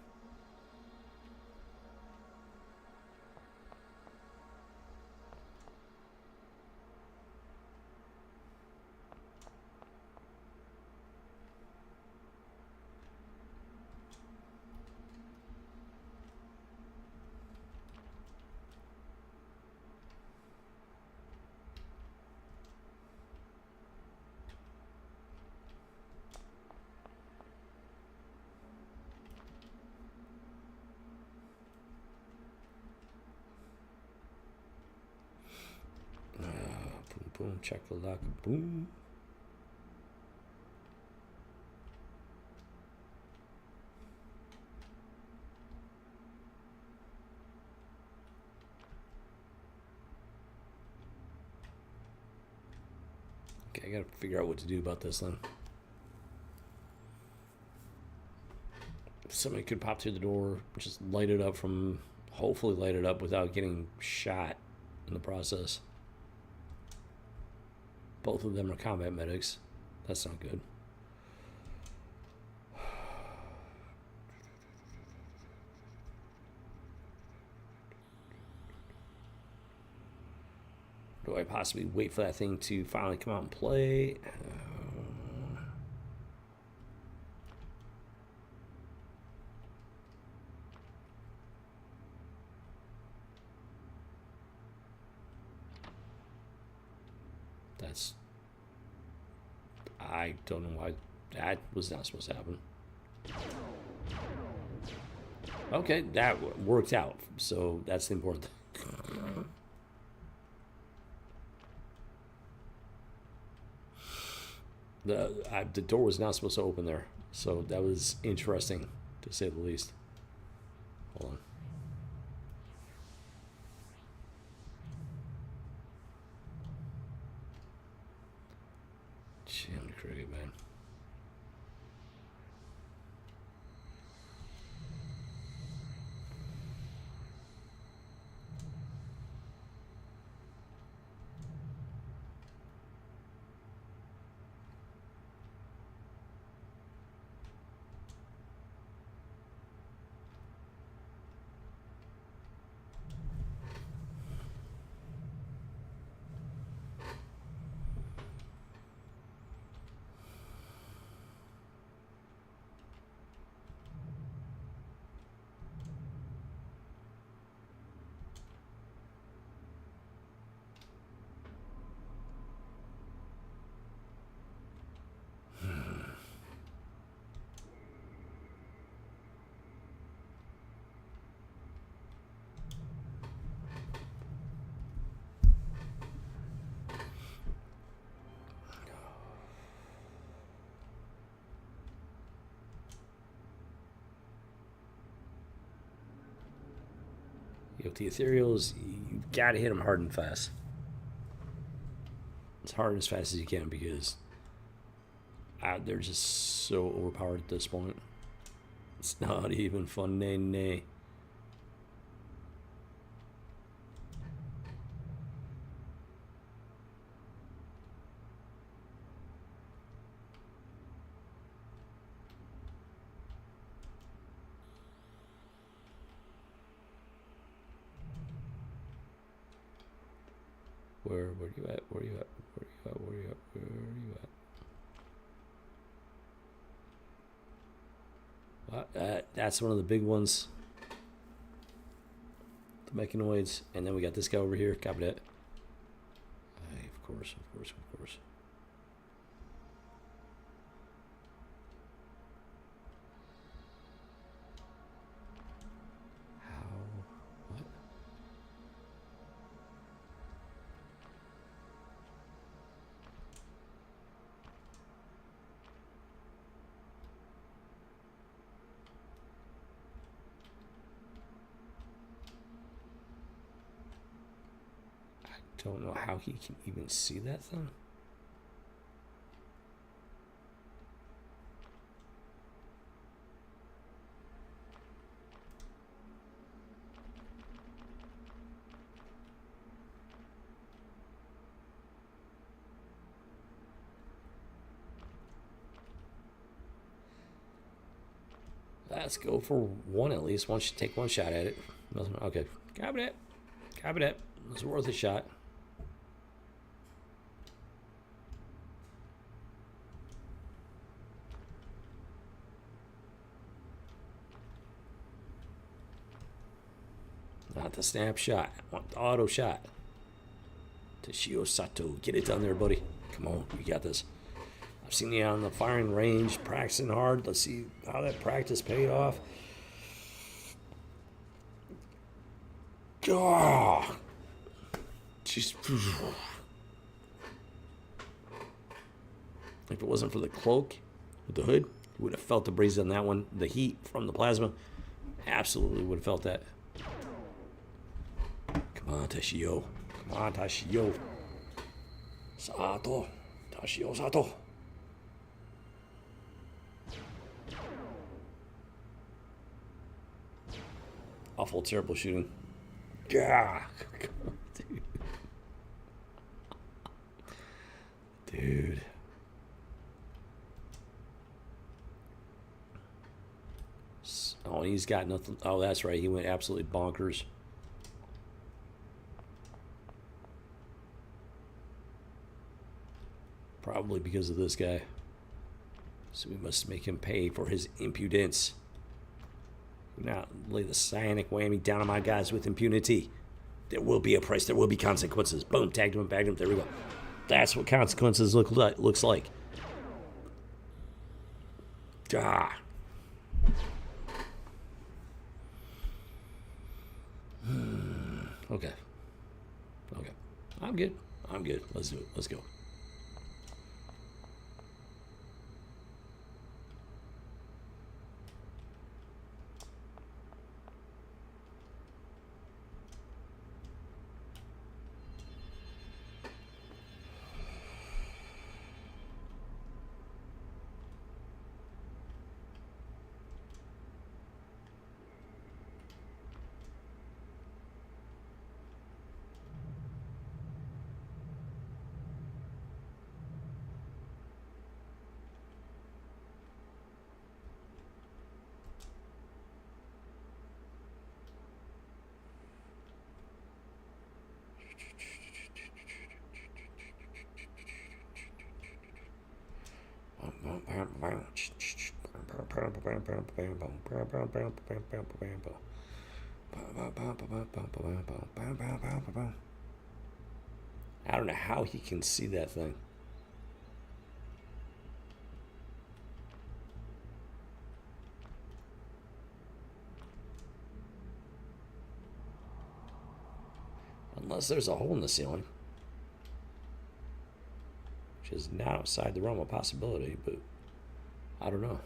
Boom, chakalaka, boom. Okay, I gotta figure out what to do about this then. Somebody could pop through the door, just light it up from, hopefully light it up without getting shot in the process. Both of them are combat medics. That's not good. Do I possibly wait for that thing to finally come out and play? I don't know why that was not supposed to happen. Okay, that worked out. So that's the important thing. The door was not supposed to open there. So that was interesting, to say the least. Hold on. You know, with the ethereals, you gotta hit them hard and fast. As hard and as fast as you can, because they're just so overpowered at this point. It's not even fun, nay. Where are you at? Where are you at? Where are you at? Where are you at? Where are you at? What? That's one of the big ones. The mechanoids. And then we got this guy over here. Copy that. Hey, of course. What? Don't know how he can even see that thing. Let's go for one at least. Once you take one shot at it. Okay. Copy that. It's worth a shot. Not the snapshot. I want the auto shot. Toshio Sato. Get it done there, buddy. Come on. You got this. I've seen you on the firing range, practicing hard. Let's see how that practice paid off. God. Just. If it wasn't for the cloak with the hood, you would have felt the breeze on that one. The heat from the plasma. Absolutely would have felt that. Come on, Toshio. Sato. Toshio Sato. Awful, terrible shooting. Yeah. Dude. Oh, he's got nothing. Oh, that's right. He went absolutely bonkers. Probably because of this guy. So we must make him pay for his impudence. Now lay the cyanic whammy down on my guys with impunity. There will be a price. There will be consequences. Boom, tagged him, bagged him. There we go. That's what consequences looks like. Ah. Okay. I'm good. Let's do it. Let's go. I don't know how he can see that thing. Unless there's a hole in the ceiling. Which is not outside the realm of possibility, but I don't know.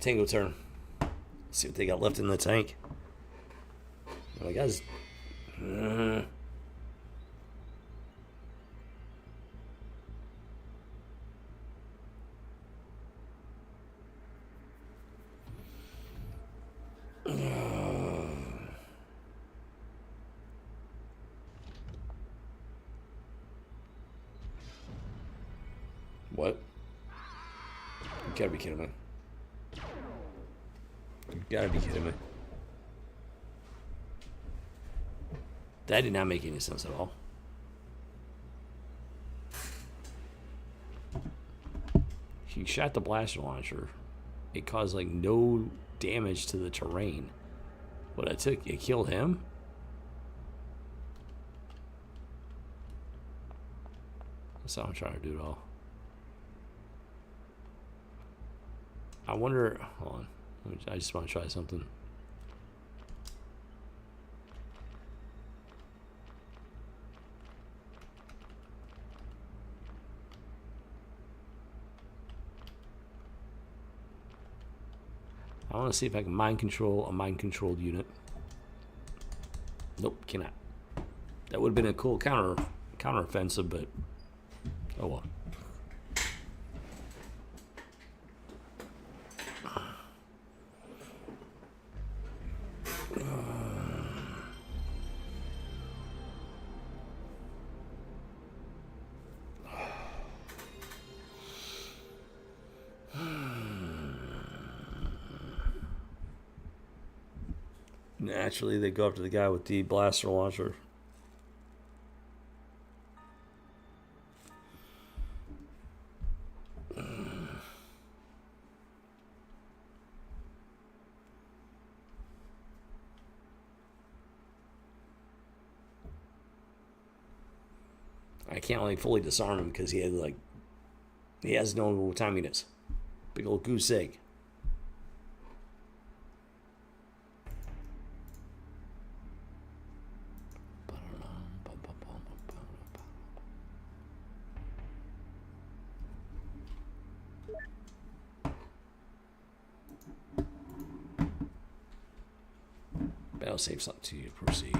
Tango turn. See what they got left in the tank. Oh, guys. What? You gotta be kidding me. You gotta be kidding me. That did not make any sense at all. He shot the blaster launcher. It caused like no damage to the terrain. But it killed him? That's how I'm trying to do it all. I wonder, hold on. I just want to try something. I want to see if I can mind control a mind controlled unit. Nope, cannot. That would have been a cool counter offensive, but oh well. Naturally, they go up to the guy with the blaster launcher. I can't like fully disarm him because he has no timiness. Big old goose egg. Battle save slot 2 to proceed.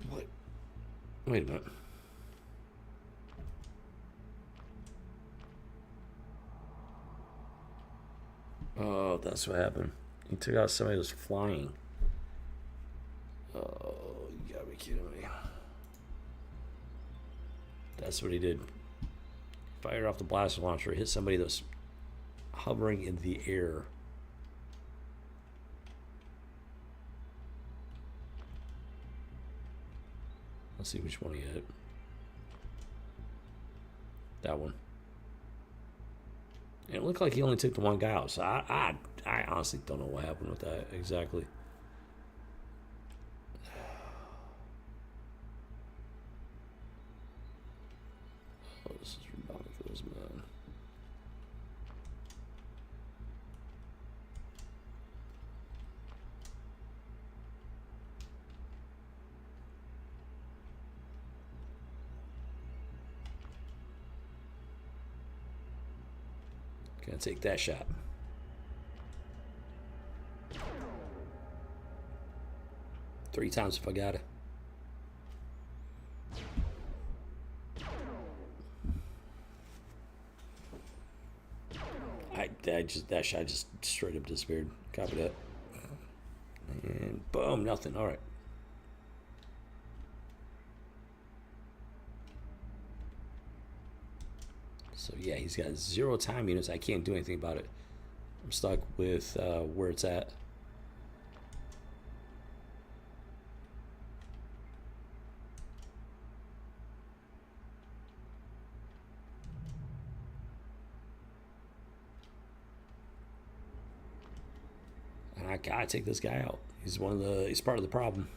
What? Wait a minute. Oh, that's what happened. He took out somebody that was flying. Oh, you gotta be kidding me. That's what he did. Fired off the blaster launcher, hit somebody that was hovering in the air. Let's see which one he hit. That one. And it looked like he only took the one guy out, so I honestly don't know what happened with that exactly. Gonna take that shot. Three times if I got it. That shot just straight up disappeared. Copy that. And boom, nothing. All right. So yeah, he's got 0 time units. I can't do anything about it. I'm stuck with where it's at. And I gotta take this guy out. He's part of the problem.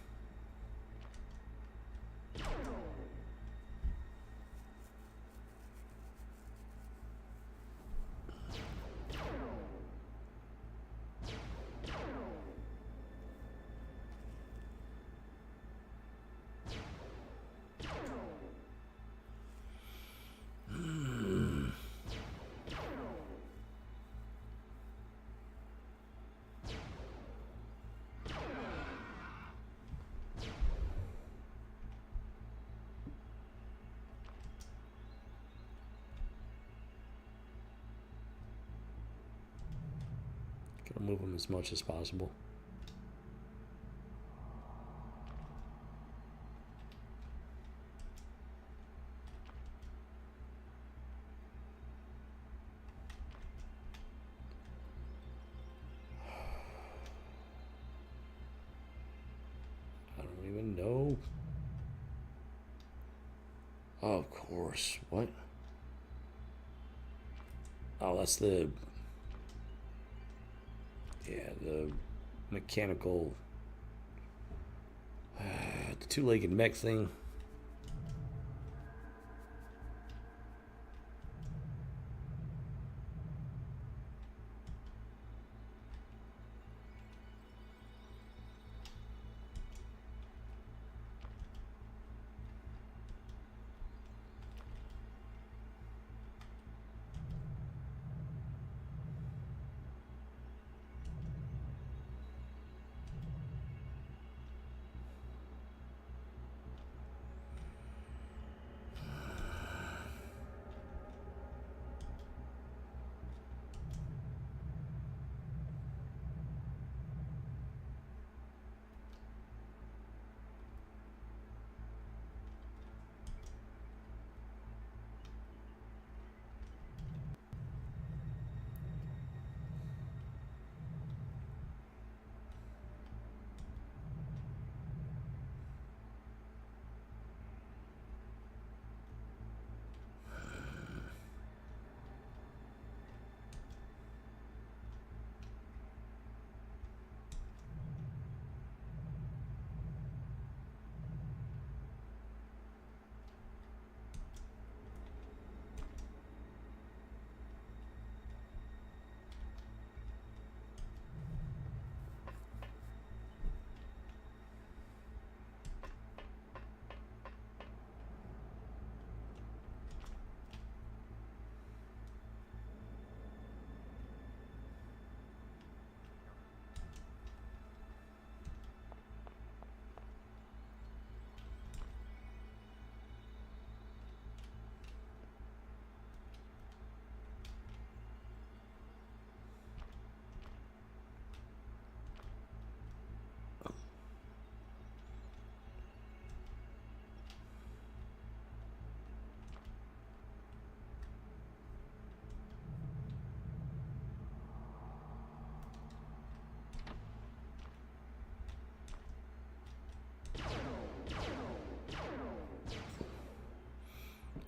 Gotta move him as much as possible. I don't even know. Oh, of course. What? Oh, that's the... Yeah, the mechanical... the two-legged mech thing.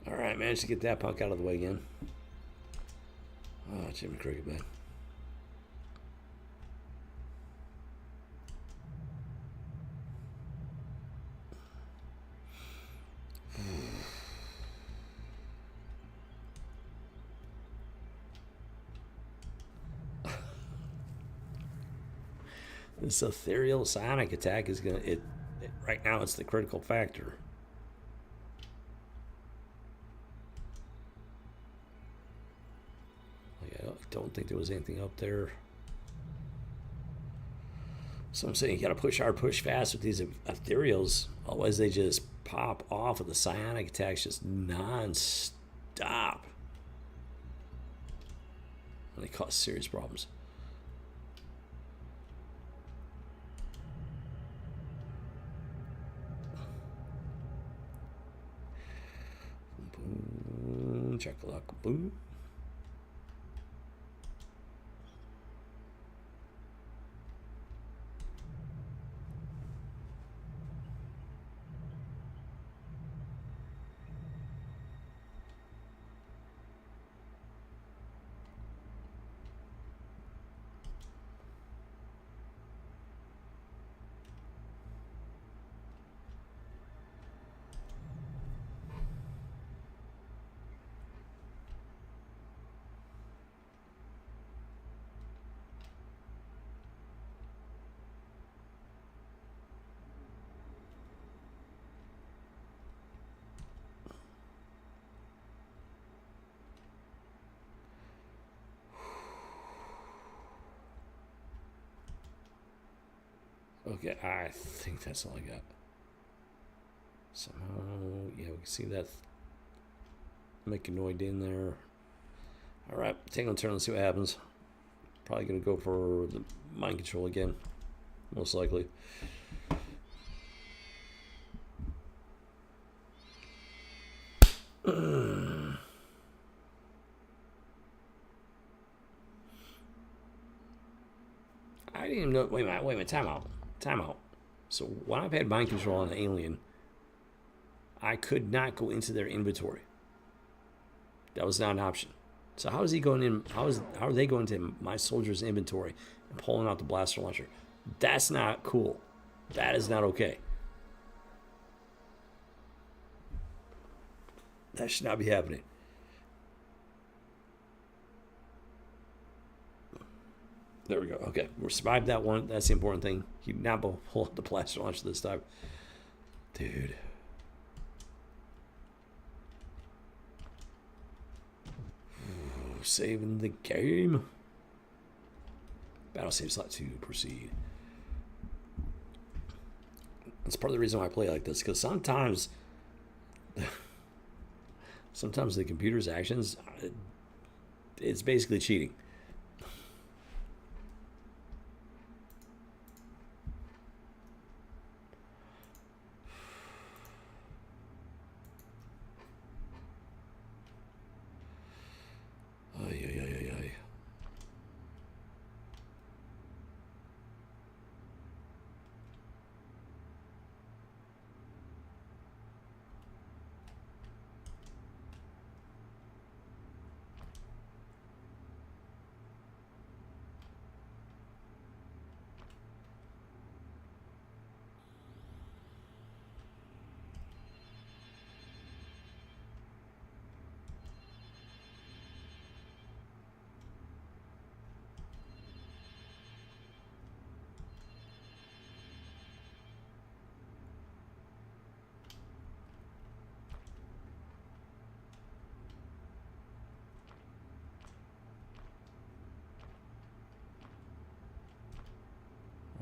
Alright, managed to get that punk out of the way again. Oh, Jimmy Cricket, man. This ethereal psionic attack is gonna right now it's the critical factor. don't think there was anything up there. So I'm saying you gotta push hard, push fast with these ethereals. Otherwise they just pop off with the psionic attacks just non-stop. And they cause serious problems. Boom, chakalaka, boom. Okay, I think that's all I got. Somehow, yeah, we can see that mechanoid in there. All right, take on turn. Let's see what happens. Probably gonna go for the mind control again, most likely. I didn't even know. Wait a minute. Time out. So when I've had mind control on an alien, I could not go into their inventory. That was not an option. So how is he going in? How are they going into my soldier's inventory and pulling out the blaster launcher? That's not cool. That is not okay. That should not be happening. There we go. Okay, we survived that one. That's the important thing. He did not pull up the blaster launcher this time. Dude. Ooh, saving the game. Battle save slot 2. Proceed. That's part of the reason why I play like this, because sometimes the computer's actions, it's basically cheating.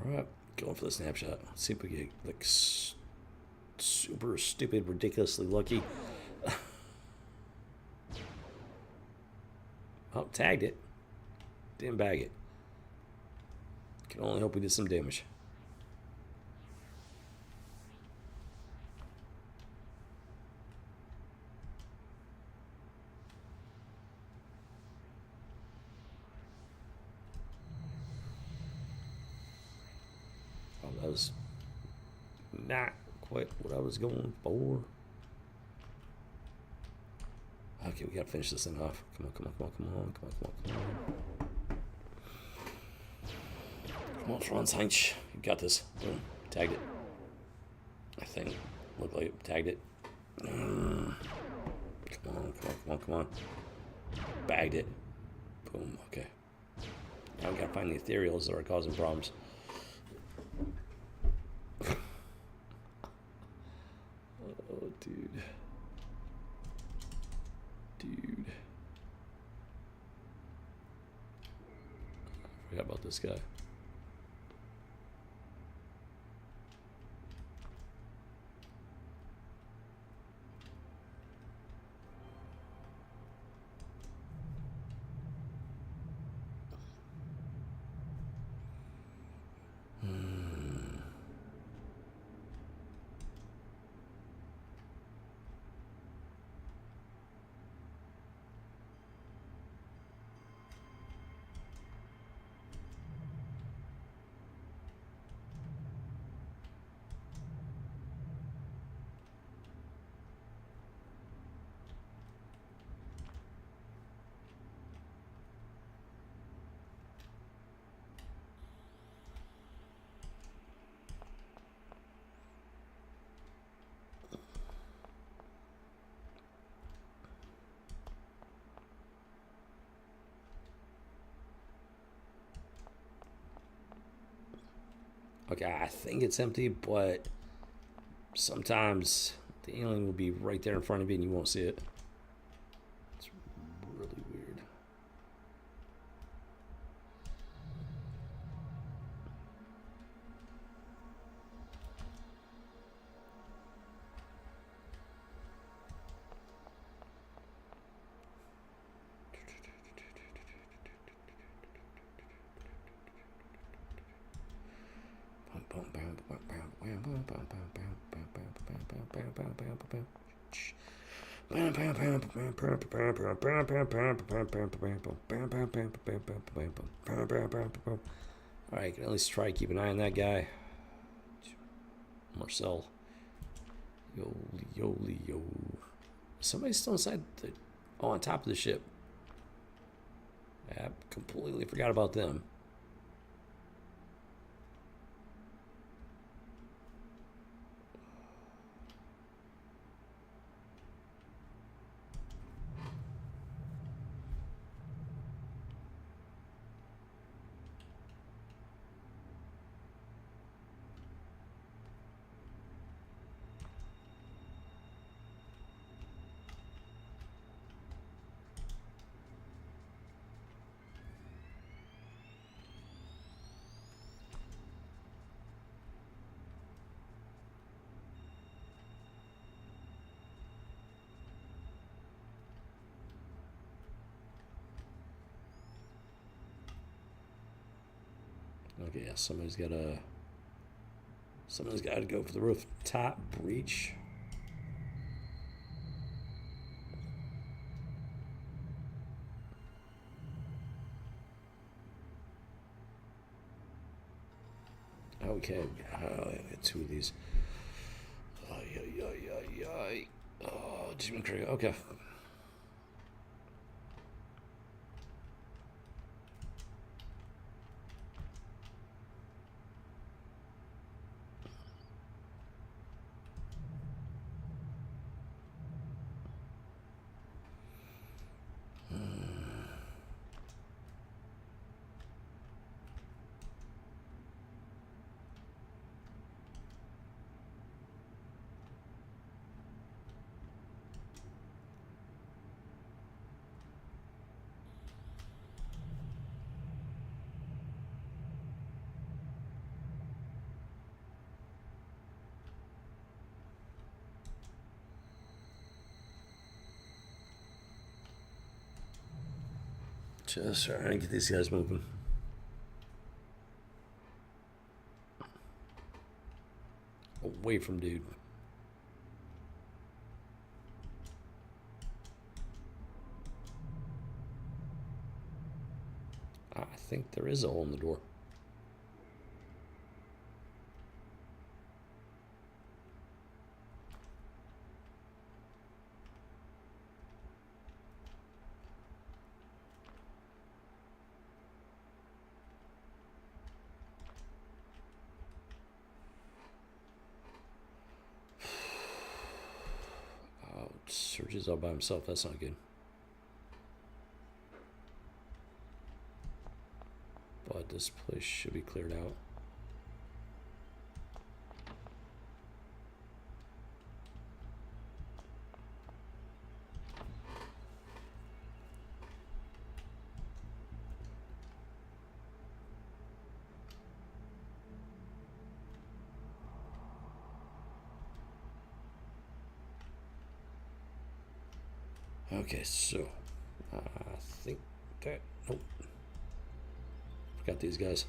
Alright, going for the snapshot. Let's see if we get like super stupid, ridiculously lucky. Oh, tagged it. Didn't bag it. Can only hope we did some damage. That was not quite what I was going for. Okay, we gotta finish this thing off. Come on, Franz Heinz. You got this. Boom. Tagged it. I think. Looked like it. Tagged it. Come on. Bagged it. Boom. Okay. Now we gotta find the ethereals that are causing problems. Oh, dude. Forgot about this guy. Okay, I think it's empty, but sometimes the alien will be right there in front of you and you won't see it. It's really weird. Alright, can at least try to keep an eye on that guy. Marcel. Yo. Somebody's still inside the... Oh, on top of the ship. I completely forgot about them. Okay, yeah, somebody's got to go for the rooftop breach. Okay, I got two of these. Oh, Jimmy Craig. Okay. Just trying to get these guys moving. Away from dude. I think there is a hole in the door. Surge's all by himself. That's not good. But this place should be cleared out. Okay, so I think that nope. Forgot these guys.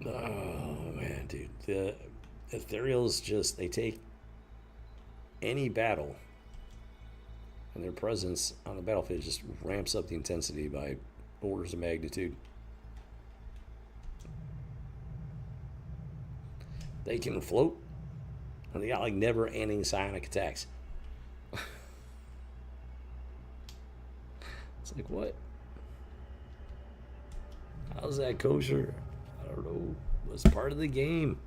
Oh man, dude, the ethereals just they take any battle, and their presence on the battlefield just ramps up the intensity by orders of magnitude. They can float, and they got like never-ending psionic attacks. It's like, what? How's that kosher? I don't know. It was part of the game.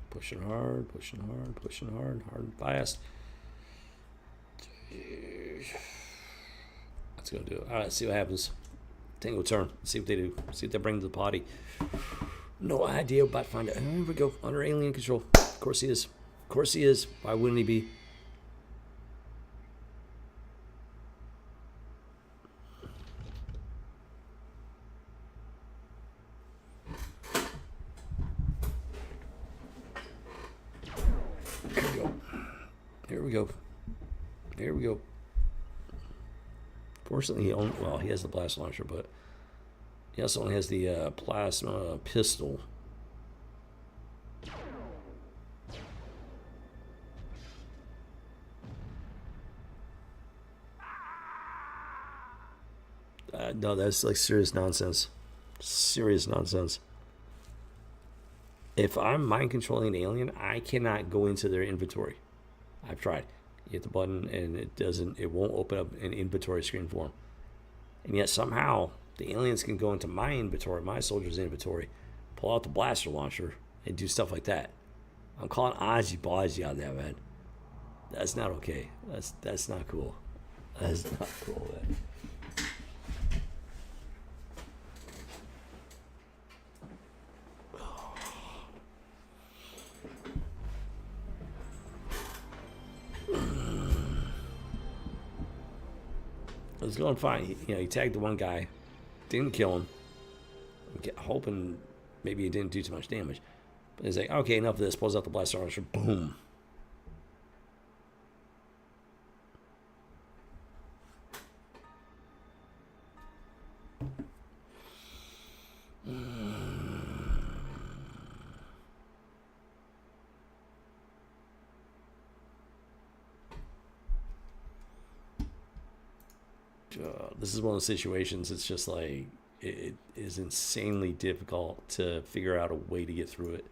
Pushing hard, pushing hard, pushing hard, hard and fast. That's gonna do it. All right, see what happens. Tango turn. See what they do. See what they bring to the party. No idea, but find out. Here we go. Under alien control. Of course he is. Of course he is. Why wouldn't he be? Here we go. Here we go. Here we go. Fortunately, he has the blast launcher, but he also only has the plasma pistol. No, that's like serious nonsense. Serious nonsense. If I'm mind controlling an alien, I cannot go into their inventory. I've tried. You hit the button and it won't open up an inventory screen for them. And yet somehow the aliens can go into my inventory, my soldier's inventory, pull out the blaster launcher, and do stuff like that. I'm calling Ozzy Bozzy out there, man. That's not okay. That's not cool. That's not cool, man. It was going fine. He tagged the one guy, didn't kill him. I'm hoping maybe he didn't do too much damage. But he's like, okay, enough of this. Pulls out the blaster launcher. Boom. This is one of those situations, it's just like, it is insanely difficult to figure out a way to get through it.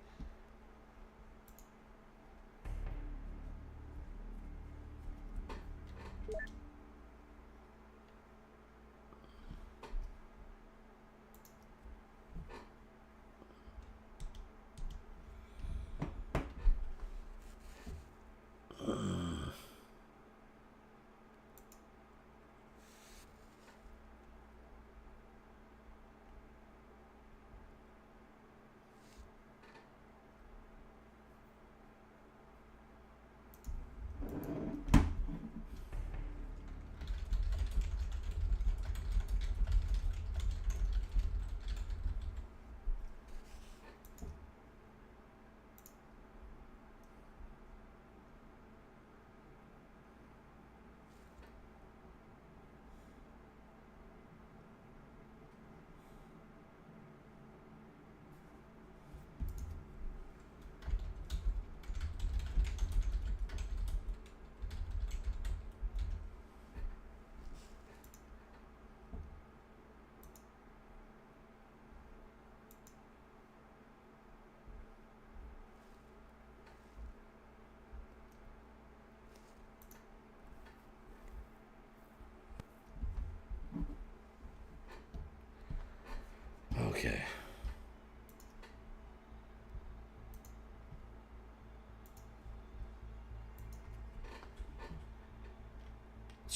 Okay.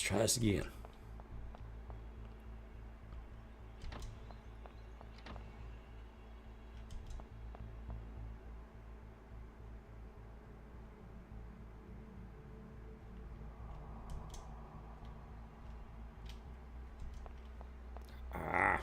try this again. Ah.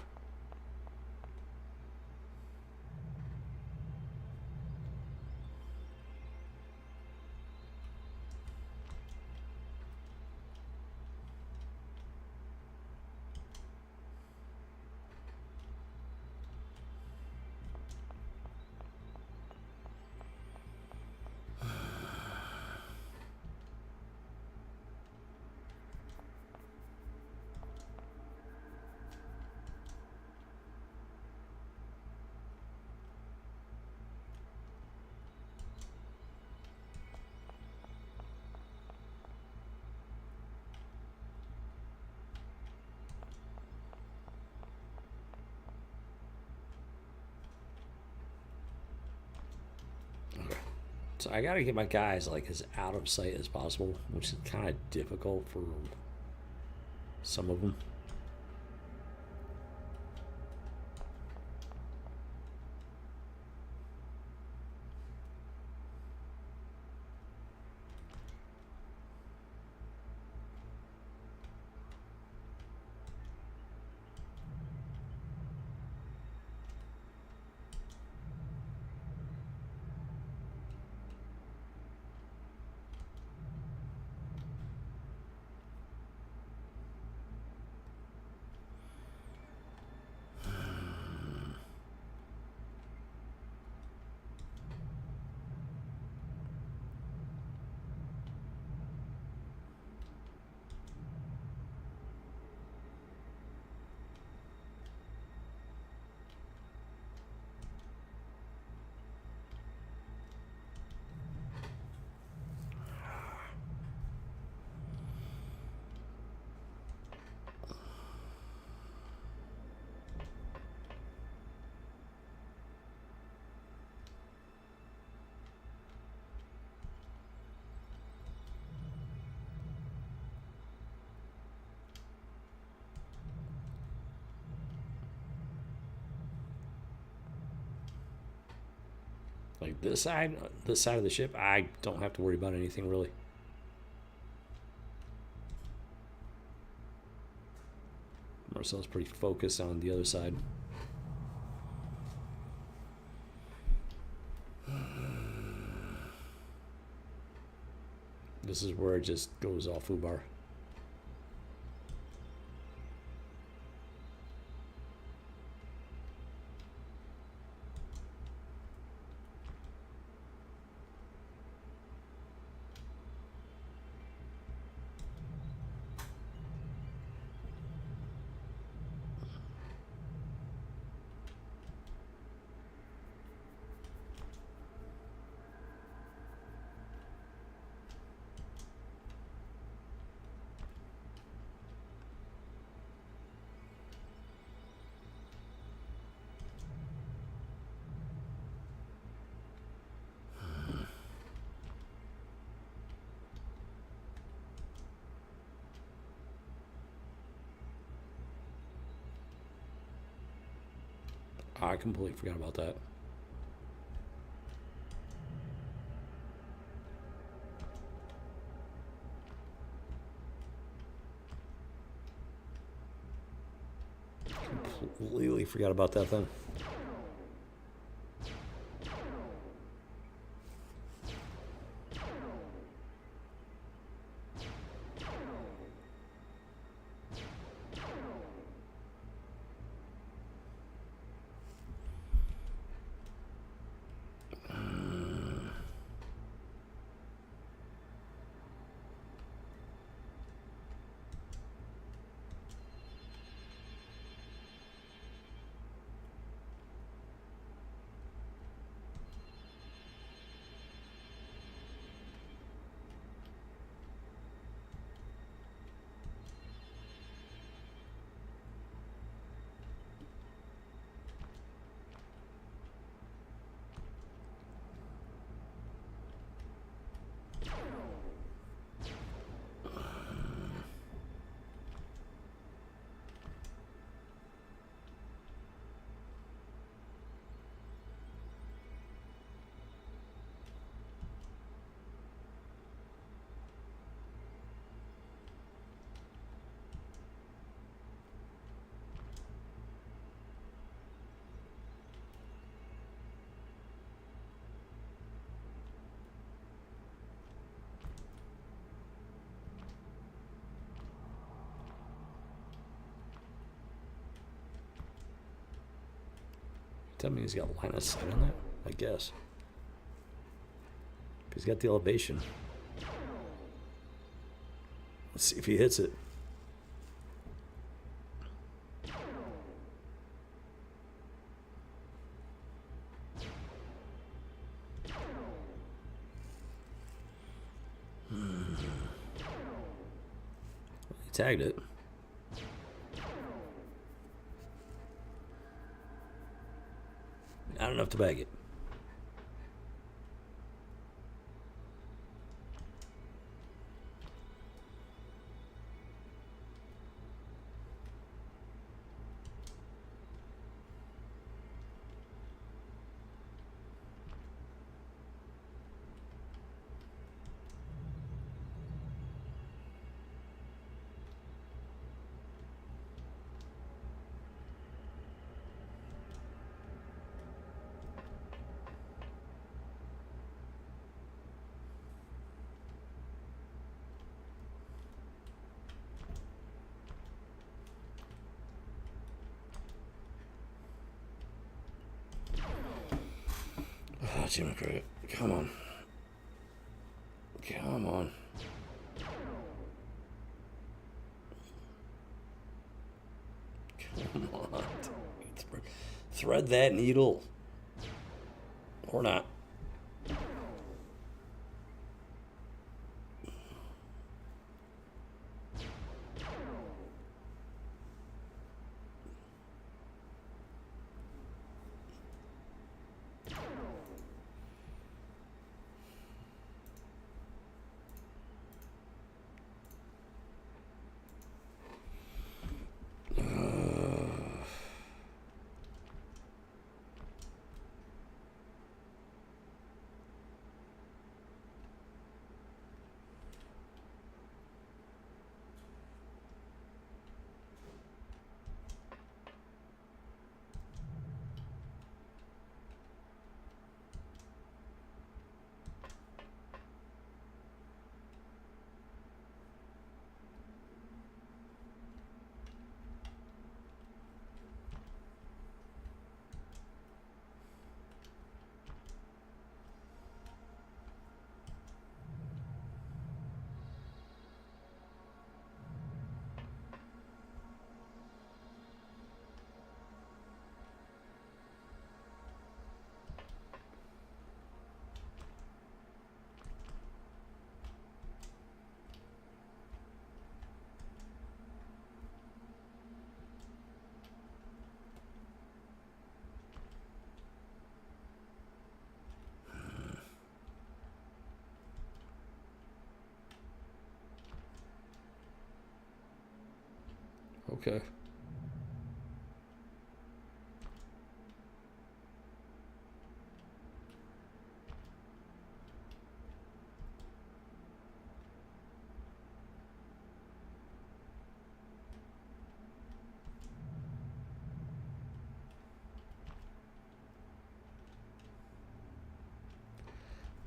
So I gotta get my guys like as out of sight as possible, which is kind of difficult for some of them. Like this side of the ship, I don't have to worry about anything really. Marcel's pretty focused on the other side. This is where it just goes all foobar. I completely forgot about that. Completely forgot about that then. Tell me he's got line of sight on that? I guess. He's got the elevation. Let's see if he hits it. He tagged it. Not enough to bag it. Oh, Jimmy Cricket. Come on. Come on. Come on. Thread that needle. Or not. Okay.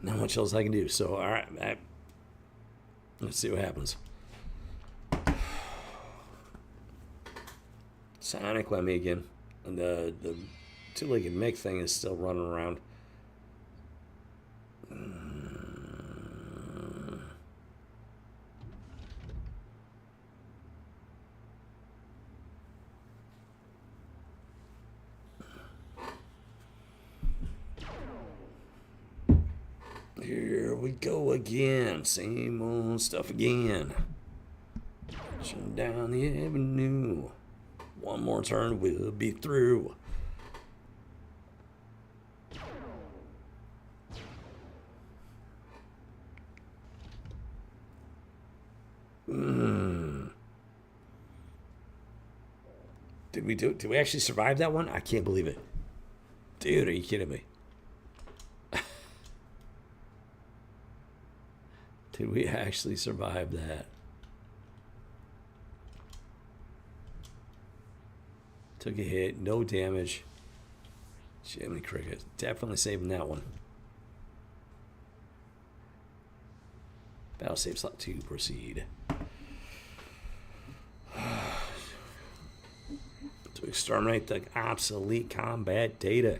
Not much else I can do. So, all right, let's see what happens. Sonic, let me again. And the two-legged Mick thing is still running around. Here we go again. Same old stuff again. Marching down the avenue. One more turn, we'll be through. Did we do it? Did we actually survive that one? I can't believe it. Dude, are you kidding me? Did we actually survive that? Took a hit, no damage. Jiminy Cricket. Definitely saving that one. Battle save slot 2, proceed. So to exterminate the obsolete combat data.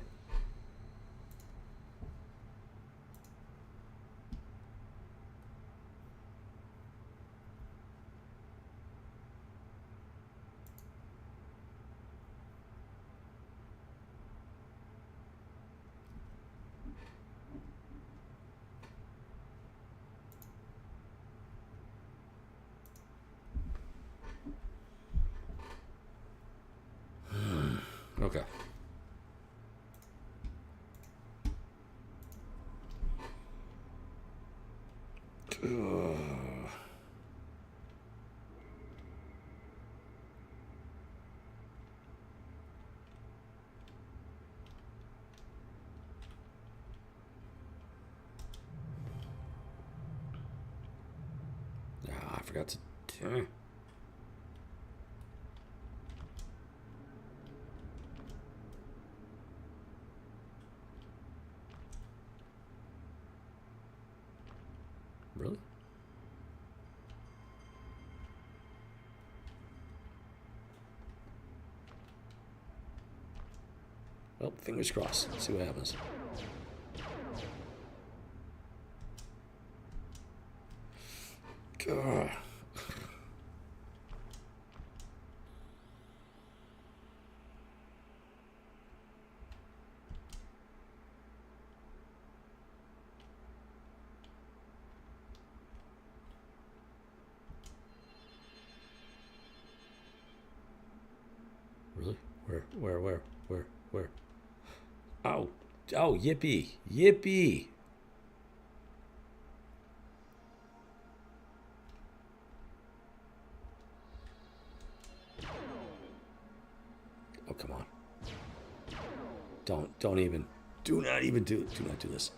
Okay. I forgot to. Really? Well, fingers crossed. Let's see what happens. God. Really? Where? Oh, yippee. Yippee. Oh, come on. Don't even. Do not do this.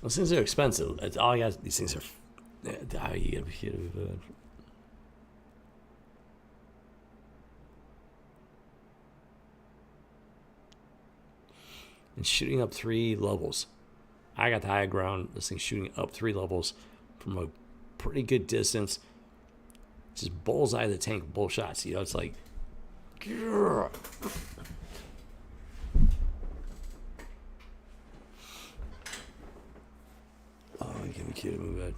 Those things are expensive. It's all you got. These things are. And shooting up 3 levels. I got the high ground. This thing's shooting up 3 levels from a pretty good distance. Just bullseye the tank, bull shots. You know, it's like. Grr. Oh, you give me cute to move bad.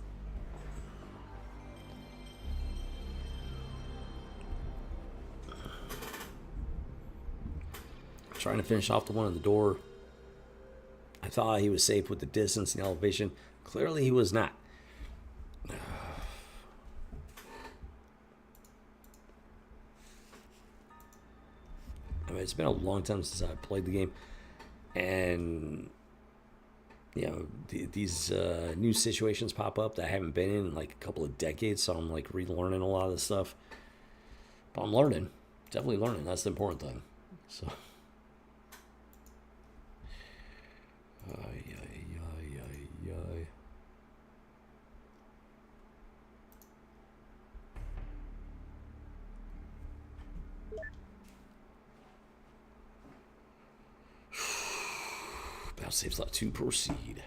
Trying to finish off the one at the door. I thought he was safe with the distance and the elevation. Clearly he was not. I mean, it's been a long time since I played the game. And, you know, these new situations pop up that I haven't been in like a couple of decades. So I'm like relearning a lot of this stuff. But I'm learning. Definitely learning. That's the important thing. So. Battle save slot 2, proceed.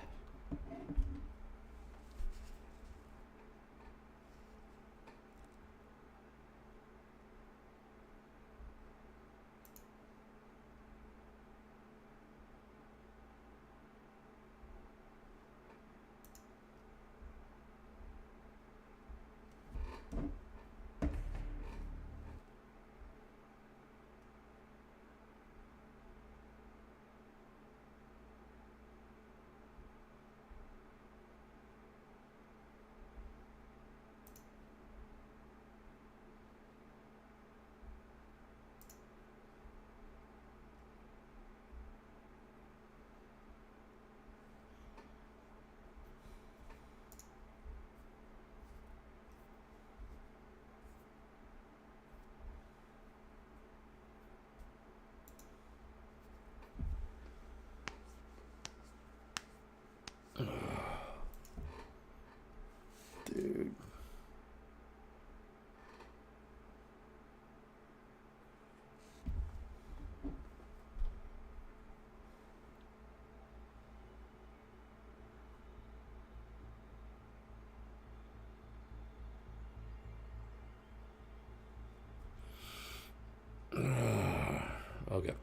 Okay.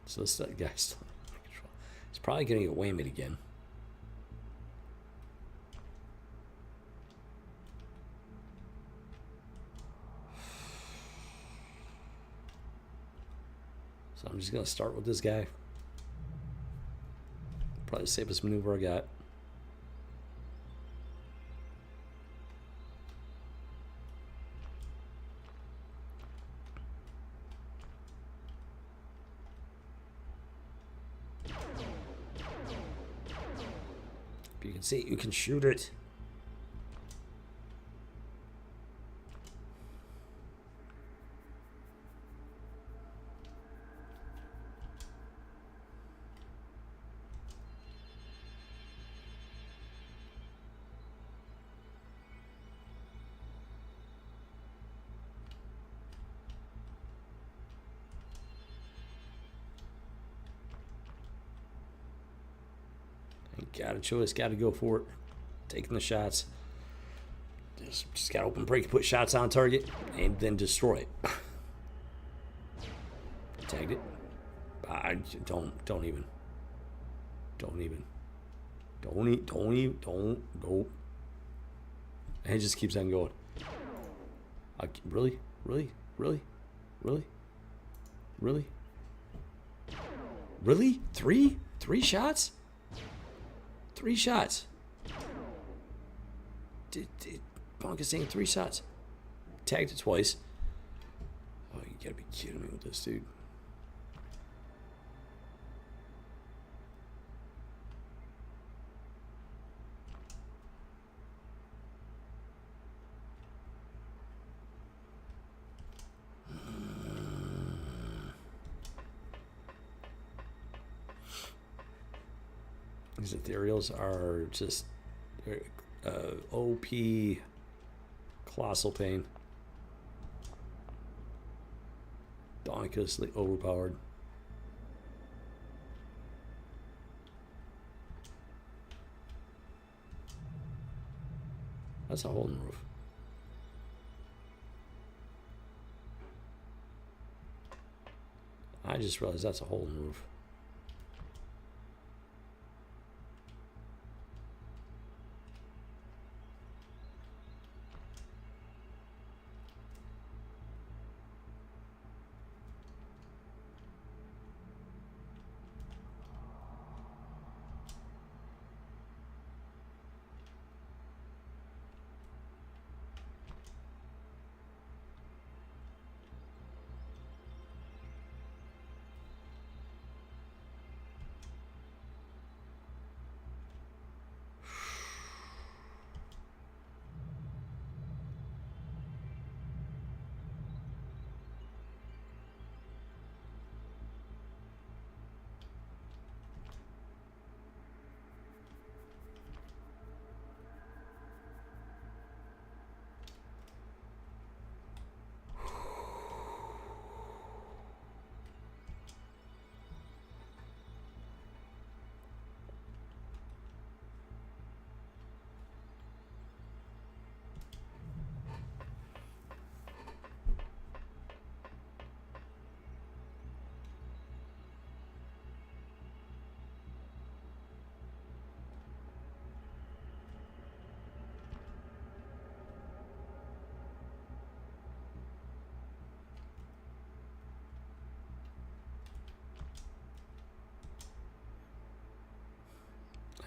So this guy's still under control. He's probably going to get whammied again. So I'm just going to start with this guy. Probably the safest maneuver I got. You can see, you can shoot it. Got a choice, got to go for it. Taking the shots. Just got to open break, put shots on target, and then destroy it. Tagged it. Don't even. Go. And it just keeps on going. Really? Three shots? 3 shots. Did Bonk is saying 3 shots. Tagged it twice. Oh, you gotta be kidding me with this, dude. These ethereals are just OP colossal pain. Donkus overpowered. That's a hole in the roof. I just realized that's a hole in the roof.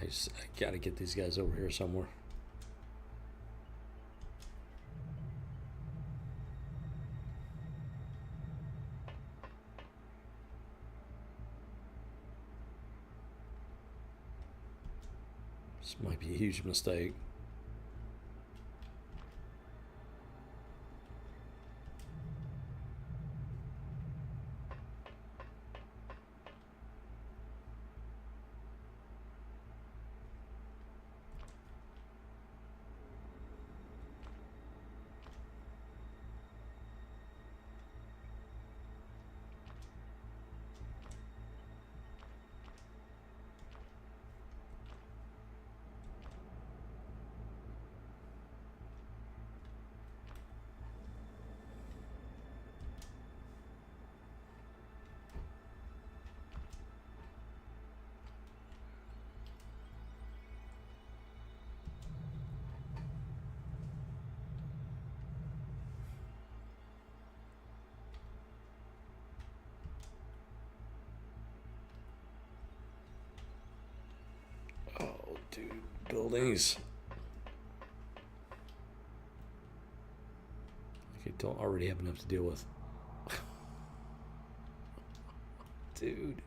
I gotta get these guys over here somewhere. This might be a huge mistake. buildings. Okay, don't already have enough to deal with. Dude.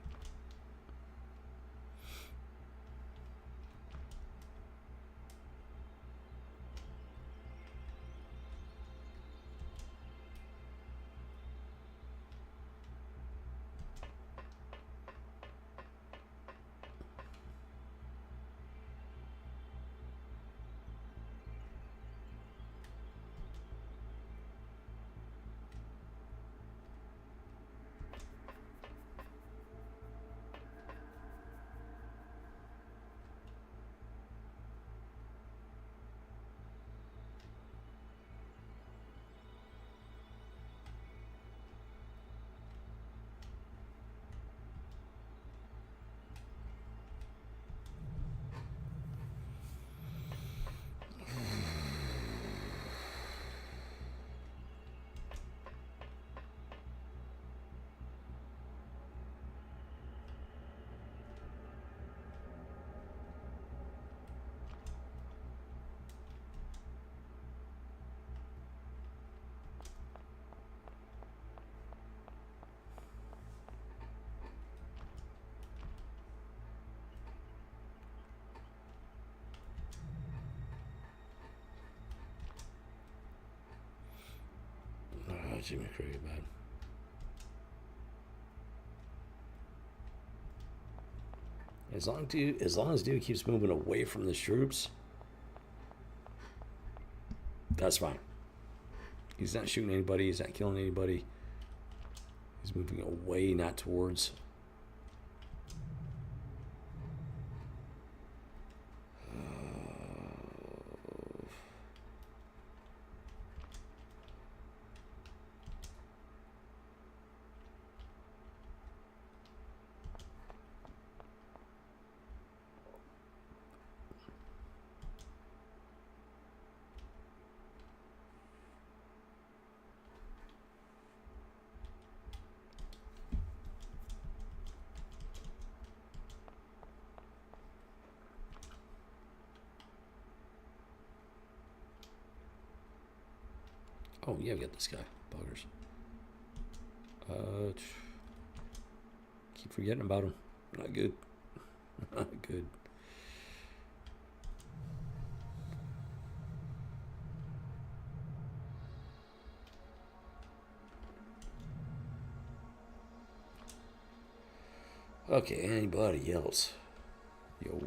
Jimmy Cricket bad. As long as dude keeps moving away from the troops, that's fine. He's not shooting anybody. He's not killing anybody. He's moving away, not towards. Oh, yeah, we got this guy. Buggers. Keep forgetting about him. Not good. Not good. Okay, anybody else? Yo.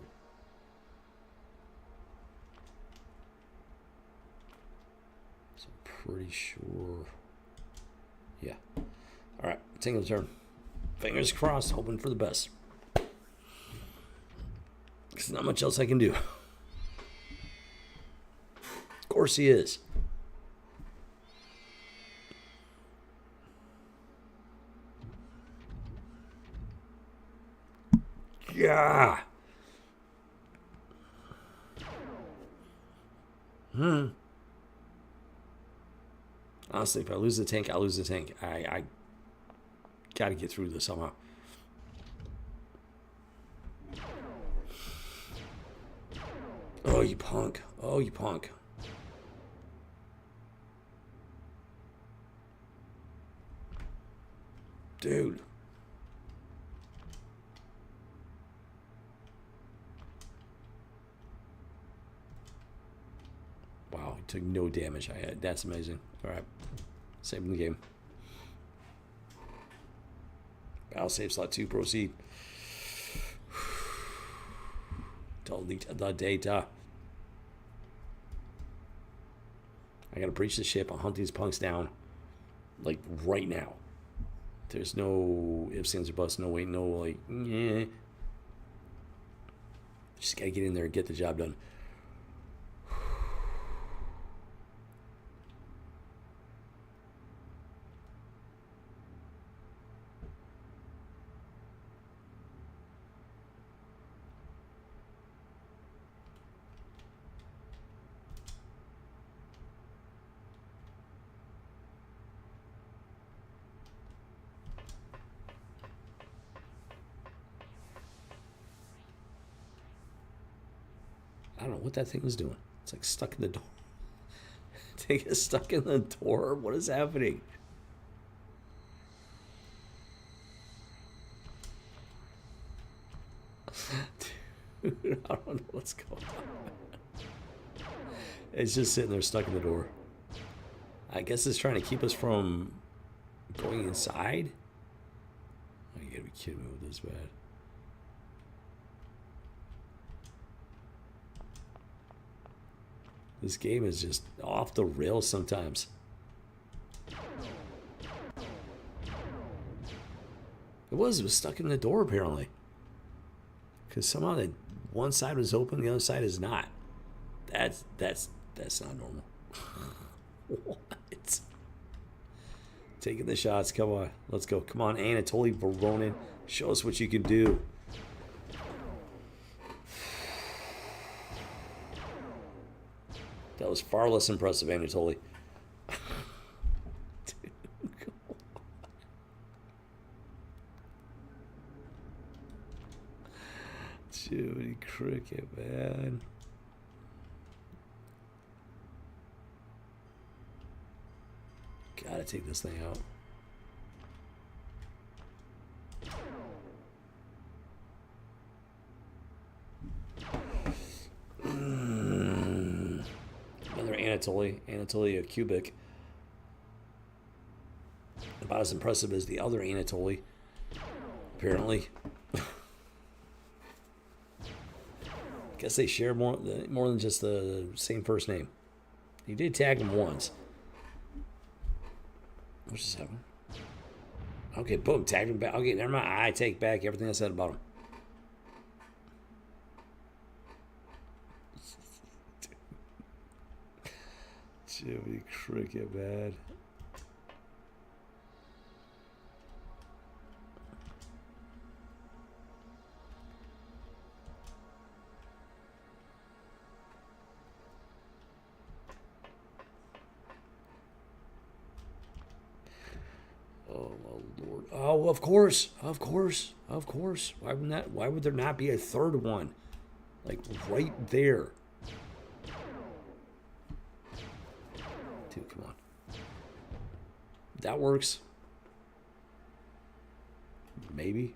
Pretty sure. Yeah. All right. Single turn. Fingers crossed. Hoping for the best. There's not much else I can do. Of course he is. Yeah. Honestly, if I lose the tank, I lose the tank. I gotta get through this somehow. Oh, you punk. Oh, you punk. Dude. Wow, he took no damage. That's amazing. All right. Saving the game. Battle save slot 2. Proceed. Delete the data. I gotta breach the ship. I'll hunt these punks down. Like, right now. There's no ifs, ands, or buts. No wait, no, like, yeah. Just gotta get in there and get the job done. I don't know what that thing was doing. It's like stuck in the door. They get stuck in the door. What is happening? Dude, I don't know what's going on. It's just sitting there stuck in the door. I guess it's trying to keep us from going inside. Oh, you gotta be kidding me with this bad. This game is just off the rails sometimes. It was stuck in the door apparently. Because somehow that one side was open, the other side is not. That's not normal. What? Taking the shots, come on. Let's go. Come on, Anatoly Voronin. Show us what you can do. That was far less impressive, Anatoly. Dude, come on. Jiminy Cricket, man. Gotta take this thing out. Another Anatoly Cubic. About as impressive as the other Anatoly, apparently. Guess they share more than just the same first name. You did tag him once. What's just happening? Okay, boom, tagged him back. Okay, never mind. I take back everything I said about him. Jimmy Cricket, man. Oh my lord! Oh, of course. Why would there not be a third one? Like right there. Dude, come on. That works. Maybe.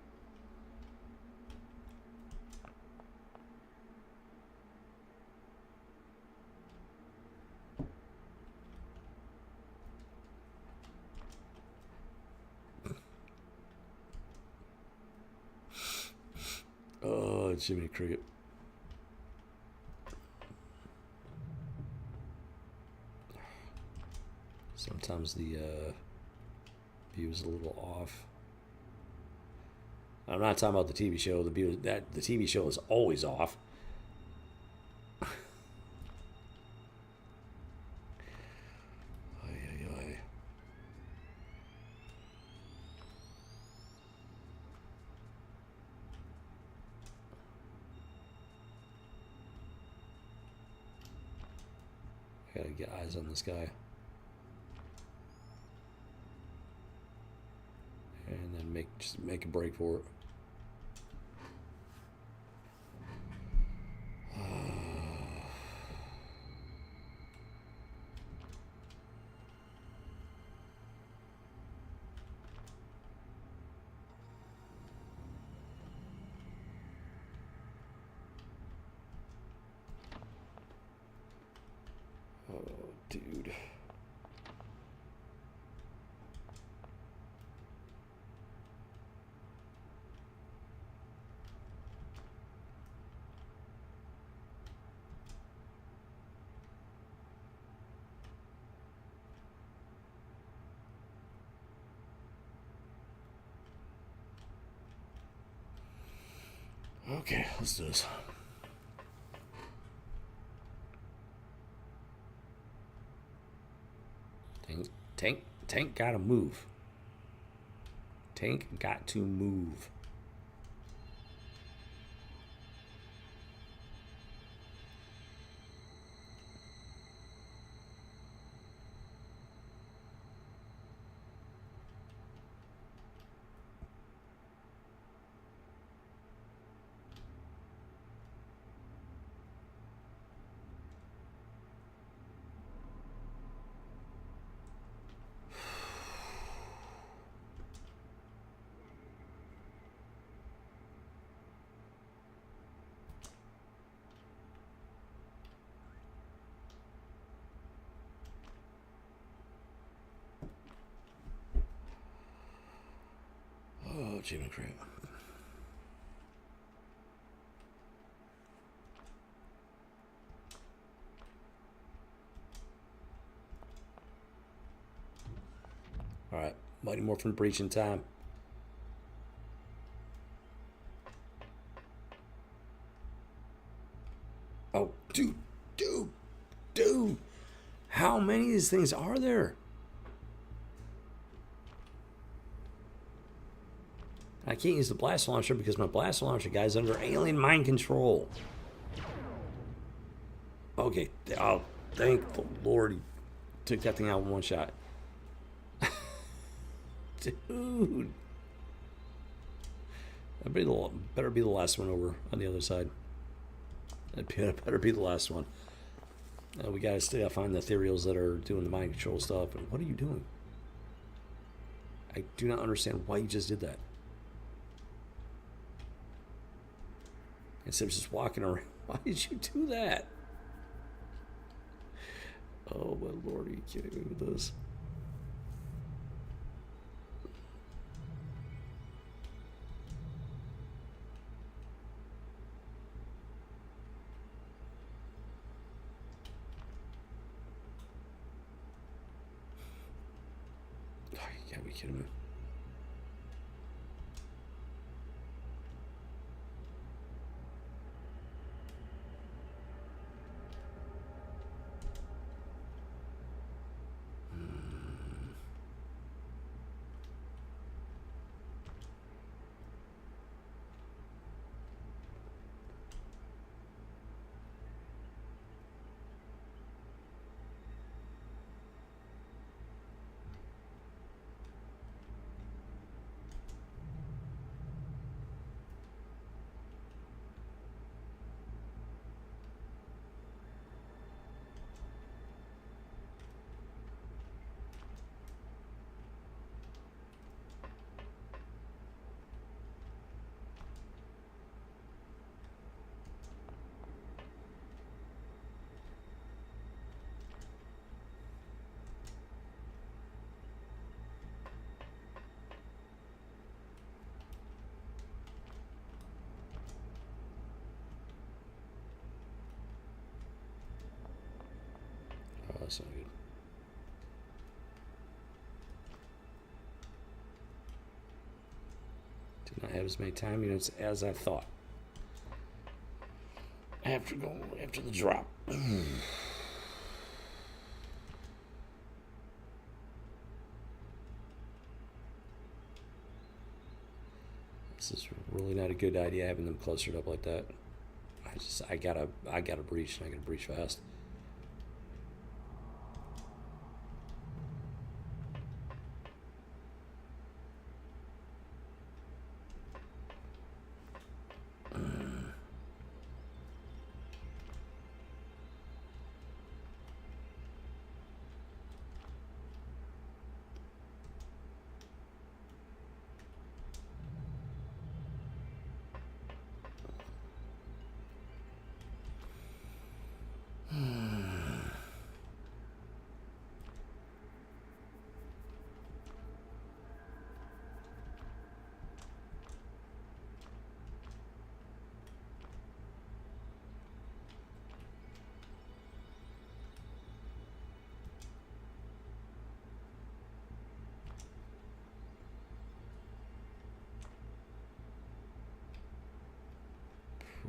Oh, Jiminy Cricket. Sometimes the view is a little off. I'm not talking about the TV show. The TV show is always off. Gotta get eyes on this guy. And then just make a break for it. Oh, dude. Okay, let's do this. Tank gotta move. Tank got to move. achievement crap. Alright, Mighty Morphin Breach in time. Oh, dude. How many of these things are there? I can't use the blast launcher because my blast launcher guy's under alien mind control. Okay, oh, thank the Lord he took that thing out in one shot. Dude. That better be the last one over on the other side. That better be the last one. We still gotta find the ethereals that are doing the mind control stuff. And what are you doing? I do not understand why you just did that. Instead of just walking around. Why did you do that? Oh my Lord, are you kidding me with this? Oh, you gotta be kidding me. Oh, that's not good. Did not have as many time units as I thought. I have to go after the drop. This is really not a good idea having them clustered up like that. I gotta breach, and I gotta breach fast.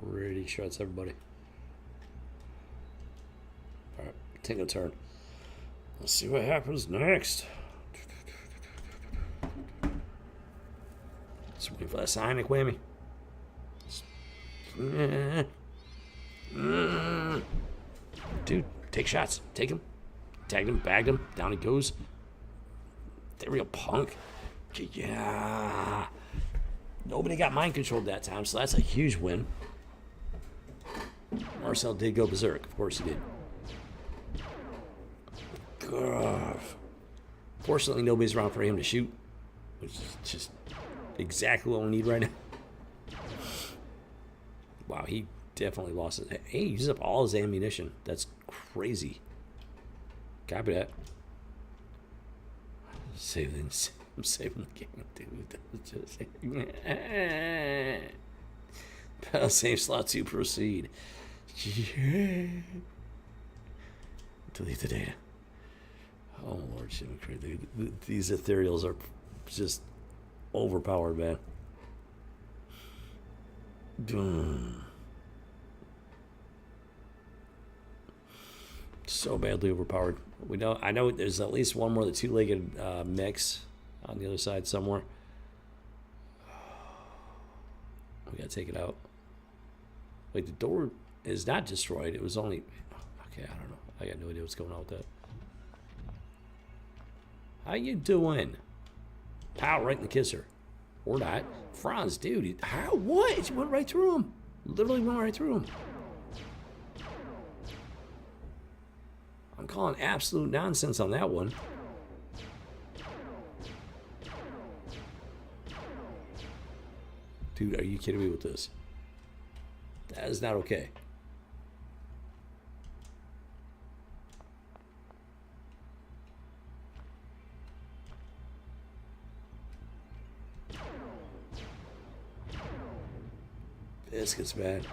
Pretty sure it's everybody. Alright, take a turn. Let's see what happens next. Just waiting for that sonic whammy. Dude, take shots. Take him. Tagged him, bagged him. Down he goes. That real punk. Yeah. Nobody got mind controlled that time, so that's a huge win. Marcel did go berserk. Of course he did. God. Fortunately, nobody's around for him to shoot, which is just exactly what we need right now. Wow, he definitely lost it. Hey, he used up all his ammunition. That's crazy. Copy that. Save things. I'm saving the game, dude. Just Battle save slot to proceed. Yeah. Delete the data. Oh Lord, shit, these ethereals are just overpowered, man. So badly overpowered. We know. I know there's at least one more, the two-legged mix on the other side somewhere. We gotta take it out. Wait, the door is not destroyed. It was only. Okay, I don't know. I got no idea what's going on with that. How you doing? Pow, right in the kisser. Or not. Franz, dude. How? What? It went right through him. Literally went right through him. I'm calling absolute nonsense on that one. Dude, are you kidding me with this? That is not okay. This gets bad.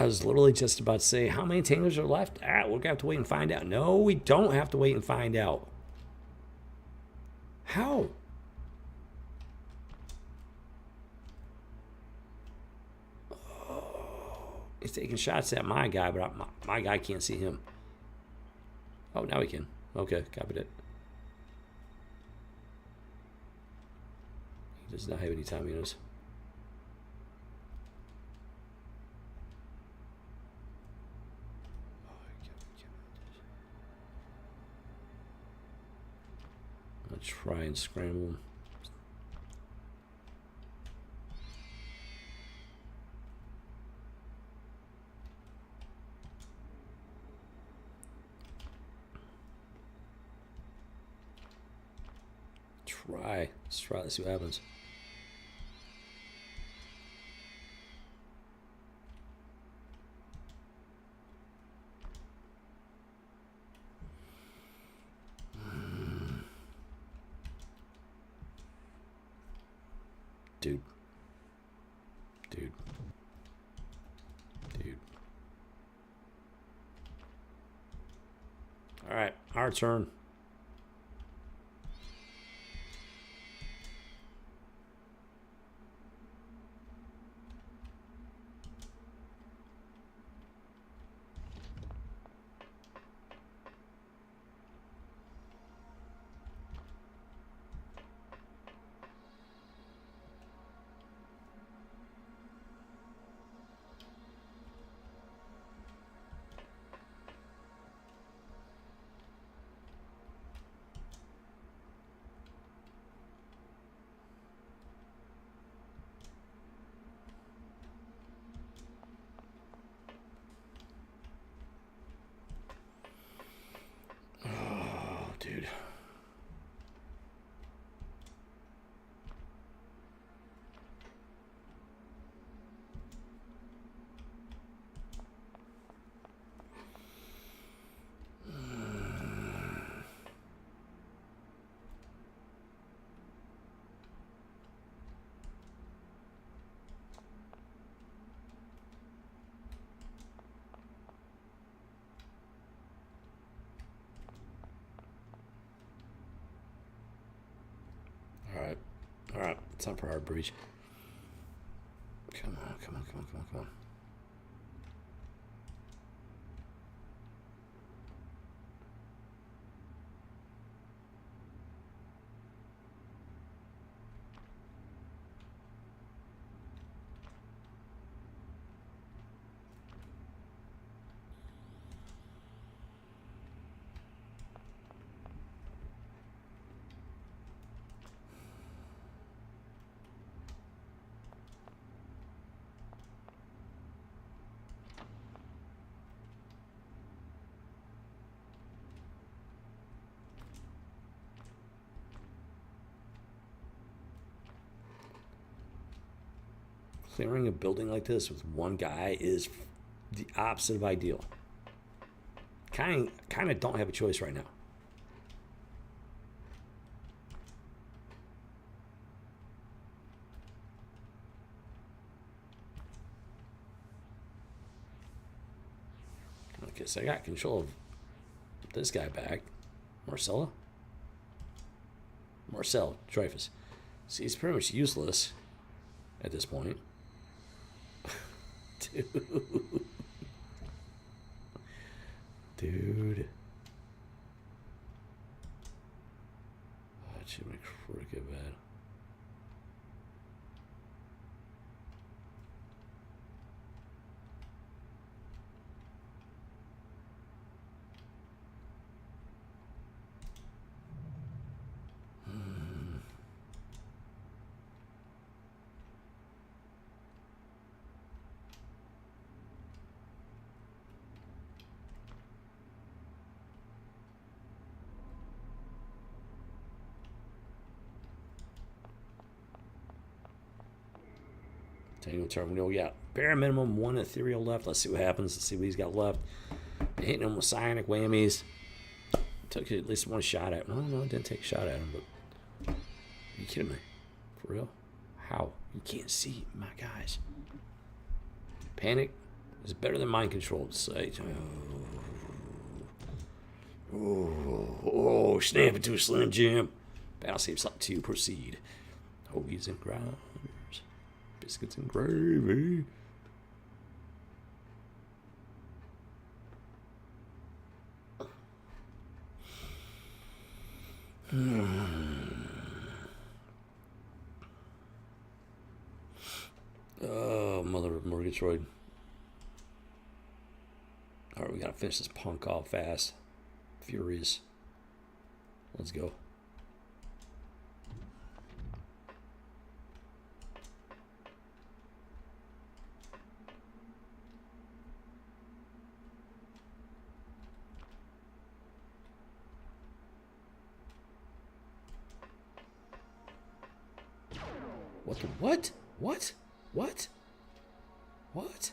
I was literally just about to say, how many tanglers are left? Ah, we're going to have to wait and find out. No, we don't have to wait and find out. How? Oh, he's taking shots at my guy, but my guy can't see him. Oh, now he can. Okay, copied it. He does not have any time units. Try and scramble them. Let's try. Let's see what happens. Dude. All right, our turn. Dude. All right, it's time for our breach. Come on. Clearing a building like this with one guy is the opposite of ideal. Kind of don't have a choice right now. Okay, so I got control of this guy back. Marcel, Dreyfus. See, he's pretty much useless at this point. Dude. Oh, that should make freaking bad. Tango terminal, yeah. Bare minimum one ethereal left. Let's see what happens. Let's see what he's got left. Hitting him with psionic whammies. Took at least one shot at him. Oh, no, I didn't take a shot at him, but. Are you kidding me? For real? How? You can't see, my guys. Panic is better than mind control. Oh, snap into a slim jim. Battle saves up to proceed. Hoagies and grinders. Biscuits and gravy. Oh, mother of Murgatroyd. Alright, we gotta finish this punk off fast. Furious. Let's go. What the what? What? What? What?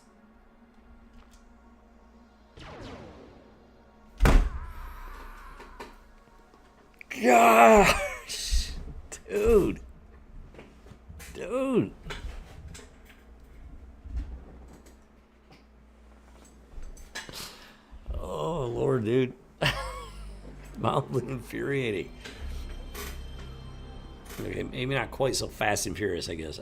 Gosh! Dude. Dude. Oh, Lord, dude. Mildly infuriating. Okay, maybe not quite so fast and furious, I guess.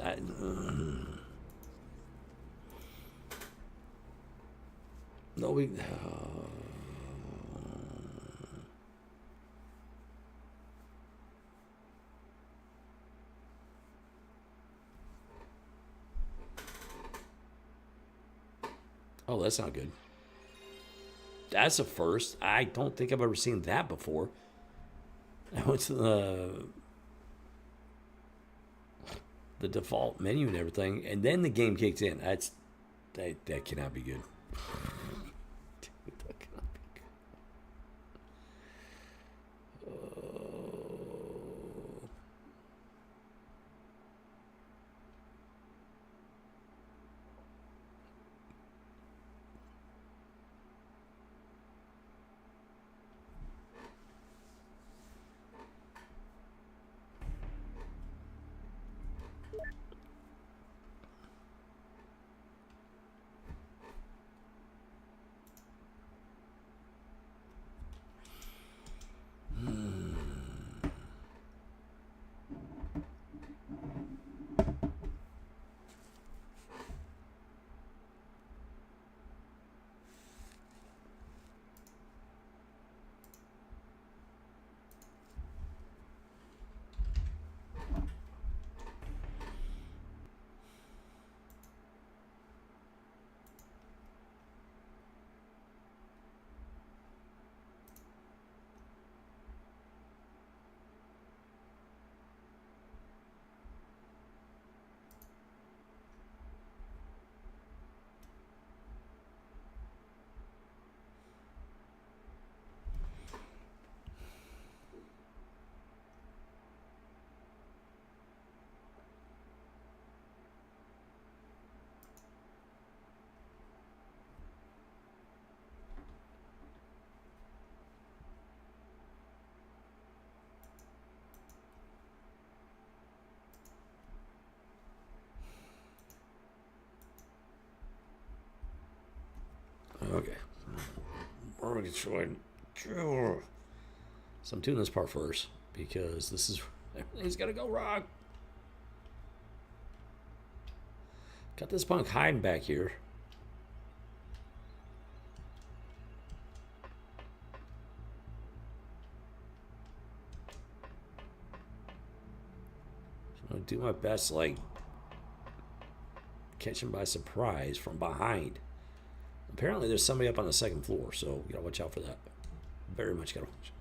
No, we. Oh, that's not good. That's a first. I don't think I've ever seen that before. I went to the default menu and everything, and then the game kicked in. That cannot be good. Dude, that cannot be good. Murgatroyd. So I'm doing this part first because this is everything's gonna go wrong. Got this punk hiding back here. So I'm gonna do my best, like catch him by surprise from behind. Apparently, there's somebody up on the second floor, so you gotta watch out for that. Very much gotta watch.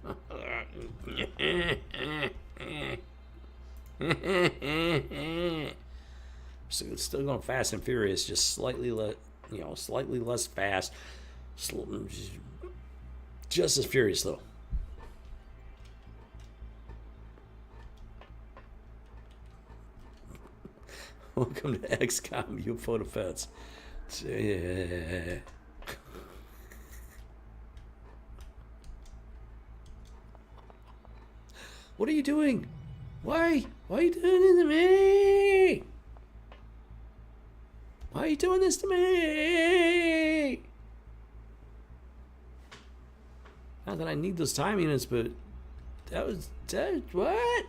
So it's still going fast and furious, just slightly slightly less fast, just as furious though. Welcome to XCOM UFO Defense. Yeah. What are you doing? Why? Why are you doing this to me? Why are you doing this to me? Not that I need those time units, but what?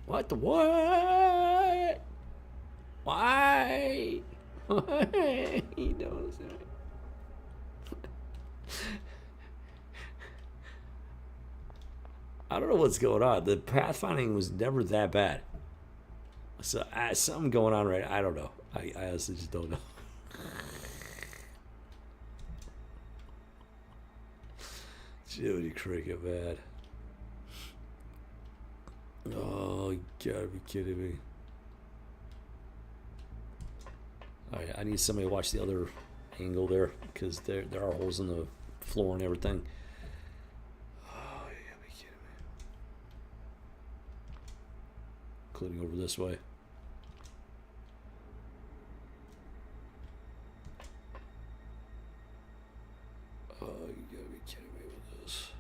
What the what? Why? Why are you doing this to me? I don't know what's going on. The pathfinding was never that bad. So something going on right. I don't know. I honestly just don't know. Jody Cricket, man. Oh, you gotta be kidding me. Alright, I need somebody to watch the other angle there because there are holes in the floor and everything. Oh, you gotta be kidding me. Including over this way. Oh, you gotta be kidding me with this.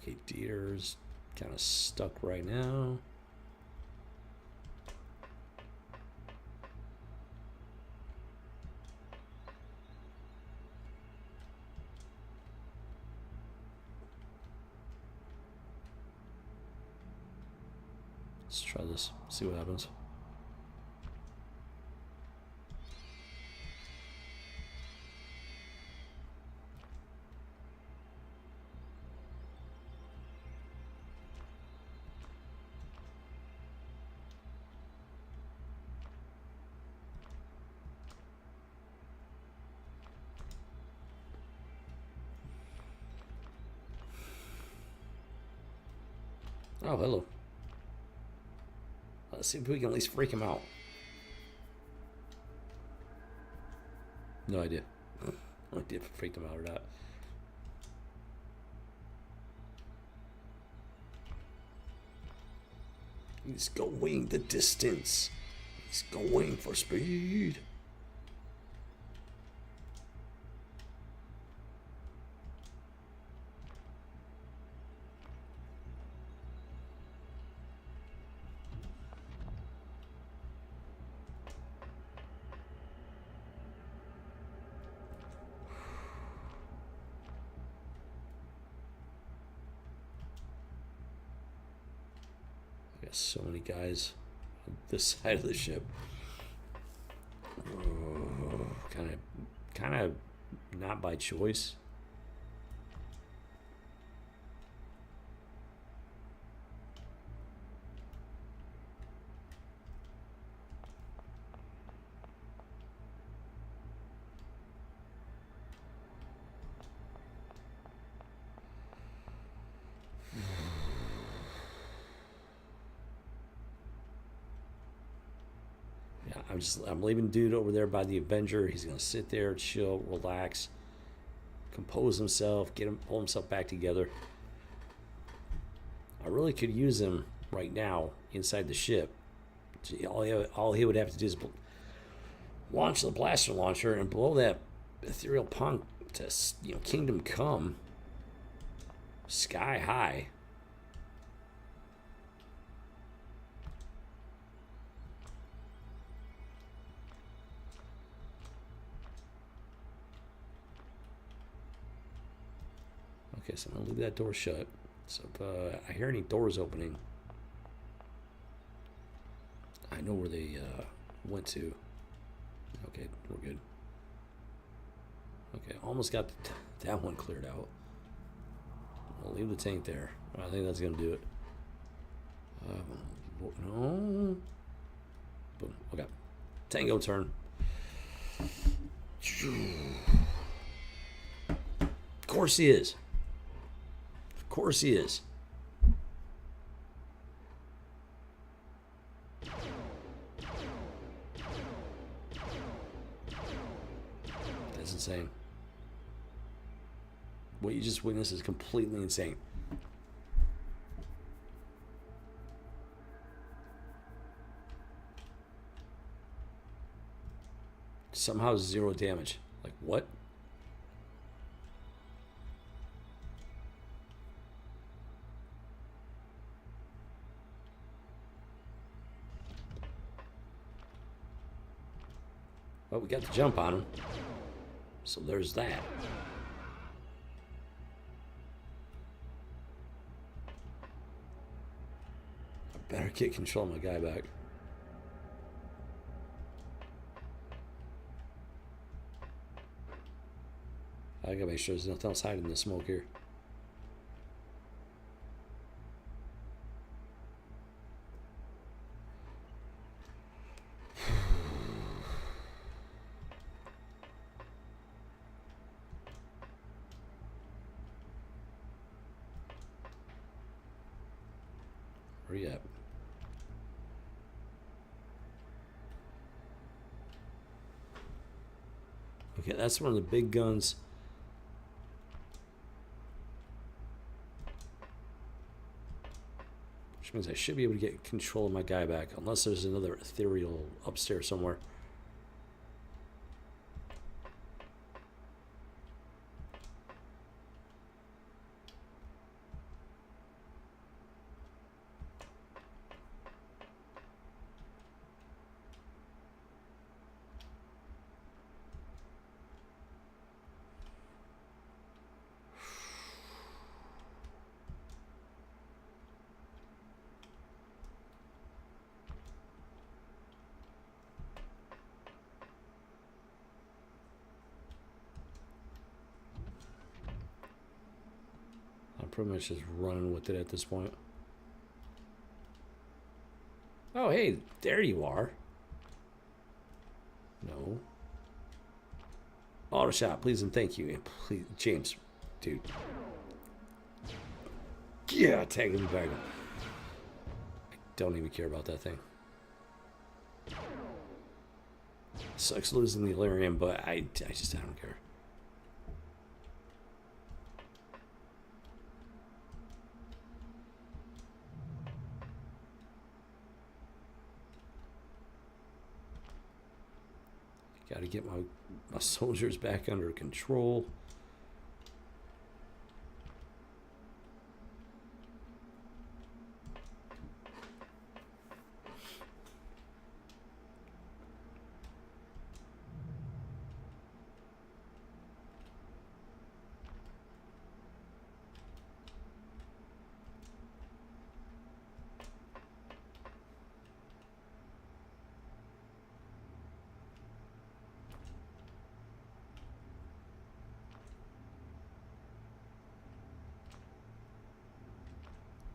Okay, Dieter's kind of stuck right now. Let's try this, see what happens. Oh, hello. Let's see if we can at least freak him out. No idea. No idea if we freaked him out or not. He's going the distance. He's going for speed. So many guys on this side of the ship. Kind of not by choice. I'm leaving dude over there by the Avenger. He's gonna sit there, chill, relax, compose himself, pull himself back together. I really could use him right now inside the ship. All he would have to do is launch the blaster launcher and blow that ethereal punk to, Kingdom Come, sky high. Okay, so I'm gonna leave that door shut. So if I hear any doors opening, I know where they went to. Okay, we're good. Okay, almost got that one cleared out. I'll leave the tank there. I think that's gonna do it. No. Boom. Okay. Tango turn. Of course he is. Of course he is. That's insane. What you just witnessed is completely insane. Somehow 0 damage. Like what? Well, we got the jump on him. So there's that. I better get control of my guy back. I gotta make sure there's nothing else hiding in the smoke here. Hurry up. Okay, that's one of the big guns. Which means I should be able to get control of my guy back, unless there's another ethereal upstairs somewhere. Pretty much just running with it at this point. Oh, hey, there you are. No. Auto shot, please and thank you. And please, James, dude. Yeah, tag him back. I don't even care about that thing. Sucks losing the Illyrium, but I don't care. Got to get my soldiers back under control.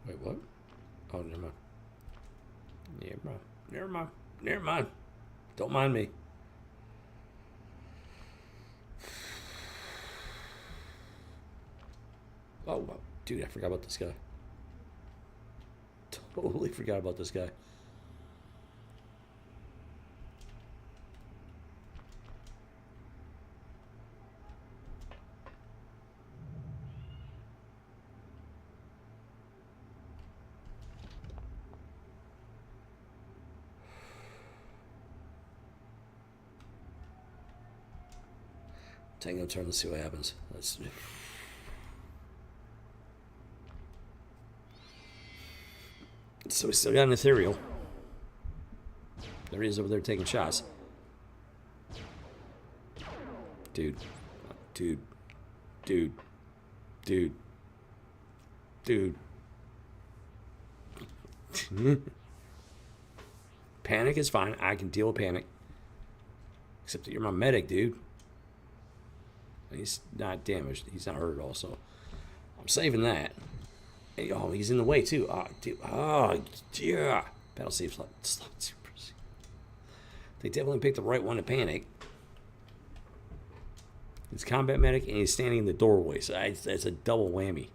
Wait, what? Oh, never mind. Never mind. Never mind. Never mind. Don't mind me. Oh, dude, I forgot about this guy. Totally forgot about this guy. Take a turn. Let's see what happens. Let's. So we still got an ethereal. There he is over there taking shots. Dude. Dude. Dude. Dude. Dude. Panic is fine. I can deal with panic. Except that you're my medic, dude. And he's not damaged. He's not hurt at all, so I'm saving that. Hey, oh, he's in the way, too. Oh, dude. Oh, yeah. Battle save slot. They definitely picked the right one to panic. He's combat medic, and he's standing in the doorway, so that's a double whammy.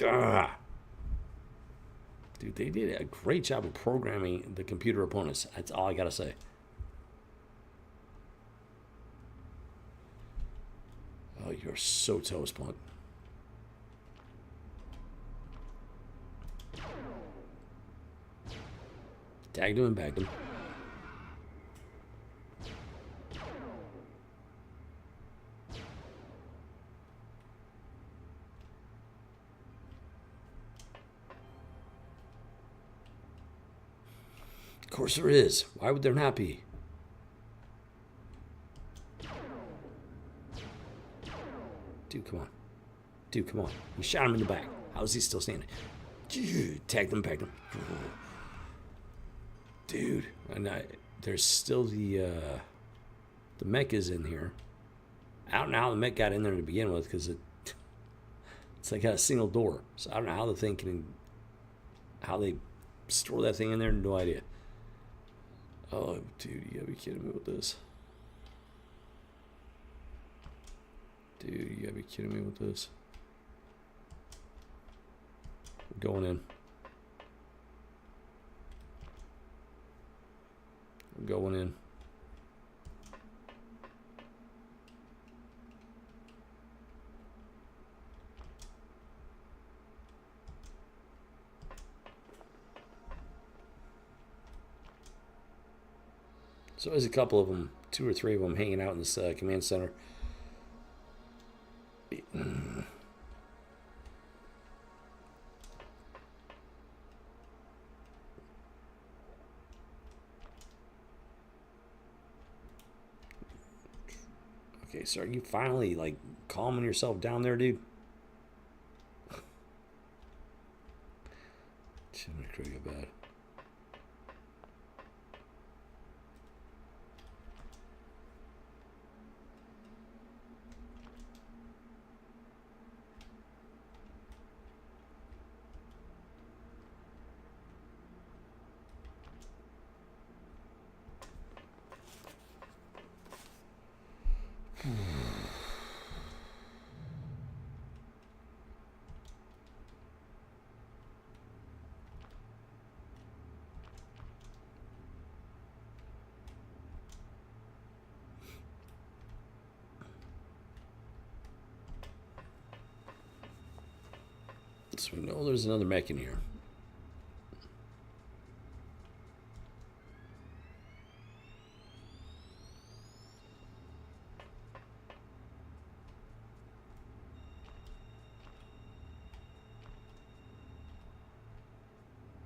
Ah. Dude, they did a great job of programming the computer opponents. That's all I gotta say. Oh, you're so toast, punk. Tagged him and bagged him. Of course there is. Why would there not be? Dude, come on. Dude, come on. You shot him in the back. How is he still standing? Tagged him, bagged him. Dude, and there's still the mech is in here. I don't know how the mech got in there to begin with because it's like got a single door. So I don't know how the thing can, how they store that thing in there. No idea. Oh, dude, you gotta be kidding me with this. Dude, you gotta be kidding me with this. We're going in. We're going in. So there's a couple of them, 2 or 3 of them hanging out in this command center. Okay, so are you finally like calming yourself down there, dude? Shit, my crew got bad. So we know there's another mech in here.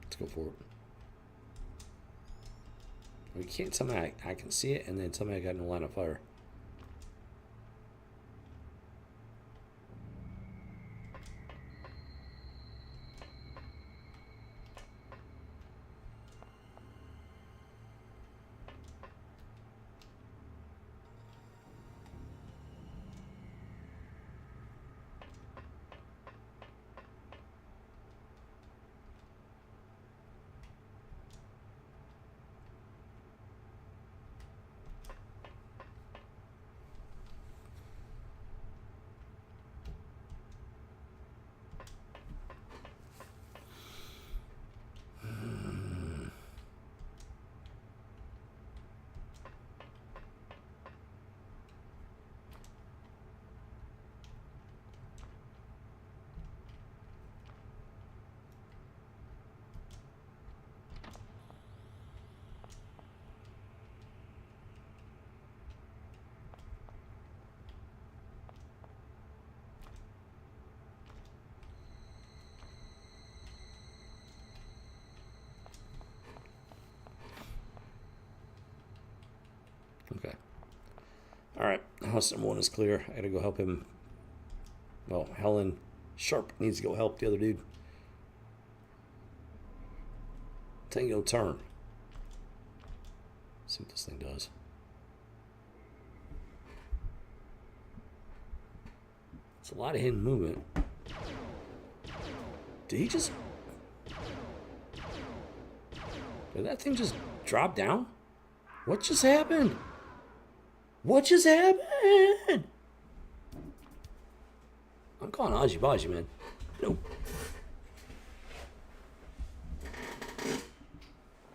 Let's go for it. We can't tell me I can see it, and then tell me I got no line of fire. house number 1 is clear. I gotta go help him. Well, Helen Sharp needs to go help the other dude. Tango turn. See what this thing does. It's a lot of hidden movement. Did he just... Did that thing just drop down? What just happened? What just happened? I'm calling Aji Baji, man. Nope.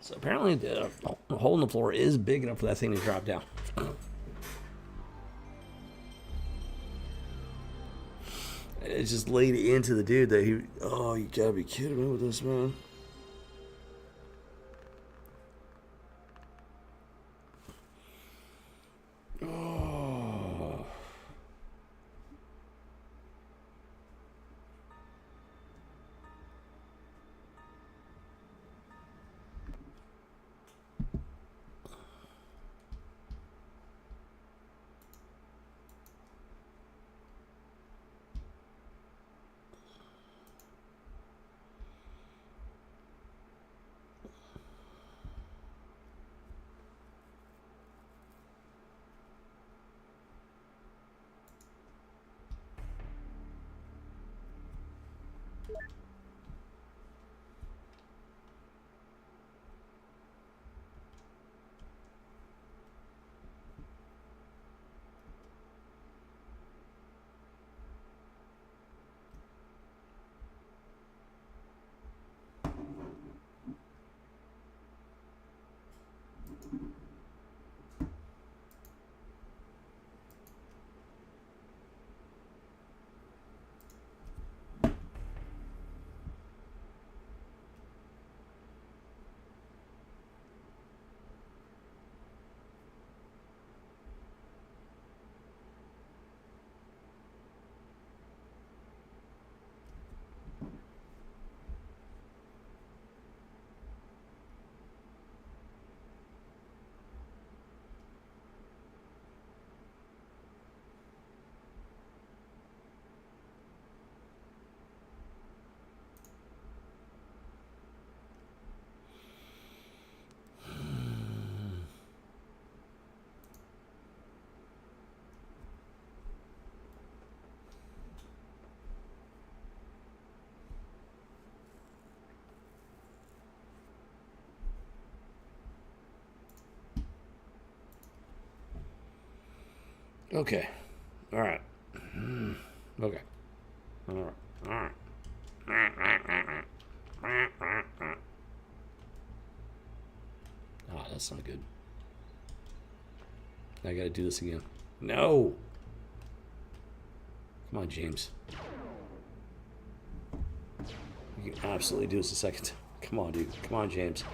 So apparently the hole in the floor is big enough for that thing to drop down. It just laid into the dude that he... Oh, you gotta be kidding me with this, man. Oh. Okay. All right. Okay. All right. Oh, that's not good. I gotta do this again. No! Come on, James. You can absolutely do this a second time. Come on, dude. Come on, James.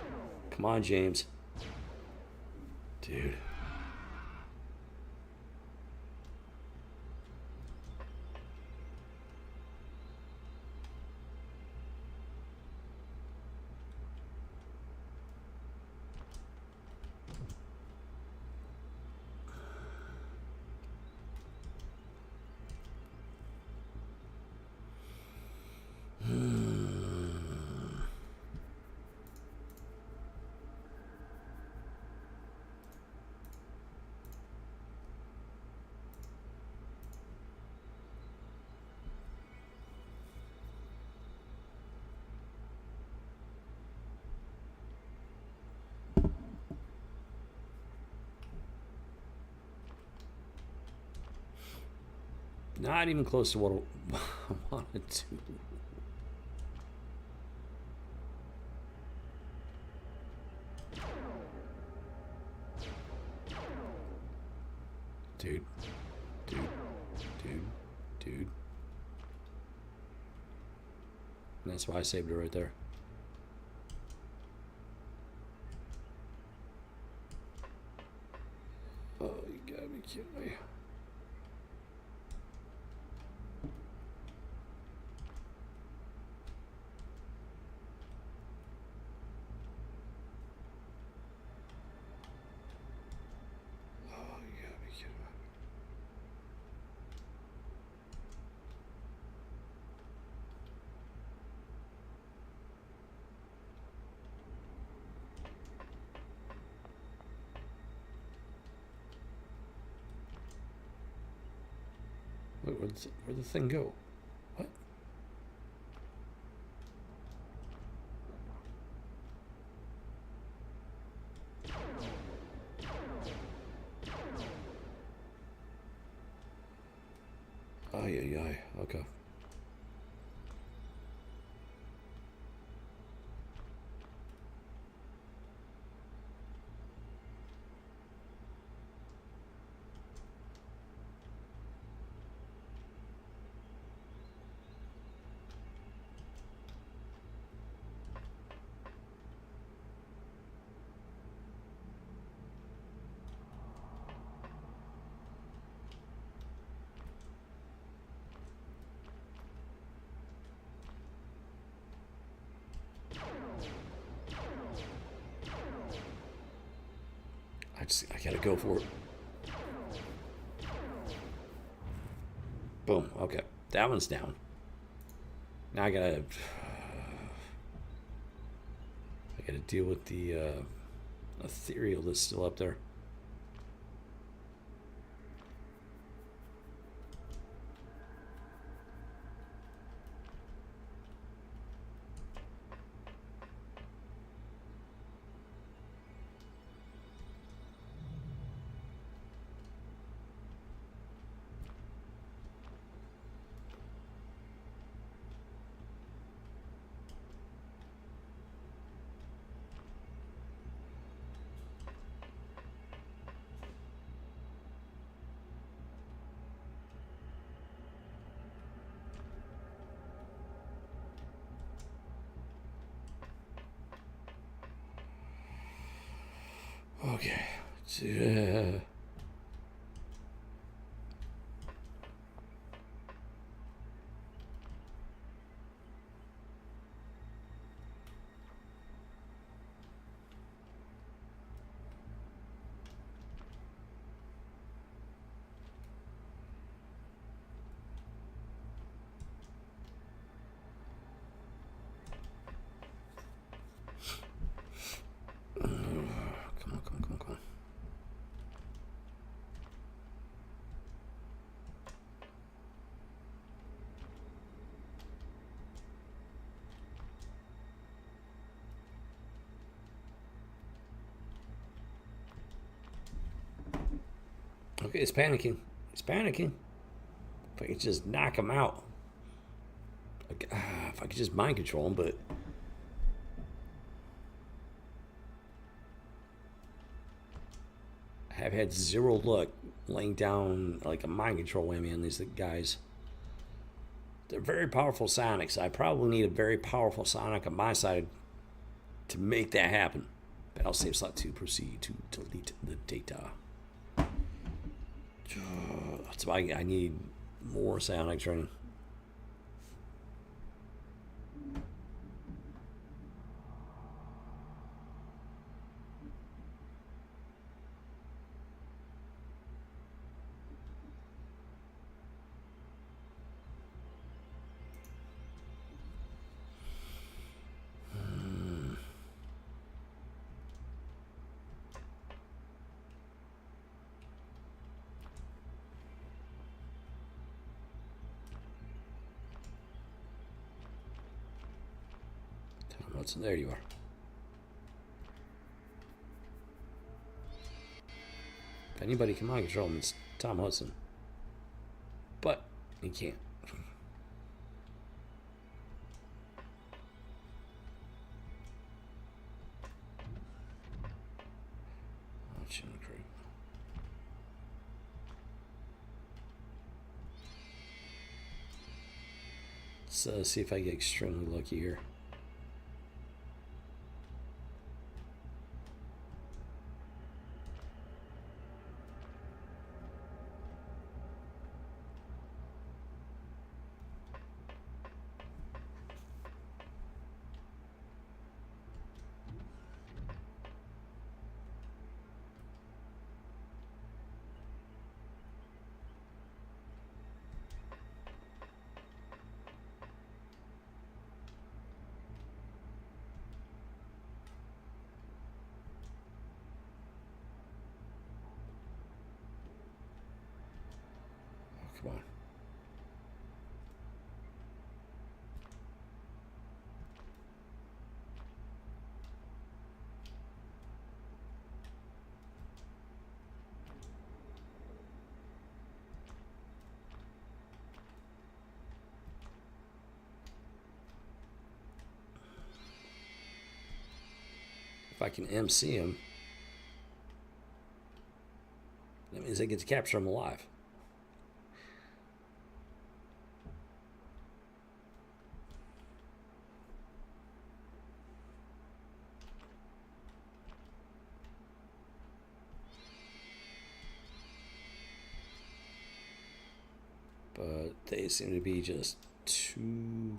Come on, James. Dude. Not even close to what I wanted to. Dude. And that's why I saved it right there. Oh, you gotta be kidding me. Wait, where'd the thing go? What? Ay, ay, ay. Okay. I gotta go for it. Boom. Okay. That one's down. Now I gotta deal with the ethereal that's still up there. Okay. Come on. Okay, he's panicking. He's panicking. If I could just knock him out. If I could just mind control him, but... I have had zero luck laying down like a mind control whammy on these guys. They're very powerful sonics. I probably need a very powerful sonic on my side to make that happen. Battle save slot 2. Proceed to delete the data. That's why I need more sonic training. There you are. If anybody can mind control him, it's Tom Hudson. But he can't. Let's see if I get extremely lucky here. Come on. If I can MC him, that means I get to capture him alive. But they seem to be just too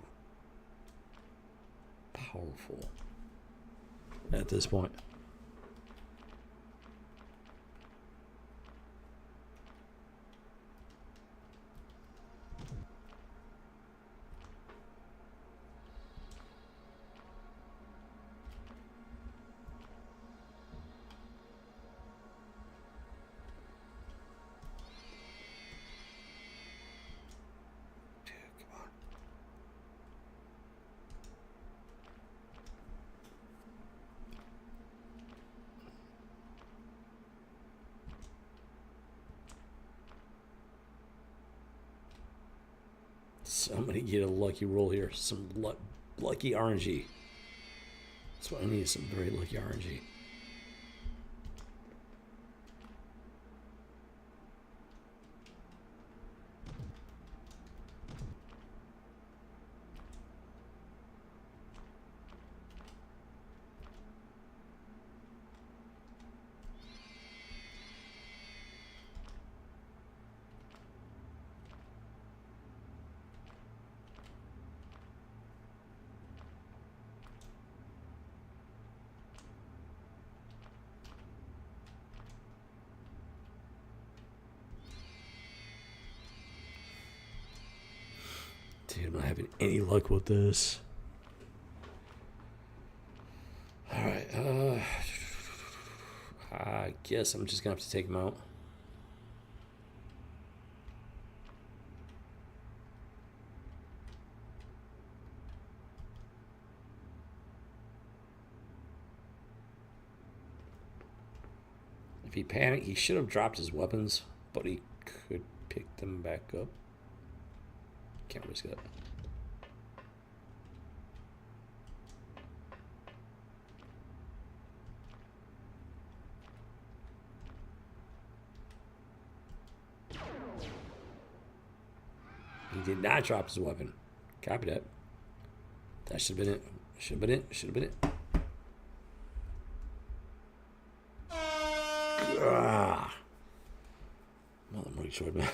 powerful at this point. Somebody get a lucky roll here. Some lucky RNG. That's what I need, some very lucky RNG. Dude, I'm not having any luck with this. Alright, I guess I'm just gonna have to take him out. If he panicked, he should have dropped his weapons, but he could pick them back up. Can't risk it. He did not drop his weapon. Copy that. That should have been it. Should have been it. Should have been it. Ah. Well, I'm really short, man.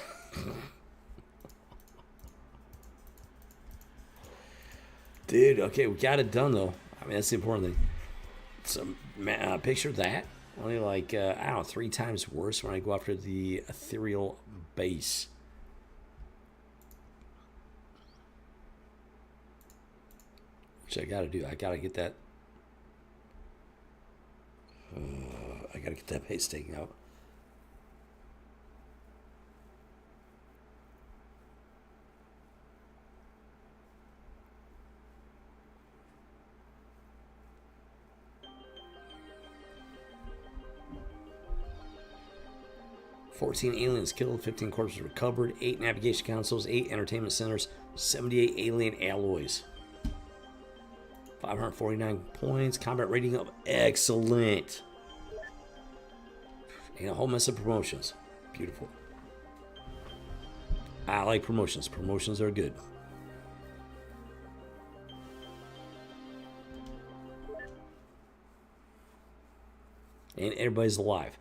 Dude, okay, we got it done, though. I mean, that's the important thing. So, picture that. Only like, I don't know, 3 times worse when I go after the ethereal base. Which I gotta do. I gotta get that. I gotta get that base taken out. "14 aliens killed, 15 corpses recovered, 8 navigation consoles, 8 entertainment centers, 78 alien alloys. 549 points, combat rating of excellent. And a whole mess of promotions. Beautiful. I like promotions. Promotions are good. And everybody's alive.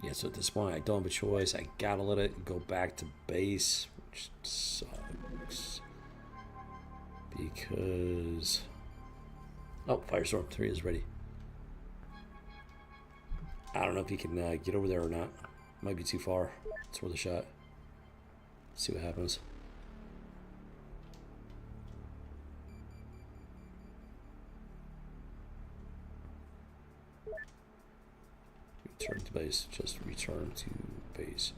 Yeah, so at this point, I don't have a choice. I gotta let it go back to base, which sucks. Because... oh, Firestorm 3 is ready. I don't know if he can get over there or not. Might be too far. It's worth a shot. See what happens. Return to base. Just return to base.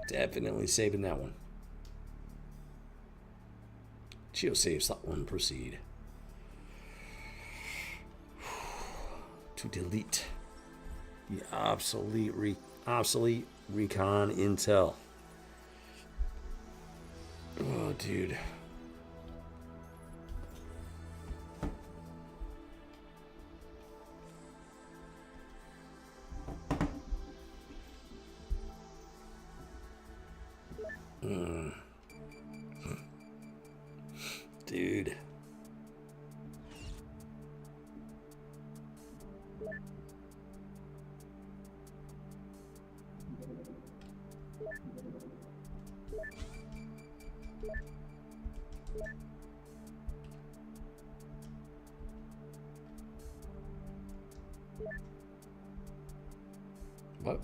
Definitely saving that one. Geo save slot 1, proceed. to delete the obsolete recon intel. Oh, dude. Dude. What?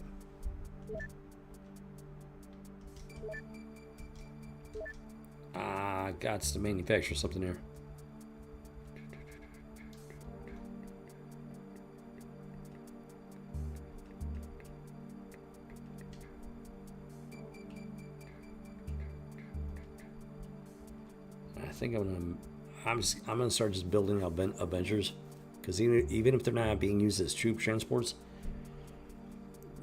Got to manufacture something here. I think I'm gonna start just building Avengers, because even if they're not being used as troop transports,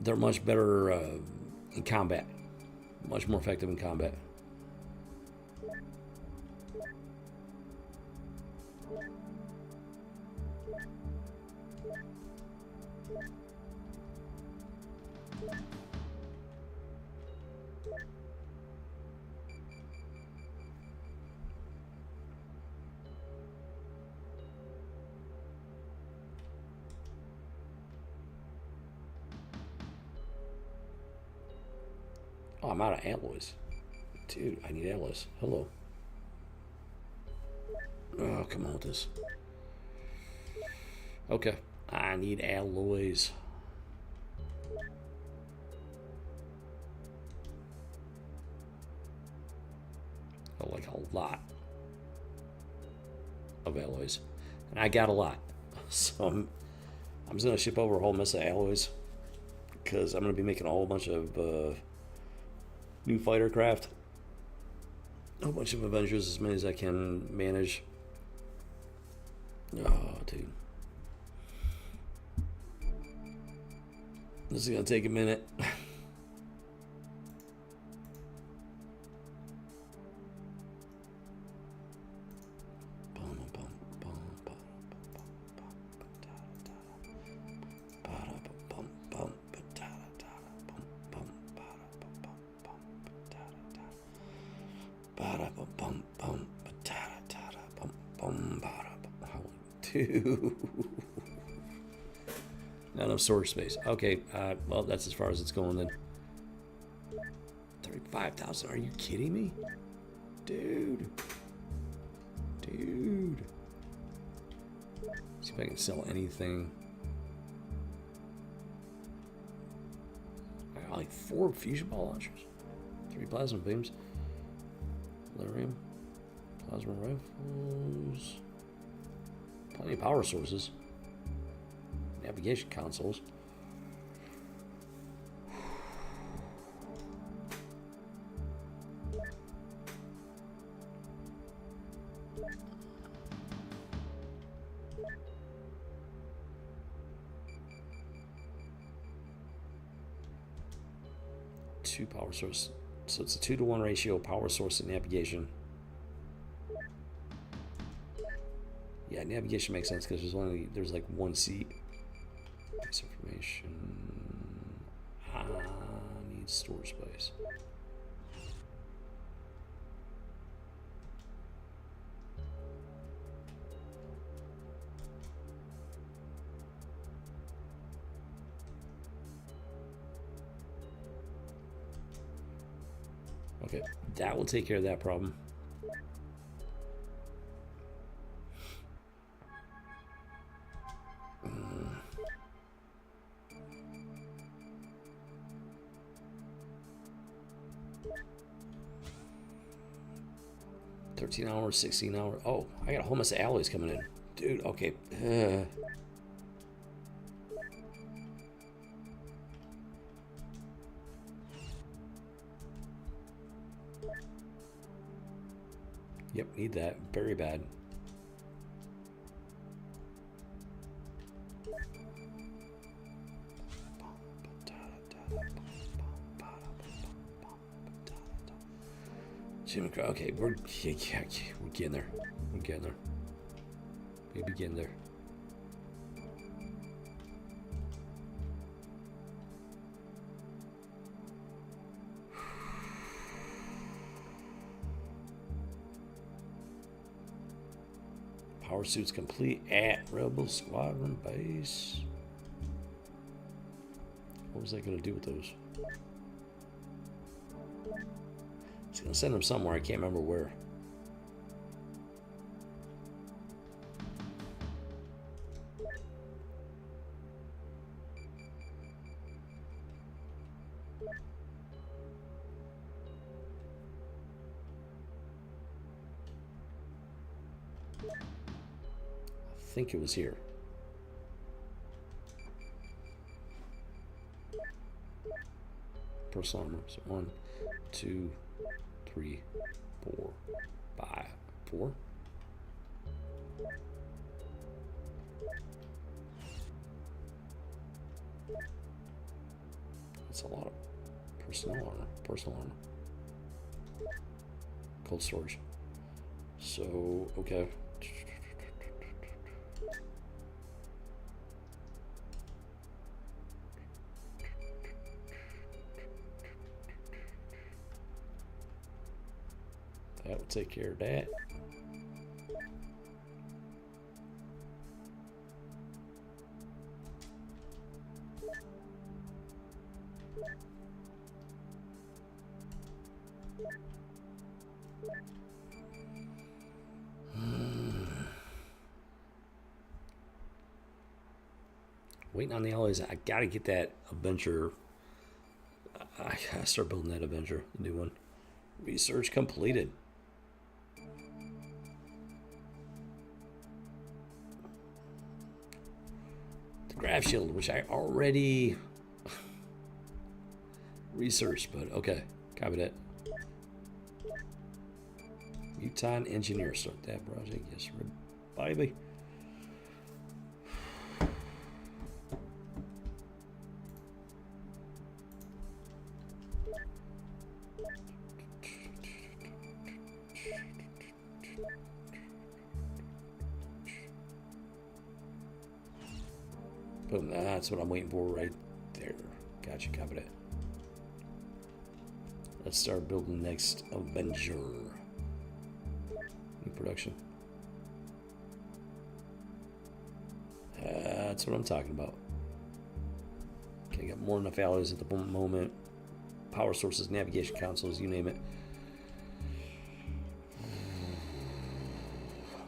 they're much better in combat, much more effective in combat. Oh, I'm out of alloys. Dude, I need alloys. Hello. Oh, come on with this. Okay. I need alloys. Oh, like a lot of alloys. And I got a lot. So I'm just going to ship over a whole mess of alloys, because I'm going to be making a whole bunch of new fighter craft. A whole bunch of Avengers, as many as I can manage. Oh, dude. This is gonna take a minute. Not enough storage space. Okay, well, that's as far as it's going then. 35,000. Are you kidding me? Dude. See if I can sell anything. I got like 4 fusion ball launchers, 3 plasma beams, Lyrium, plasma rifles, plenty of power sources, navigation consoles. Two power source, so it's a 2-to-1 ratio power source and navigation. Yeah, navigation makes sense because there's like 1 seat. This information. Needs storage space. Okay, that will take care of that problem. $13, 16 hours. Oh, I got a whole mess of alloys coming in. Dude, okay. Yep, need that. Very bad. Jim, okay, we're getting there. We're getting there. Maybe getting there. Power suits complete at Rebel Squadron base. What was I going to do with those? I was going to send them somewhere. I can't remember where. I think it was here. Personal armor. So 1, 2, 3, 4, 5, 4. That's a lot of personal armor. Personal armor. Cold storage. So, okay. That would take care of that. Waiting on the alloys. I gotta get that Avenger. I gotta start building that Avenger, the new one. Research completed. The graph shield, which I already researched, but okay, copy that. Muton engineer, start that project. Yes, baby. Boom, that's what I'm waiting for right there. Gotcha, copy that. Let's start building the next Avenger. New production. That's what I'm talking about. Okay, got more than enough alloys at the moment. Power sources, navigation consoles, you name it.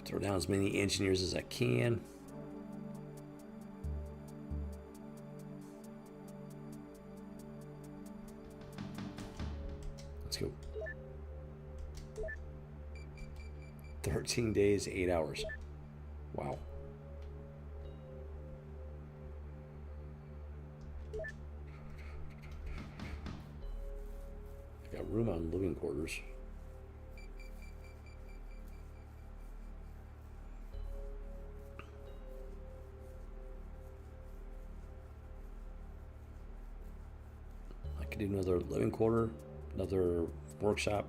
Throw down as many engineers as I can. Let's go. 13 days, 8 hours. Wow. I got room on living quarters. I could do another living quarter, another workshop.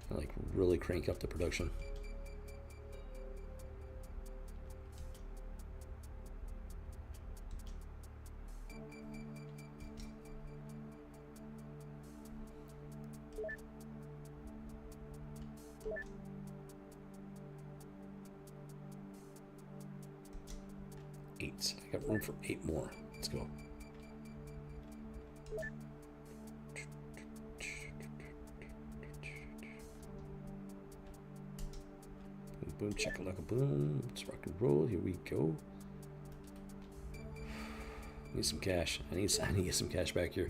Like really crank up the production. Eight. I got room for 8 more. Let's go. Boom, boom, chakalaka, boom. Let's rock and roll. Here we go. Need some cash. I need to get some cash back here.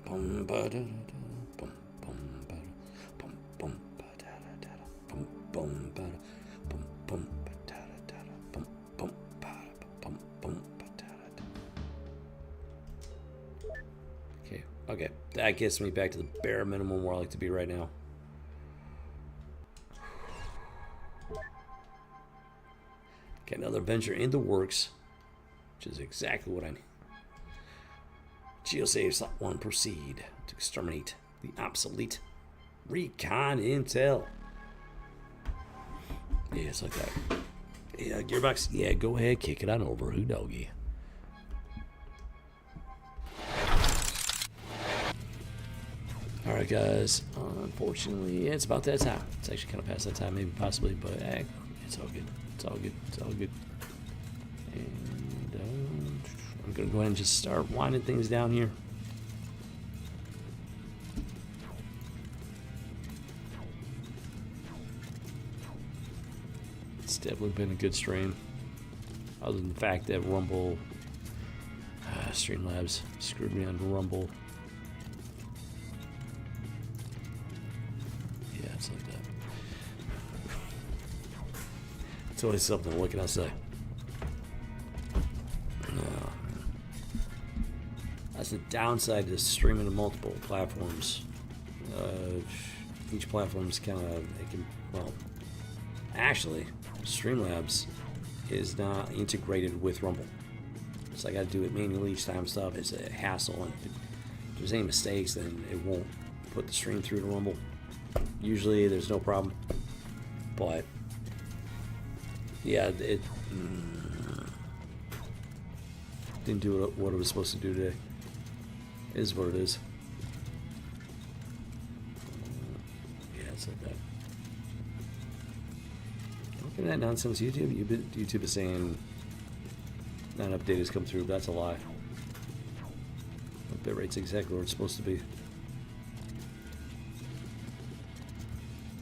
Bum ba da da bum bum ba da bum bum ba da da bum bum ba da bum bum ba da da bum bum ba da bum bum ba da da. Okay, that gets me back to the bare minimum where I like to be right now. Got another venture in the works, which is exactly what I need. GeoSave slot 1, proceed to exterminate the obsolete recon intel. Yeah, it's like that. Yeah, Gearbox, yeah, go ahead, kick it on over. Who doggy? Alright, guys. Unfortunately, it's about that time. It's actually kind of past that time, maybe, possibly, but it's all good. It's all good. It's all good. And I'm going to go ahead and just start winding things down here. It's definitely been a good stream. Other than the fact that Rumble, Streamlabs screwed me on Rumble. Yeah, it's like that. It's always something. What can I say? That's the downside to streaming to multiple platforms. Each platform's kind of, well, actually, Streamlabs is not integrated with Rumble. So I got to do it manually each time stuff. It's a hassle, and if there's any mistakes, then it won't put the stream through to Rumble. Usually there's no problem, but yeah, it didn't do what it was supposed to do today. It is what it is. Yeah, it's like that. Look at that nonsense, YouTube. YouTube is saying not an update has come through, but that's a lie. The bitrate's exactly where it's supposed to be.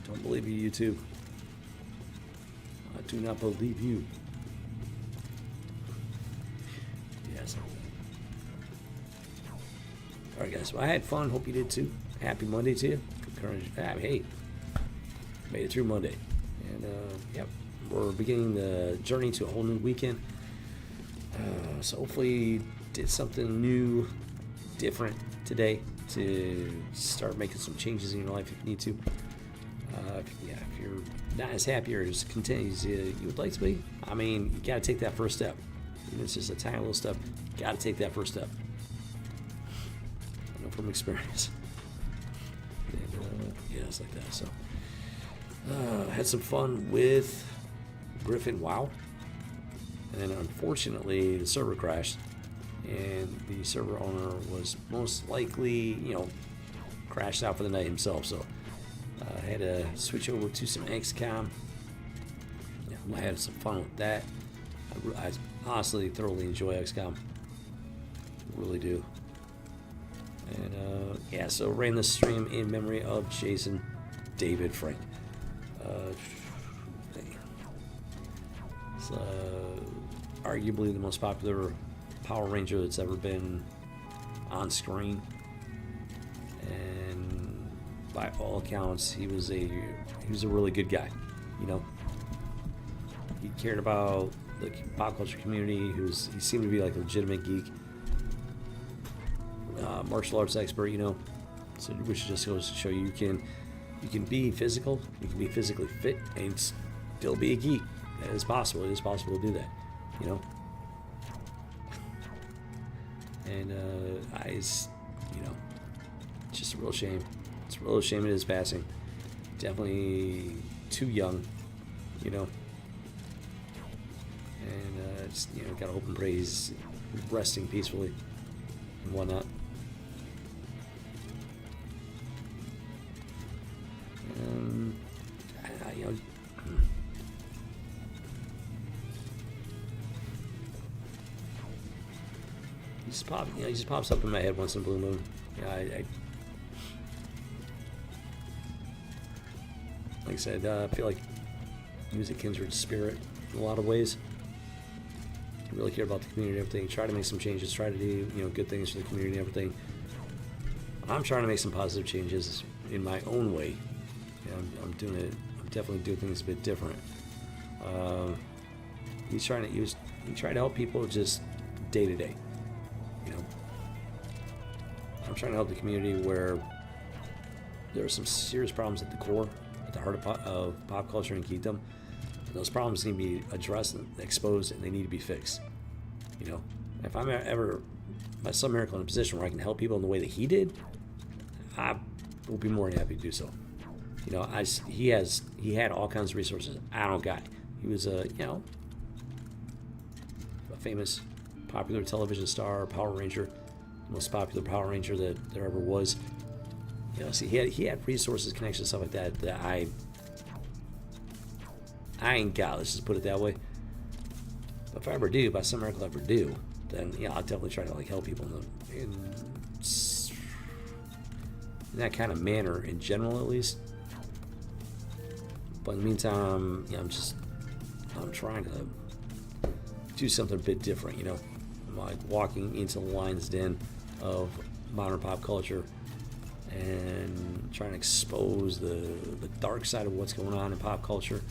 Don't believe you, YouTube. I do not believe you. Yes. Alright, guys. Well, I had fun. Hope you did too. Happy Monday to you. Hey, made it through Monday. And, yep. We're beginning the journey to a whole new weekend. So hopefully did something new, different today to start making some changes in your life if you need to. If you're not as happy or as content as you would like to be, I mean, you got to take that first step. Even if it's just a tiny little step, you got to take that first step. I know from experience. And, yeah, it's like that. So, had some fun with Gryffin WoW. And unfortunately, the server crashed, and the server owner was most likely, crashed out for the night himself. So I had to switch over to some XCOM. I had some fun with that. I honestly thoroughly enjoy XCOM. Really do. And yeah, so ran the stream in memory of Jason David Frank. It's arguably the most popular Power Ranger that's ever been on screen, and by all accounts, he was a really good guy. He cared about the pop culture community. He seemed to be like a legitimate geek, martial arts expert. So which just goes to show you can be physical, you can be physically fit, and still be a geek. That is possible. It is possible to do that. And it's just a real shame. It's a real shame it is passing. Definitely too young, And just, gotta hope and pray he's resting peacefully and whatnot. He just pops up in my head once in a blue moon. Like I said, I feel like he was a kindred spirit in a lot of ways. He really cared about the community and everything. He tried to make some changes, tried to do good things for the community and everything. I'm trying to make some positive changes in my own way. Yeah, I'm doing it. I'm definitely doing things a bit different. He's trying to help people just day to day. You know, I'm trying to help the community where there are some serious problems at the core, at the heart of pop culture and geekdom. And those problems need to be addressed and exposed, and they need to be fixed. You know, if I'm ever, by some miracle, in a position where I can help people in the way that he did, I will be more than happy to do so. You know, he had all kinds of resources I don't got. He was a famous, popular television star, Power Ranger, the most popular Power Ranger that there ever was. You know, see, he had resources, connections, stuff like that I ain't got. Let's just put it that way. But if I ever do, by some miracle I ever do, then yeah, I'll definitely try to like help people in that kind of manner, in general at least. But in the meantime, yeah, I'm trying to do something a bit different, you know. I'm like walking into the lion's den of modern pop culture and trying to expose the dark side of what's going on in pop culture,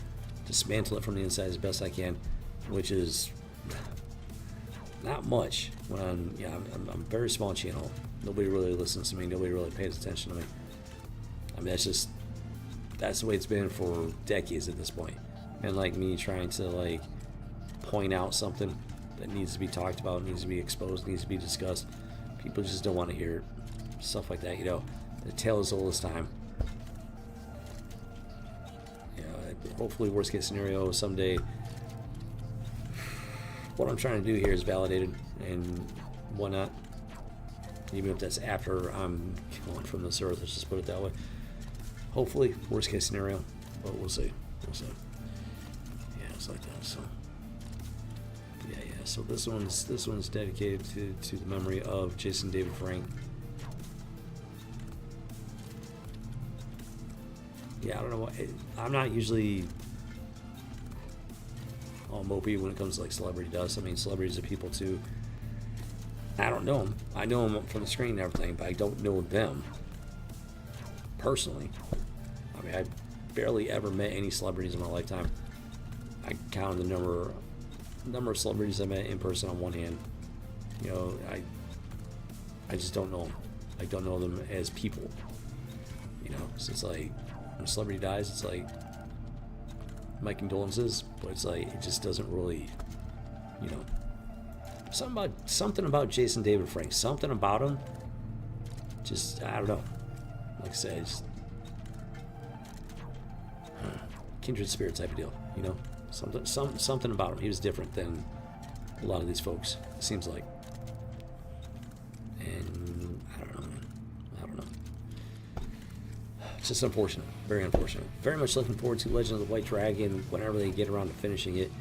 dismantle it from the inside as best I can, which is not much. When I'm a very small channel. Nobody really listens to me. Nobody really pays attention to me. I mean, that's the way it's been for decades at this point. And like me trying to like point out something that needs to be talked about, needs to be exposed, needs to be discussed, people just don't want to hear it. Stuff like that, you know. The tale is old as time. You know, hopefully, worst case scenario, someday what I'm trying to do here is validated and whatnot. Even if that's after I'm gone from this earth, let's just put it that way. Hopefully, worst case scenario, but we'll see. We'll see. Yeah, it's like that. So, yeah. So this one's dedicated to the memory of Jason David Frank. Yeah, I don't know what. I'm not usually all mopey when it comes to like celebrity dust. I mean, celebrities are people too. I don't know them. I know them from the screen and everything, but I don't know them personally. I mean, I barely ever met any celebrities in my lifetime. I counted the number of celebrities I met in person on one hand. You know, I just don't know them. I don't know them as people. You know, so it's like when a celebrity dies, it's like my condolences, but it's like it just doesn't really, you know. Something about Jason David Frank, something about him, just, I don't know. Like I said, just kindred spirit type of deal, you know. Something about him. He was different than a lot of these folks, it seems like. And I don't know. It's just unfortunate, very unfortunate. Very much looking forward to Legend of the White Dragon whenever they get around to finishing it.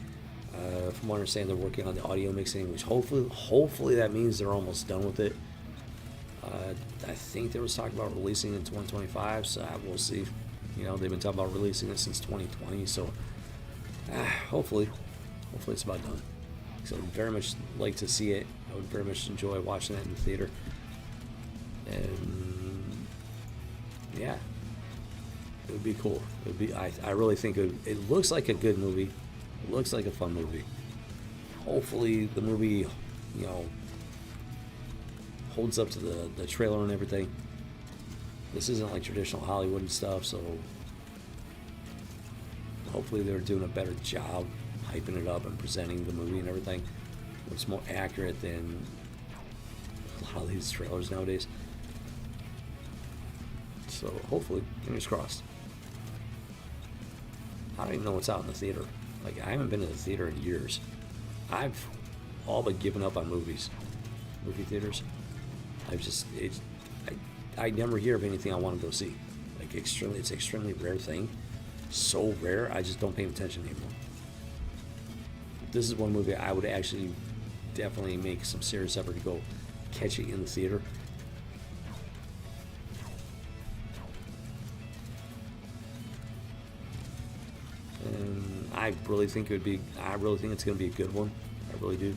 From what I understand, they're working on the audio mixing, which hopefully that means they're almost done with it. I think there was talk about releasing it in 2025, so we'll see. You know, they've been talking about releasing it since 2020, so hopefully it's about done. So I would very much like to see it. I would very much enjoy watching it in the theater. And yeah, it would be cool. It would be. I really think it looks like a good movie. It looks like a fun movie. Hopefully the movie, you know, holds up to the trailer and everything. This isn't like traditional Hollywood and stuff, so hopefully they're doing a better job hyping it up and presenting the movie and everything. It's more accurate than a lot of these trailers nowadays. So hopefully, fingers crossed. I don't even know what's out in the theater. Like, I haven't been to the theater in years. I've all but given up on movie theaters. I never hear of anything I want to go see. Like, it's an extremely rare thing. So rare, I just don't pay attention anymore. This is one movie I would actually definitely make some serious effort to go catch it in the theater. And I really think it's going to be a good one. I really do.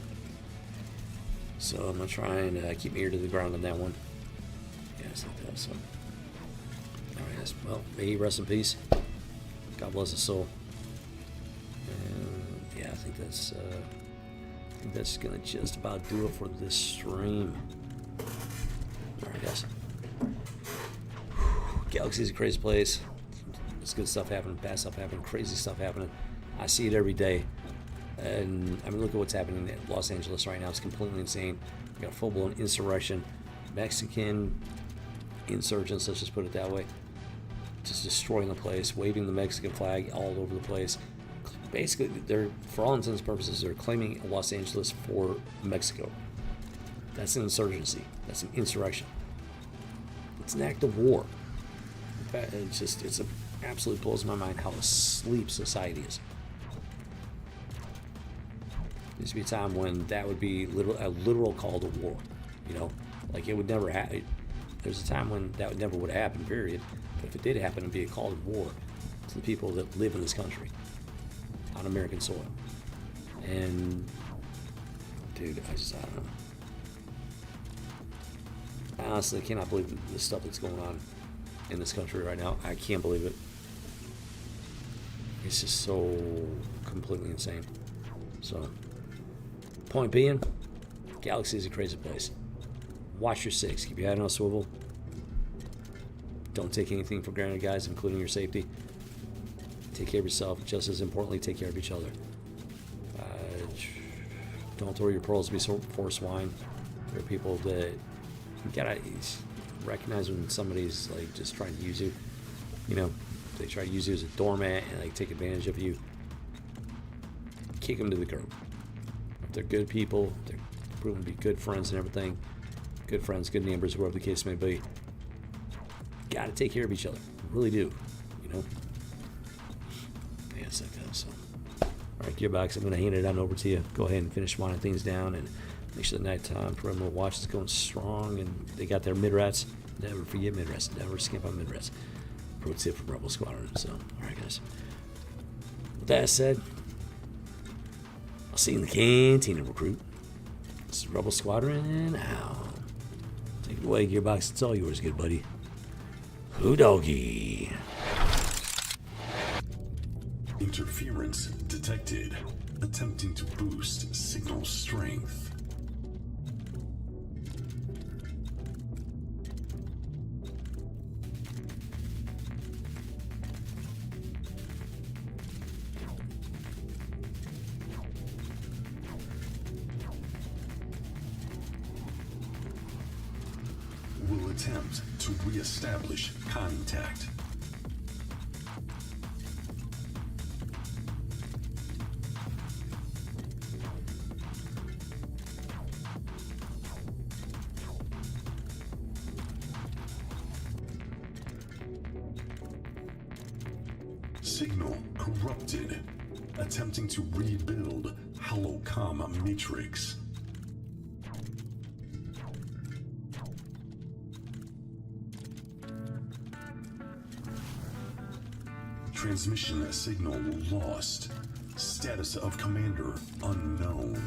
So I'm going to try and keep my ear to the ground on that one. Yeah. Yes, like that. So, all right, guys. Well, may he rest in peace. God bless his soul. And yeah, I think that's gonna just about do it for this stream. All right, guys. Galaxy's a crazy place. There's good stuff happening, bad stuff happening, crazy stuff happening. I see it every day. And I mean, look at what's happening in Los Angeles right now. It's completely insane. We got a full-blown insurrection. Mexican insurgents, let's just put it that way, just destroying the place, waving the Mexican flag all over the place. Basically, they're, for all intents and purposes, they're claiming Los Angeles for Mexico. That's an insurgency. That's an insurrection. It's an act of war. In fact, it absolutely blows my mind how asleep society is. There used to be a time when that would be a literal call to war. You know, like it would never happen. There's a time when that never would happen, period. But if it did happen, it'd be a call to war to the people that live in this country on American soil. And, dude, I don't know. I honestly cannot believe the stuff that's going on in this country right now. I can't believe it. It's just so completely insane. So, point being, Galaxy is a crazy place. Watch your six. Keep your head on a swivel. Don't take anything for granted, guys, including your safety. Take care of yourself. Just as importantly, take care of each other. Don't throw your pearls before swine. There are people that you gotta recognize when somebody's like just trying to use you. You know, they try to use you as a doormat and like take advantage of you. Kick them to the curb. If they're good people, they're proven to be good friends and everything. Good friends, good neighbors, whoever the case may be. Gotta take care of each other. Really do. You know? Yeah, it's like that. So, alright, Gearbox, I'm gonna hand it on over to you. Go ahead and finish winding things down and make sure the nighttime perimeter watch is going strong and they got their mid-rats. Never forget mid-rats. Never skip on mid-rats. Pro tip from Rebel Squadron. So, alright, guys. With that said, I'll see you in the cantina, recruit. This is Rebel Squadron out. Take it away, Gearbox. It's all yours, good buddy. Who doggy? Interference detected. Attempting to boost signal strength. Will attempt to re-establish contact. Signal corrupted. Attempting to rebuild holocom matrix. Transmission signal lost. Status of commander unknown.